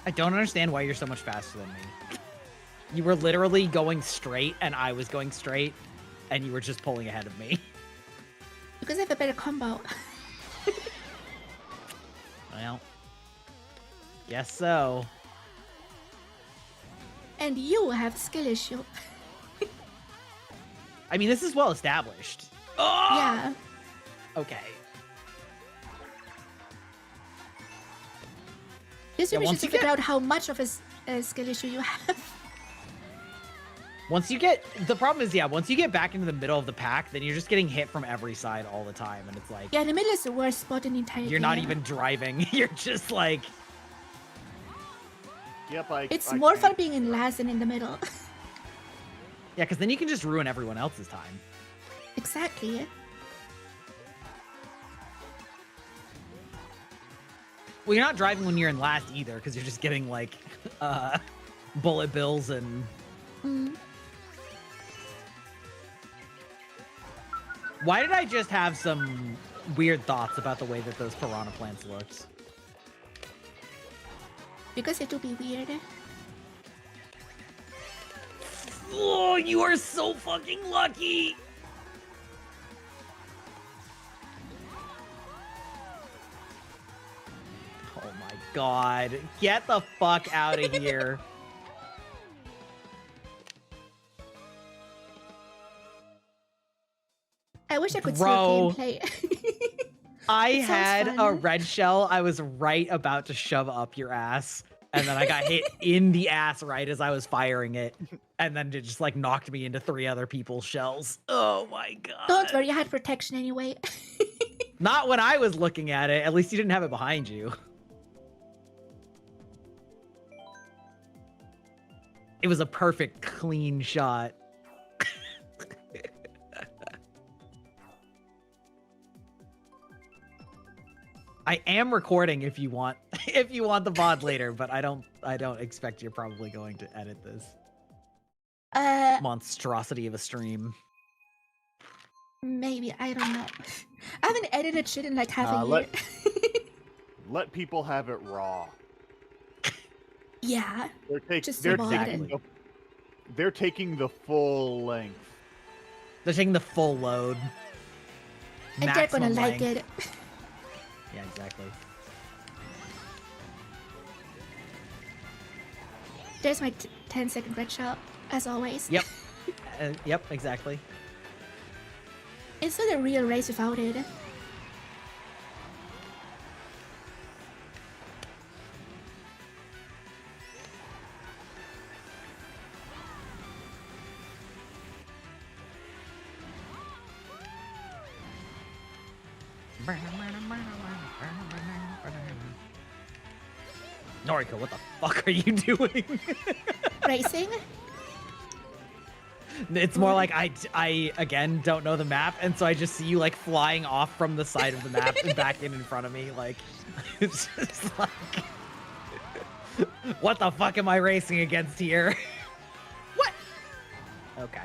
I don't understand why you're so much faster than me. You were literally going straight, and I was going straight, and you were just pulling ahead of me. Because I have a better combo. Well, guess so. And you have skill issue. I mean, this is well established. Oh! Yeah. Okay. This Yeah, would be once just to you figure get- out how much of a skill issue you have. Once you get... The problem is, yeah, once you get back into the middle of the pack, then you're just getting hit from every side all the time, and it's like... Yeah, the middle is the worst spot in the entire You're not game. even driving. You're just like... Yep, It's I more can't- fun being in last than in the middle. Yeah, because then you can just ruin everyone else's time. Exactly. Well, you're not driving when you're in last either, because you're just getting, like, bullet bills and... Why did I just have some weird thoughts about the way that those piranha plants looked? Because it will be weird. Oh, you are so fucking lucky! Oh my god. Get the fuck out of here. I wish I could Bro. see gameplay. I It sounds had a fun. red shell I was right about to shove up your ass, and then I got hit in the ass right as I was firing it. and then it just like knocked me into 3 other people's shells. Oh my god. Don't worry, you had protection anyway. Not when I was looking at it. At least you didn't have it behind you. It was a perfect, clean shot. I am recording if you want the VOD later, but I don't expect you're probably going to edit this monstrosity of a stream. Maybe, I don't know. I haven't edited shit in like half a year. Let people have it raw. Yeah. They're taking the full length. They're taking the full load. And they're gonna like it. Yeah, exactly. There's my 10-second red shell, as always. Yep. Yep, exactly. It's not a real race without it. Noriko, what the fuck are you doing? Racing? It's more like I again don't know the map, and so I just see you like flying off from the side of the map and back in front of me. Like, it's just like, what the fuck am I racing against here? What? Okay.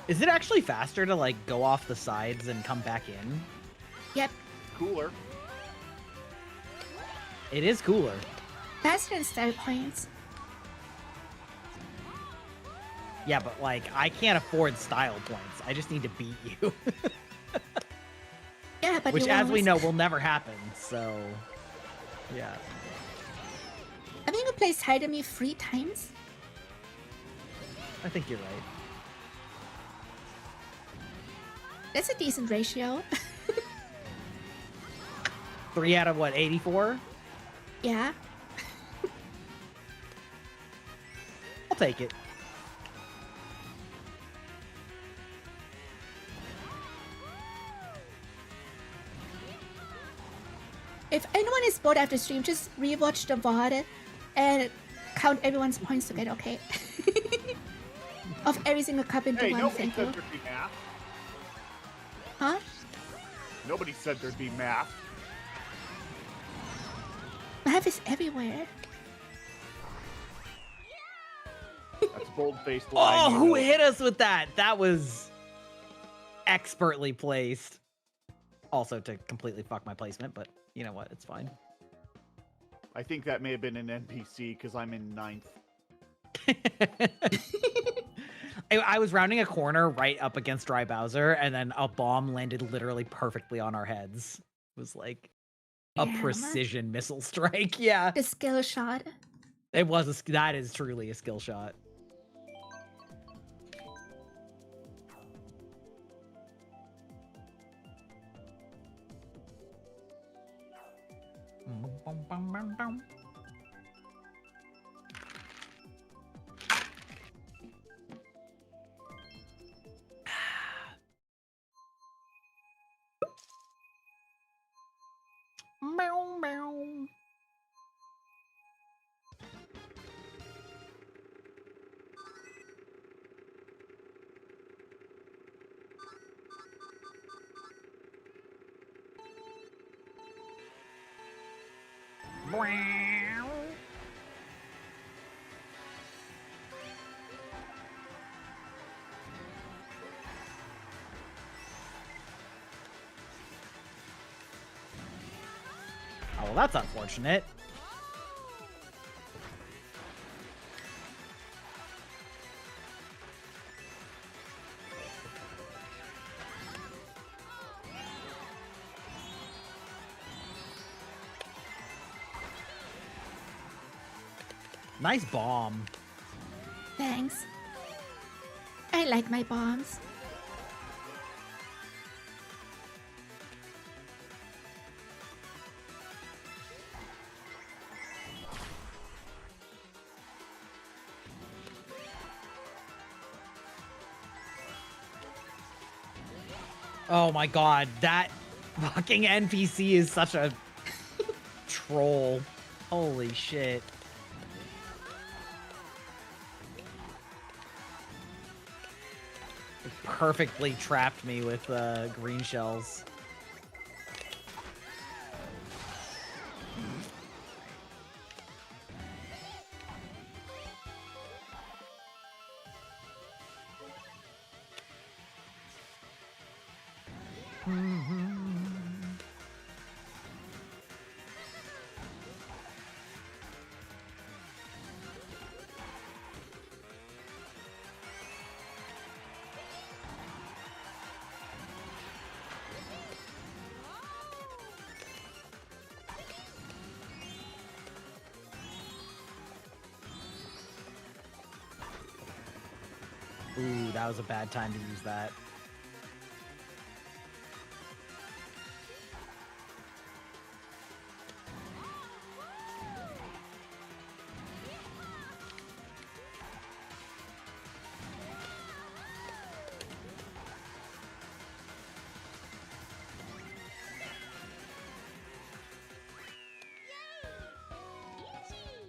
Is it actually faster to like go off the sides and come back in? Yep. Cooler. It is cooler. Faster than style points. Yeah, but like I can't afford style points. I just need to beat you. Yeah, but which, you as we won't. know, will never happen. So, yeah. I think you placed higher than me 3 times. I think you're right. That's a decent ratio. 3 out of what, 84? Yeah. I'll take it. If anyone is bored after stream, just rewatch the VOD and count everyone's points to get okay. Of every single cup into one, nobody thank said you. there'd be math. Huh? Nobody said there'd be math. Math is everywhere. That's bold-faced lying. Oh, you who know. hit us with that? That was expertly placed. Also to completely fuck my placement, but you know what? It's fine. I think that may have been an NPC because I'm in 9th. I was rounding a corner right up against Dry Bowser, and then a bomb landed literally perfectly on our heads. It was like a Damn. precision missile strike. Yeah, The skill shot. it was. That is truly a skill shot. Meow, meow. Meow. Oh, well, that's unfortunate. Nice bomb. Thanks. I like my bombs. Oh my god, that fucking NPC is such a troll. Holy shit. It perfectly trapped me with green shells. Ooh, that was a bad time to use that.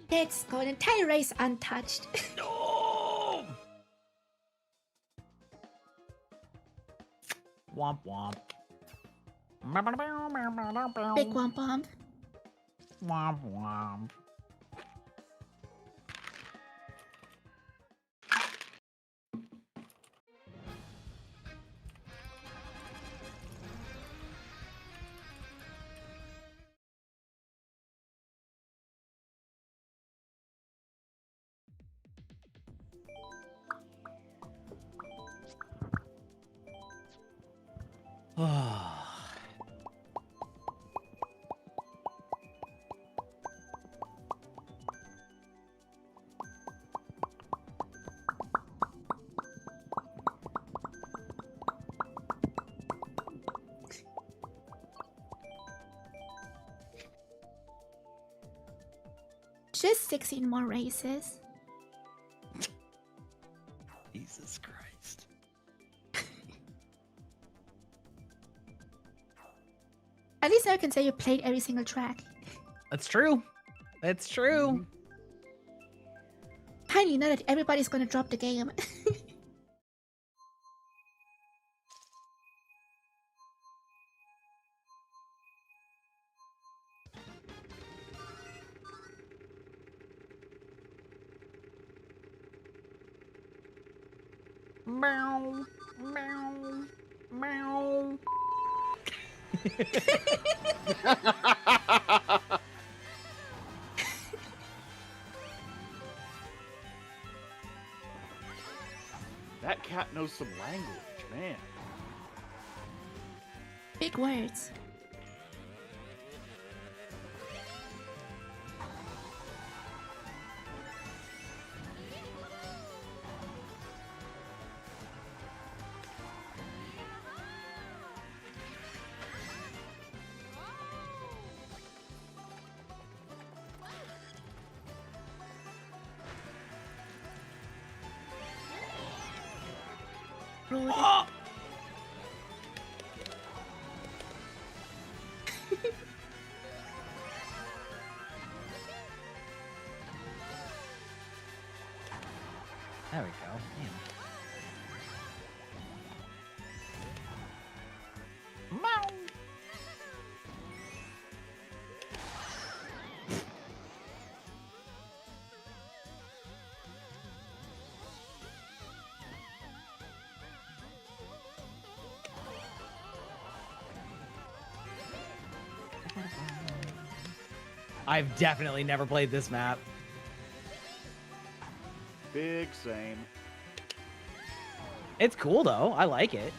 Let's go an entire race untouched. No! Womp womp. Big womp womp. Womp womp. Just 16 more races. Jesus Christ. At least now I can say you played every single track. That's true. That's true. Finally, know that everybody's gonna drop the game. Meow, meow, meow. That cat knows some language, man. Big words. Rude. Oh! There we go. Man. Meow. I've definitely never played this map. Big same. It's cool though. I like it.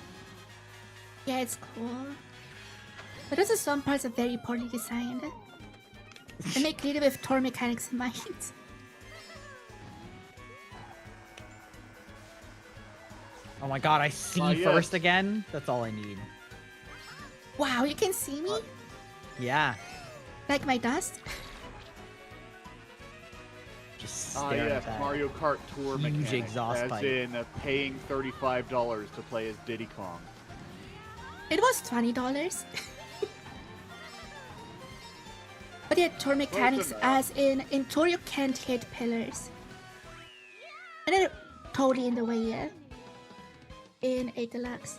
Yeah, it's cool. But also some parts are very poorly designed. They make clear with tour mechanics in mind. Oh my god, I see yes. first again? That's all I need. Wow, you can see me? Yeah. Like my dust? Just staring yes, at that. Mario Kart Tour huge mechanic, exhaust as pipe. in paying $35 to play as Diddy Kong. It was $20. But yeah, tour mechanics enough. as in tour you can't hit pillars. And they're totally in the way, yeah. In a deluxe.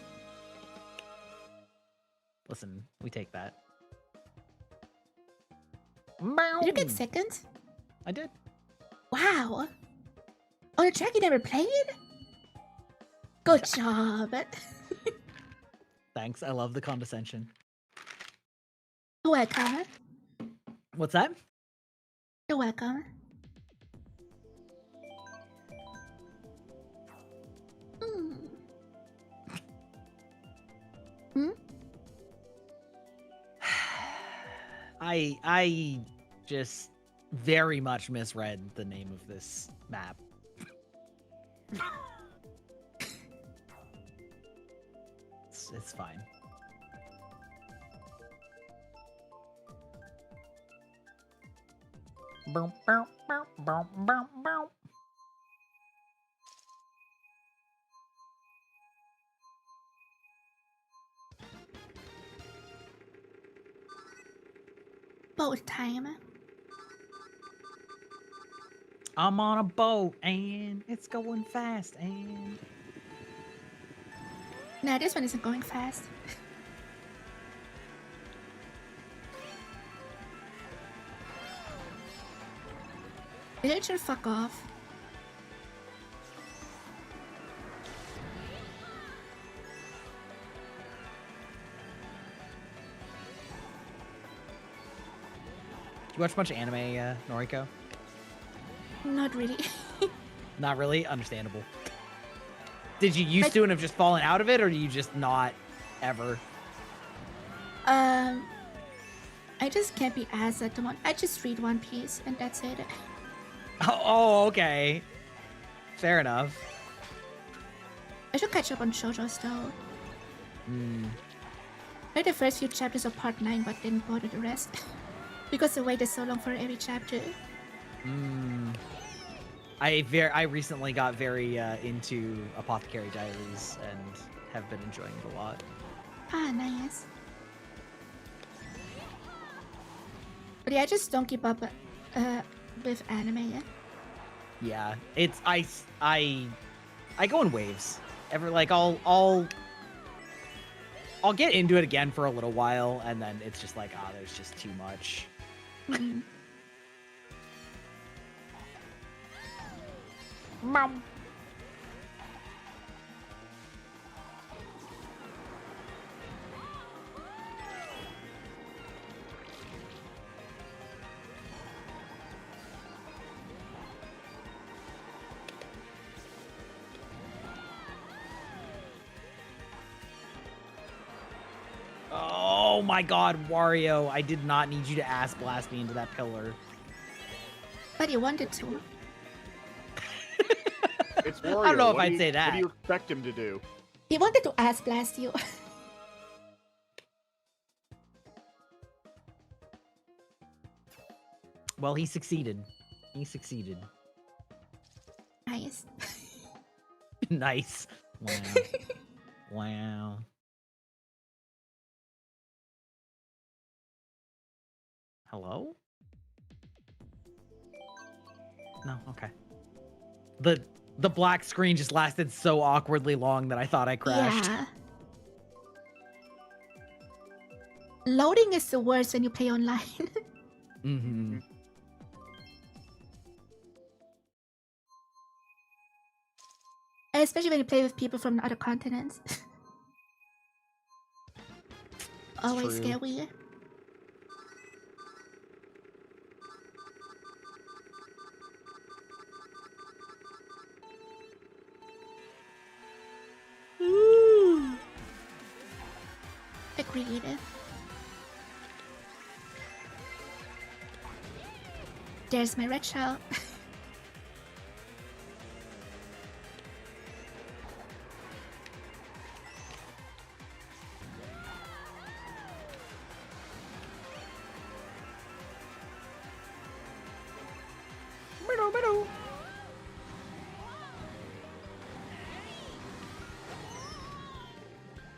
Listen, we take that. Did you get second? I did. Wow. On a track you never played? Good job. Thanks, I love the condescension. You're welcome. What's that? You're welcome. Hmm? I just very much misread the name of this map. It's fine. Boom, boom, boom, boom, boom, boom. Boat time. I'm on a boat and it's going fast and Nah, this one isn't going fast. Villager, fuck off. Do you watch much anime, Noriko? Not really. Not really? Understandable. Did you used to and have just fallen out of it, or do you just not ever? I just can't be asked at the moment. I just read One Piece and that's it. Oh, okay. Fair enough. I should catch up on JoJo's though. Hmm. Read the first few chapters of part 9 but didn't bother the rest. Because the wait is so long for every chapter. Hmm. I recently got very into Apothecary Diaries and have been enjoying it a lot. Ah, nice. But yeah, I just don't keep up with anime. Yeah, it's I go in waves. I'll get into it again for a little while, and then it's just like, there's just too much. Mm. Mom. Oh my god, Wario, I did not need you to ass blast me into that pillar. But you wanted to. It's Wario. I don't know if What do I'd you- say that. What do you expect him to do? He wanted to ass blast you. Well, he succeeded. He succeeded. Nice. Nice. Wow. Wow. Hello? No, okay. The black screen just lasted so awkwardly long that I thought I crashed. Yeah. Loading is the worst when you play online. Mm-hmm. Especially when you play with people from other continents. Always true. scary. Agreed. There's my red shell.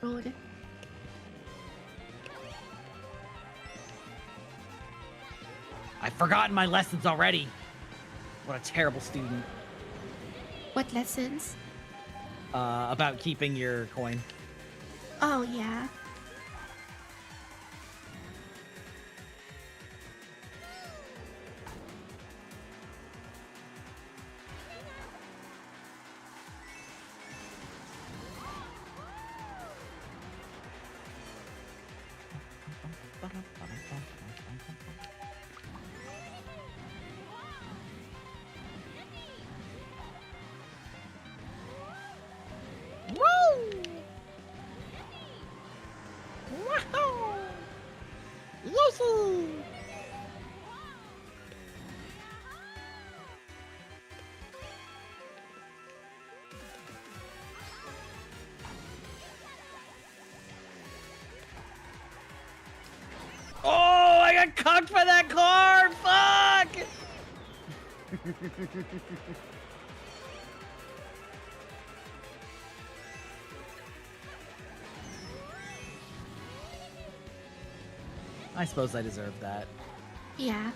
Road. I've forgotten my lessons already. What a terrible student. What lessons? About keeping your coin. Oh, yeah. Oh, I got cocked by that car! Fuck! I suppose I deserve that. Yeah.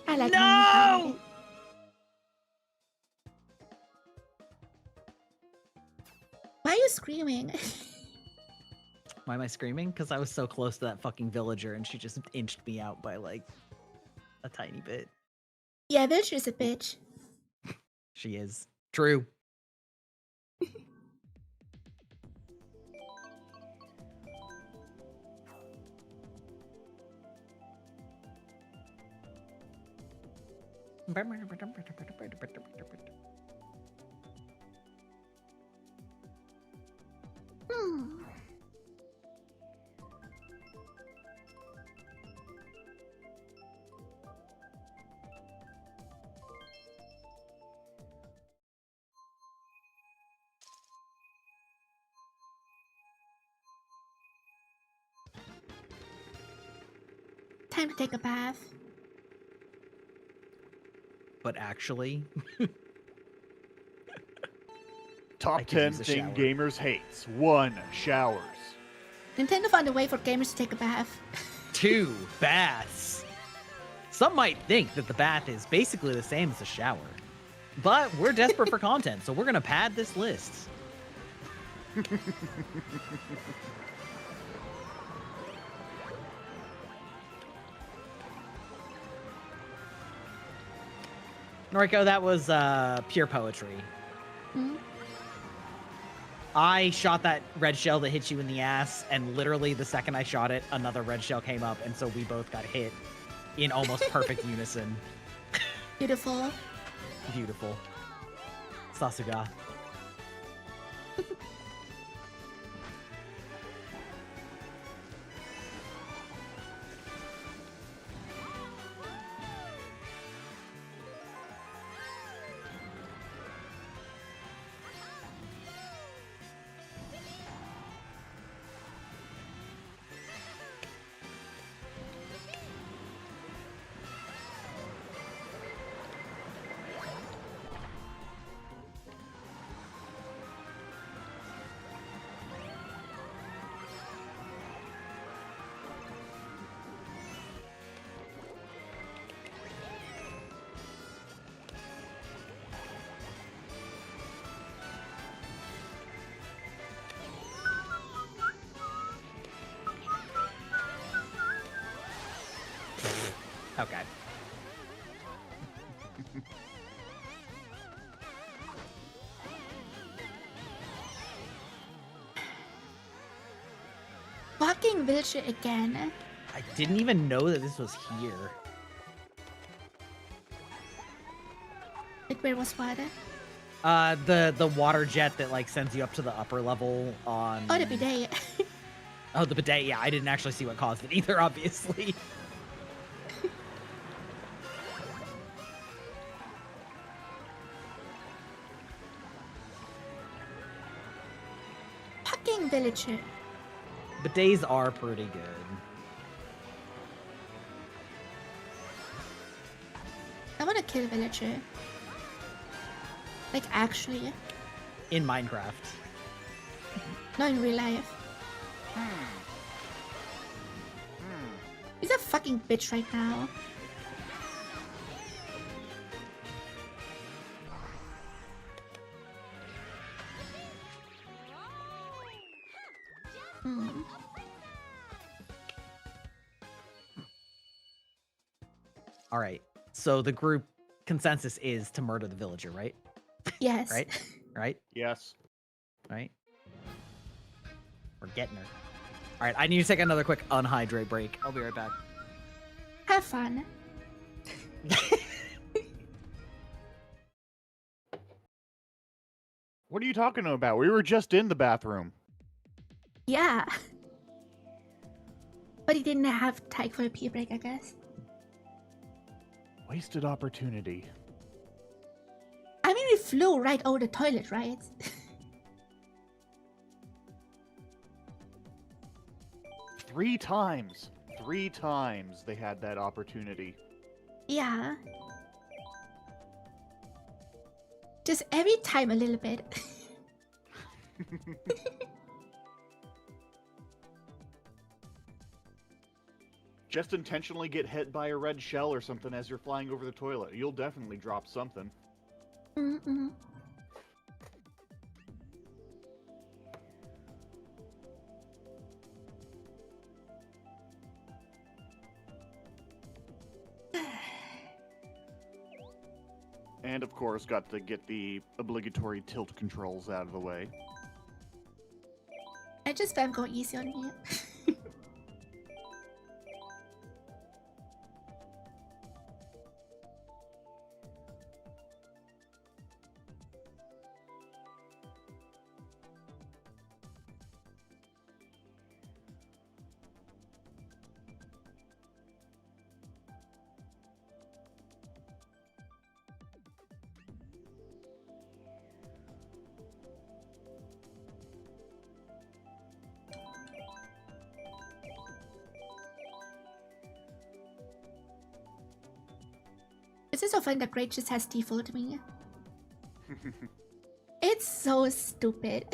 I like No! Why are you screaming? Why am I screaming? Because I was so close to that fucking villager and she just inched me out by like a tiny bit. Yeah, bitch is a bitch. She is. True. Hmm. Time to take a bath. But actually, Top I could 10 use a thing shower. gamers hates. 1. Showers. Nintendo found a way for gamers to take a bath. 2 baths. Some might think that the bath is basically the same as a shower. But we're desperate for content, so we're gonna pad this list. Noriko, that was pure poetry. Hmm? I shot that red shell that hit you in the ass, and literally the second I shot it, another red shell came up, and so we both got hit in almost perfect unison. Beautiful. Beautiful. Sasuga. Okay. Fucking Vilche again. I didn't even know that this was here. Like, where was what? The water jet that like sends you up to the upper level on. Oh, the bidet. Oh, the bidet. Yeah, I didn't actually see what caused it either, obviously. fucking villager. Bidets are pretty good. I want to kill a villager. Like, actually. In Minecraft. Not in real life. He's a fucking bitch right now. All right. So the group consensus is to murder the villager, right? Yes. Right? Right? Yes. Right? We're getting her. All right. I need to take another quick unhydrate break. I'll be right back. Have fun. What are you talking about? We were just in the bathroom. Yeah. But he didn't have time for a pee break, I guess. Wasted opportunity. I mean, we flew right over the toilet, right? 3 times. 3 times they had that opportunity. Yeah. Just every time a little bit. Just intentionally get hit by a red shell or something as you're flying over the toilet. You'll definitely drop something. Mm-mm. And of course, got to get the obligatory tilt controls out of the way. I just found going easy on me. This is so fun that Great just has default me. It's so stupid.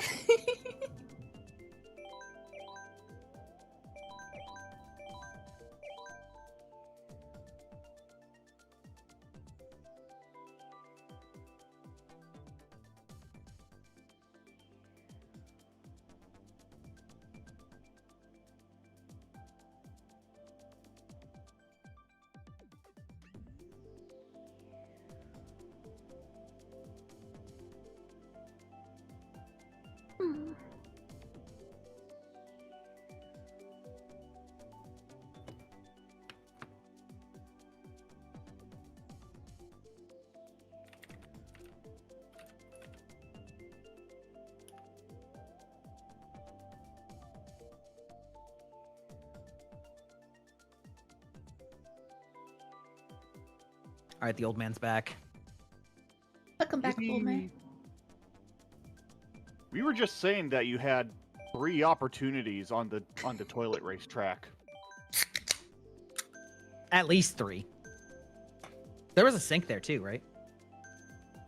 All right. The old man's back. Welcome back, Boomer. We were just saying that you had 3 opportunities on the toilet race track. At least 3. There was a sink there too, right?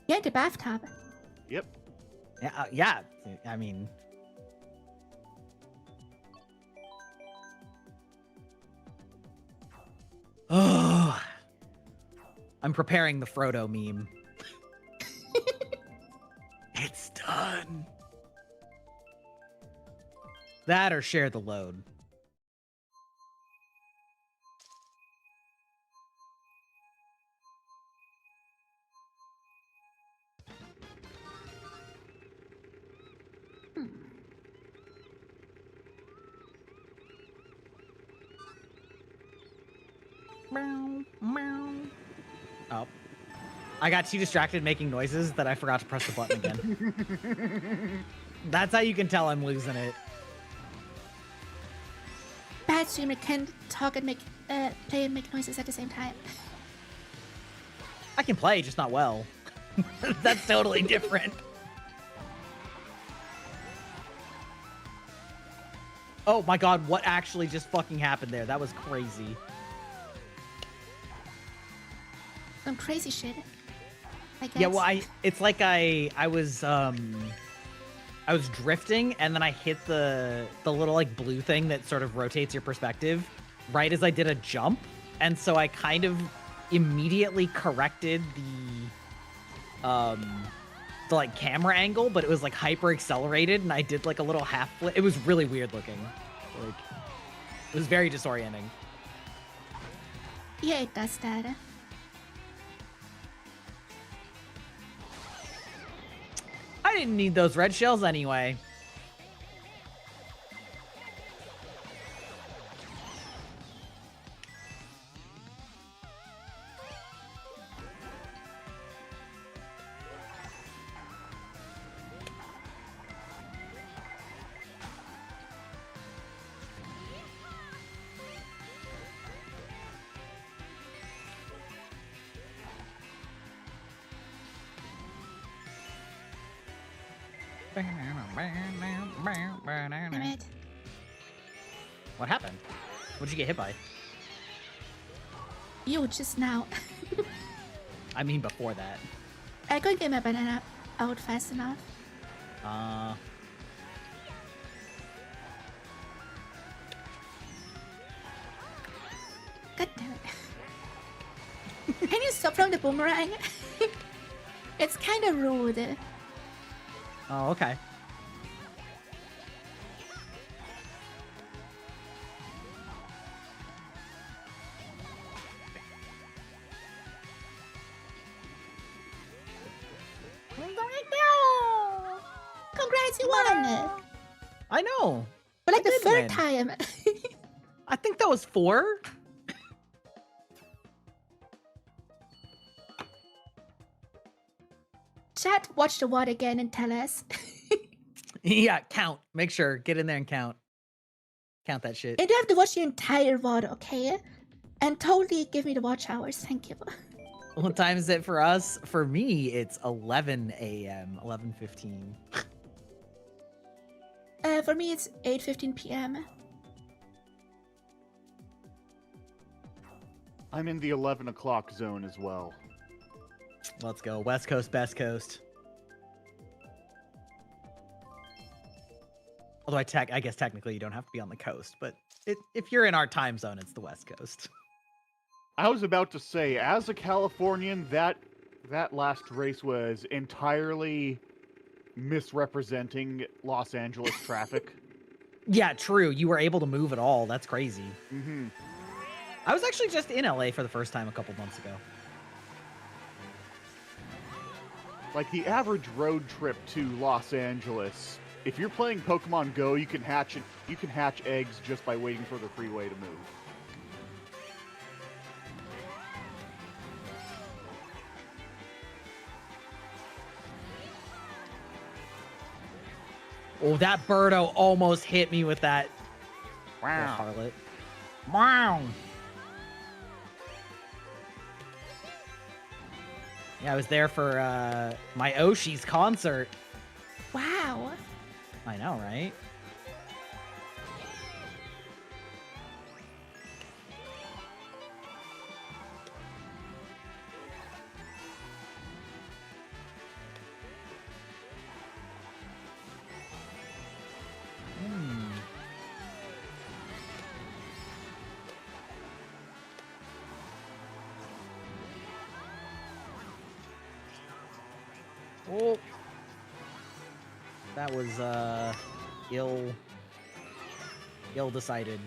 Yeah, the bathtub. Yep. Yeah. Yeah. I mean. Oh. I'm preparing the Frodo meme. It's done. That or share the load. Oh. I got too distracted making noises that I forgot to press the button again. That's how you can tell I'm losing it. Bad streamer can talk and make play and make noises at the same time. I can play, just not well. That's totally different. Oh my god, what actually just fucking happened there? That was crazy. Some crazy shit. I guess. Yeah, well, it's like I was drifting and then I hit the little like blue thing that sort of rotates your perspective right as I did a jump, and so I kind of immediately corrected the like camera angle, but it was like hyper accelerated and I did like a little half flip. It was really weird looking. Like, it was very disorienting. Yeah, it does that. I didn't need those red shells anyway. Damn it. What happened? What'd you get hit by? You just now. I mean, before that. I couldn't get my banana out fast enough. God damn it. Can you stop throwing the boomerang? It's kind of rude. Oh, okay. Congrats, you won! I know. But like I the did third win. time. I think that was 4. Chat, watch the VOD again and tell us. Yeah, count. Make sure. Get in there and count. Count that shit. And you have to watch the entire VOD, okay? And totally give me the watch hours, thank you. What time is it for us? For me, it's 11 a.m. 11:15. For me, it's 8:15 p.m. I'm in the 11 o'clock zone as well. Let's go. West Coast, best coast. Although I guess technically you don't have to be on the coast, but if you're in our time zone, it's the West Coast. I was about to say, as a Californian, that last race was entirely misrepresenting Los Angeles traffic. Yeah, true. You were able to move at all. That's crazy. Mm-hmm. I was actually just in LA for the first time a couple months ago. Like the average road trip to Los Angeles, if you're playing Pokemon Go, you can hatch eggs just by waiting for the freeway to move. Oh, that Birdo almost hit me with that. Wow. Harlot. Wow. Yeah, I was there for my 𝗟cie𝗴ឆi's concert. Wow. I know, right? Oh, that was ill decided.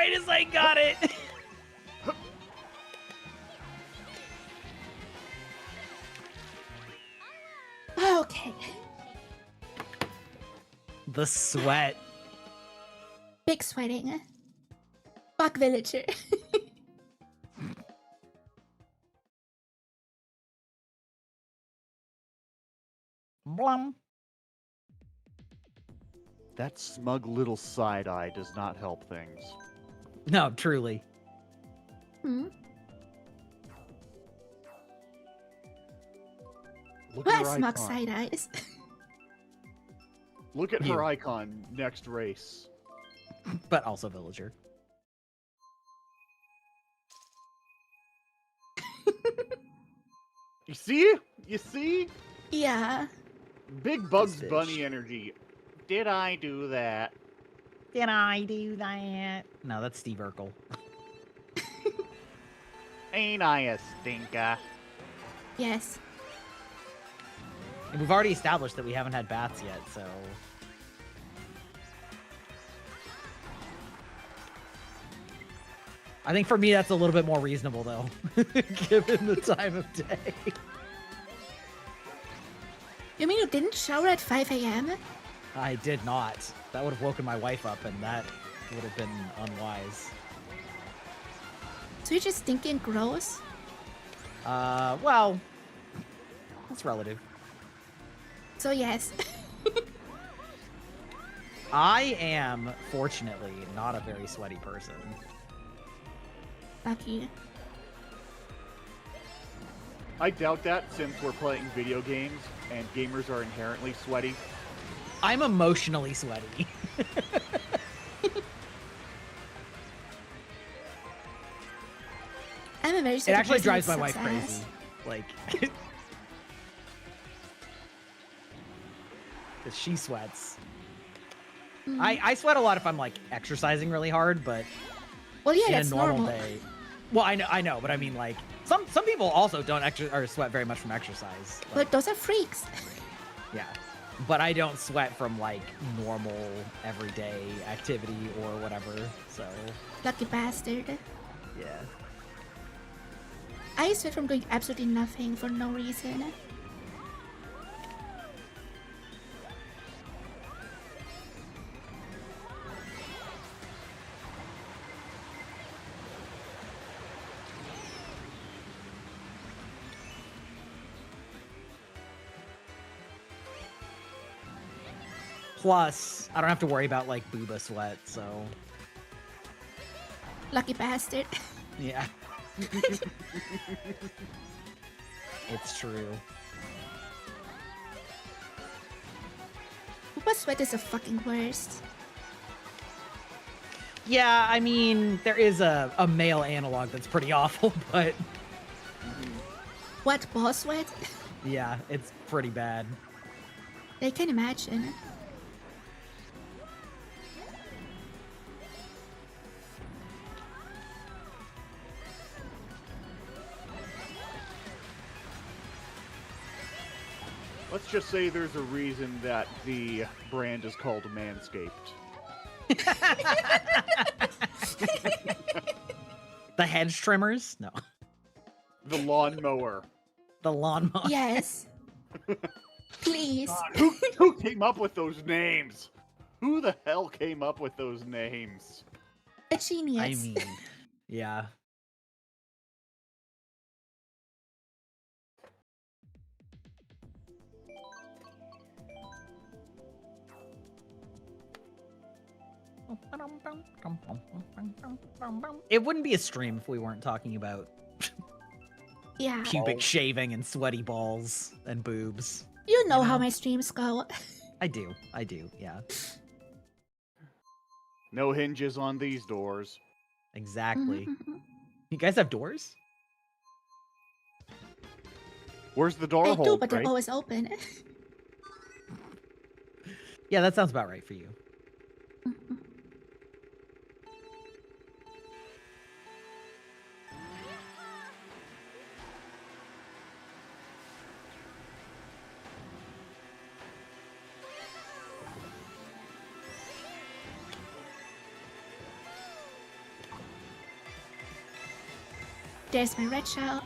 right as I got it. Okay. The sweat. Big sweating. Fuck villager. Blum. That smug little side eye does not help things. No, truly. Hmm? Look Who at has her smug icon. side eyes? Look at You. her icon next race. But also villager. You see? You see? Yeah. Big Bugs This bitch. Bunny energy. Did I do that? Did I do that? No, that's Steve Urkel. Ain't I a stinker? Yes. And we've already established that we haven't had baths yet, so... I think for me that's a little bit more reasonable, though, given the time of day. You mean you didn't shower at 5 a.m.? I did not. That would have woken my wife up, and that would have been unwise. So you're just thinking gross? Well, that's relative. So yes. I am, fortunately, not a very sweaty person. Lucky. I doubt that since we're playing video games and gamers are inherently sweaty. I'm emotionally sweaty. I'm a very It sweaty actually person drives with my wife sucks crazy. ass. Like, 'cause she sweats. Mm. I sweat a lot if I'm like exercising really hard, but Well, yeah, in a that's normal normal. day. Well, I know, but I mean like some people also don't or sweat very much from exercise. Like, But those are freaks. yeah. But I don't sweat from like normal everyday activity or whatever. So, Lucky bastard. yeah. I sweat from doing absolutely nothing for no reason. Plus, I don't have to worry about like booba sweat, so Lucky bastard. yeah. It's true. Booba sweat is the fucking worst. Yeah, I mean, there is a male analog that's pretty awful, but What, ball sweat? yeah, it's pretty bad. I can imagine. Let's just say there's a reason that the brand is called Manscaped. The hedge trimmers? No. The lawnmower. The lawnmower. Yes. Please. Who came up with those names? Who the hell came up with those names? A genius. I mean, yeah. It wouldn't be a stream if we weren't talking about Yeah. pubic shaving and sweaty balls and boobs. You know You how know? my streams go. I do, yeah. No hinges on these doors. Exactly. Mhm. You guys have doors? Where's the door I hole? do, but they're Craig? always open. Yeah, that sounds about right for you. Mhm. There's my red shell.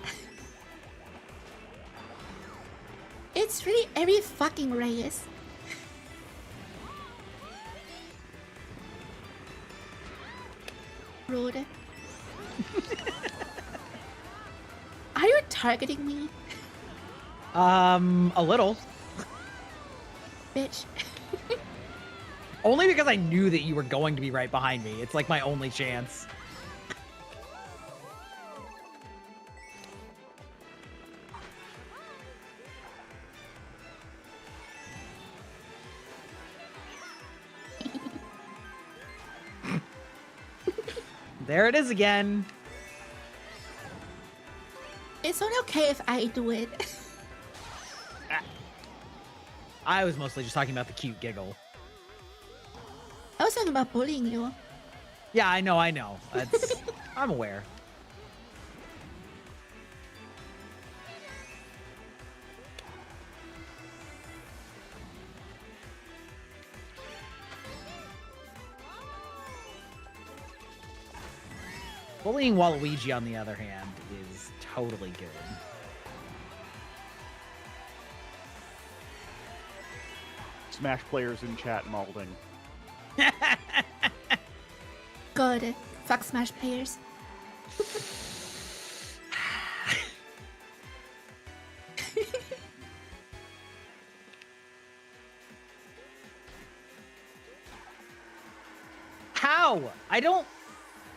It's really every fucking race. Rude. Are you targeting me? A little. Bitch. Only because I knew that you were going to be right behind me. It's like my only chance. There it is again. It's only okay if I do it. I was mostly just talking about the cute giggle. I was talking about bullying you. Yeah, I know. That's, I'm aware. Bullying Waluigi, on the other hand, is totally good. Smash players in chat malding. Good. Fuck Smash players. How? I don't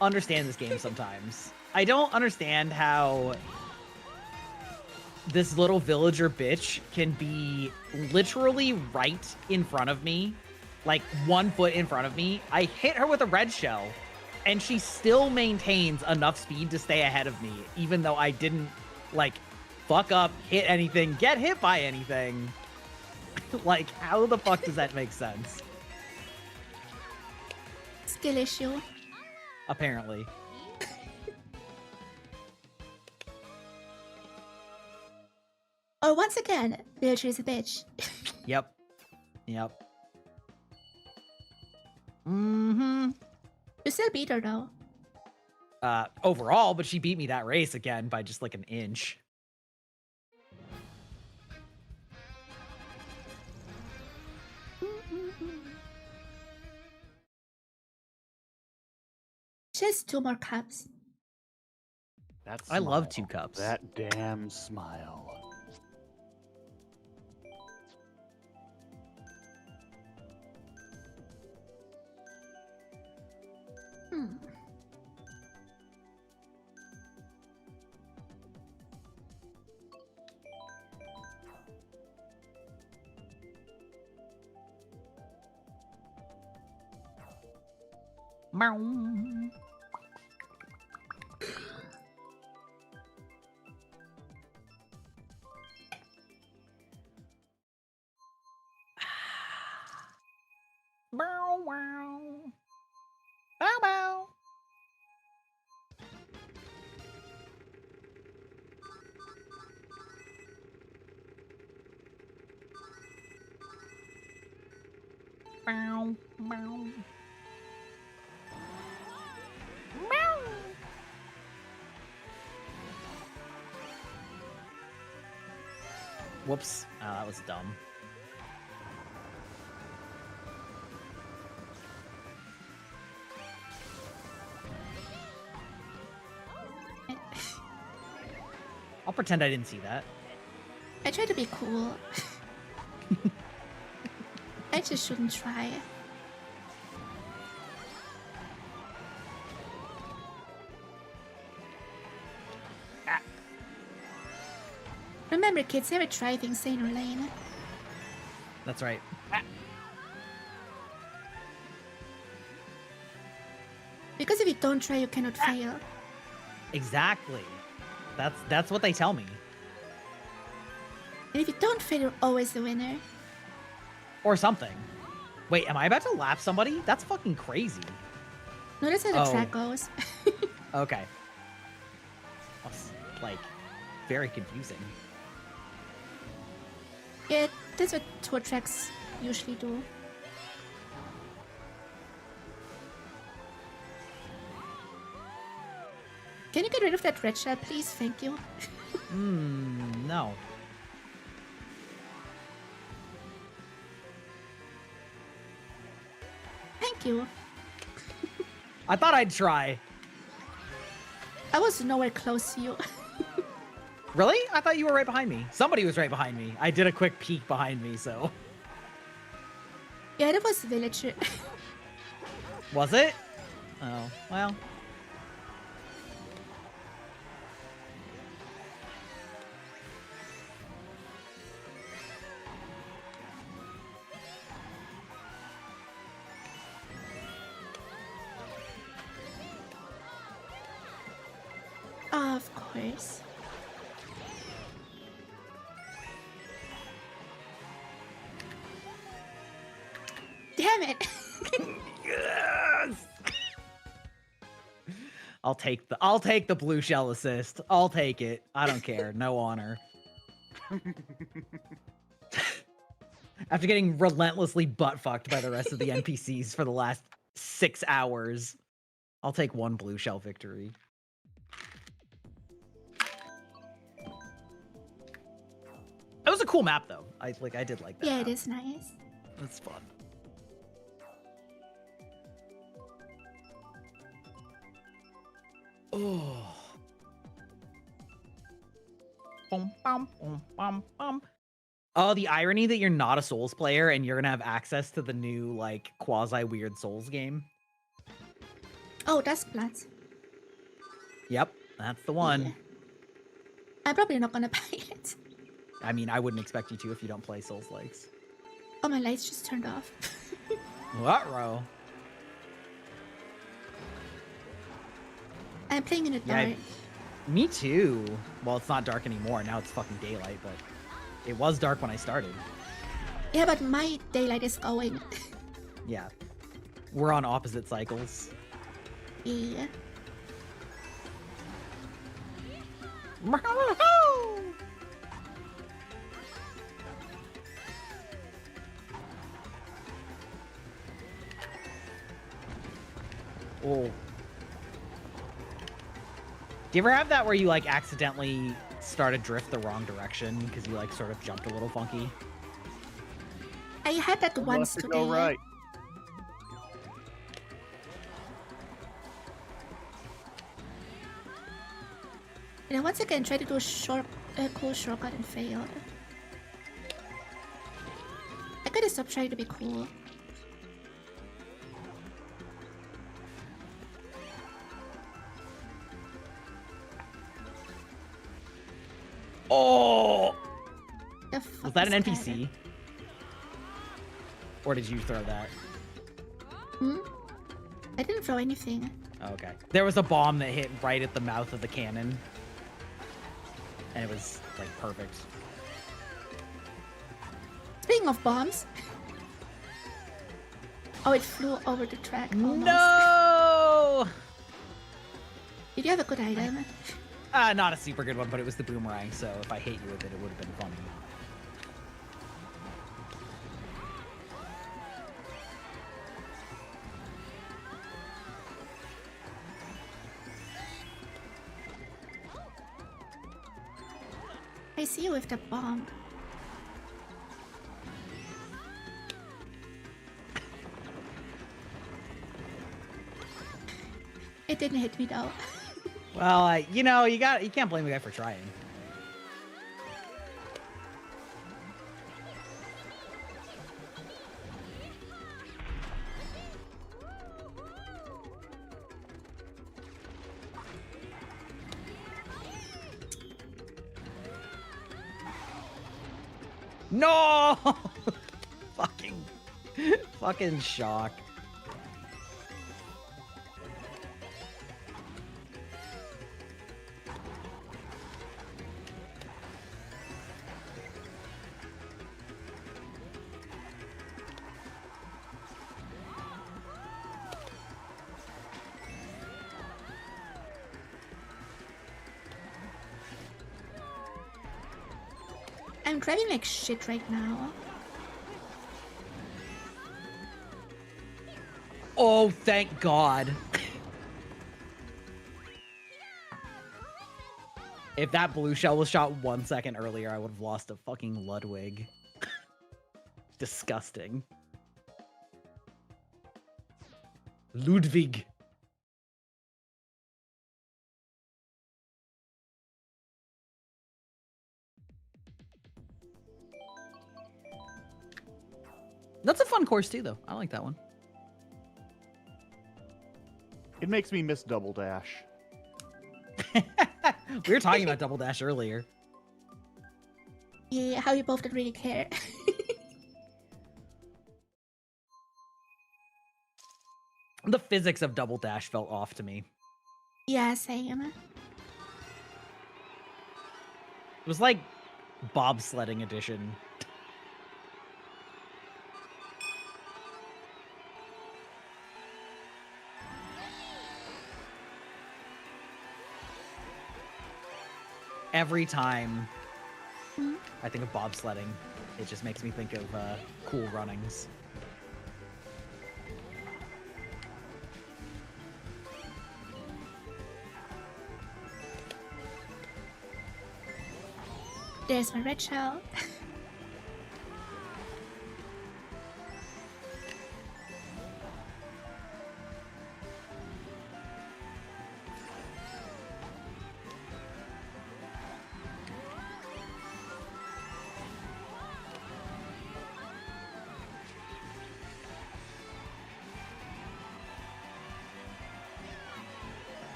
understand this game sometimes. I don't understand how this little villager bitch can be literally right in front of me, like 1 foot in front of me. I hit her with a red shell, and she still maintains enough speed to stay ahead of me, even though I didn't, like, fuck up, hit anything, get hit by anything. Like, how the fuck does that make sense? Skill issue. Apparently. Or once again, villager is a bitch. Yep. Mm-hmm. You still beat her though. Overall, but she beat me that race again by just like an inch. She has 2 more cups. That's I love 2 cups. That damn smile. Meow. Bow wow. Bow bow. Bow bow. Whoops. Oh, that was dumb. I'll pretend I didn't see that. I try to be cool. I just shouldn't try. Remember, kids, never try things in your lane. That's right. Because if you don't try, you cannot fail. Exactly. That's what they tell me. And if you don't fail, you're always the winner. Or something. Wait, am I about to lap somebody? That's fucking crazy. No, that's how the Oh. track goes. Okay. That's, like, very confusing. Yeah, that's what tour tracks usually do. Can you get rid of that red shell, please? Thank you. No. Thank you. I thought I'd try. I was nowhere close to you. Really? I thought you were right behind me. Somebody was right behind me. I did a quick peek behind me, so. Yeah, that was villager. Was it? Oh, well. Of course. Damn it! Yes! I'll take the blue shell assist. I'll take it. I don't care. No honor. After getting relentlessly butt fucked by the rest of the NPCs for the last 6 hours, I'll take one blue shell victory. It was a cool map though. I did like that. Yeah, map. it is nice. It's fun. Oh. Bum, bum, bum, bum, bum. Oh, the irony that you're not a Souls player and you're gonna have access to the new like quasi weird Souls game. Oh, that's Blood. Yep, that's the one. Yeah. I'm probably not gonna buy it. I mean, I wouldn't expect you to if you don't play Souls likes. Oh, my lights just turned off. What, bro? I'm playing in the Yeah, dark. Me too. Well, it's not dark anymore. Now it's fucking daylight, but it was dark when I started. Yeah, but my daylight is going. Yeah. We're on opposite cycles. Yeah. Oh. Do you ever have that where you like accidentally start a drift the wrong direction because you like sort of jumped a little funky? I had that once Must today. go right. And then once again, tried to do a cool shortcut and failed. I gotta stop trying to be cool. Oh! The fuck Was that an is NPC? Or did you throw that? Hmm? I didn't throw anything. Okay. There was a bomb that hit right at the mouth of the cannon. And it was, like, perfect. Speaking of bombs. Oh, it flew over the track. Almost. No! Did you have a good item? Not a super good one, but it was the boomerang, so if I hit you with it, it would have been funny. I see you with the bomb. It didn't hit me though. Well, you can't blame the guy for trying. No! Fucking shock. I'm driving like shit right now. Oh, thank God. If that blue shell was shot 1 second earlier, I would have lost a fucking Ludwig. Disgusting. Ludwig. That's a fun course too, though. I like that one. It makes me miss Double Dash. We were talking about Double Dash earlier. Yeah, how you both didn't really care. The physics of Double Dash felt off to me. Yeah, same. It was like bobsledding edition. Every time I think of bobsledding, it just makes me think of Cool Runnings. There's my red shell.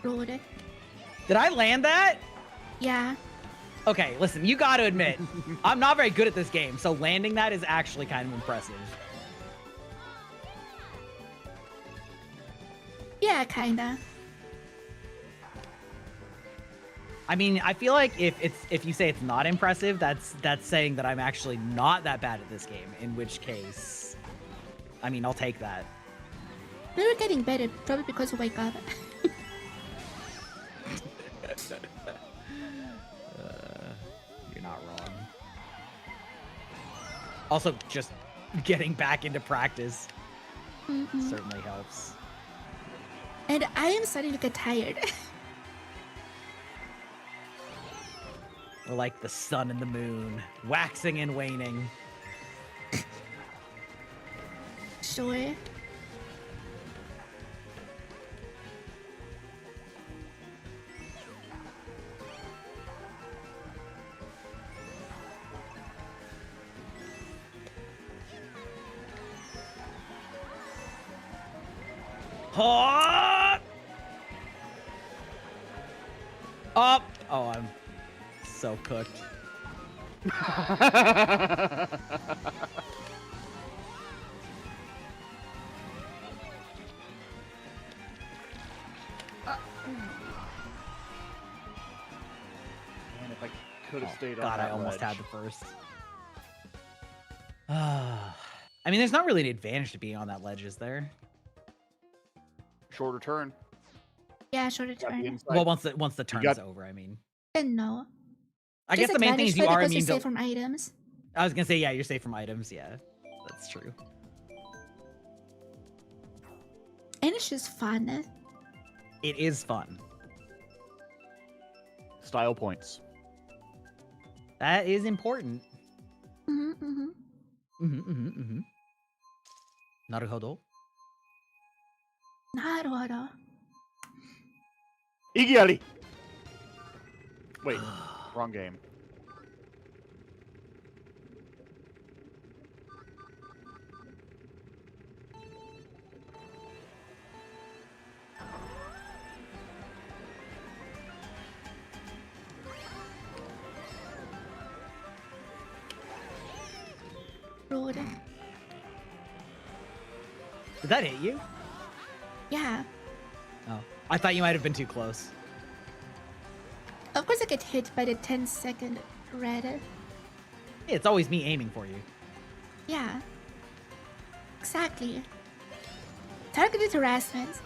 Rude. Did I land that? Yeah. Okay, listen, you gotta admit, I'm not very good at this game, so landing that is actually kind of impressive. Yeah, kinda. I mean, I feel like if you say it's not impressive, that's saying that I'm actually not that bad at this game, in which case, I mean, I'll take that. We were getting better, probably because we wake up. You're not wrong. Also, just getting back into practice certainly helps. And I am starting to get tired. We're like the sun and the moon, waxing and waning. Sure. Hot! Up! Oh, I'm so cooked. Man, if I could have stayed on God, that I almost ledge. had the first. I mean, there's not really an advantage to being on that ledge, is there? Shorter turn. Yeah, shorter Got the turn. inside. Well, once the turn's got- over, I mean. Then no. I guess the main thing is you are because immune you save to. from items. I was gonna say, yeah, you're safe from items. Yeah, that's true. And it's just fun. It is fun. Style points. That is important. Naruhodo. Naruhodo. Igiari! Wait, wrong game. Rude. Did that hit you? Yeah. Oh, I thought you might have been too close. Of course I get hit by the 10-second red. Hey, it's always me aiming for you. Yeah. Exactly. Targeted harassment.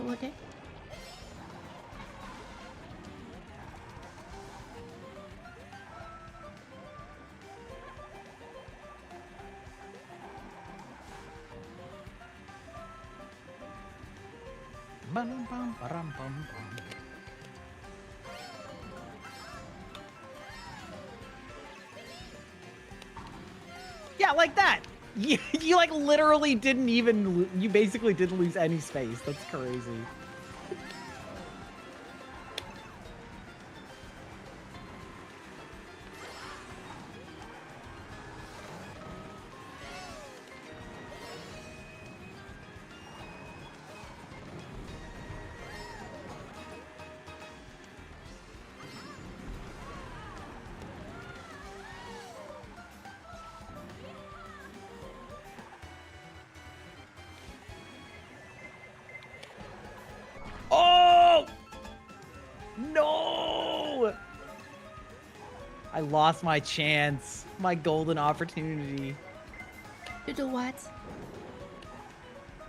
food. Yeah, like that. You like literally didn't even. You basically didn't lose any space. That's crazy. Oh! No! I lost my chance. My golden opportunity To do what?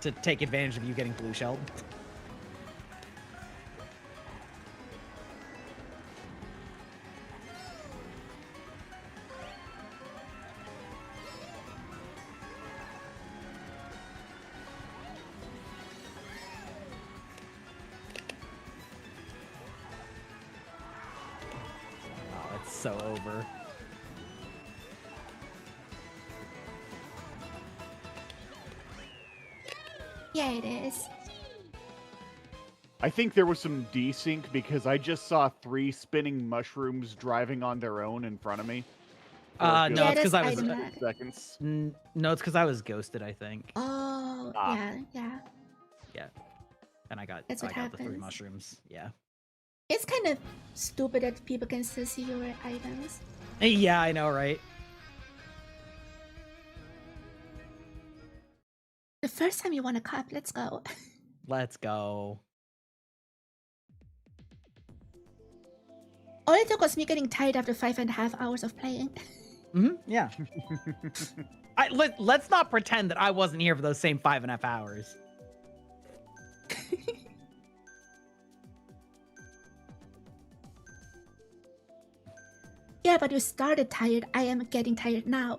to take advantage of you getting blue shelled. Oh, it's so over. Yeah, it is. I think there was some desync because I just saw 3 spinning mushrooms driving on their own in front of me. for a No, good it's because I was. item lag. seconds. No, it's because I was ghosted, I think. Oh, Ah. yeah. And I got That's I what got the 3 happens. mushrooms. Yeah. It's kind of stupid that people can still see your items. Yeah, I know, right? The first time you won a cup, let's go. Let's go. All it took was me getting tired after 5.5 hours of playing. Yeah. Let's not pretend that I wasn't here for those same 5.5 hours. Yeah, but you started tired. I am getting tired now.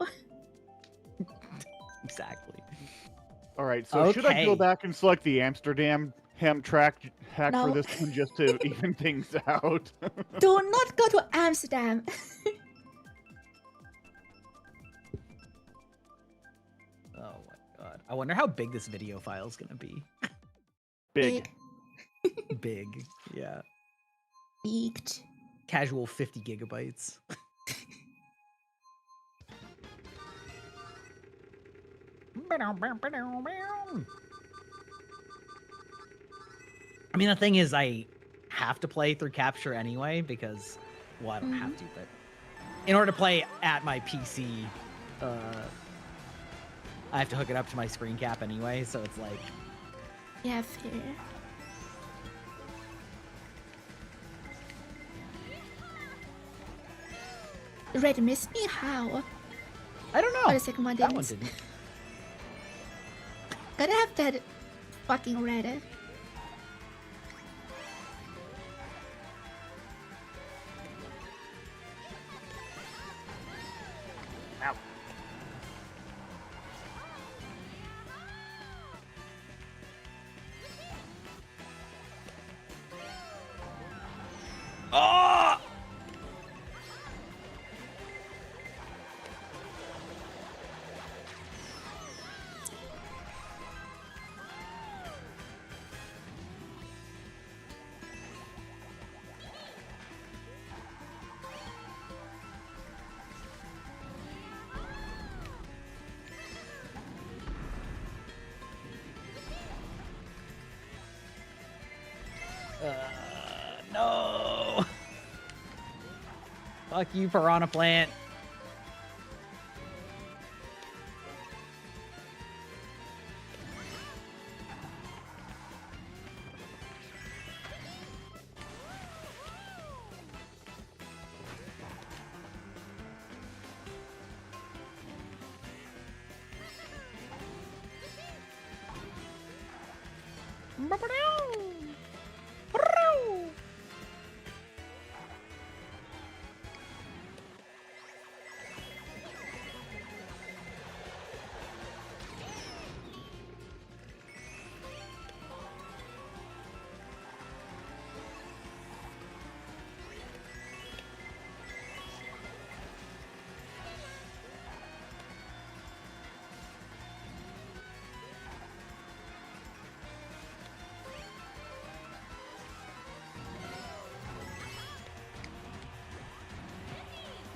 Exactly. All right, so should I go Okay. back and select the Amsterdam ham track hack No. for this one just to even things out? Do not go to Amsterdam. Oh my god. I wonder how big this video file is gonna be. Big. Big. Yeah. Leaked. Casual 50 gigabytes. I mean, the thing is, I have to play through capture anyway because, well, I don't have to, but in order to play at my PC, I have to hook it up to my screen cap anyway, so it's like, Yeah, fair. Red missed me? How? I don't know. Oh, the second one That didn't. one didn't. Gotta have that fucking red. Oh! No! Fuck you, piranha plant. Ba-ba-dow!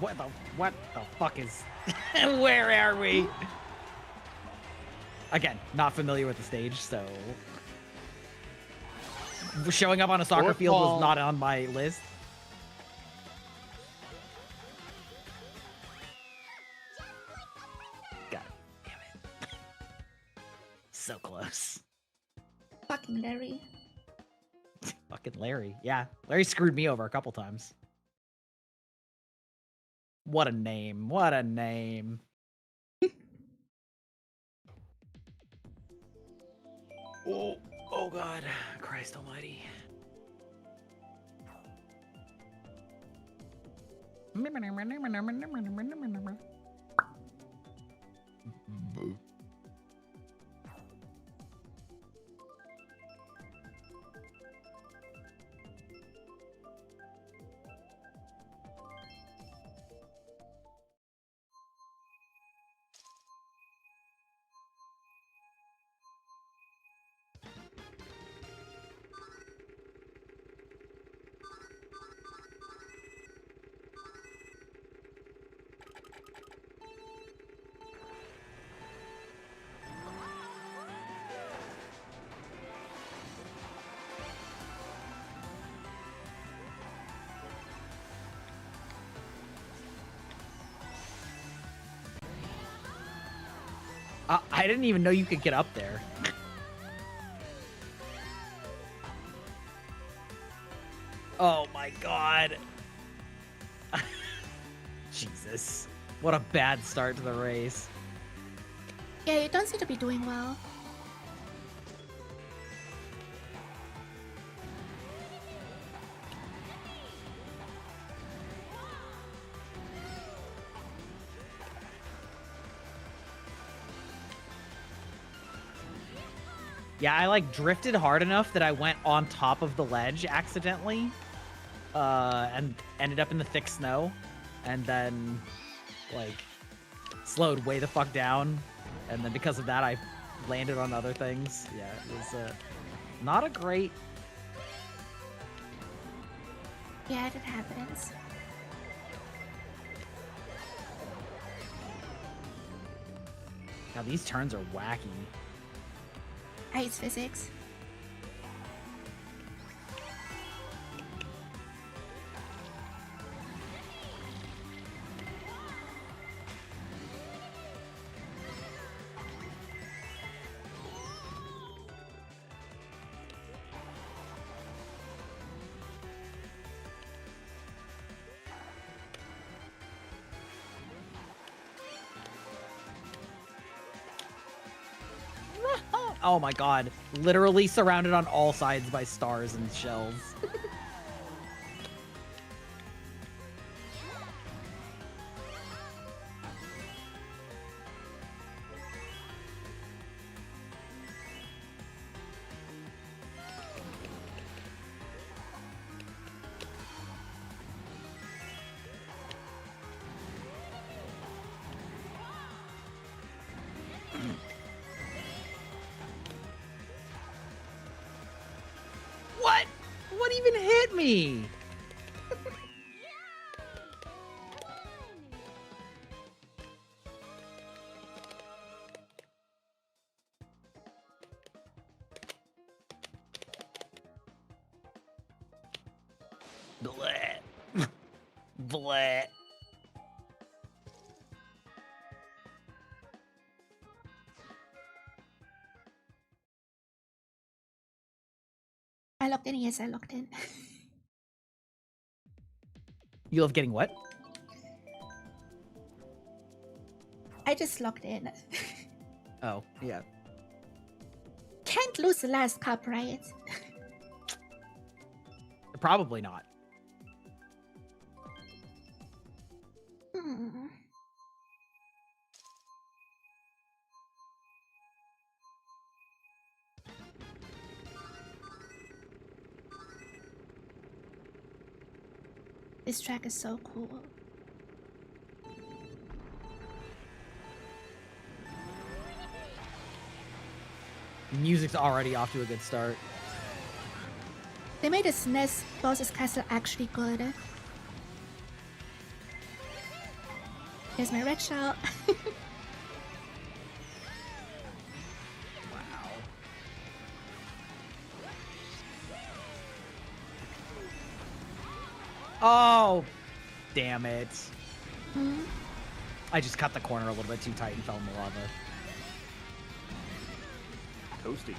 What the fuck is... Where are we? Again, not familiar with the stage, so... Showing up on a soccer field was not on my list. God damn it. So close. Fucking Larry. Fucking Larry. Yeah, Larry screwed me over a couple times. What a name. What a name. Oh God. Christ almighty. I didn't even know you could get up there. Oh my God. Jesus. What a bad start to the race. Yeah, you don't seem to be doing well. Yeah, I like drifted hard enough that I went on top of the ledge accidentally, and ended up in the thick snow, and then like slowed way the fuck down, and then because of that I landed on other things. Yeah, it was not a great. Yeah, it happens. Now these turns are wacky. I hate physics. Oh my God. Literally surrounded on all sides by stars and shells. What? What even hit me? Bleh. Bleh. I locked in. Yes, I locked in. You love getting what? I just locked in. Oh, yeah. Can't lose the last cup, right? Probably not. Hmm. This track is so cool. Music's already off to a good start. They made the SNES boss's castle actually good. Here's my red shell. Oh, damn it. Hmm? I just cut the corner a little bit too tight and fell in the lava. Toasty.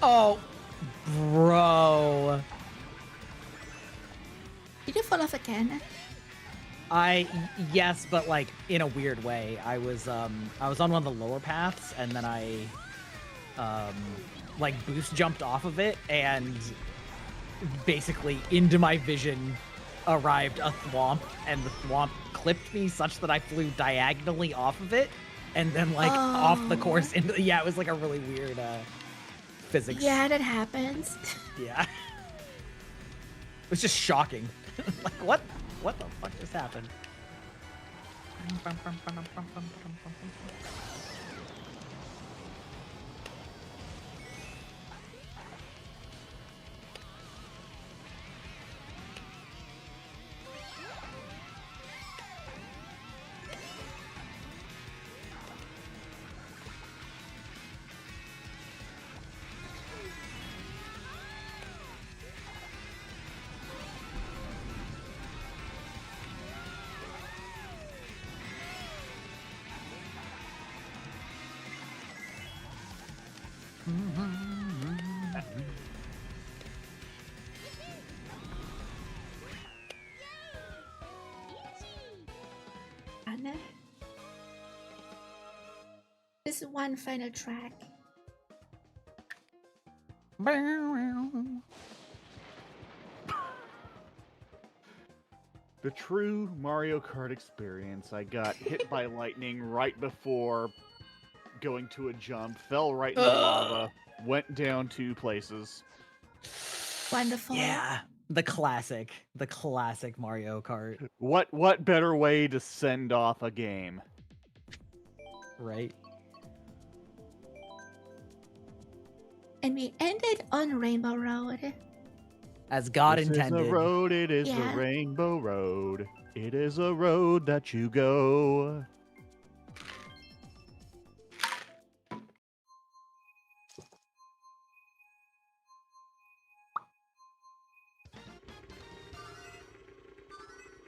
Oh, bro. Did you fall off again? Yes, but like in a weird way. I was on one of the lower paths and then I like boost jumped off of it and basically into my vision arrived a thwomp and the thwomp clipped me such that I flew diagonally off of it and then like off the course into yeah, it was like a really weird physics. Yeah, that happens. Yeah. It was just shocking. Like what the fuck just happened? Anna. This is one final track. The true Mario Kart experience. I got hit by lightning right before going to a jump, fell right in the lava, went down 2 places. Wonderful. Yeah, the classic Mario Kart, What better way to send off a game? right? And we ended on Rainbow Road. As God This intended. is a road, it is Yeah. the Rainbow Road. It is a road that you go.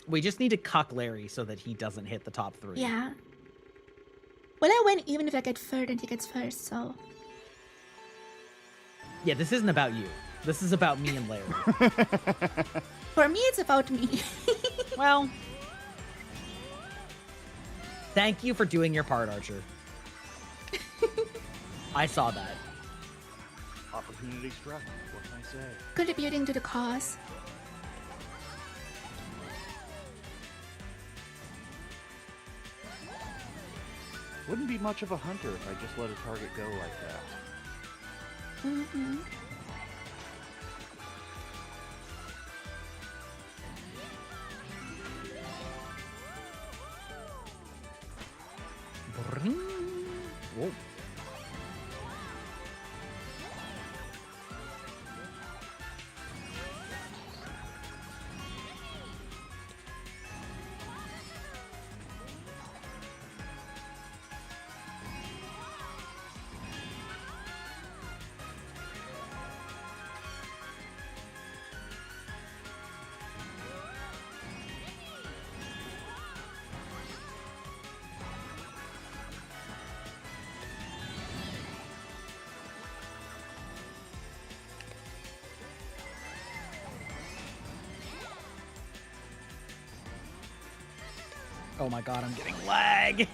We just need to cuck Larry so that he doesn't hit the top 3. Yeah. Well, I win even if I get third and he gets first, so. Yeah, this isn't about you. This is about me and Larry. For me, it's about me. Well, thank you for doing your part, Archer. I saw that. Opportunity struck. What can I say? Contributing to the cause. Wouldn't be much of a hunter if I just let a target go like that. Mm-hmm. Whoa. Oh my god, I'm getting lag.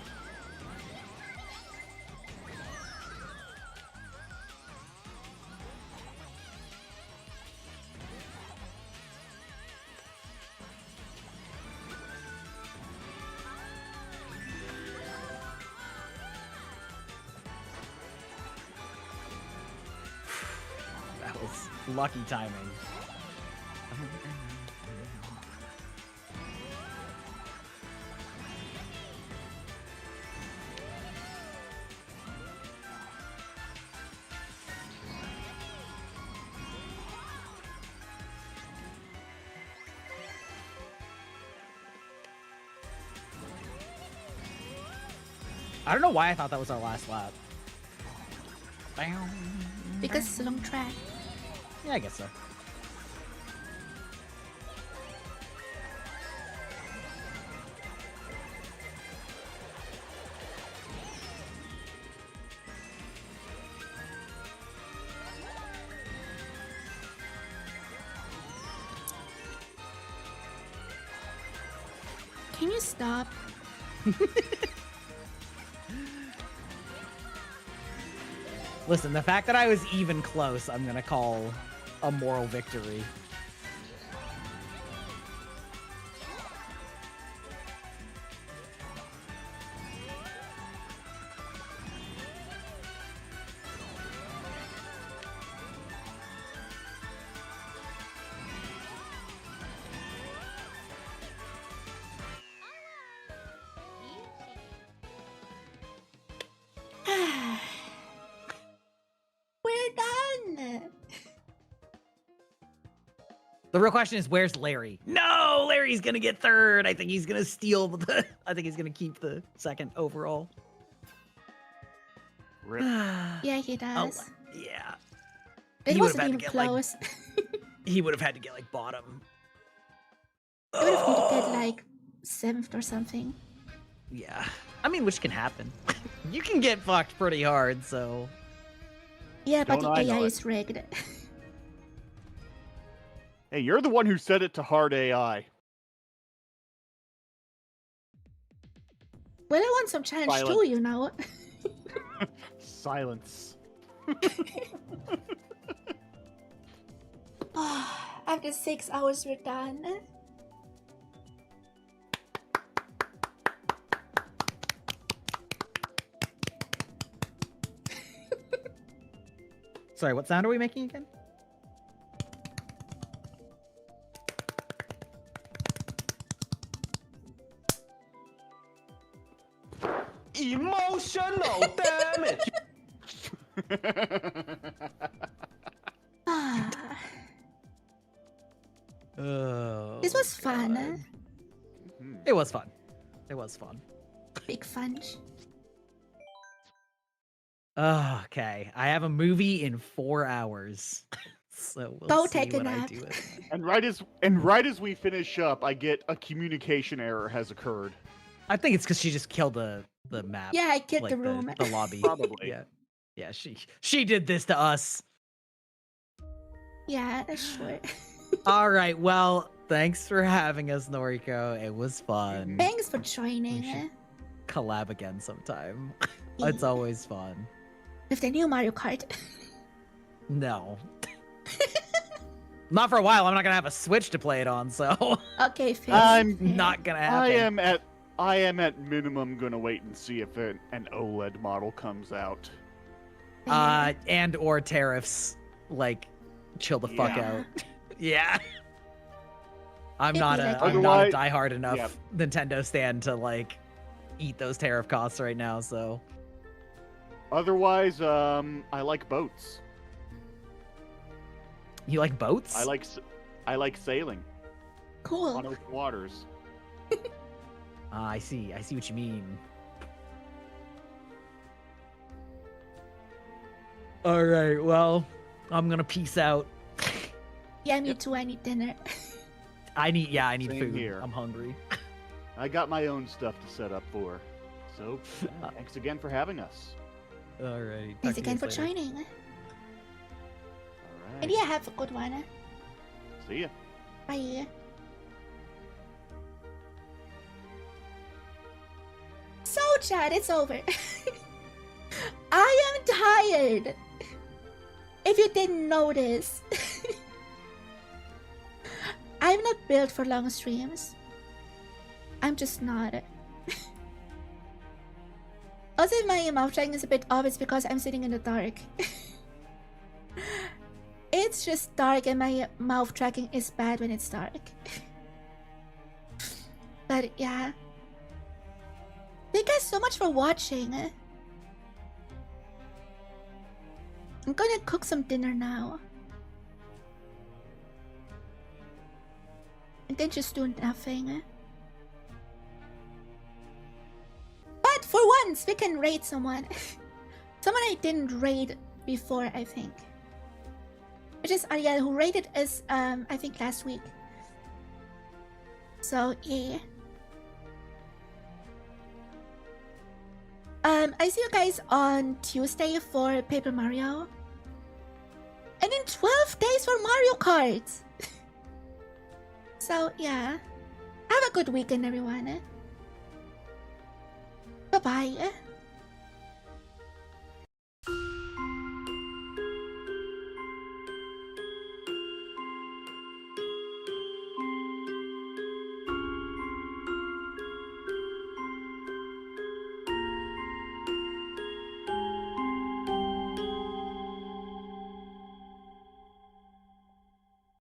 That was lucky timing. I don't know why I thought that was our last lap. Because it's a long track. Yeah, I guess so. Can you stop? Listen, the fact that I was even close, I'm gonna call a moral victory. We're done. The real question is, where's Larry? No, Larry's gonna get third. I think he's gonna steal the. I think he's gonna keep the second overall. Rip. Yeah, he does. Yeah. It He would've wasn't had to even get, like, close. He would have had to get like bottom. I would have need to get like 7th or something. Yeah. I mean, which can happen. You can get fucked pretty hard, so. Yeah, but Don't the I know AI it. is rigged. Hey, you're the one who set it to hard AI. Well, I want some challenge too, Silence. you know. Silence. After 6 hours, we're done. Sorry, what sound are we making again? Emotional damage. Ah, Oh, this was fun. Hmm. It was fun. It was fun. Big fun. Okay, I have a movie in 4 hours, so we'll Go see take a what I nap. do with it. And right as we finish up, I get a communication error has occurred. I think it's because she just killed the map. Yeah, I killed like the room. the lobby. Probably. Yeah. She did this to us. Yeah, that's sure. All right. Well, thanks for having us, Noriko. It was fun. Thanks for We joining. should collab again sometime. It's Yeah. always fun. With the new Mario Kart. No. Not for a while. I'm not gonna have a Switch to play it on, so Okay, fair. I'm fair. not gonna happen. I am at minimum gonna wait and see if an OLED model comes out. Fair. And or tariffs, like, chill the fuck Yeah. out. Yeah. I'm It'd not be a like I'm that. not a Otherwise- diehard enough yeah. Nintendo stand to like eat those tariff costs right now, so Otherwise, I like boats. you like boats? I like sailing Cool. on open waters. I see what you mean. All right, well, I'm gonna peace out. Yeah, me too. I need dinner. I need Same food. here. I'm hungry. I got my own stuff to set up for. So, thanks again for having us. All right. Thanks again for joining. All right. And yeah, have a good one. See ya. Bye. So, Chad, it's over. I am tired. If you didn't notice, I'm not built for long streams. I'm just not. Also, my mouth tracking is a bit obvious because I'm sitting in the dark. It's just dark and my mouth tracking is bad when it's dark. But yeah. Thank you guys so much for watching. I'm gonna cook some dinner now. And then just do nothing. But For once, we can raid someone. Someone I didn't raid before, I think. Which is Ariel, who raided us, I think last week. So, yeah. I see you guys on Tuesday for Paper Mario. And in 12 days for Mario Kart! So, yeah. Have a good weekend, everyone. Bye-bye.